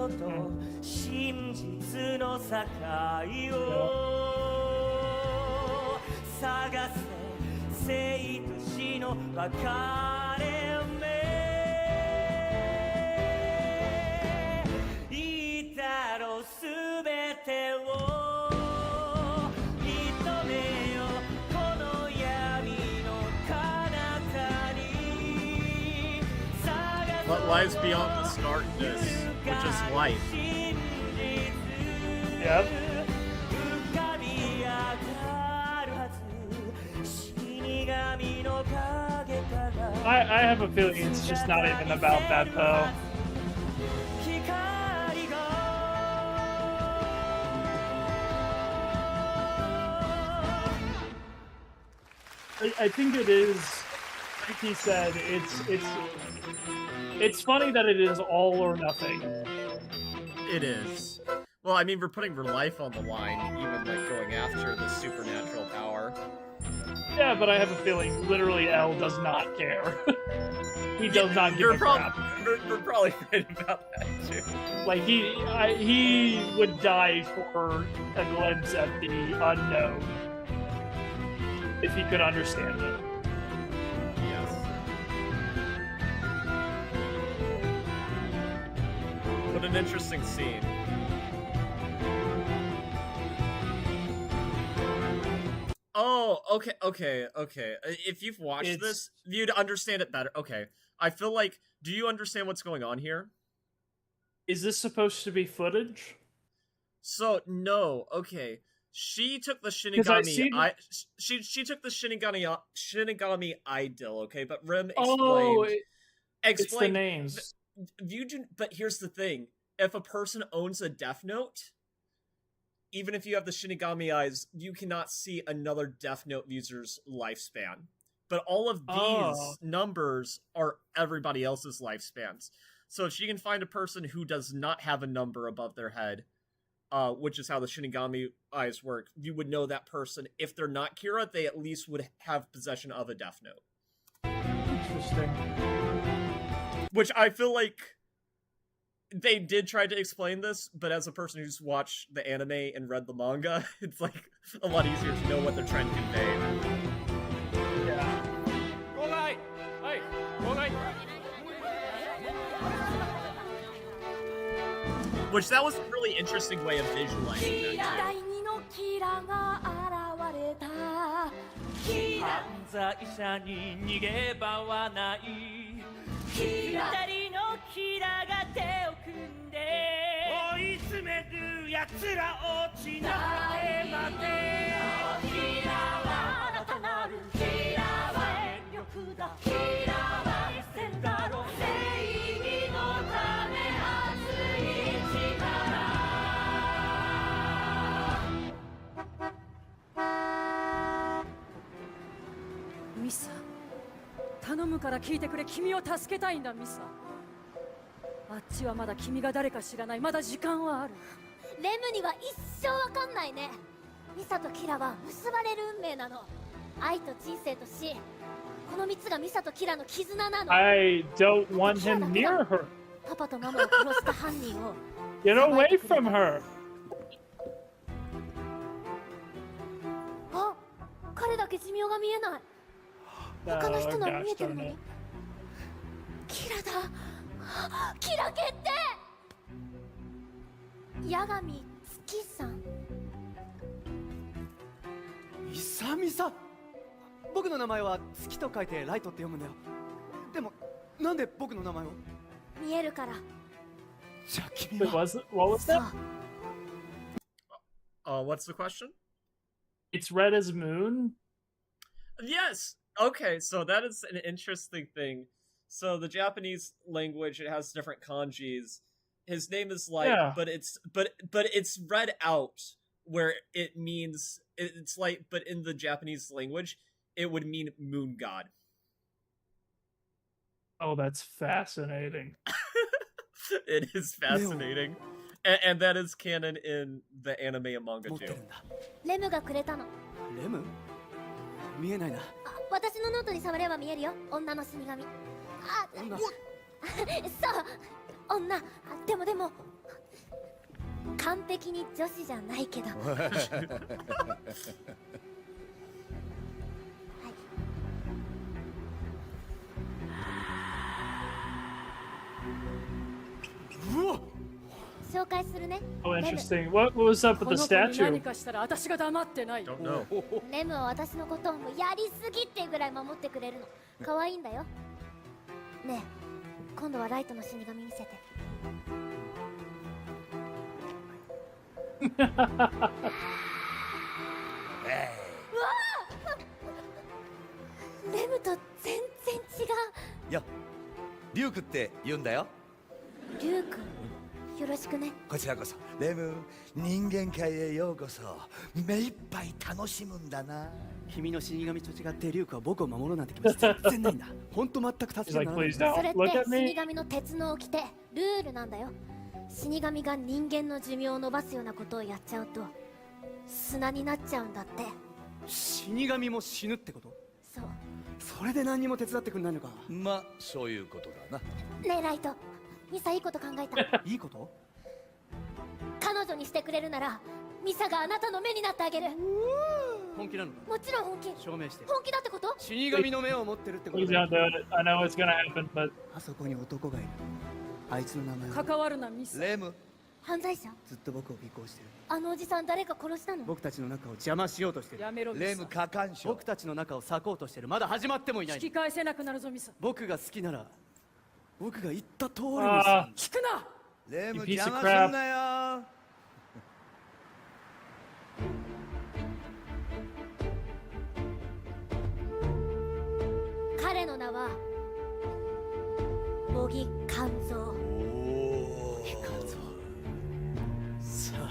と真実の境を探せ生と死の分かれ目いたろすべてを認めよこの闇の彼方に What lies beyond the darkness, which is life. Yep. I have a feeling it's just not even about that though. I think it is, like he said, it's funny that it is all or nothing. It is. Well, I mean, we're putting her life on the line, even like going after the supernatural power. Yeah, but I have a feeling literally L does not care. He does not give a crap. We're probably right about that too. Like he would die for a glimpse at the unknown if he could understand it. Yes. What an interesting scene. Oh, okay. If you've watched this, you'd understand it better. Okay. I feel like, do you understand what's going on here? Is this supposed to be footage? So, no, okay. She took the Shinigami she took the Shinigami Ideal, okay? But Rim explained it's the names. But here's the thing. If a person owns a Deathnote, even if you have the Shinigami eyes, you cannot see another Deathnote user's lifespan. But all of these numbers are everybody else's lifespans. So if she can find a person who does not have a number above their head, which is how the Shinigami eyes work, you would know that person. If they're not Kira, they at least would have possession of a Deathnote. Interesting. Which I feel like they did try to explain this, but as a person who's watched the anime and read the manga, it's like a lot easier to know what they're trying to convey. Yeah. Which that was a really interesting way of visualizing that. 犯罪者に逃げ場はない二人のキラが手を組んで追い詰める奴らを血なえまでキラはあなたなるキラは全力だキラは一線だろ正義のため熱い力ミサ、頼むから聞いてくれ。君を助けたいんだ、ミサ。あっちはまだ君が誰か知らない。まだ時間はある。レムには一生わかんないね。ミサとキラは結ばれる運命なの。愛と人生と死。この3つがミサとキラの絆なの。I don't want him near her. パパとママを殺した犯人を。Get away from her. あ、彼だけ寿命が見えない。他の人のは見えてるのに。キラだ。キラ決定。八神月さん。イサミサ。僕の名前は月と書いてライトって読むんだよ。でもなんで僕の名前を？見えるから。じゃあ君は。What was that? What's the question? It's red as moon? Yes! Okay, so that is an interesting thing. So the Japanese language, it has different kanjis. His name is light, but it's read out where it means it's light, but in the Japanese language, it would mean moon god. Oh, that's fascinating. It is fascinating. And that is canon in the anime and manga too. レムがくれたの。レム？見えないな。私のノートに触れば見えるよ。女の死神。あ、そう。女。でも完璧に女子じゃないけど。紹介するね。 Oh, interesting. What was up with the この子に statue? 何かしたら私が黙ってない。レムは私のことをもうやりすぎっていうぐらい守ってくれるの。可愛いんだよ。ねえ、今度はライトの死神見せて。うわあレムと全然違う。いや、リュウクって言うんだよ。リュウ君、よろしくね。こちらこそ。レム、人間界へようこそ。目いっぱい楽しむんだな。君の死神と違ってリュウクは僕を守ろうなんて気持ち全然ないんだ。本当全く助けにならない。それって死神の鉄の掟、ルールなんだよ。死神が人間の寿命を伸ばすようなことをやっちゃうと砂になっちゃうんだって。死神も死ぬってこと？そう。それで何にも手伝ってくんないのか。まあそういうことだな。ねえライト、ミサいいこと考えた。いいこと？彼女にしてくれるならミサがあなたの目になってあげる。本気なのか？もちろん本気。証明して。本気だってこと？死神の目を持ってるってこと Please だ。 don't do it. I know it's gonna happen, but あそこに男がいる。あいつの名前は関わるなミス。レム。犯罪者？ずっと僕を尾行してる。あのおじさん誰か殺したの？僕たちの中を邪魔しようとしてる。やめろミス。レム過干渉。僕たちの中を裂こうとしてる。まだ始まってもいない。引き返せなくなるぞミス。僕が好きなら僕が言った通りにする。聞くな。レム You piece 邪 of 魔 crap. すんなよ。彼の名は茂木勘三。さあ、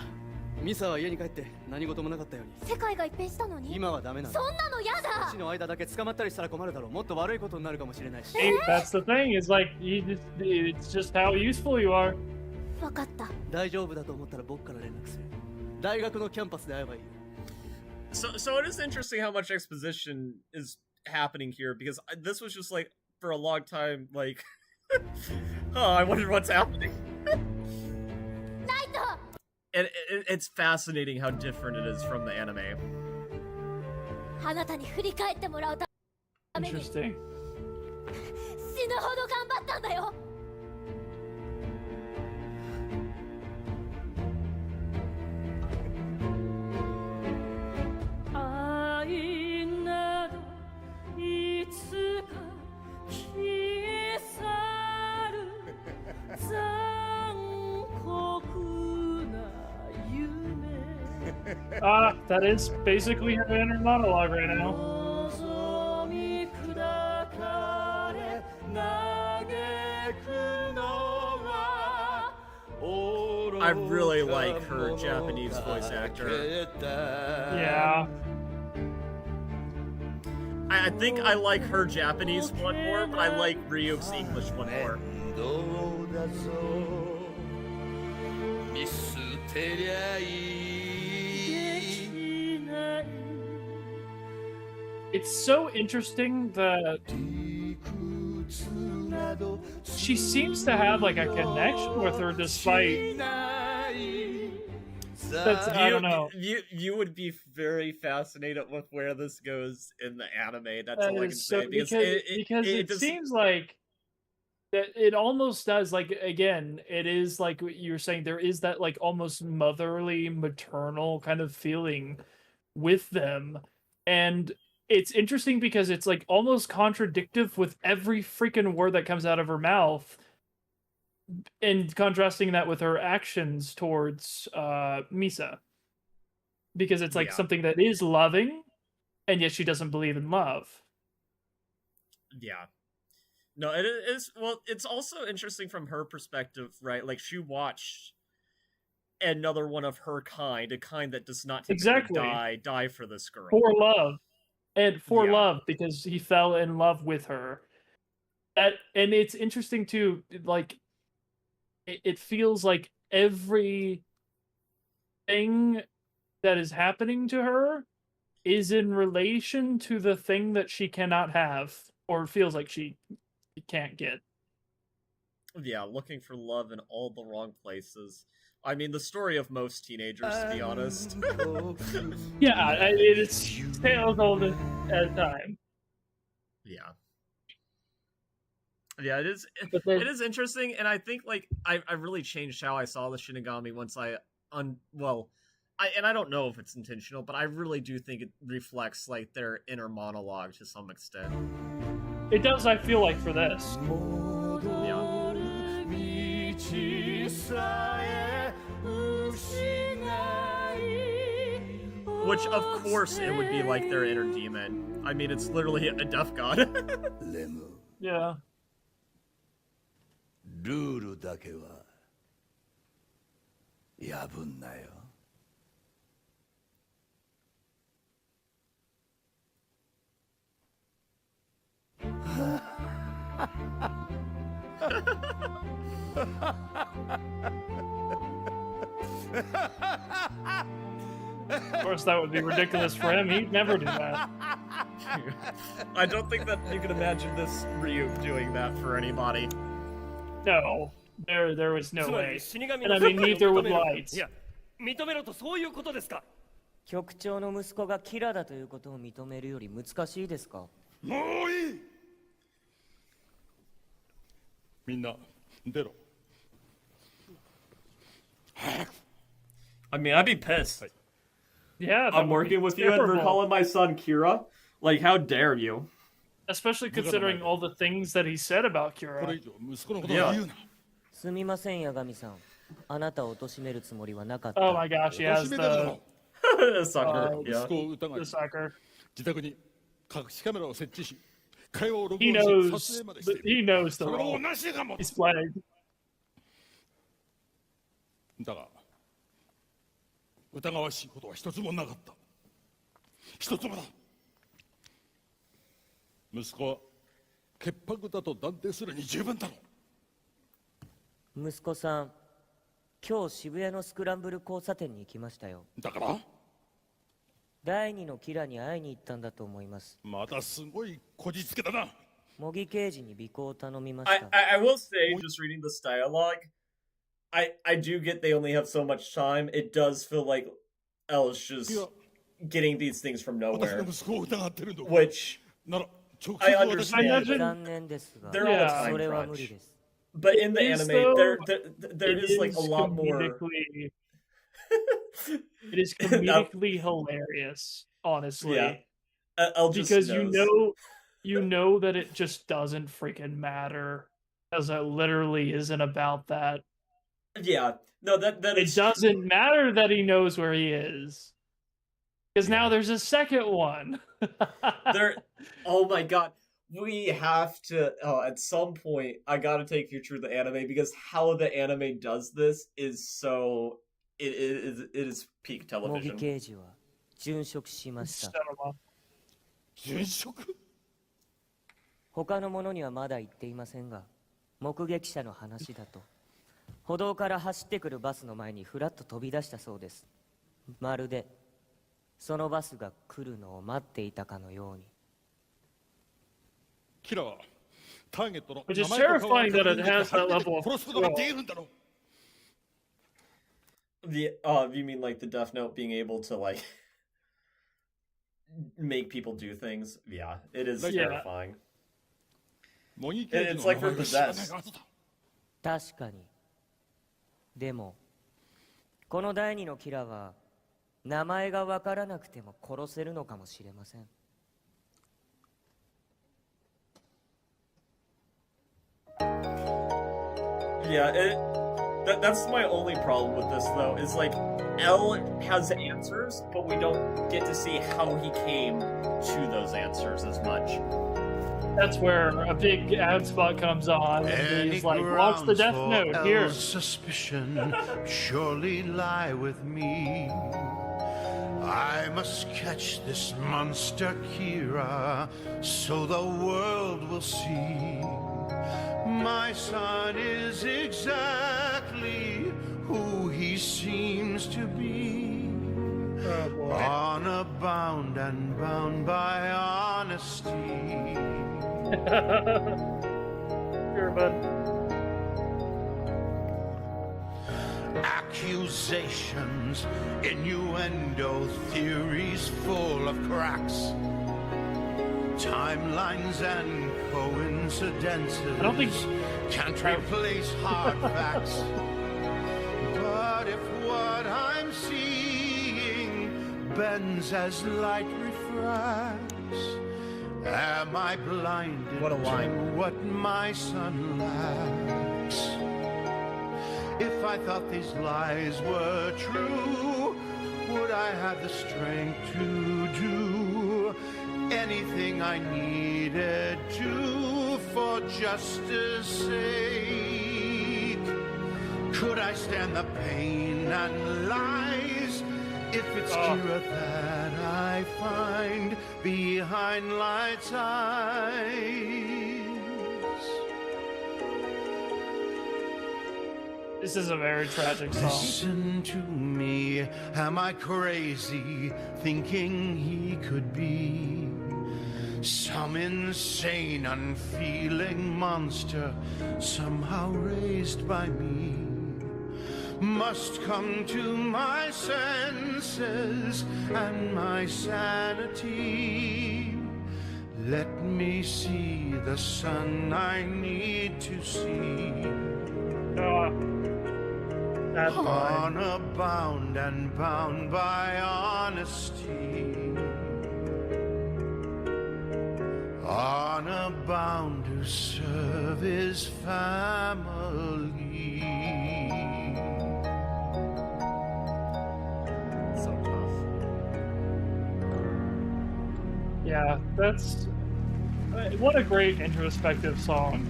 ミサは家に帰って何事もなかったように。世界が一変したのに今はダメなの。そんなのやだ。少しの間だけ捕まったりしたら困るだろう。もっと悪いことになるかもしれないし。 hey, that's the thing. Is like it's just how useful you are. 分かった。大丈夫だと思ったら僕から連絡する。大学のキャンパスで会えばいい。So it is interesting how much exposition is happening here, because this was just like for a long time like oh, I wonder what's happening. And it's fascinating how different it is from the anime. あなたに振り返ってもらうために Interesting. 死ぬほど頑張ったんだよ。愛などいつか消え去る残酷な夢 That is basically her inner monologue right now. 望み砕かれ嘆くのは I really like her Japanese voice actor. Yeah. I think I like her Japanese one more, but I like Ryuk's English one more. 見捨てりゃいい。 It's so interesting that she seems to have like a connection with her despite that's I don't know. You would be very fascinated with where this goes in the anime. That's That all I can is so say, because it just- seems like that it almost does like again it is like what you were saying, there is that like almost motherly maternal kind of feeling with them, and it's interesting because it's like almost contradictive with every freaking word that comes out of her mouth, and contrasting that with her actions towards Misa, because it's like Yeah. something that is loving and yet she doesn't believe in love. Yeah. No, it is. Well, it's also interesting from her perspective, right? Like, she watched another one of her kind, a kind that does not typically Exactly. die for this girl. For love. And for Yeah. love, because he fell in love with her. And it's interesting too, like, it feels like every thing that is happening to her is in relation to the thing that she cannot have, or feels like she can't get. Yeah, looking for love in all the wrong places. I mean, the story of most teenagers, to be honest. Yeah, it's tales old as time. Yeah. Yeah, it is. But then- It is interesting, and I think like I really changed how I saw the Shinigami once I I don't know if it's intentional, but I really do think it reflects like their inner monologue to some extent. It does, I feel like, for this. Which, of course, it would be like their inner demon. I mean, it's literally a death god. Yeah. ルールだけは破んなよ。Of course, that would be ridiculous for him. He'd never do that. I don't think that you can imagine this Ryu doing that for anybody. No, there was no つまり way. 死神 And の I mean, 存在を neither 認 would めろ light. いや認めろとそういうことですか。局長の息子がキラだということを認めるより難しいですか。もういい。みんな出ろ。 I mean, I'd be pissed. Yeah, that I'm would be working with you and we're terrible. calling my son Kira. Like, how dare you? Especially considering all the things that he said about これ Kira. 以上息子のことを言うな。すみません、八神さん。あなたを貶めるつもりはなかった。 Oh my gosh, he has the Sucker. 息 Yeah. 子を疑い the sucker. 自宅に隠しカメラを設置し会話を録 He 音し knows 撮影までしている he knows the それ role. をなしがも He's playing. だが疑わしいことは一つもなかった一つもだ息子は潔白だと断定するに十分だろ息子さん、今日渋谷のスクランブル交差点に行きましたよ。だから第二のキラに会いに行ったんだと思います。またすごいこじつけだな。模擬刑事に尾行を頼みまし I, た。 I will say, just reading this dialogue, I do get they only have so much time. It does feel like El's just getting these things from 私 nowhere. の息子を疑ってるんだ Which なら直 I 接私に understand. 残念ですが、 They're on a Yeah. time それは無理 crunch. です。 But in the It is, anime, though, there it is like a is lot more. comedically- It is comedically hilarious, honestly. Yeah. I'll just Because knows. you know that it just doesn't freaking matter, because it literally isn't about that. Yeah. No, that It is doesn't matter that he knows where he is, because now there's a second one. there. Oh my god. We have to. Oh, at some point, I gotta take you through the anime because how the anime does this is so. It is peak 模擬 television. 刑事は殉職しました。殉職他の者にはまだ言っていませんが、目撃者の話だと、歩道から走ってくるバスの前にフラッと飛び出したそうです。まるで、そのバスが来るのを待っていたかのように。キラはターゲットの Which is 名前と顔を terrifying that it 確認でき has て that 初めて level of 殺すことが control. できるんだろ You mean like the Deathnote being able to like make people do things? Yeah, it is Yeah. terrifying. 模擬刑事 It's の like 名 we're 前を知らない possessed. はずだ確かに。でも、この第二のキラは、名前がわからなくても殺せるのかもしれません。Yeah, that's my only problem with this though. Is like L has answers, but we don't get to see how he came to those answers as much. That's where a big ad spot comes on, and he's like, "Watch the Death Note here." L's suspicion surely lie with me. I must catch this monster Kira so the world will see. My son is exactly who he seems to be. Honor bound and bound by honesty. Here, bud. Accusations, innuendo, theories full of cracks. Timelines and coincidences I don't think can't replace hard facts. But if what I'm seeing bends as light refracts, am I blinded What a line. to what my son lacks? If I thought these lies were true, would I have the strength to do anything I needed to for justice sake? Could I stand the pain and lies if it's clearer that I find behind lights eyes? This is a very tragic song. Listen to me, am I crazy thinking he could be some insane, unfeeling monster somehow raised by me? Must come to my senses and my sanity. Let me see the sun I need to see. Honor bound and bound by honesty. Honor bound to serve his family. So tough. Yeah, that's what a great introspective song.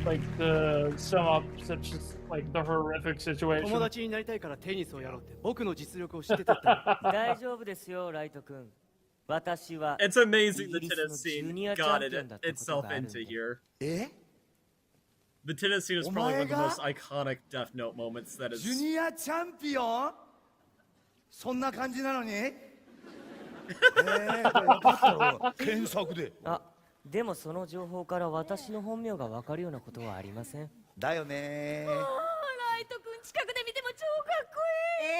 Like to sum up such like the horrific situation. 友達になりたいからテニスをやろうって僕の実力を知ってたって大丈夫ですよ、ライト君。私は It's amazing the イギリスの tennis ジュ scene ニアチ got ャンピオンだったこと itself があるん into で here. え The tennis scene is probably one of the お前が？ most iconic Deathnote moments that ジュ is. ニアチャンピオンそんな感じなのに分かったよ検索であ、でもその情報から私の本名が分かるようなことはありません。だよねライト君近くで見ても超かっこいい。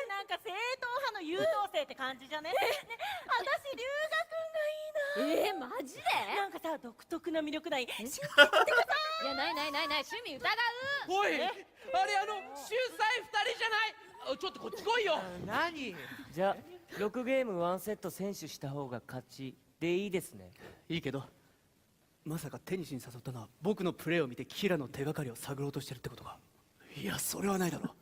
なんか正統派の優等生って感じじゃね。私龍河君がいいな。マジで？なんかさ独特な魅力ない。信じてください。いやない趣味疑う。おいあれ秀才2人じゃないちょっとこっち来いよ何じゃあ6ゲーム1セット先取した方が勝ちでいいですね。いいけどまさかテニスに誘ったのは僕のプレーを見てキラの手がかりを探ろうとしてるってことか。いやそれはないだろ。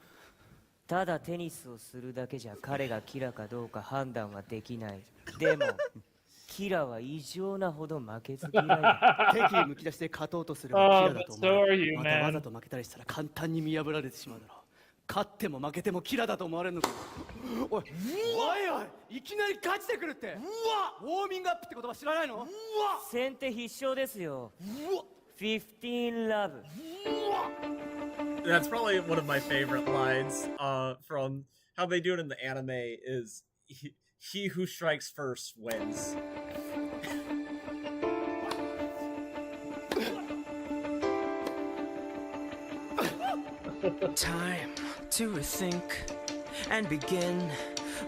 ただテニスをするだけじゃ彼がキラかどうか判断はできない。でもキラは異常なほど負けず嫌いだ。敵意むき出して勝とうとすればキラだと思う。またわざと負けたりしたら簡単に見破られてしまうだろう。勝っても負けてもキラだと思われるのか。おいいきなり勝ちてくるって。ウォーミングアップって言葉知らないの？先手必勝ですよ。15 love. That's probably one of my favorite lines from how they do it in the anime is he who strikes first wins. Time to rethink and begin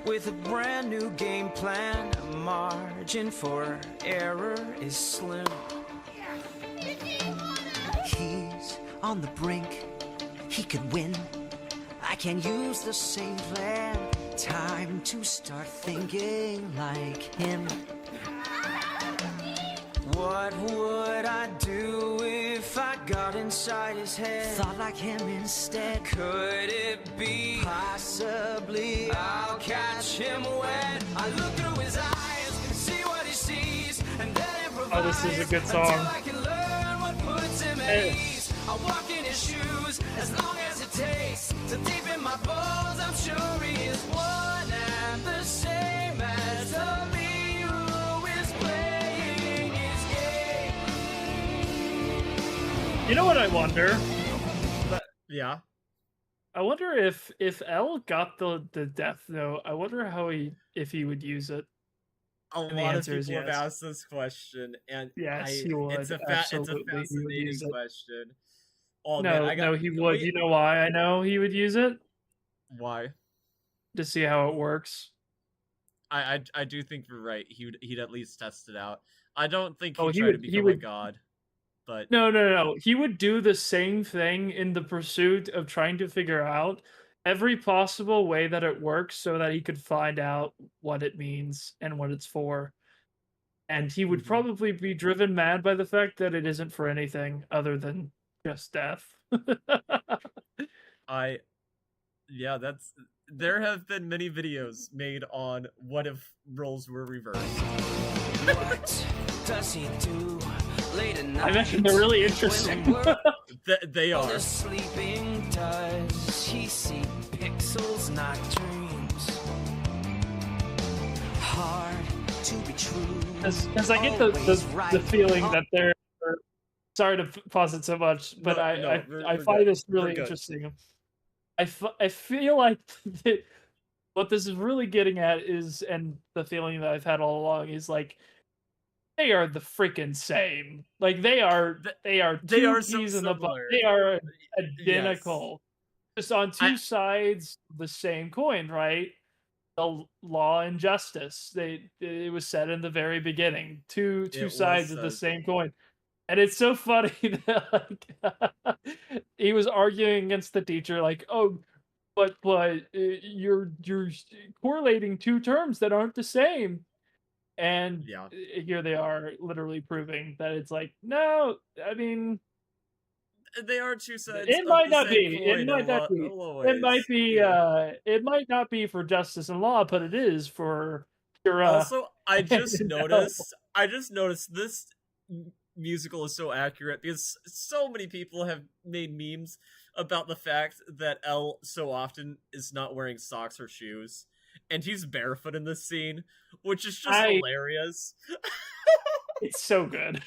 with a brand new game plan. Margin for error is slim. He's on the brink, he could win. I can use the same plan. Time to start thinking like him. What would I do if I got inside his head? Thought like him instead. Could it be? Possibly. I'll catch him when I look through his eyes, see what he sees, and then improvise. Oh, this is a good song. Until I can learn what puts him at ease. I'll walk in his shoes as long as it takes. So deep in my bones, I'm sure he is one and the same as me who is playing his game. You know what I wonder? Yeah. I wonder if L got the Death Note. I wonder if he would use it. A lot of people have asked this question, and yes, he would. It's a Absolutely, he would fascinating use it. question. Oh, No, man, no, he would. You know why I know he would use it? Why? To see how it works. I do think you're right. He'd at least test it out. I don't think Oh, he'd he try to would. He become a would. god, but No. He would do the same thing in the pursuit of trying to figure out every possible way that it works so that he could find out what it means and what it's for. And he would probably be driven mad by the fact that it isn't for anything other than just death. yeah, there have been many videos made on what if roles were reversed. What does he do late at night? I mentioned they're really interesting. They are. The sleeping does he see pixels, not dreams? Hard to be true. Because I get the feeling that they're. Sorry to pause it so much, but I find this really interesting. I feel like what this is really getting at is, and the feeling that I've had all along is like, they are the freaking same. Like they are two peas in the butt. They are identical, just on two sides of the same coin, right? The law and justice. It was said in the very beginning. Two sides of the same coin. And it's so funny that like, he was arguing against the teacher, like, "Oh, but you're correlating two terms that aren't the same." And here they are, literally proving that it's like, no, I mean, they are two sides. It might not be. It might not be. It might be. It might not be for justice and law, but it is for your. Also, I just noticed this musical is so accurate because so many people have made memes about the fact that L so often is not wearing socks or shoes, and he's barefoot in this scene, which is just hilarious. It's so good.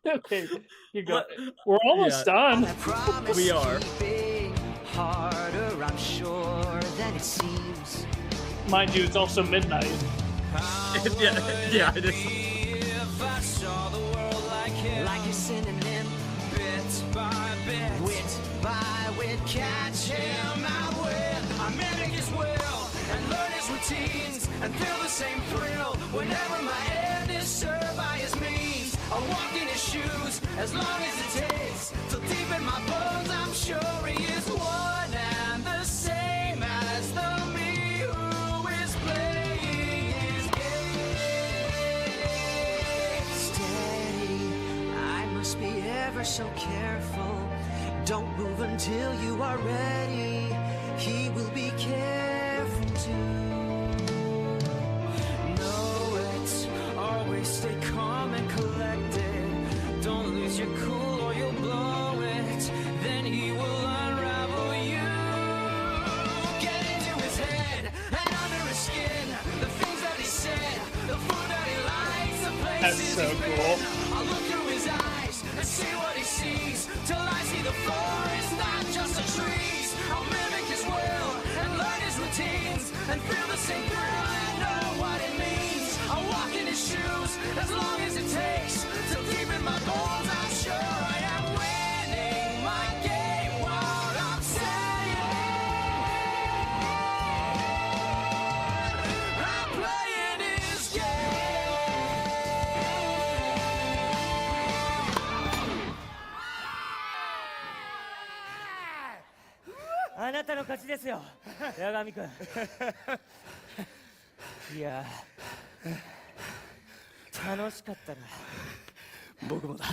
Okay, you go. We're almost done. We are. Harder, I'm sure, than it seems. Mind you, it's also midnight. yeah, it is. If I saw the world like him, like a synonym, bit by bit, wit by wit, catch him out with. I mimic his will and learn his routines and feel the same thrill whenever my end is served by his means. I walk in his shoes as long as it takes till deep in my bones I'm sure he is one and the same as the me who is playing his game. Steady, I must be ever so careful. Don't move until you are ready. He will be careful too. Know it, always stay calm and collected. Don't lose your cool or you'll blow it. Then he will unravel you. Get into his head and under his skin. The things that he said, the food that he likes, the places he's been. I'll look through his eyes and see what he sees till I see the forest, not just the trees. I'll mimic his will and learn his routines and feel the same thrill. I know what it means. I'll walk in his shoes as long as it takes till deep in my bones I'm sure I am winning my game. What I'm saying, I'm playing his game. あなたの勝ちですよ、八神君。いや、楽しかったな。僕もだ。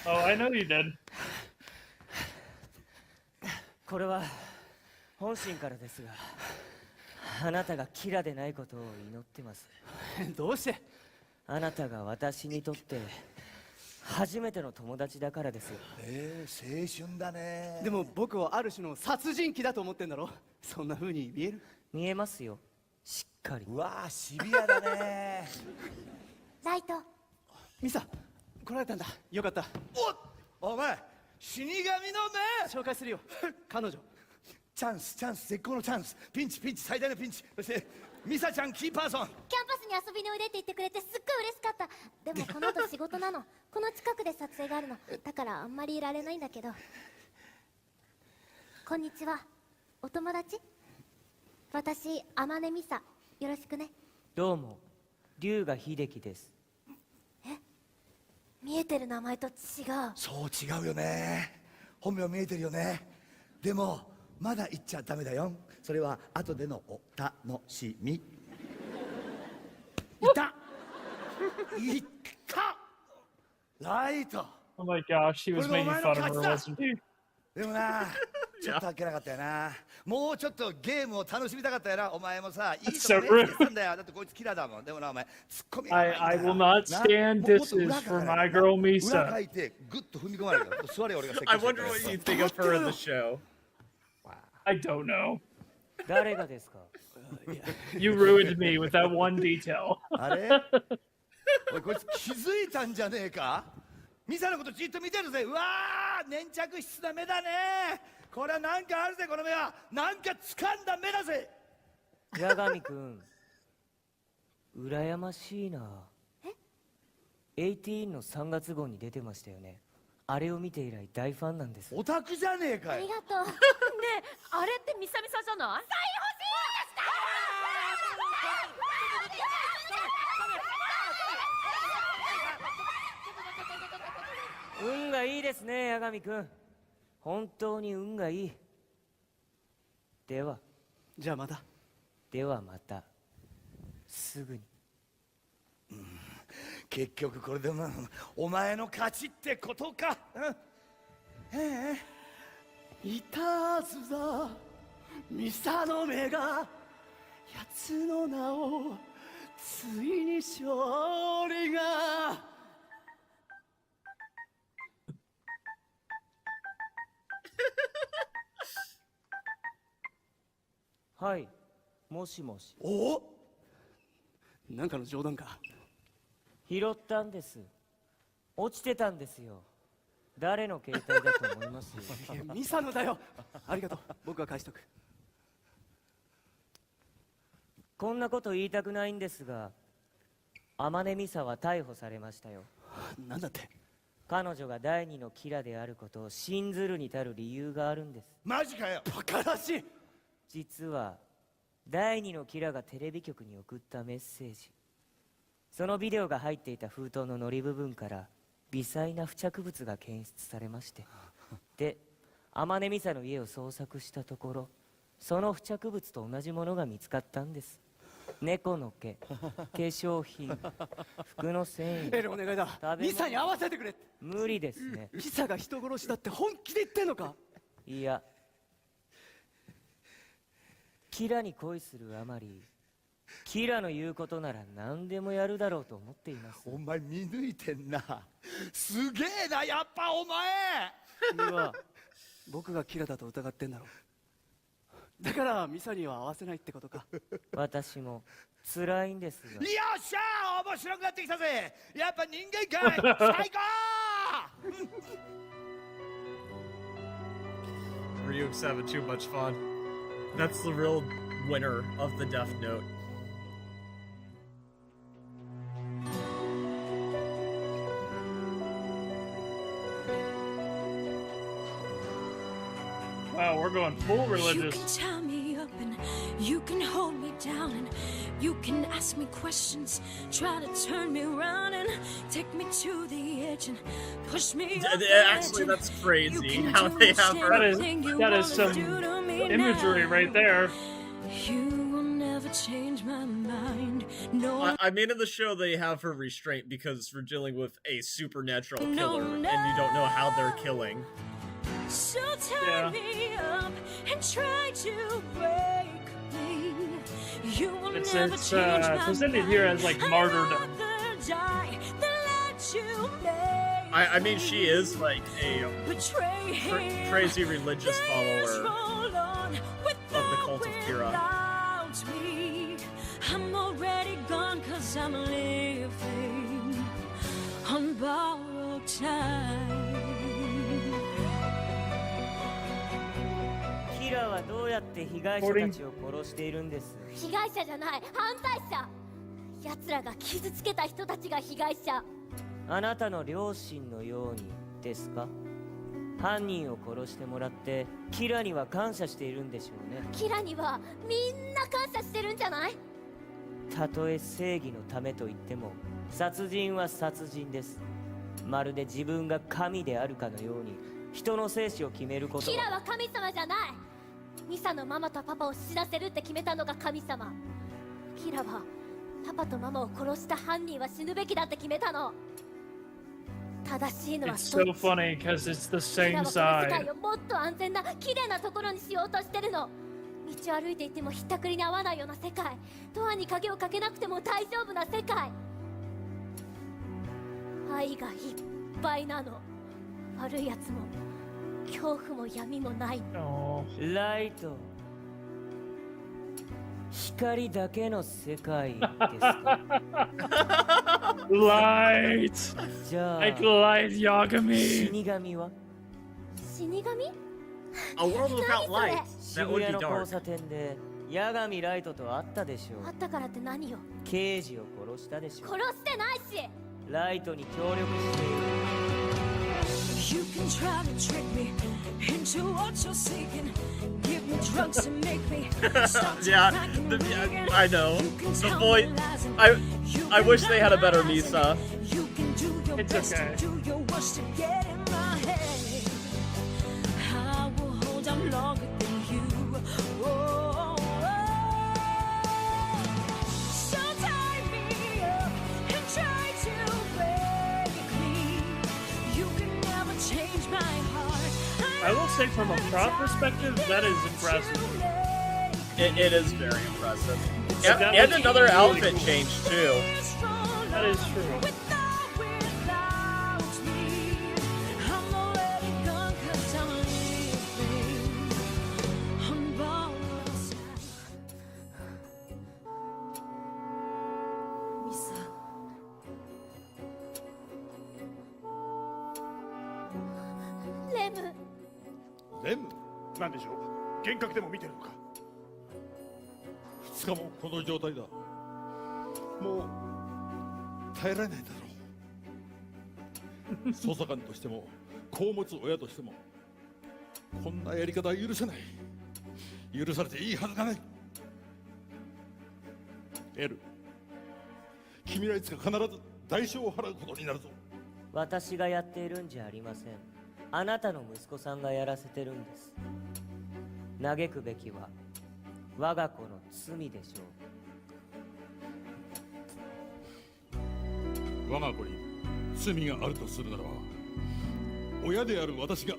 Oh, I know you did. これは本心からですが、あなたがキラでないことを祈ってます。どうして？あなたが私にとって初めての友達だからですよ。青春だね。でも僕はある種の殺人鬼だと思ってんだろ。そんな風に見える？見えますよ、しっかり。うわー、シビアだね。ライト。ミサ、来られたんだ。よかった。お前、死神の目。紹介するよ。彼女。チャンス、絶好のチャンス。ピンチ、最大のピンチ。そしてミサちゃん、キーパーソン。キャンパスに遊びにおいでって言ってくれてすっごい嬉しかった。でもこの後仕事なの。この近くで撮影があるの。だからあんまりいられないんだけど。こんにちは。お友達？私、天音美沙。よろしくね。どうも、龍河秀樹です。見えてる名前と違う。そう違うよね。本名見えてるよね。でもまだ言っちゃダメだよ。それは後でのお楽しみ。いたいたライト。 Oh my gosh, he was making fun of her, wasn't he? でもな、ちょっと開けなかったよな。もうちょっとゲームを楽しみたかったよな。お前もさ、いいとこねしてたんだよ。だってこいつキラーだもん。でもな、お前ツッコミがないんだよ。I will not stand disses for my girl 裏 Misa. 書いてグッと踏み込まないから。座れ俺が説 I 教して wonder る what you think of her in the show. I don't know. 誰がですか？ You ruined me with that one detail. あれおいこいつ気づいたんじゃねえか？ミサのことじっと見てるぜ。うわー粘着質な目だね。これはなんかあるぜ。この目はなんか掴んだ目だぜ。八神くん、羨ましいな。18の3月号に出てましたよね。あれを見て以来大ファンなんです。オタクじゃねえかよ。ありがとう。ねえ、あれってミサミサじゃない？運がいいですね、八神くん。本当に運がいい。では。じゃあまた。ではまた。すぐに。結局これでもお前の勝ちってことか。いたずらミサの目が奴の名をついに勝利が。はい、もしもし。お？なんかの冗談か。拾ったんです。落ちてたんですよ。誰の携帯だと思います？いやミサのだよ。ありがとう。僕は返しとく。こんなこと言いたくないんですが、天音美沙は逮捕されましたよ。なんだって？彼女が第二のキラであることを信ずるに足る理由があるんです。マジかよ。バカらしい。実は第二のキラがテレビ局に送ったメッセージ、そのビデオが入っていた封筒の糊部分から微細な付着物が検出されまして、で天音美沙の家を捜索したところ、その付着物と同じものが見つかったんです。猫の毛、化粧品、服の繊維。エレお願いだ。ミサに合わせてくれ。無理ですね。ミサが人殺しだって本気で言ってんのか？いや、キラに恋するあまり、キラの言うことなら何でもやるだろうと思っています。お前見抜いてんな。すげえな、やっぱお前。君は僕がキラだと疑ってんだろ。だからミサには合わせないってことか。私も辛いんですが。よっしゃー、面白くなってきたぜ。やっぱ人間界最高。Ryuk's having too much fun. That's the real winner of the Deathnote. Wow, we're going full You religious. can tie me up and you can hold me down and you can ask me questions, try to turn me around and take me to the edge and push me off the Actually, edge. that's crazy how they have her. That is some imagery right there. You will never change my mind. No, I mean, in the show, they have her restraint because we're dealing with a supernatural killer, and you don't know how they're killing. so tie me up and try to break me. You will It's never change my presented here as like martyrdom. die than let you lay. I mean, she is like a crazy religious follower of the cult of Kira. Me. I'm already gone 'cause I'm living on borrowed time. キラはどうやって被害者たちを殺しているんです？被害者じゃない、犯罪者。奴らが傷つけた人たちが被害者。あなたの両親のようにですか？犯人を殺してもらってキラには感謝しているんでしょうね。キラにはみんな感謝してるんじゃない？たとえ正義のためと言っても殺人は殺人です。まるで自分が神であるかのように人の生死を決めることは。キラは神様じゃない。ミサのママとパパを死なせるって決めたのが神様。キラはパパとママを殺した犯人は死ぬべきだって決めたの。正しいのは It's so funny because it's the キラ same はこの世 side. 界をもっと安全な綺麗なところにしようとしてるの。道を歩いていてもひったくりに合わないような世界、ドアに鍵をかけなくても大丈夫な世界。愛がいっぱいなの。悪いやつも恐怖も闇もない。ライト、光だけの世界ですか？ Light! じゃあ Like light, Yagami! 死神は？死神？ A world without light. 渋 That would 谷 be の交 dark. 差点で八神ライトと会ったでしょう。あったからって何よ？刑事を殺したでしょう。殺してないし。ライトに協力している。You can try to trick me into what you're seeking. Give me drugs to make me stop Yeah, I know. The voice. I wish they had a better Misa. You can do your It's best okay. to do your worst to get in my head. I will hold on longer than you. Oh, so tie me up and try to break me. You can never change my heart. I will say, from a prop perspective, that is impressive. It is very impressive. That And looks another really outfit cool. change too. That is true. I'm already gone 'cause I'm leaving on borrowed time. ミサ、レム。レムなんでしょう。幻覚でも見てるのか。2日もこの状態だ。もう耐えられないだろう。捜査官としても子を持つ親としてもこんなやり方は許せない。許されていいはずがない。エル、君はいつか必ず代償を払うことになるぞ。私がやっているんじゃありません。あなたの息子さんがやらせてるんです。嘆くべきは我が子の罪でしょう。我が子に罪があるとするならば、親である私が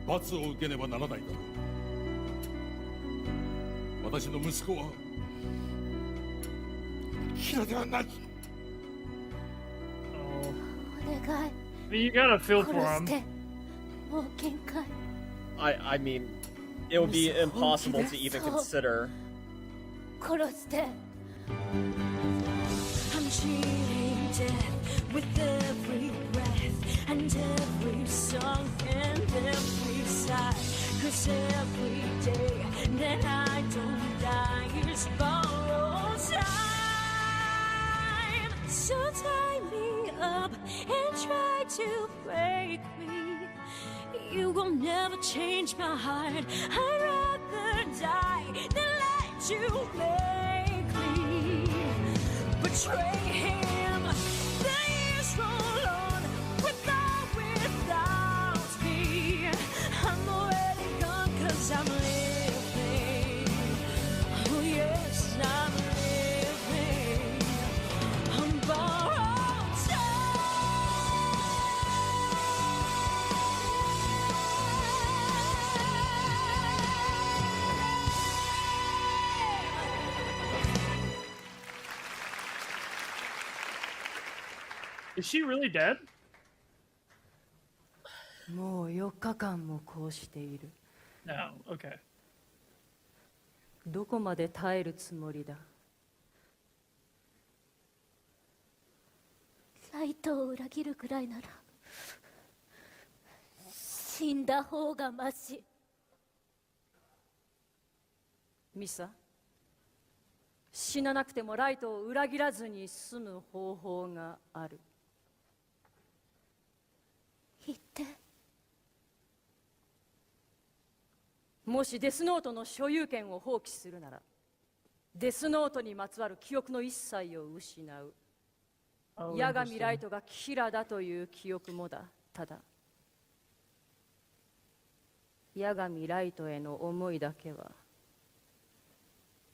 罰を受けねばならないだろう。私の息子はキラではない。お願い。 You gotta feel for 殺し him. て。もう限界。I mean, it would be impossible to even consider. 殺して。 I'm cheating death with every breath and every song and every sigh. 'Cause every day that I don't die is borrowed time. So tie me up and try to break me. You will never change my heart. I'd rather die than let you make me betray him. The years roll on without me. I'm already gone 'cause I'm living. Oh yes, I'm living on borrowed time. Is she really dead? もう4日間もこうしている。 No. Okay. どこまで耐えるつもりだ？ライトを裏切るくらいなら死んだ方がマシ。ミサ、死ななくてもライトを裏切らずに済む方法がある。言って。もしデスノートの所有権を放棄するなら、デスノートにまつわる記憶の一切を失う。八神ライトがキラだという記憶もだ。ただ八神ライトへの思いだけは、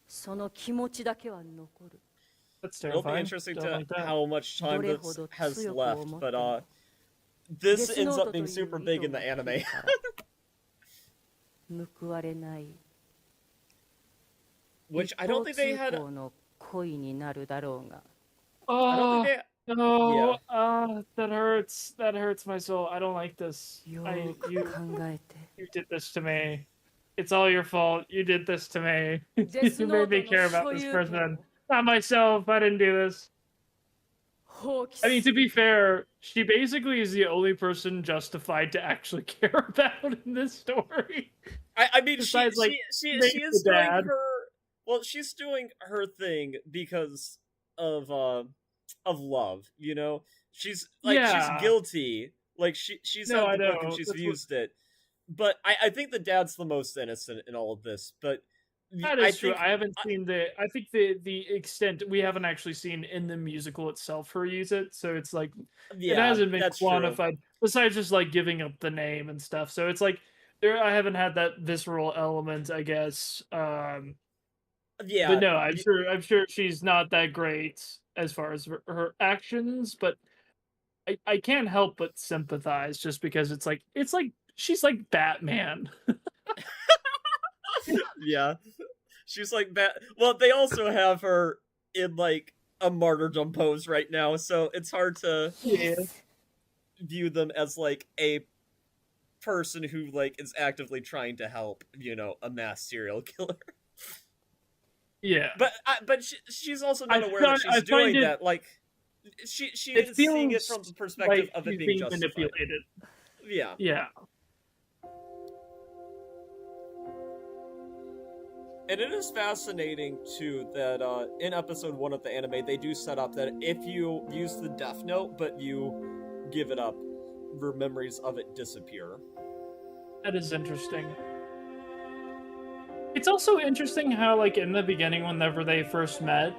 その気持ちだけは残る。 It'll be interesting to how much time this has left, but this ends up being super big in the anime. 報われない。 Which I don't think they had. の恋になるだろうが。 I don't think they. No, Yeah. that hurts. That hurts my soul. I don't like this. You did this to me. It's all your fault. You did this to me. You made me care about this person. Not myself. I didn't do this. I mean, to be fair, she basically is the only person justified to actually care about in this story. I mean, Besides, she maybe is the doing dad. her. Well, she's doing her thing because of love. You know, she's like she's guilty. Like she's No, had the I book and know. she's That's used it. But I think the dad's the most innocent in all of this. But That is true. I haven't seen the. I think the extent we haven't actually seen in the musical itself her use it. So it's like it Yeah, hasn't been that's true. quantified. Besides just like giving up the name and stuff. So it's like there. I haven't had that visceral element, I guess. Yeah, But no, I'm sure she's not that great as far as her actions. But I can't help but sympathize just because it's like she's like Batman. Yeah, she's like that. Well, they also have her in like a martyrdom pose right now, so it's hard to view them as like a person who like is actively trying to help, you know, a mass serial killer. Yeah, but she's also not aware that she's doing that. Like she is seeing it from the perspective of it being justified. Manipulated. Yeah. Yeah. And it is fascinating, too, that in episode 1 of the anime, they do set up that if you use the Deathnote, but you give it up, your memories of it disappear. That is interesting. It's also interesting how, like, in the beginning, whenever they first met,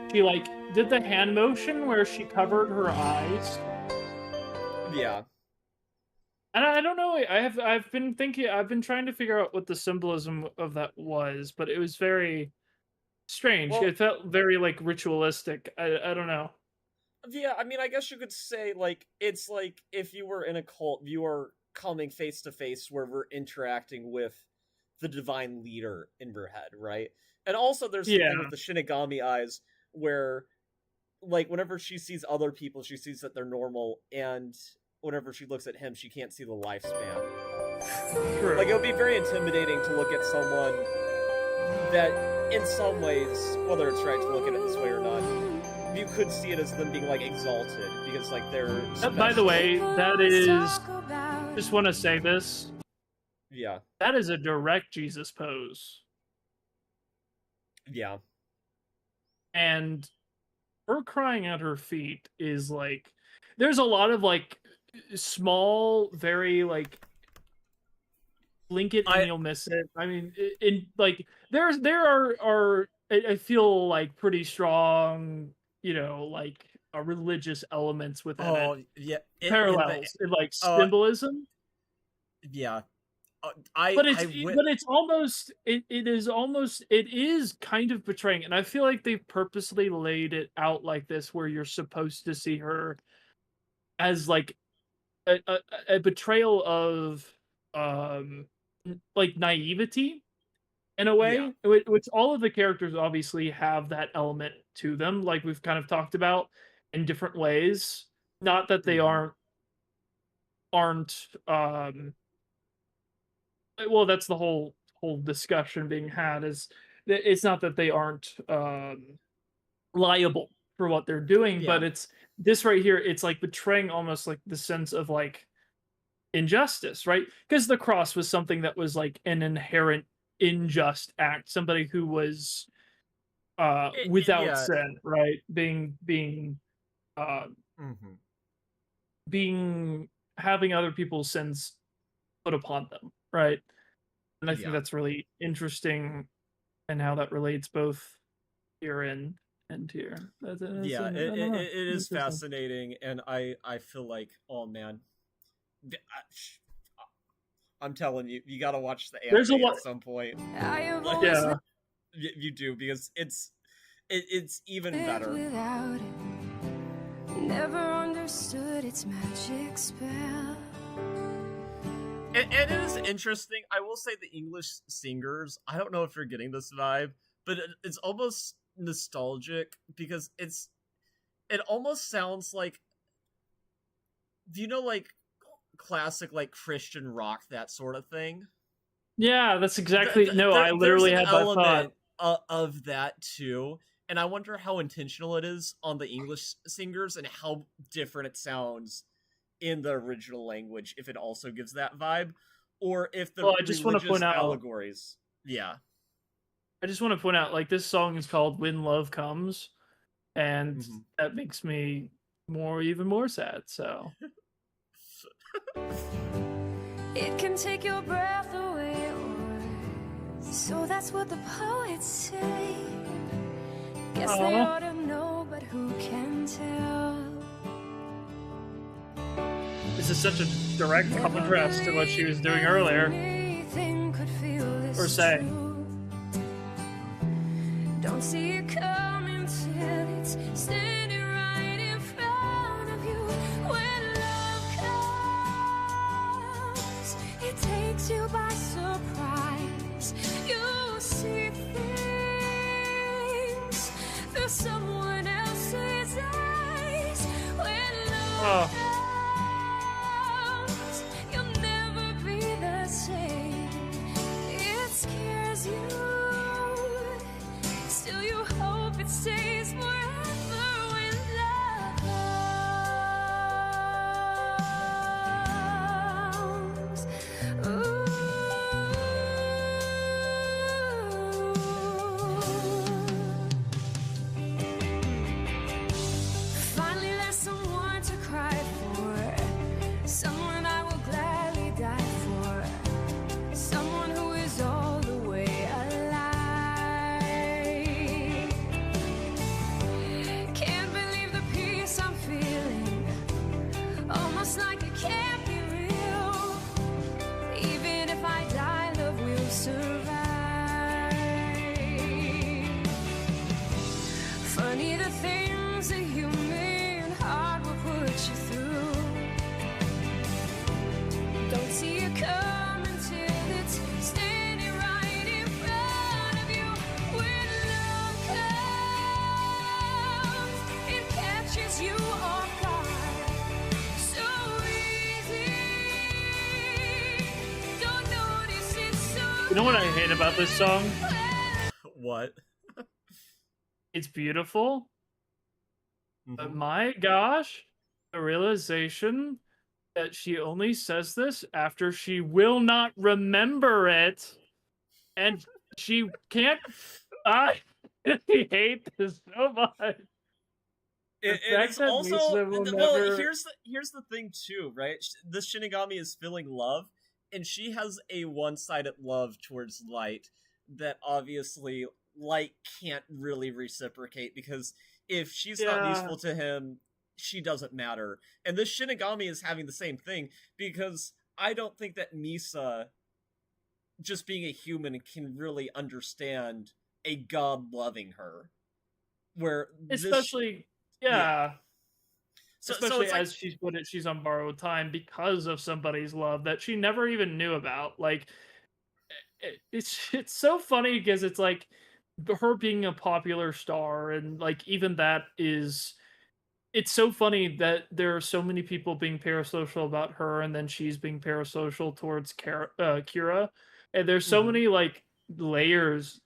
she, like, did the hand motion where she covered her eyes. Yeah. And I don't know. I've been trying to figure out what the symbolism of that was, but it was very strange. Well, it felt very like ritualistic. I don't know. Yeah, I mean, I guess you could say like it's like if you were in a cult, you are coming face to face where we're interacting with the divine leader in your head, right? And also, there's something with the Shinigami eyes where, like, whenever she sees other people, she sees that they're normal, and whenever she looks at him, she can't see the lifespan. True. Like, it would be very intimidating to look at someone that, in some ways, whether it's right to look at it this way or not, you could see it as them being, like, exalted, because, like, they're By the way, that is... Just want to say this. Yeah. That is a direct Jesus pose. Yeah. And her crying at her feet is, like... There's a lot of, like, small, very like blink it and you'll miss it. I mean, in like there are I feel like pretty strong, you know, like religious elements within it. Yeah, parallels in like symbolism. Yeah, but it's almost it is kind of betraying, and I feel like they've purposely laid it out like this, where you're supposed to see her as like a betrayal of like naivety in a way, which all of the characters obviously have that element to them, like we've kind of talked about in different ways. Not that they aren't well, that's the whole discussion being had, is it's not that they aren't liable for what they're doing, but it's this right here, it's like betraying almost like the sense of like injustice, right? Because the cross was something that was like an inherent unjust act, somebody who was without sin, right? Being having other people's sins put upon them, right? And I think that's really interesting, and how that relates both here and here. Yeah, it is fascinating, and I feel like, oh man, I'm telling you, you got to watch the anime at some point. Yeah, you do, because it's even better. Without it, never understood its magic spell. It is interesting. I will say the English singers, I don't know if you're getting this vibe, but it's almost nostalgic, because it almost sounds like, do you know, like classic like Christian rock, that sort of thing? yeah, that's exactly. I literally had that thought of that too, and I wonder how intentional it is on the English singers, and how different it sounds in the original language, if it also gives that vibe, or if the Well, I just want to point out allegories. Yeah, I just want to point out, like, this song is called "When Love Comes," and that makes me even more sad. So It can take your breath away, or so that's what the poets say. Guess they ought to know, but who can tell? this is such a direct contrast to what she was doing earlier, or saying. Don't see it coming till it's standing right in front of you. When love comes, it takes you by surprise. You see things through someone else's eyes. When love comes, you'll never be the same. It scares you. Still you hope it stays forever when love comes. Ooh. Finally there's someone to cry for, someone I will gladly die for, someone who is all the way alive. I'm feeling almost like it can't be real. Even if I die, love will survive. Funny the things a human heart will put you through. Don't see it coming till it's standing right in front of you. When love comes, it catches you off guard so easy. Don't notice it so. You know what I hate about this song? What? It's beautiful, but my gosh, the realization that she only says this after she will not remember it, and she can't. I hate this so much. It's also, well, here's the thing too, right? This Shinigami is feeling love, and she has a one-sided love towards Light that obviously Light can't really reciprocate, because if she's not useful to him, she doesn't matter. And this Shinigami is having the same thing, because I don't think that Misa, just being a human, can really understand a god loving her. Where especially especially so as she's put it, she's on borrowed time because of somebody's love that she never even knew about. Like, it's so funny, because it's like her being a popular star, and like even that is, it's so funny that there are so many people being parasocial about her, and then she's being parasocial towards Kira, and there's so many like layers.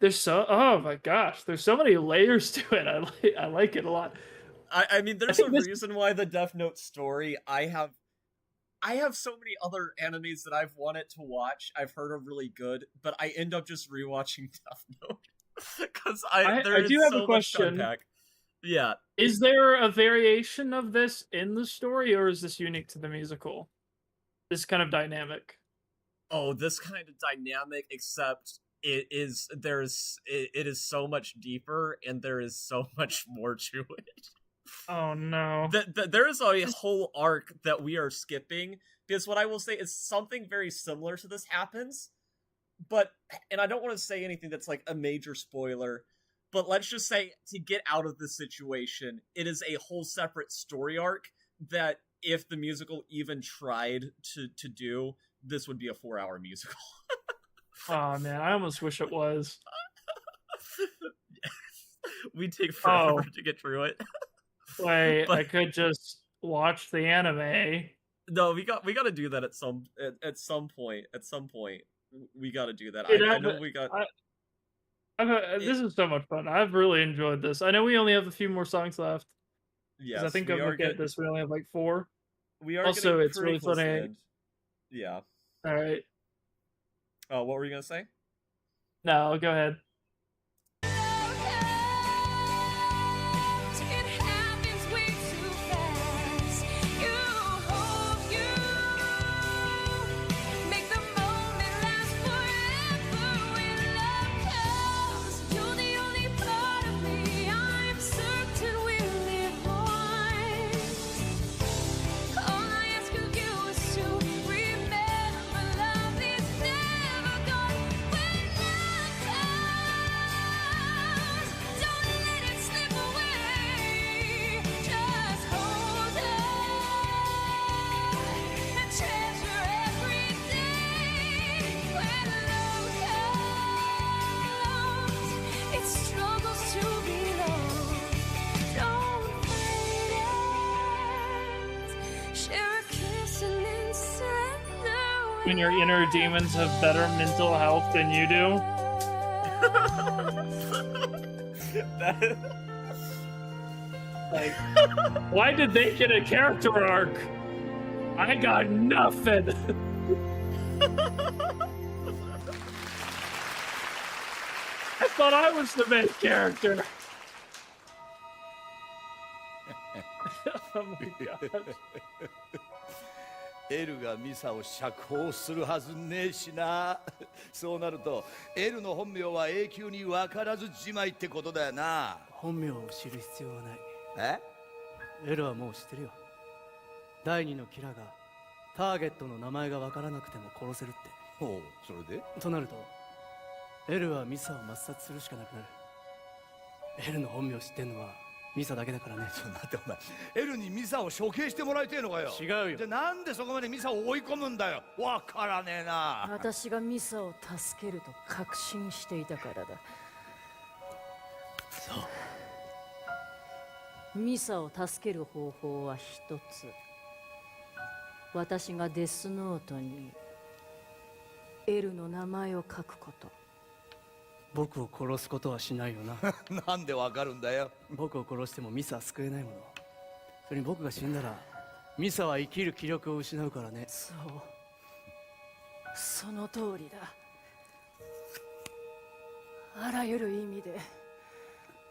There's oh my gosh, there's so many layers to it. I like it a lot. I mean, there's a reason why the Deathnote story, I have so many other animes that I've wanted to watch, I've heard are really good, but I end up just rewatching Deathnote because I do have a question. Yeah, is there a variation of this in the story, or is this unique to the musical? This kind of dynamic. oh, this kind of dynamic, except it is so much deeper and there is so much more to it. Oh no. There is a whole arc that we are skipping, because what I will say is something very similar to this happens, but, and I don't want to say anything that's like a major spoiler, but let's just say, to get out of this situation, it is a whole separate story arc that if the musical even tried to do, this would be a 4-hour musical. Oh man, I almost wish it was. We'd take forever to get through it. Wait, But- I could just watch the anime. No, we got to do that at some point. At some point, we got to do that. Dude, I know we got. This is so much fun. I've really enjoyed this. I know we only have a few more songs left. Yes, I think we I'm are looking at getting- this. We only have like 4. We are also, getting it's pretty really close to the funny. end. Yeah. All right. Oh, what were you gonna say? No, go ahead. When your inner demons have better mental health than you do. Like, why did they get a character arc? I got nothing. I thought I was the main character. Oh my god. エルがミサを釈放するはずねえしな。そうなるとエルの本名は永久に分からずじまいってことだよな。本名を知る必要はない。え？エルはもう知ってるよ。第二のキラがターゲットの名前が分からなくても殺せるって。ほう、それで？となるとエルはミサを抹殺するしかなくなる。エルの本名を知ってんのはミサだけだからね。ちょっと待ってお前、エルにミサを処刑してもらいてえのかよ。違うよ。じゃあなんでそこまでミサを追い込むんだよ。わからねえな。私がミサを助けると確信していたからだ。そうミサを助ける方法は一つ。私がデスノートにエルの名前を書くこと。僕を殺すことはしないよな。なんでわかるんだよ。僕を殺してもミサは救えないもの。それに僕が死んだらミサは生きる気力を失うからね。そう、その通りだ。あらゆる意味で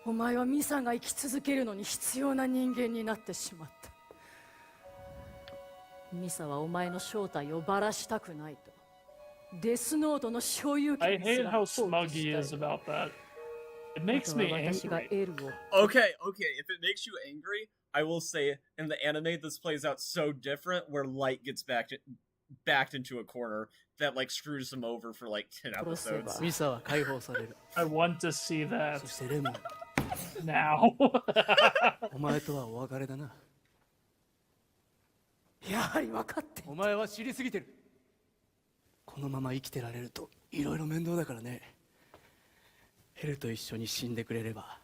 お前はミサが生き続けるのに必要な人間になってしまった。ミサはお前の正体をばらしたくないとデスノートの所有 I 権す hate ら how 放棄した smug he い。 is about that. It makes me 私が angry. エルを Okay, if it makes you angry, I will say in the anime this plays out so different where Light gets backed into a corner that like screws him over for like 10 episodes. ミサは解放される。 I want to see that そしてレモン、 now. お前とはお別れだな。やはり分かっていた。お前は知りすぎてる。このまま生きてられるといろいろ面倒だからね。ヘルと一緒に死んでくれれば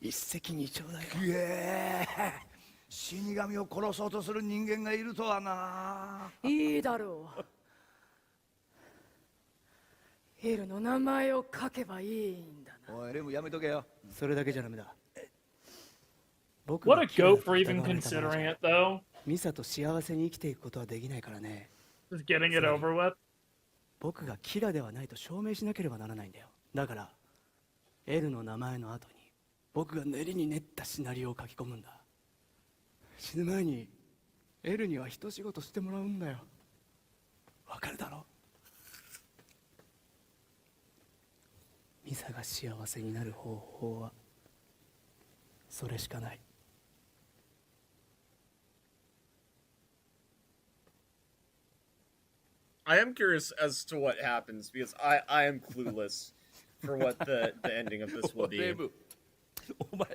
一石二鳥だよ。いえ死神を殺そうとする人間がいるとはな。いいだろう。エルの名前を書けばいいんだな。おいレムやめとけよ。それだけじゃダメだ。 What a goat for even considering it, though. ミサと幸せに生きていくことはできないからね。 Just getting it over with. 僕がキラではないと証明しなければならないんだよ。だからエルの名前の後に僕が練りに練ったシナリオを書き込むんだ。死ぬ前にエルには一仕事してもらうんだよ。わかるだろ？ミサが幸せになる方法はそれしかない。I am curious as to what happens because I am clueless for what the ending of this will be. お前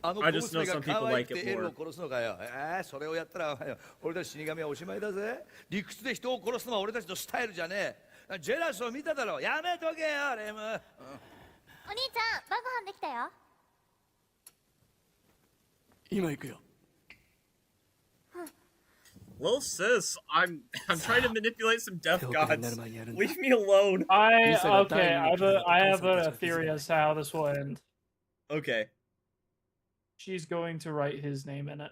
あの小娘が可愛くてエルを殺すのかよ。それをやったら俺たち死神はおしまいだぜ。理屈で人を殺すのは俺たちのスタイルじゃねえ。ジェラスを見ただろ。やめとけよレム。お兄ちゃん晩ご飯できたよ。今行くよ。Well, sis, I'm trying to manipulate some death gods. Leave me alone. I have a theory as to how this will end. Okay. She's going to write his name in it.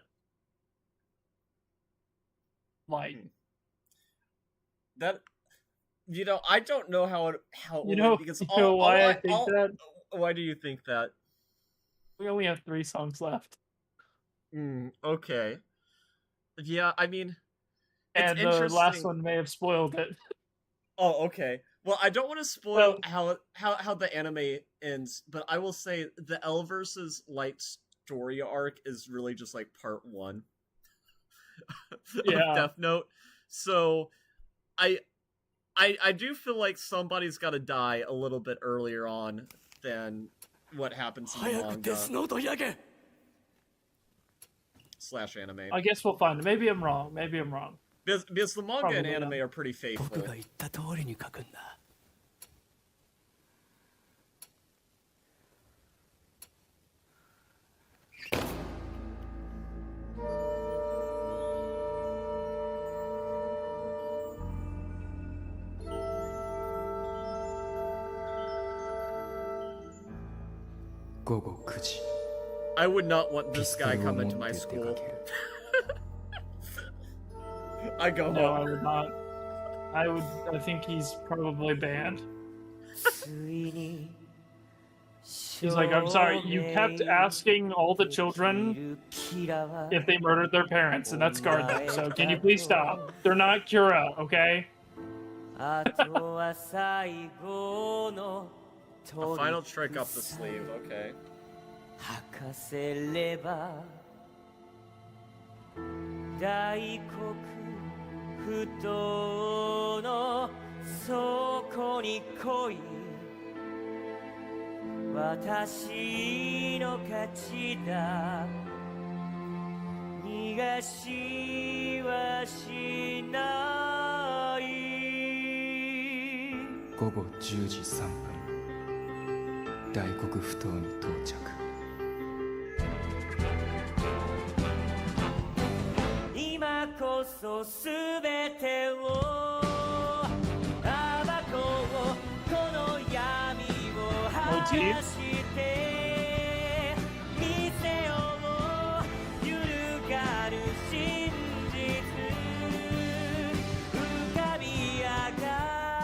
Like that. You know, I don't know how it you know, because why I think that. Why do you think that? We only have 3 songs left. Okay. Yeah, I mean, and the last one may have spoiled it. Oh, okay. Well, I don't want to spoil how the anime ends, but I will say the L-Verse's light story arc is really just like part 1 of Deathnote. So I do feel like somebody's got to die a little bit earlier on than what happens in the manga. / anime. I guess we'll find it. Maybe I'm wrong. Because the manga and anime are pretty faithful. 僕が言った通りに書くんだ。午後9時。 I would not want this guy coming to my school. I go No, home. I would not. I think he's probably banned. He's like, I'm sorry, you kept asking all the children if they murdered their parents, and that scarred them. So can you please stop? They're not Kira, okay? A final trick up the sleeve, okay. 吐かせれば大黒不当の底に来い私の勝ちだ逃がしはしない午後10時3分大黒ふ頭に到着今こそすべてを暴こうこの闇を晴らして見せよう揺るがる真実浮かび上が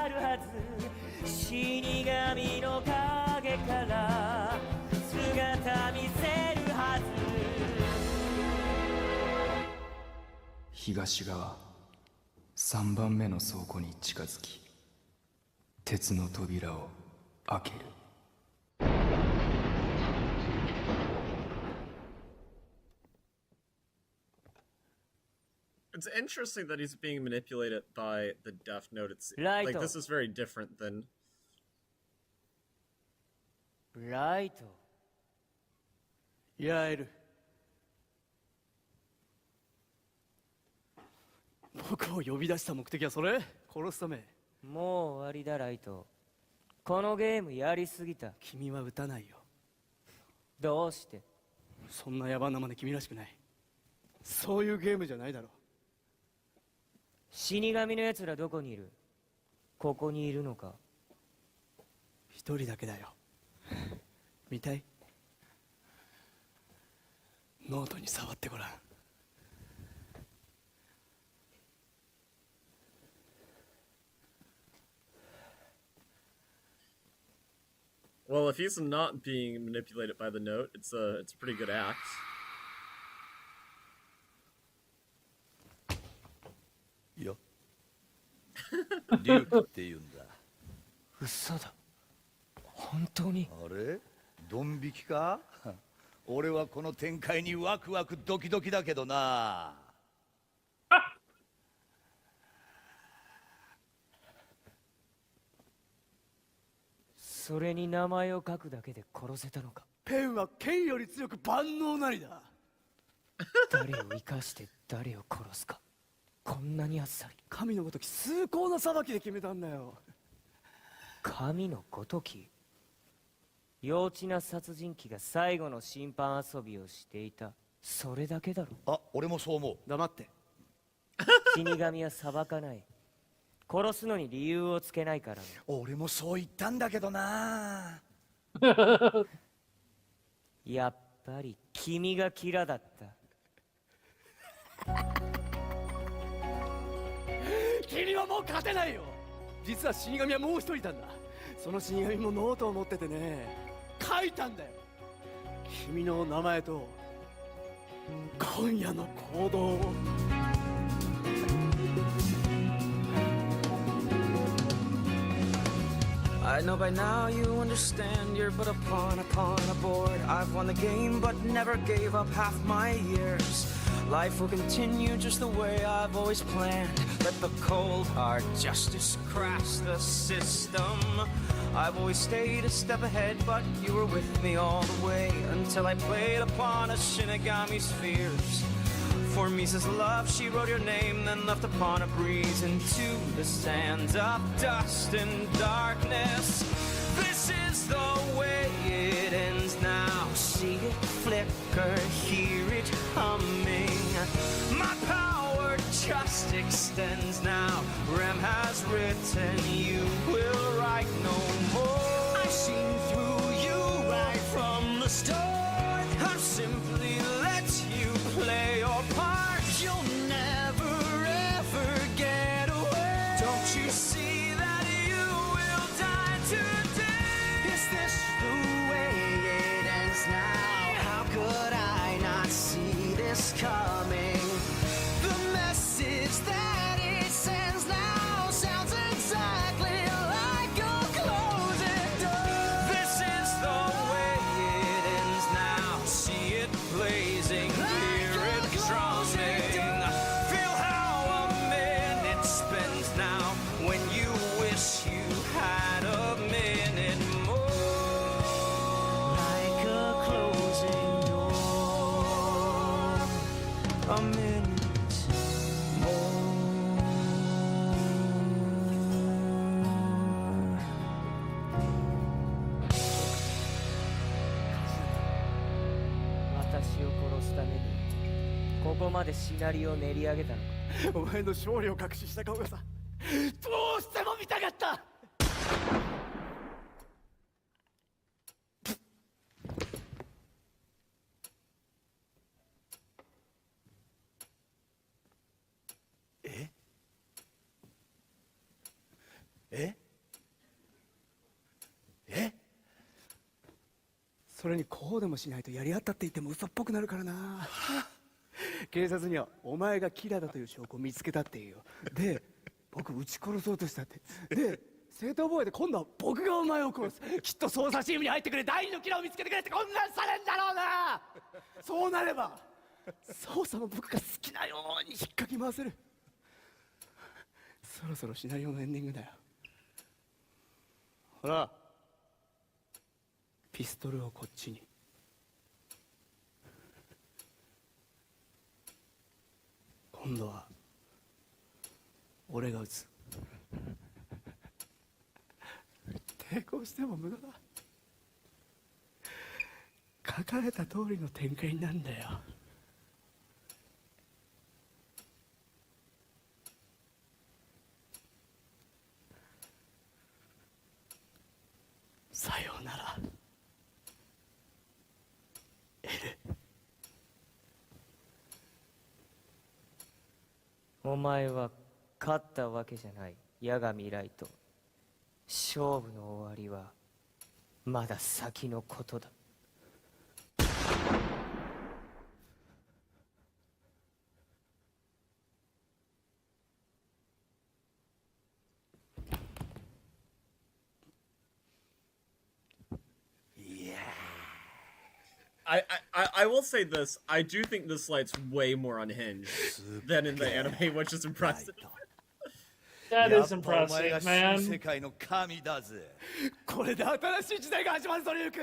るはず死神の影から姿見せるはず東側3番目の倉庫に近づき鉄の扉を開ける It's interesting that he's being manipulated by the Death Note. It's like this is very different than. Right. やえる僕を呼び出した目的はそれ殺すためもう終わりだライトこのゲームやりすぎた君は撃たないよどうしてそんな野蛮なまね君らしくないそういうゲームじゃないだろ死神の奴らどこにいるここにいるのか一人だけだよ見たいノートに触ってごらん Well, if he's not being manipulated by the note, it's a pretty good act. いやリュウキって言うんだ嘘だ本当に。あれドン引きか俺はこの展開にワクワクドキドキだけどな。それに名前を書くだけで殺せたのか。ペンは剣より強く万能なりだ。誰を生かして誰を殺すか、こんなにあっさり。神のごとき崇高な裁きで決めたんだよ。神のごとき。幼稚な殺人鬼が最後の審判遊びをしていた、それだけだろ。あ、俺もそう思う。黙って。死神は裁かない。殺すのに理由をつけないからね。俺もそう言ったんだけどな。やっぱり君がキラだった。君はもう勝てないよ。実は死神はもう一人いたんだ。その死神もノートを持っててね、書いたんだよ。君の名前と今夜の行動を。I know by now you understand you're but a pawn upon a board. I've won the game but never gave up half my years. Life will continue just the way I've always planned. Let the cold hard justice crash the system. I've always stayed a step ahead, but you were with me all the way until I played upon a Shinigami's fears. For Misa's love, she wrote your name, then left upon a breeze into the sands of dust and darkness. This is the way it ends now. See it flicker, hear it humming. My power just extends now. Rem has written, you will write no more. I've seen through you right from the start. I've simply let you play your part. You'll never ever get away. Don't you see that you will die today? Is this the way it ends now? How could I not see this coming? The message that it sends now sounds exactly like a closing door. This is the way it ends now. See it blazing, hear it drumming. Feel how a minute spends now when you wish you had a minute more. Like a closing door, a minute more. 私を殺すためにここまでシナリオを練り上げたのか。お前の勝利を隠しした顔がさ、どうしても見たかった。えええそれにこうでもしないとやり合ったって言っても嘘っぽくなるからな。警察にはお前がキラだという証拠を見つけたっていうよ。で、僕撃ち殺そうとしたって。で、正当防衛で今度は僕がお前を殺す。きっと捜査チームに入ってくれ、第二のキラを見つけてくれってこんなんされんだろうな。そうなれば捜査も僕が好きなように引っかき回せる。そろそろシナリオのエンディングだよ。ほら、ピストルをこっちに。今度は俺が撃つ。抵抗しても無駄だ。書かれた通りの展開なんだよ。さようなら、エル。お前は勝ったわけじゃない、八神ライト。勝負の終わりはまだ先のことだ。I will say this. I do think this light's way more unhinged than in the anime, which is impressive. That is impressive, man. 世界の神だぜ。これで新しい時代が始まるぞリュウク。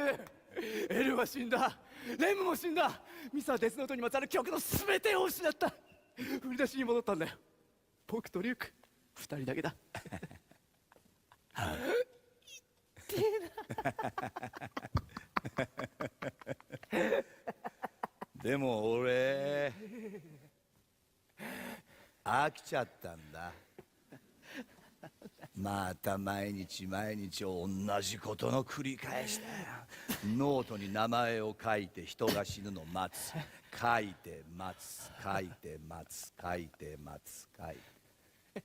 エルは死んだ、レムも死んだ、ミサはデスノートにまつわる記憶の全てを失った。振り出しに戻ったんだよ。僕とリュウク2人だけだ。でも俺飽きちゃったんだ。また毎日毎日同じことの繰り返しだよ。ノートに名前を書いて人が死ぬのを待つ。書いて待つ、書いて待つ、書いて待つ、書いて。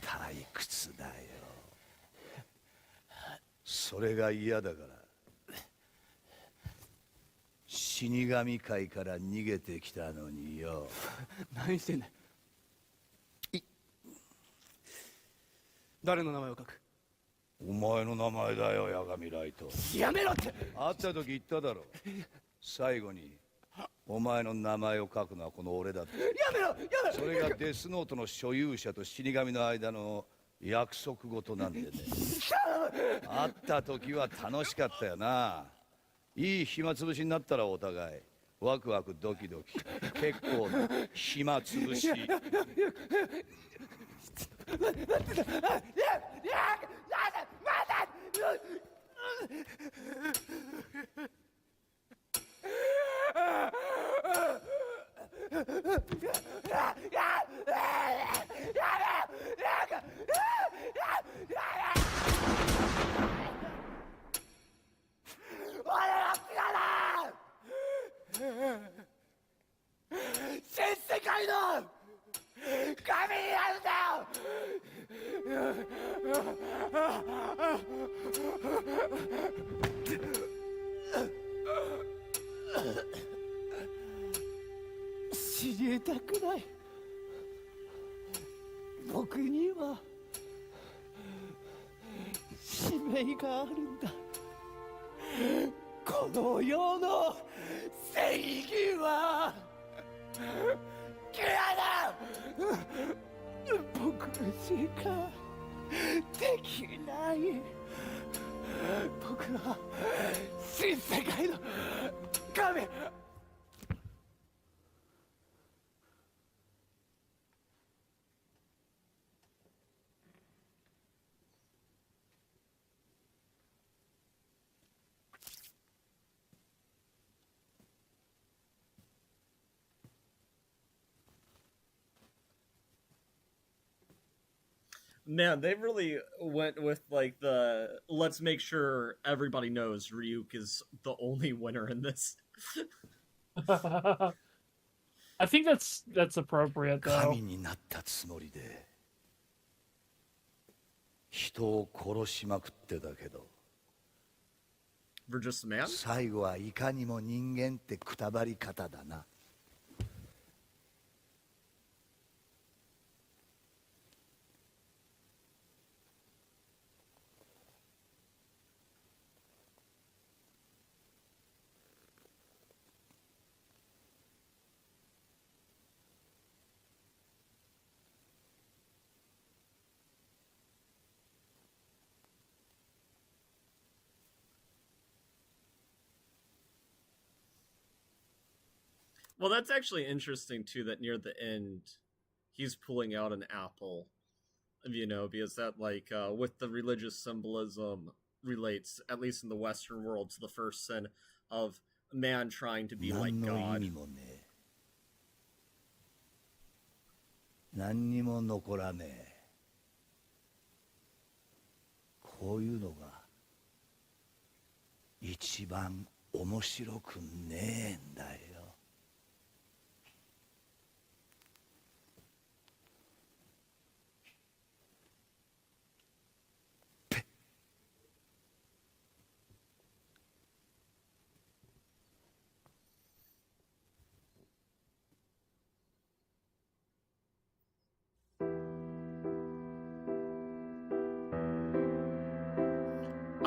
退屈だよ。それが嫌だから。死神界から逃げてきたのによ。何してんだよ。誰の名前を書く？お前の名前だよ、八神ライト。やめろって。会った時言っただろ。最後にお前の名前を書くのはこの俺だって。やめろ、やめろ。それがデスノートの所有者と死神の間の約束事なんでね。会った時は楽しかったよな。いい暇つぶしになったらお互いワクワクドキドキ、結構な暇つぶし。全世界の神になるんだよ。死にたくない。僕には使命があるんだ。この世の正義は嫌だ。僕しかできない。僕は新世界の神。Man, they really went with like the let's make sure everybody knows Ryuk is the only winner in this. I think that's appropriate though. 神になったつもりで人を殺しまくってたけど。We're just a man? 最後はいかにも人間ってくたばり方だな。Well, that's actually interesting too, that near the end he's pulling out an apple, you know, because that like with the religious symbolism relates, at least in the Western world, to the first sin of man trying to be like God. 何にも残らねえ。こういうのが一番面白くねえんだよ。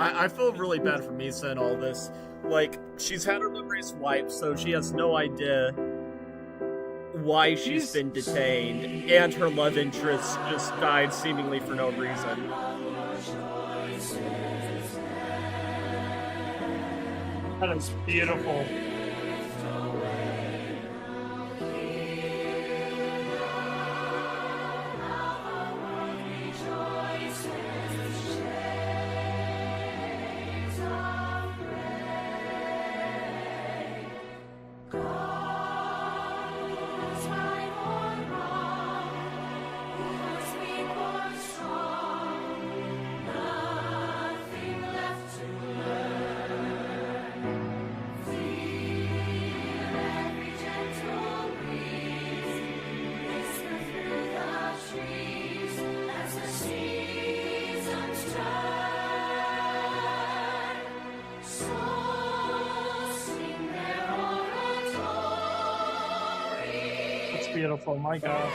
I feel really bad for Misa and all this. Like, she's had her memories wiped, so she has no idea why she's been detained, and her love interest just died seemingly for no reason. That is beautiful. Beautiful, my gosh.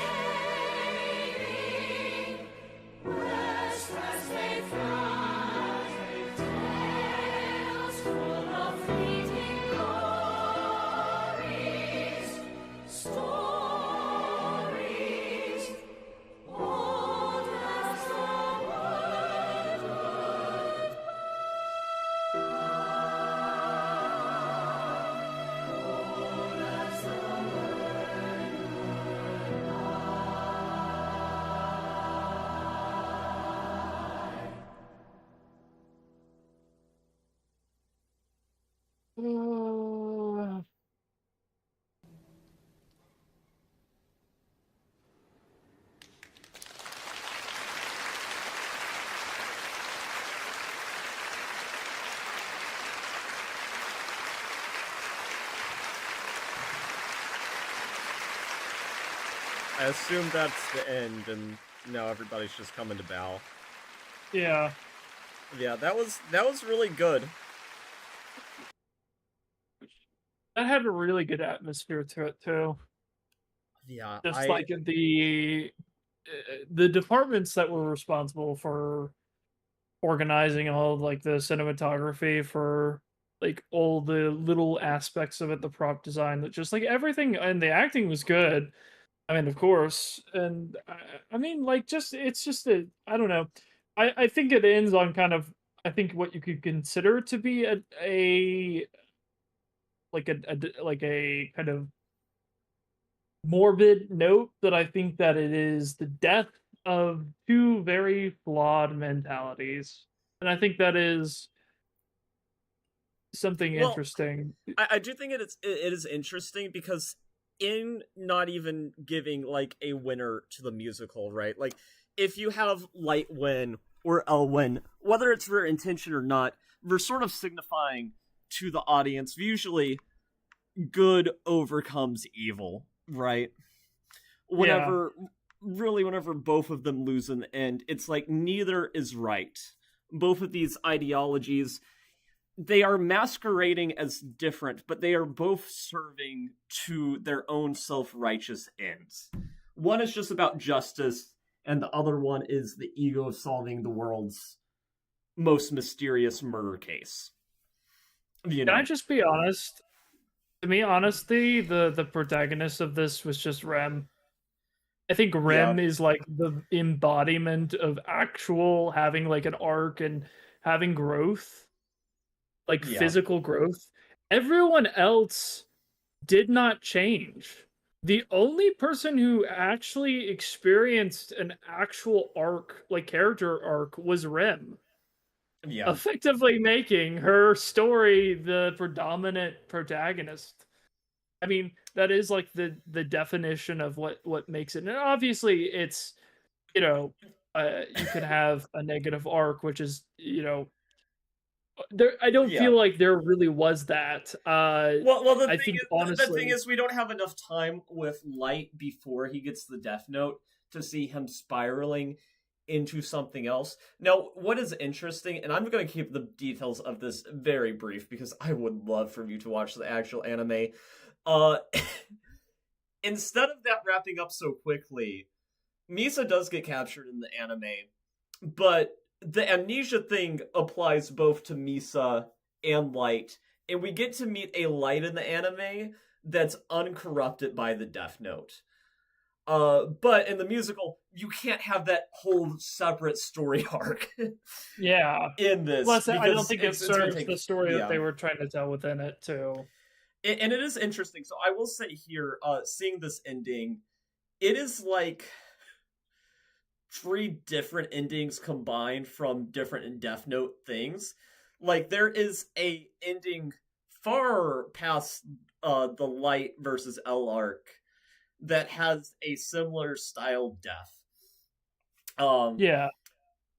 I assume that's the end, and now everybody's just coming to bow. Yeah. Yeah, that was really good. That had a really good atmosphere to it too. Yeah, Just like the departments that were responsible for organizing all of, like, the cinematography for like all the little aspects of it, the prop design, that just like everything, and the acting was good. I mean, of course, and I mean, like, it's just a, I don't know. I think it ends on kind of, I think, what you could consider to be a like a kind of morbid note, that I think that it is the death of two very flawed mentalities, and I think that is something Well, interesting. I do think it is interesting because in not even giving like a winner to the musical, right? Like, if you have Light win or L win, whether it's their intention or not, they're sort of signifying to the audience usually good overcomes evil, right? Whenever whenever both of them lose in the end, it's like neither is right. Both of these ideologies, they are masquerading as different, but they are both serving to their own self-righteous ends. One is just about justice, and the other one is the ego of solving the world's most mysterious murder case. You know? Can I just be honest? To me, honestly, the protagonist of this was just Rem. I think Rem is like the embodiment of actual having like an arc and having growth, like physical growth. Everyone else did not change. The only person who actually experienced an actual arc, like character arc, was Rem. Yeah. Effectively making her story the predominant protagonist. I mean, that is like the definition of what makes it. And obviously, it's, you know, you can have a negative arc, which is, you know, there. I don't feel like there really was that. Well, I think honestly, the thing is, we don't have enough time with Light before he gets the Deathnote to see him spiraling into something else. Now, what is interesting, and I'm going to keep the details of this very brief because I would love for you to watch the actual anime. Instead of that wrapping up so quickly, Misa does get captured in the anime, but the amnesia thing applies both to Misa and Light, and we get to meet a Light in the anime that's uncorrupted by the Death Note. But in the musical, you can't have that whole separate story arc. Yeah. In this, Plus, I don't think it it's gonna serves take- the story yeah. that they were trying to tell within it, too. And it is interesting. So I will say here, seeing this ending, it is like 3 different endings combined from different Death Note things. Like, there is a ending far past the Light versus L arc that has a similar style death. Yeah.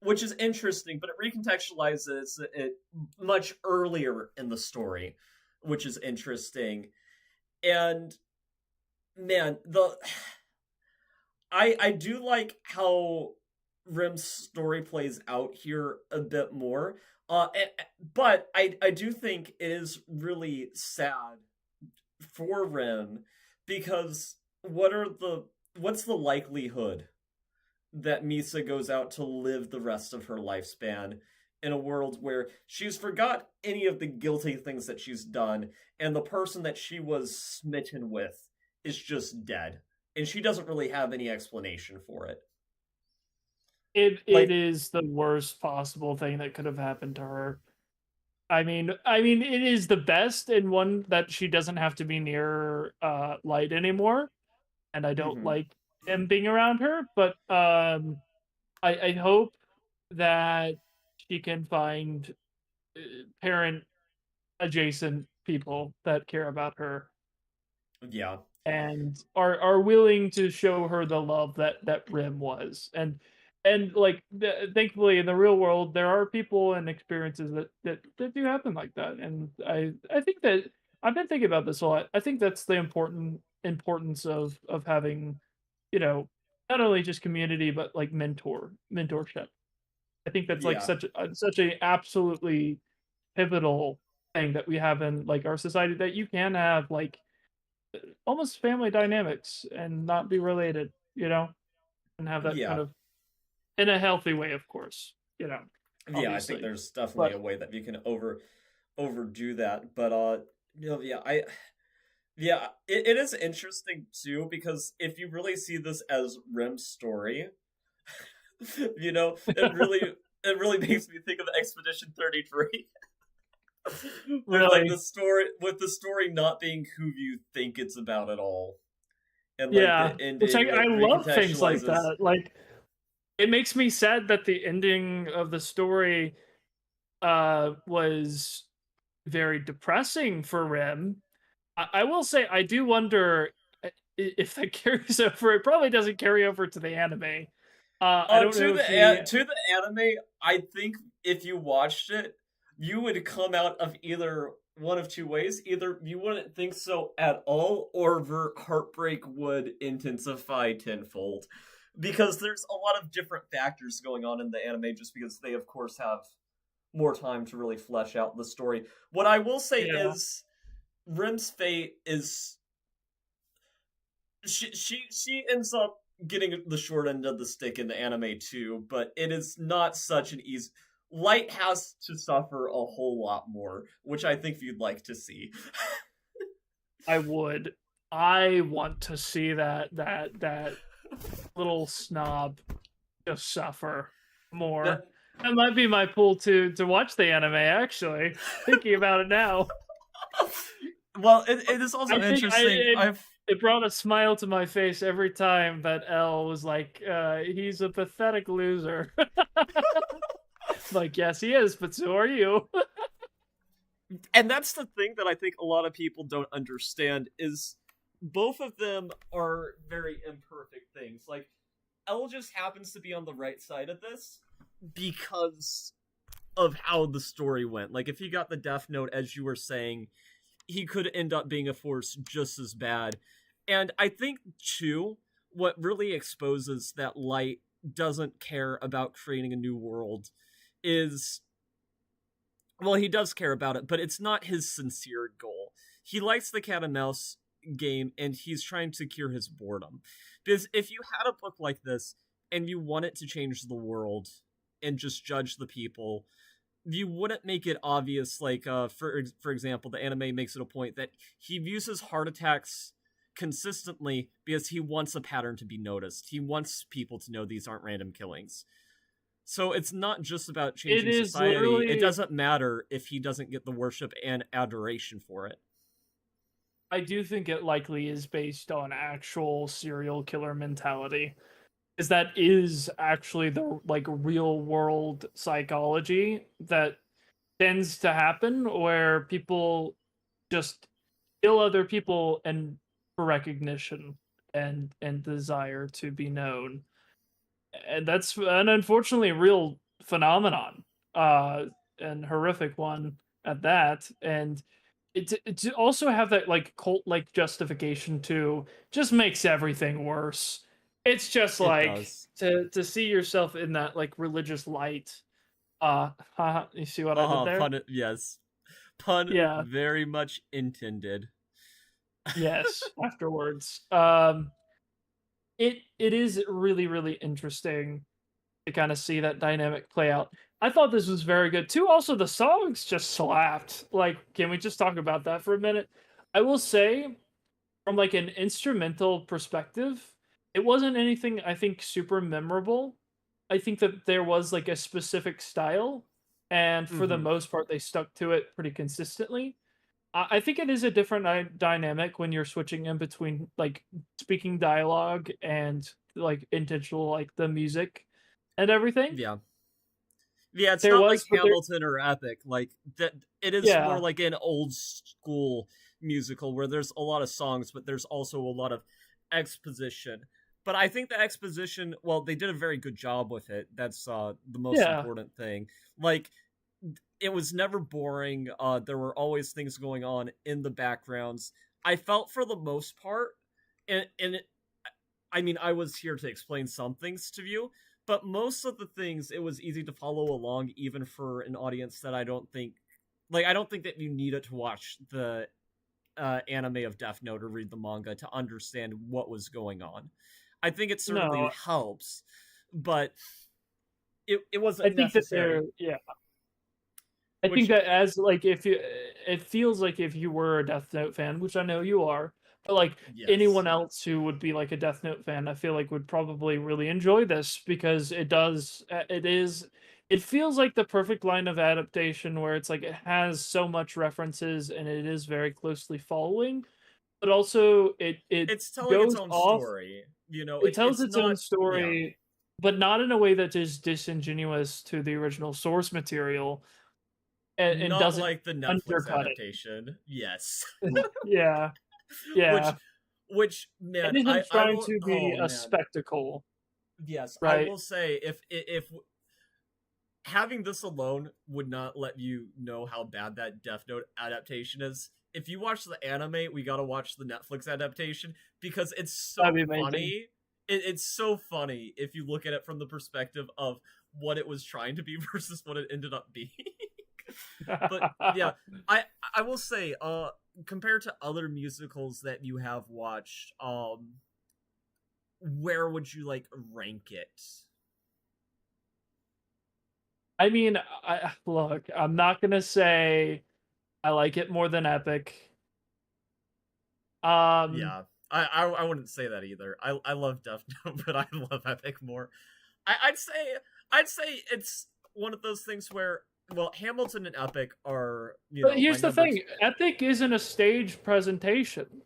Which is interesting, but it recontextualizes it much earlier in the story, which is interesting. And man, I do like how Rim's story plays out here a bit more. But I do think it is really sad for Rim, because what's the likelihood that Misa goes out to live the rest of her lifespan in a world where she's forgot any of the guilty things that she's done, and the person that she was smitten with is just dead, and she doesn't really have any explanation for it. It is the worst possible thing that could have happened to her. I mean, it is the best in one that she doesn't have to be near Light anymore, and I don't like him being around her. But I hope that she can find parent adjacent people that care about her. Yeah. And are willing to show her the love that Rim was. And like thankfully in the real world there are people and experiences that do happen like that. And I think that I've been thinking about this a lot. I think that's the importance of having, not only just community but like mentorship. I think that's like Yeah. such a absolutely pivotal thing that we have in like our society, that you can have like almost family dynamics and not be related, and have that kind of in a healthy way, of course, Yeah, obviously. I think there's definitely a way that you can overdo that, but it is interesting too, because if you really see this as Rim's story, it really makes me think of Expedition 33. Really? With the story not being who you think it's about at all. And Yeah, the ending, which I love things like recontextualizes- that. Like, it makes me sad that the ending of the story was very depressing for Rim. I will say, I do wonder if that carries over. It probably doesn't carry over to the anime. I don't know to the anime, I think if you watched it, you would come out of either one of 2 ways. Either you wouldn't think so at all, or the heartbreak would intensify tenfold. Because there's a lot of different factors going on in the anime, just because they, of course, have more time to really flesh out the story. What I will say is, Rim's fate is... She ends up getting the short end of the stick in the anime too, but it is not such an easy... Light has to suffer a whole lot more, which I think you'd like to see. I would. I want to see that little snob just suffer more. That might be my pull to watch the anime, actually. Thinking about it now. Well, it is also interesting. It brought a smile to my face every time that L was like, he's a pathetic loser. Like, yes, he is, but so are you. And that's the thing that I think a lot of people don't understand, is both of them are very imperfect things. Like, L just happens to be on the right side of this because of how the story went. Like, if he got the Death Note, as you were saying, he could end up being a force just as bad. And I think, too, what really exposes that Light doesn't care about creating a new world is... Well, he does care about it, but it's not his sincere goal. He likes the cat and mouse game, and he's trying to cure his boredom. Because if you had a book like this, and you want it to change the world, and just judge the people, you wouldn't make it obvious. Like, for example, the anime makes it a point that he views his heart attacks consistently because he wants a pattern to be noticed. He wants people to know these aren't random killings. So it's not just about changing society. literally... It doesn't matter if he doesn't get the worship and adoration for it. I do think it likely is based on actual serial killer mentality. Is that is actually the like real world psychology that tends to happen, where people just kill other people and for recognition and desire to be known. And that's an unfortunately real phenomenon, and horrific one at that. And to also have that like cult like justification too just makes everything worse. It's just like to see yourself in that like religious light. You see what I did there? Pun, yes, pun. Yeah, very much intended. Yes, afterwards. It is really, really interesting to kind of see that dynamic play out. I thought this was very good too. Also, the songs just slapped. Like, can we just talk about that for a minute? I will say, from like an instrumental perspective, it wasn't anything I think super memorable. I think that there was like a specific style, and for the most part, they stuck to it pretty consistently. I think it is a different dynamic when you're switching in between like speaking dialogue and like intentional like the music and everything. Yeah, it's There not was, like Hamilton or Epic. Like that, it is more Yeah. like an old school musical where there's a lot of songs, but there's also a lot of exposition. But I think the exposition, well, they did a very good job with it. That's the most Yeah. important thing. Like, it was never boring. There were always things going on in the backgrounds. I felt for the most part, I mean, I was here to explain some things to you, but most of the things, it was easy to follow along, even for an audience that I don't think that you needed to watch the anime of Deathnote or read the manga to understand what was going on. I think it certainly No. helps, but it I wasn't think that necessary. I think that as like it feels like if you were a Death Note fan, which I know you are, but like anyone else who would be like a Death Note fan, I feel like would probably really enjoy this because it feels like the perfect line of adaptation where it's like it has so much references and it is very closely following, but also it's telling its goes own off. story. You know, It tells its own not- story, but not in a way that is disingenuous to the original source material. And not doesn't like the Netflix undercut it. adaptation. Yes. Yeah. Which man, it isn't I trying will, to be oh, a man. spectacle. Yes, Right. I will say if having this alone would not let you know how bad that Death Note adaptation is. If you watch the anime, we gotta watch the Netflix adaptation because it's so That'd be amazing. funny. It's so funny if you look at it from the perspective of what it was trying to be versus what it ended up being. But yeah, I will say, compared to other musicals that you have watched, where would you like rank it? I mean, look, I'm not gonna say I like it more than Epic. Yeah, I wouldn't say that either. I love Death Note, but I love Epic more. I'd say it's one of those things where, well, Hamilton and Epic are, But here's my the number thing: Epic isn't a stage presentation.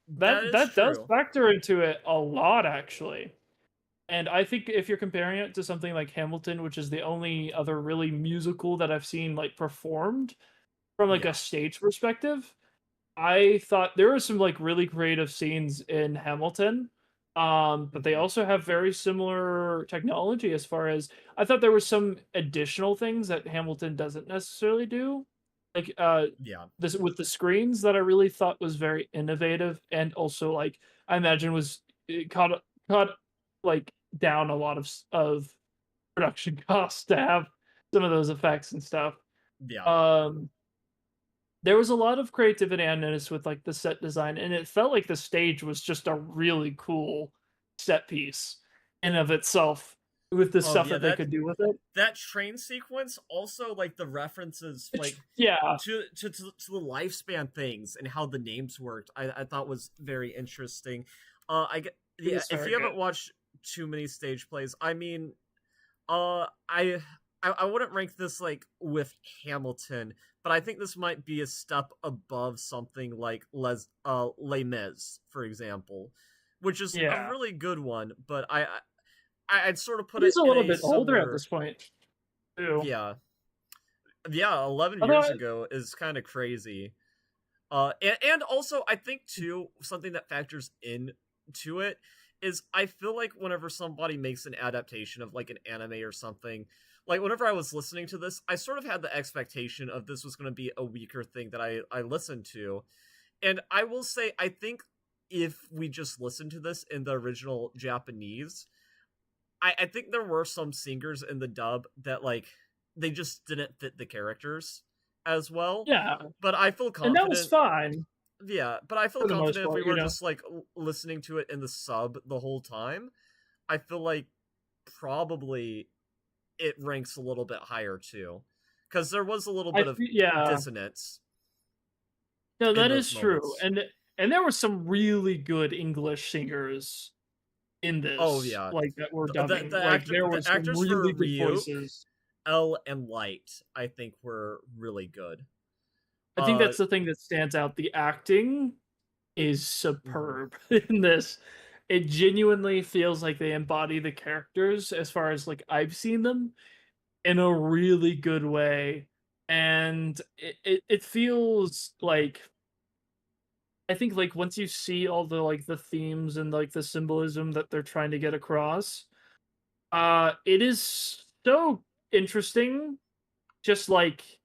That is That does true. factor into it a lot, actually. And I think if you're comparing it to something like Hamilton, which is the only other really musical that I've seen like performed from like a stage perspective, I thought there were some like really creative scenes in Hamilton. But they also have very similar technology as far as I thought there were some additional things that Hamilton doesn't necessarily do. Like this with the screens that I really thought was very innovative and also like I imagine was it caught like down a lot of production costs to have some of those effects and stuff. There was a lot of creativity I noticed with like the set design, and it felt like the stage was just a really cool set piece in of itself. with the Oh stuff yeah, that they could do with it. that train sequence, also like the references, like yeah, to the lifespan things and how the names worked, I thought was very interesting. It is If very you haven't good. watched too many stage plays, I mean, I wouldn't rank this like with Hamilton, but I think this might be a step above something like Les Mis, for example, which is a Yeah. really good one. But I'd sort of put It it is a in little a bit older at similar. this point, too. Yeah, yeah, 11 Although years ago is kind of crazy. And also I think too something that factors into it is I feel like whenever somebody makes an adaptation of like an anime or something, like whenever I was listening to this, I sort of had the expectation of this was going to be a weaker thing that I listened to. And I will say, I think if we just listened to this in the original Japanese, I think there were some singers in the dub that like they just didn't fit the characters as well. Yeah. But I feel And that was confident. fine. Yeah, but I feel For the most confident if part, we you were know. just like listening to it in the sub the whole time, I feel like probably it ranks a little bit higher too, because there was a little bit of yeah. dissonance. No, in that those is true. moments. And there were some really good English singers in this. Oh yeah, Like that were The- dubbing. the Like actor- there the were some actors for really good Ryuk, voices. L and Light, I think were really good. I think that's the thing that stands out. The acting is superb in this. It genuinely feels like they embody the characters as far as like I've seen them in a really good way. And it feels like I think like once you see all the like the themes and like the symbolism that they're trying to get across, it is so interesting, just like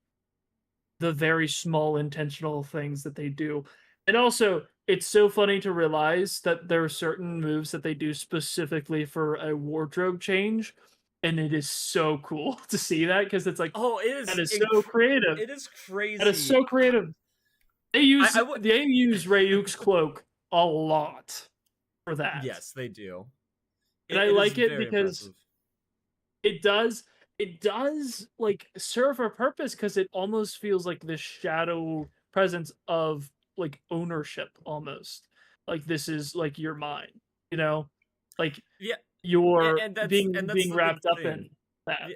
the very small intentional things that they do. And also, it's so funny to realize that there are certain moves that they do specifically for a wardrobe change, and it is so cool to see that because it's like, oh, it is that is so creative. It is crazy. That is so creative. They use Ryuk's cloak a lot for that. Yes, they do. And I is like it very because impressive. it does like serve a purpose because it almost feels like this shadow presence of like ownership almost. Like this is like your mine, you know? Like Yeah, you're and that's being the wrapped big up thing. in that.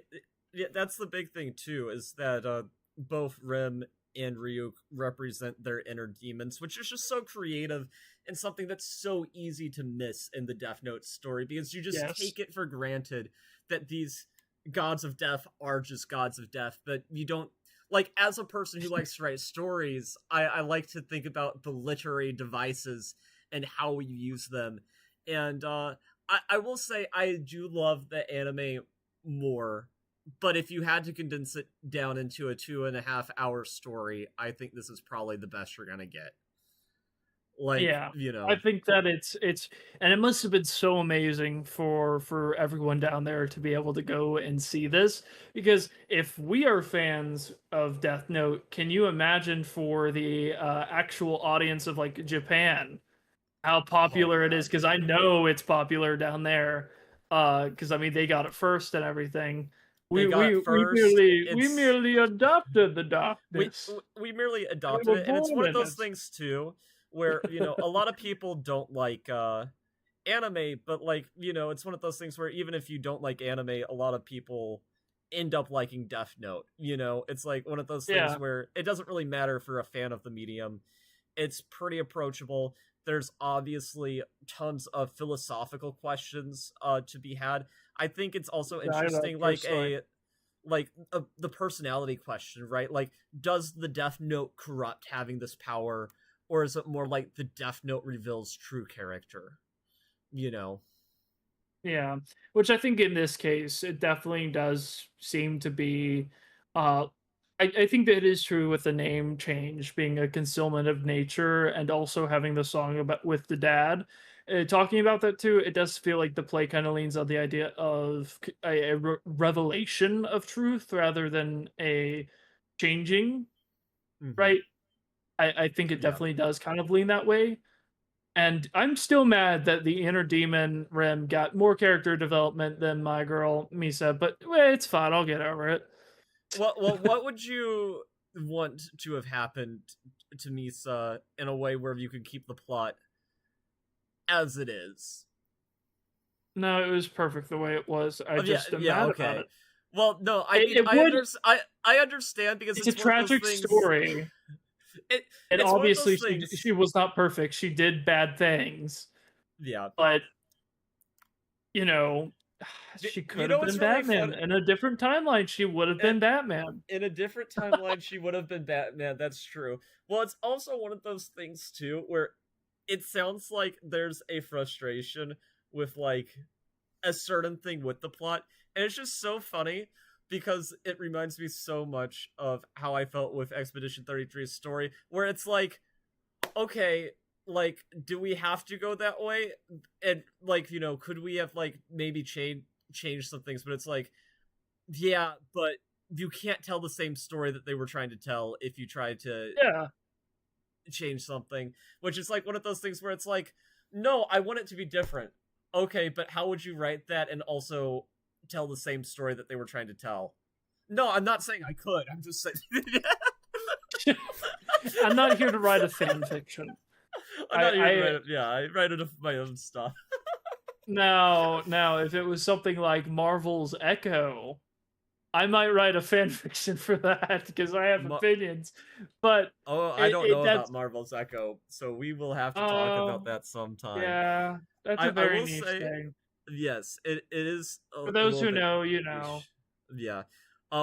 Yeah, that's the big thing too, is that both Rim and Ryuk represent their inner demons, which is just so creative and something that's so easy to miss in the Death Note story because you just take it for granted that these gods of death are just gods of death, but you don't like as a person who likes to write stories, I like to think about the literary devices and how we use them. And I will say I do love the anime more, but if you had to condense it down into a 2.5 hour story, I think this is probably the best you're gonna get. Like, Yeah, you know, I think that it's and it must have been so amazing for everyone down there to be able to go and see this, because if we are fans of Death Note, can you imagine for the actual audience of like Japan how popular it is? Because I know it's popular down there, because I mean they got it first and everything. They got it first. We merely adopted the darkness. We merely adopted were it, and it's born one of in those it. things too where, you know, a lot of people don't like anime, but like, you know, it's one of those things where even if you don't like anime, a lot of people end up liking Death Note. You know, it's like one of those things Yeah. where it doesn't really matter for a fan of the medium. It's pretty approachable. There's obviously tons of philosophical questions to be had. I think it's also Yeah, I know, interesting, like personally. the personality question, right? Like, does the Death Note corrupt having this power, or is it more like the Death Note reveals true character? You know? Yeah, which I think in this case it definitely does seem to be. I think that it is true with the name change being a concealment of nature, and also having the song about with the dad. Talking about that too, it does feel like the play kind of leans on the idea of a revelation of truth rather than a changing, right? I think it definitely does kind of lean that way. And I'm still mad that the Inner Demon Rim got more character development than my girl Misa, but it's fine. I'll get over it. Well, what would you want to have happened to Misa in a way where you could keep the plot as it is? No, it was perfect the way it was. I just am mad about it. Well, no, I understand because it's a tragic story. And obviously she was not perfect. She did bad things. Yeah. But, you know, she could have been Batman. In a different timeline, she would have been Batman. In a different timeline, she would have been Batman. That's true. Well, it's also one of those things, too, where it sounds like there's a frustration with, like, a certain thing with the plot. And it's just so funny because it reminds me so much of how I felt with Expedition 33's story, where it's like, okay, like, do we have to go that way? And, like, you know, could we have, like, maybe changed some things? But it's like, yeah, but you can't tell the same story that they were trying to tell if you try to change something. Which is, like, one of those things where it's like, no, I want it to be different. Okay, but how would you write that and also tell the same story that they were trying to tell? No, I'm not saying I could. I'm just saying... I'm not here to write a fan fiction. I write my own stuff. No, if it was something like Marvel's Echo, I might write a fan fiction for that because I have opinions. But I don't know about Marvel's Echo, so we will have to talk about that sometime. Yeah, that's a very niche thing. Yes, it is. For those who know, you know. Yeah.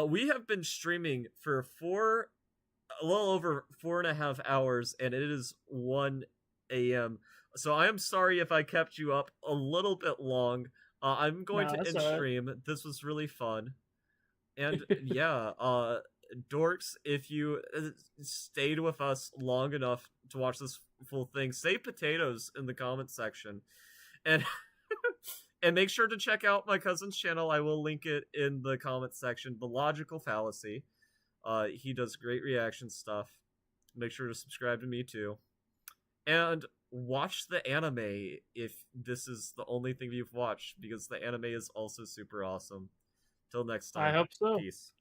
We have been streaming for a little over 4.5 hours, and it is 1 a.m. So I am sorry if I kept you up a little bit long. I'm going to end stream. This was really fun. And yeah, dorks, if you stayed with us long enough to watch this full thing, say potatoes in the comments section. And and make sure to check out my cousin's channel. I will link it in the comments section. The Logical Fallacy. He does great reaction stuff. Make sure to subscribe to me too. And watch the anime if this is the only thing you've watched, because the anime is also super awesome. Till next time. I hope so. Peace.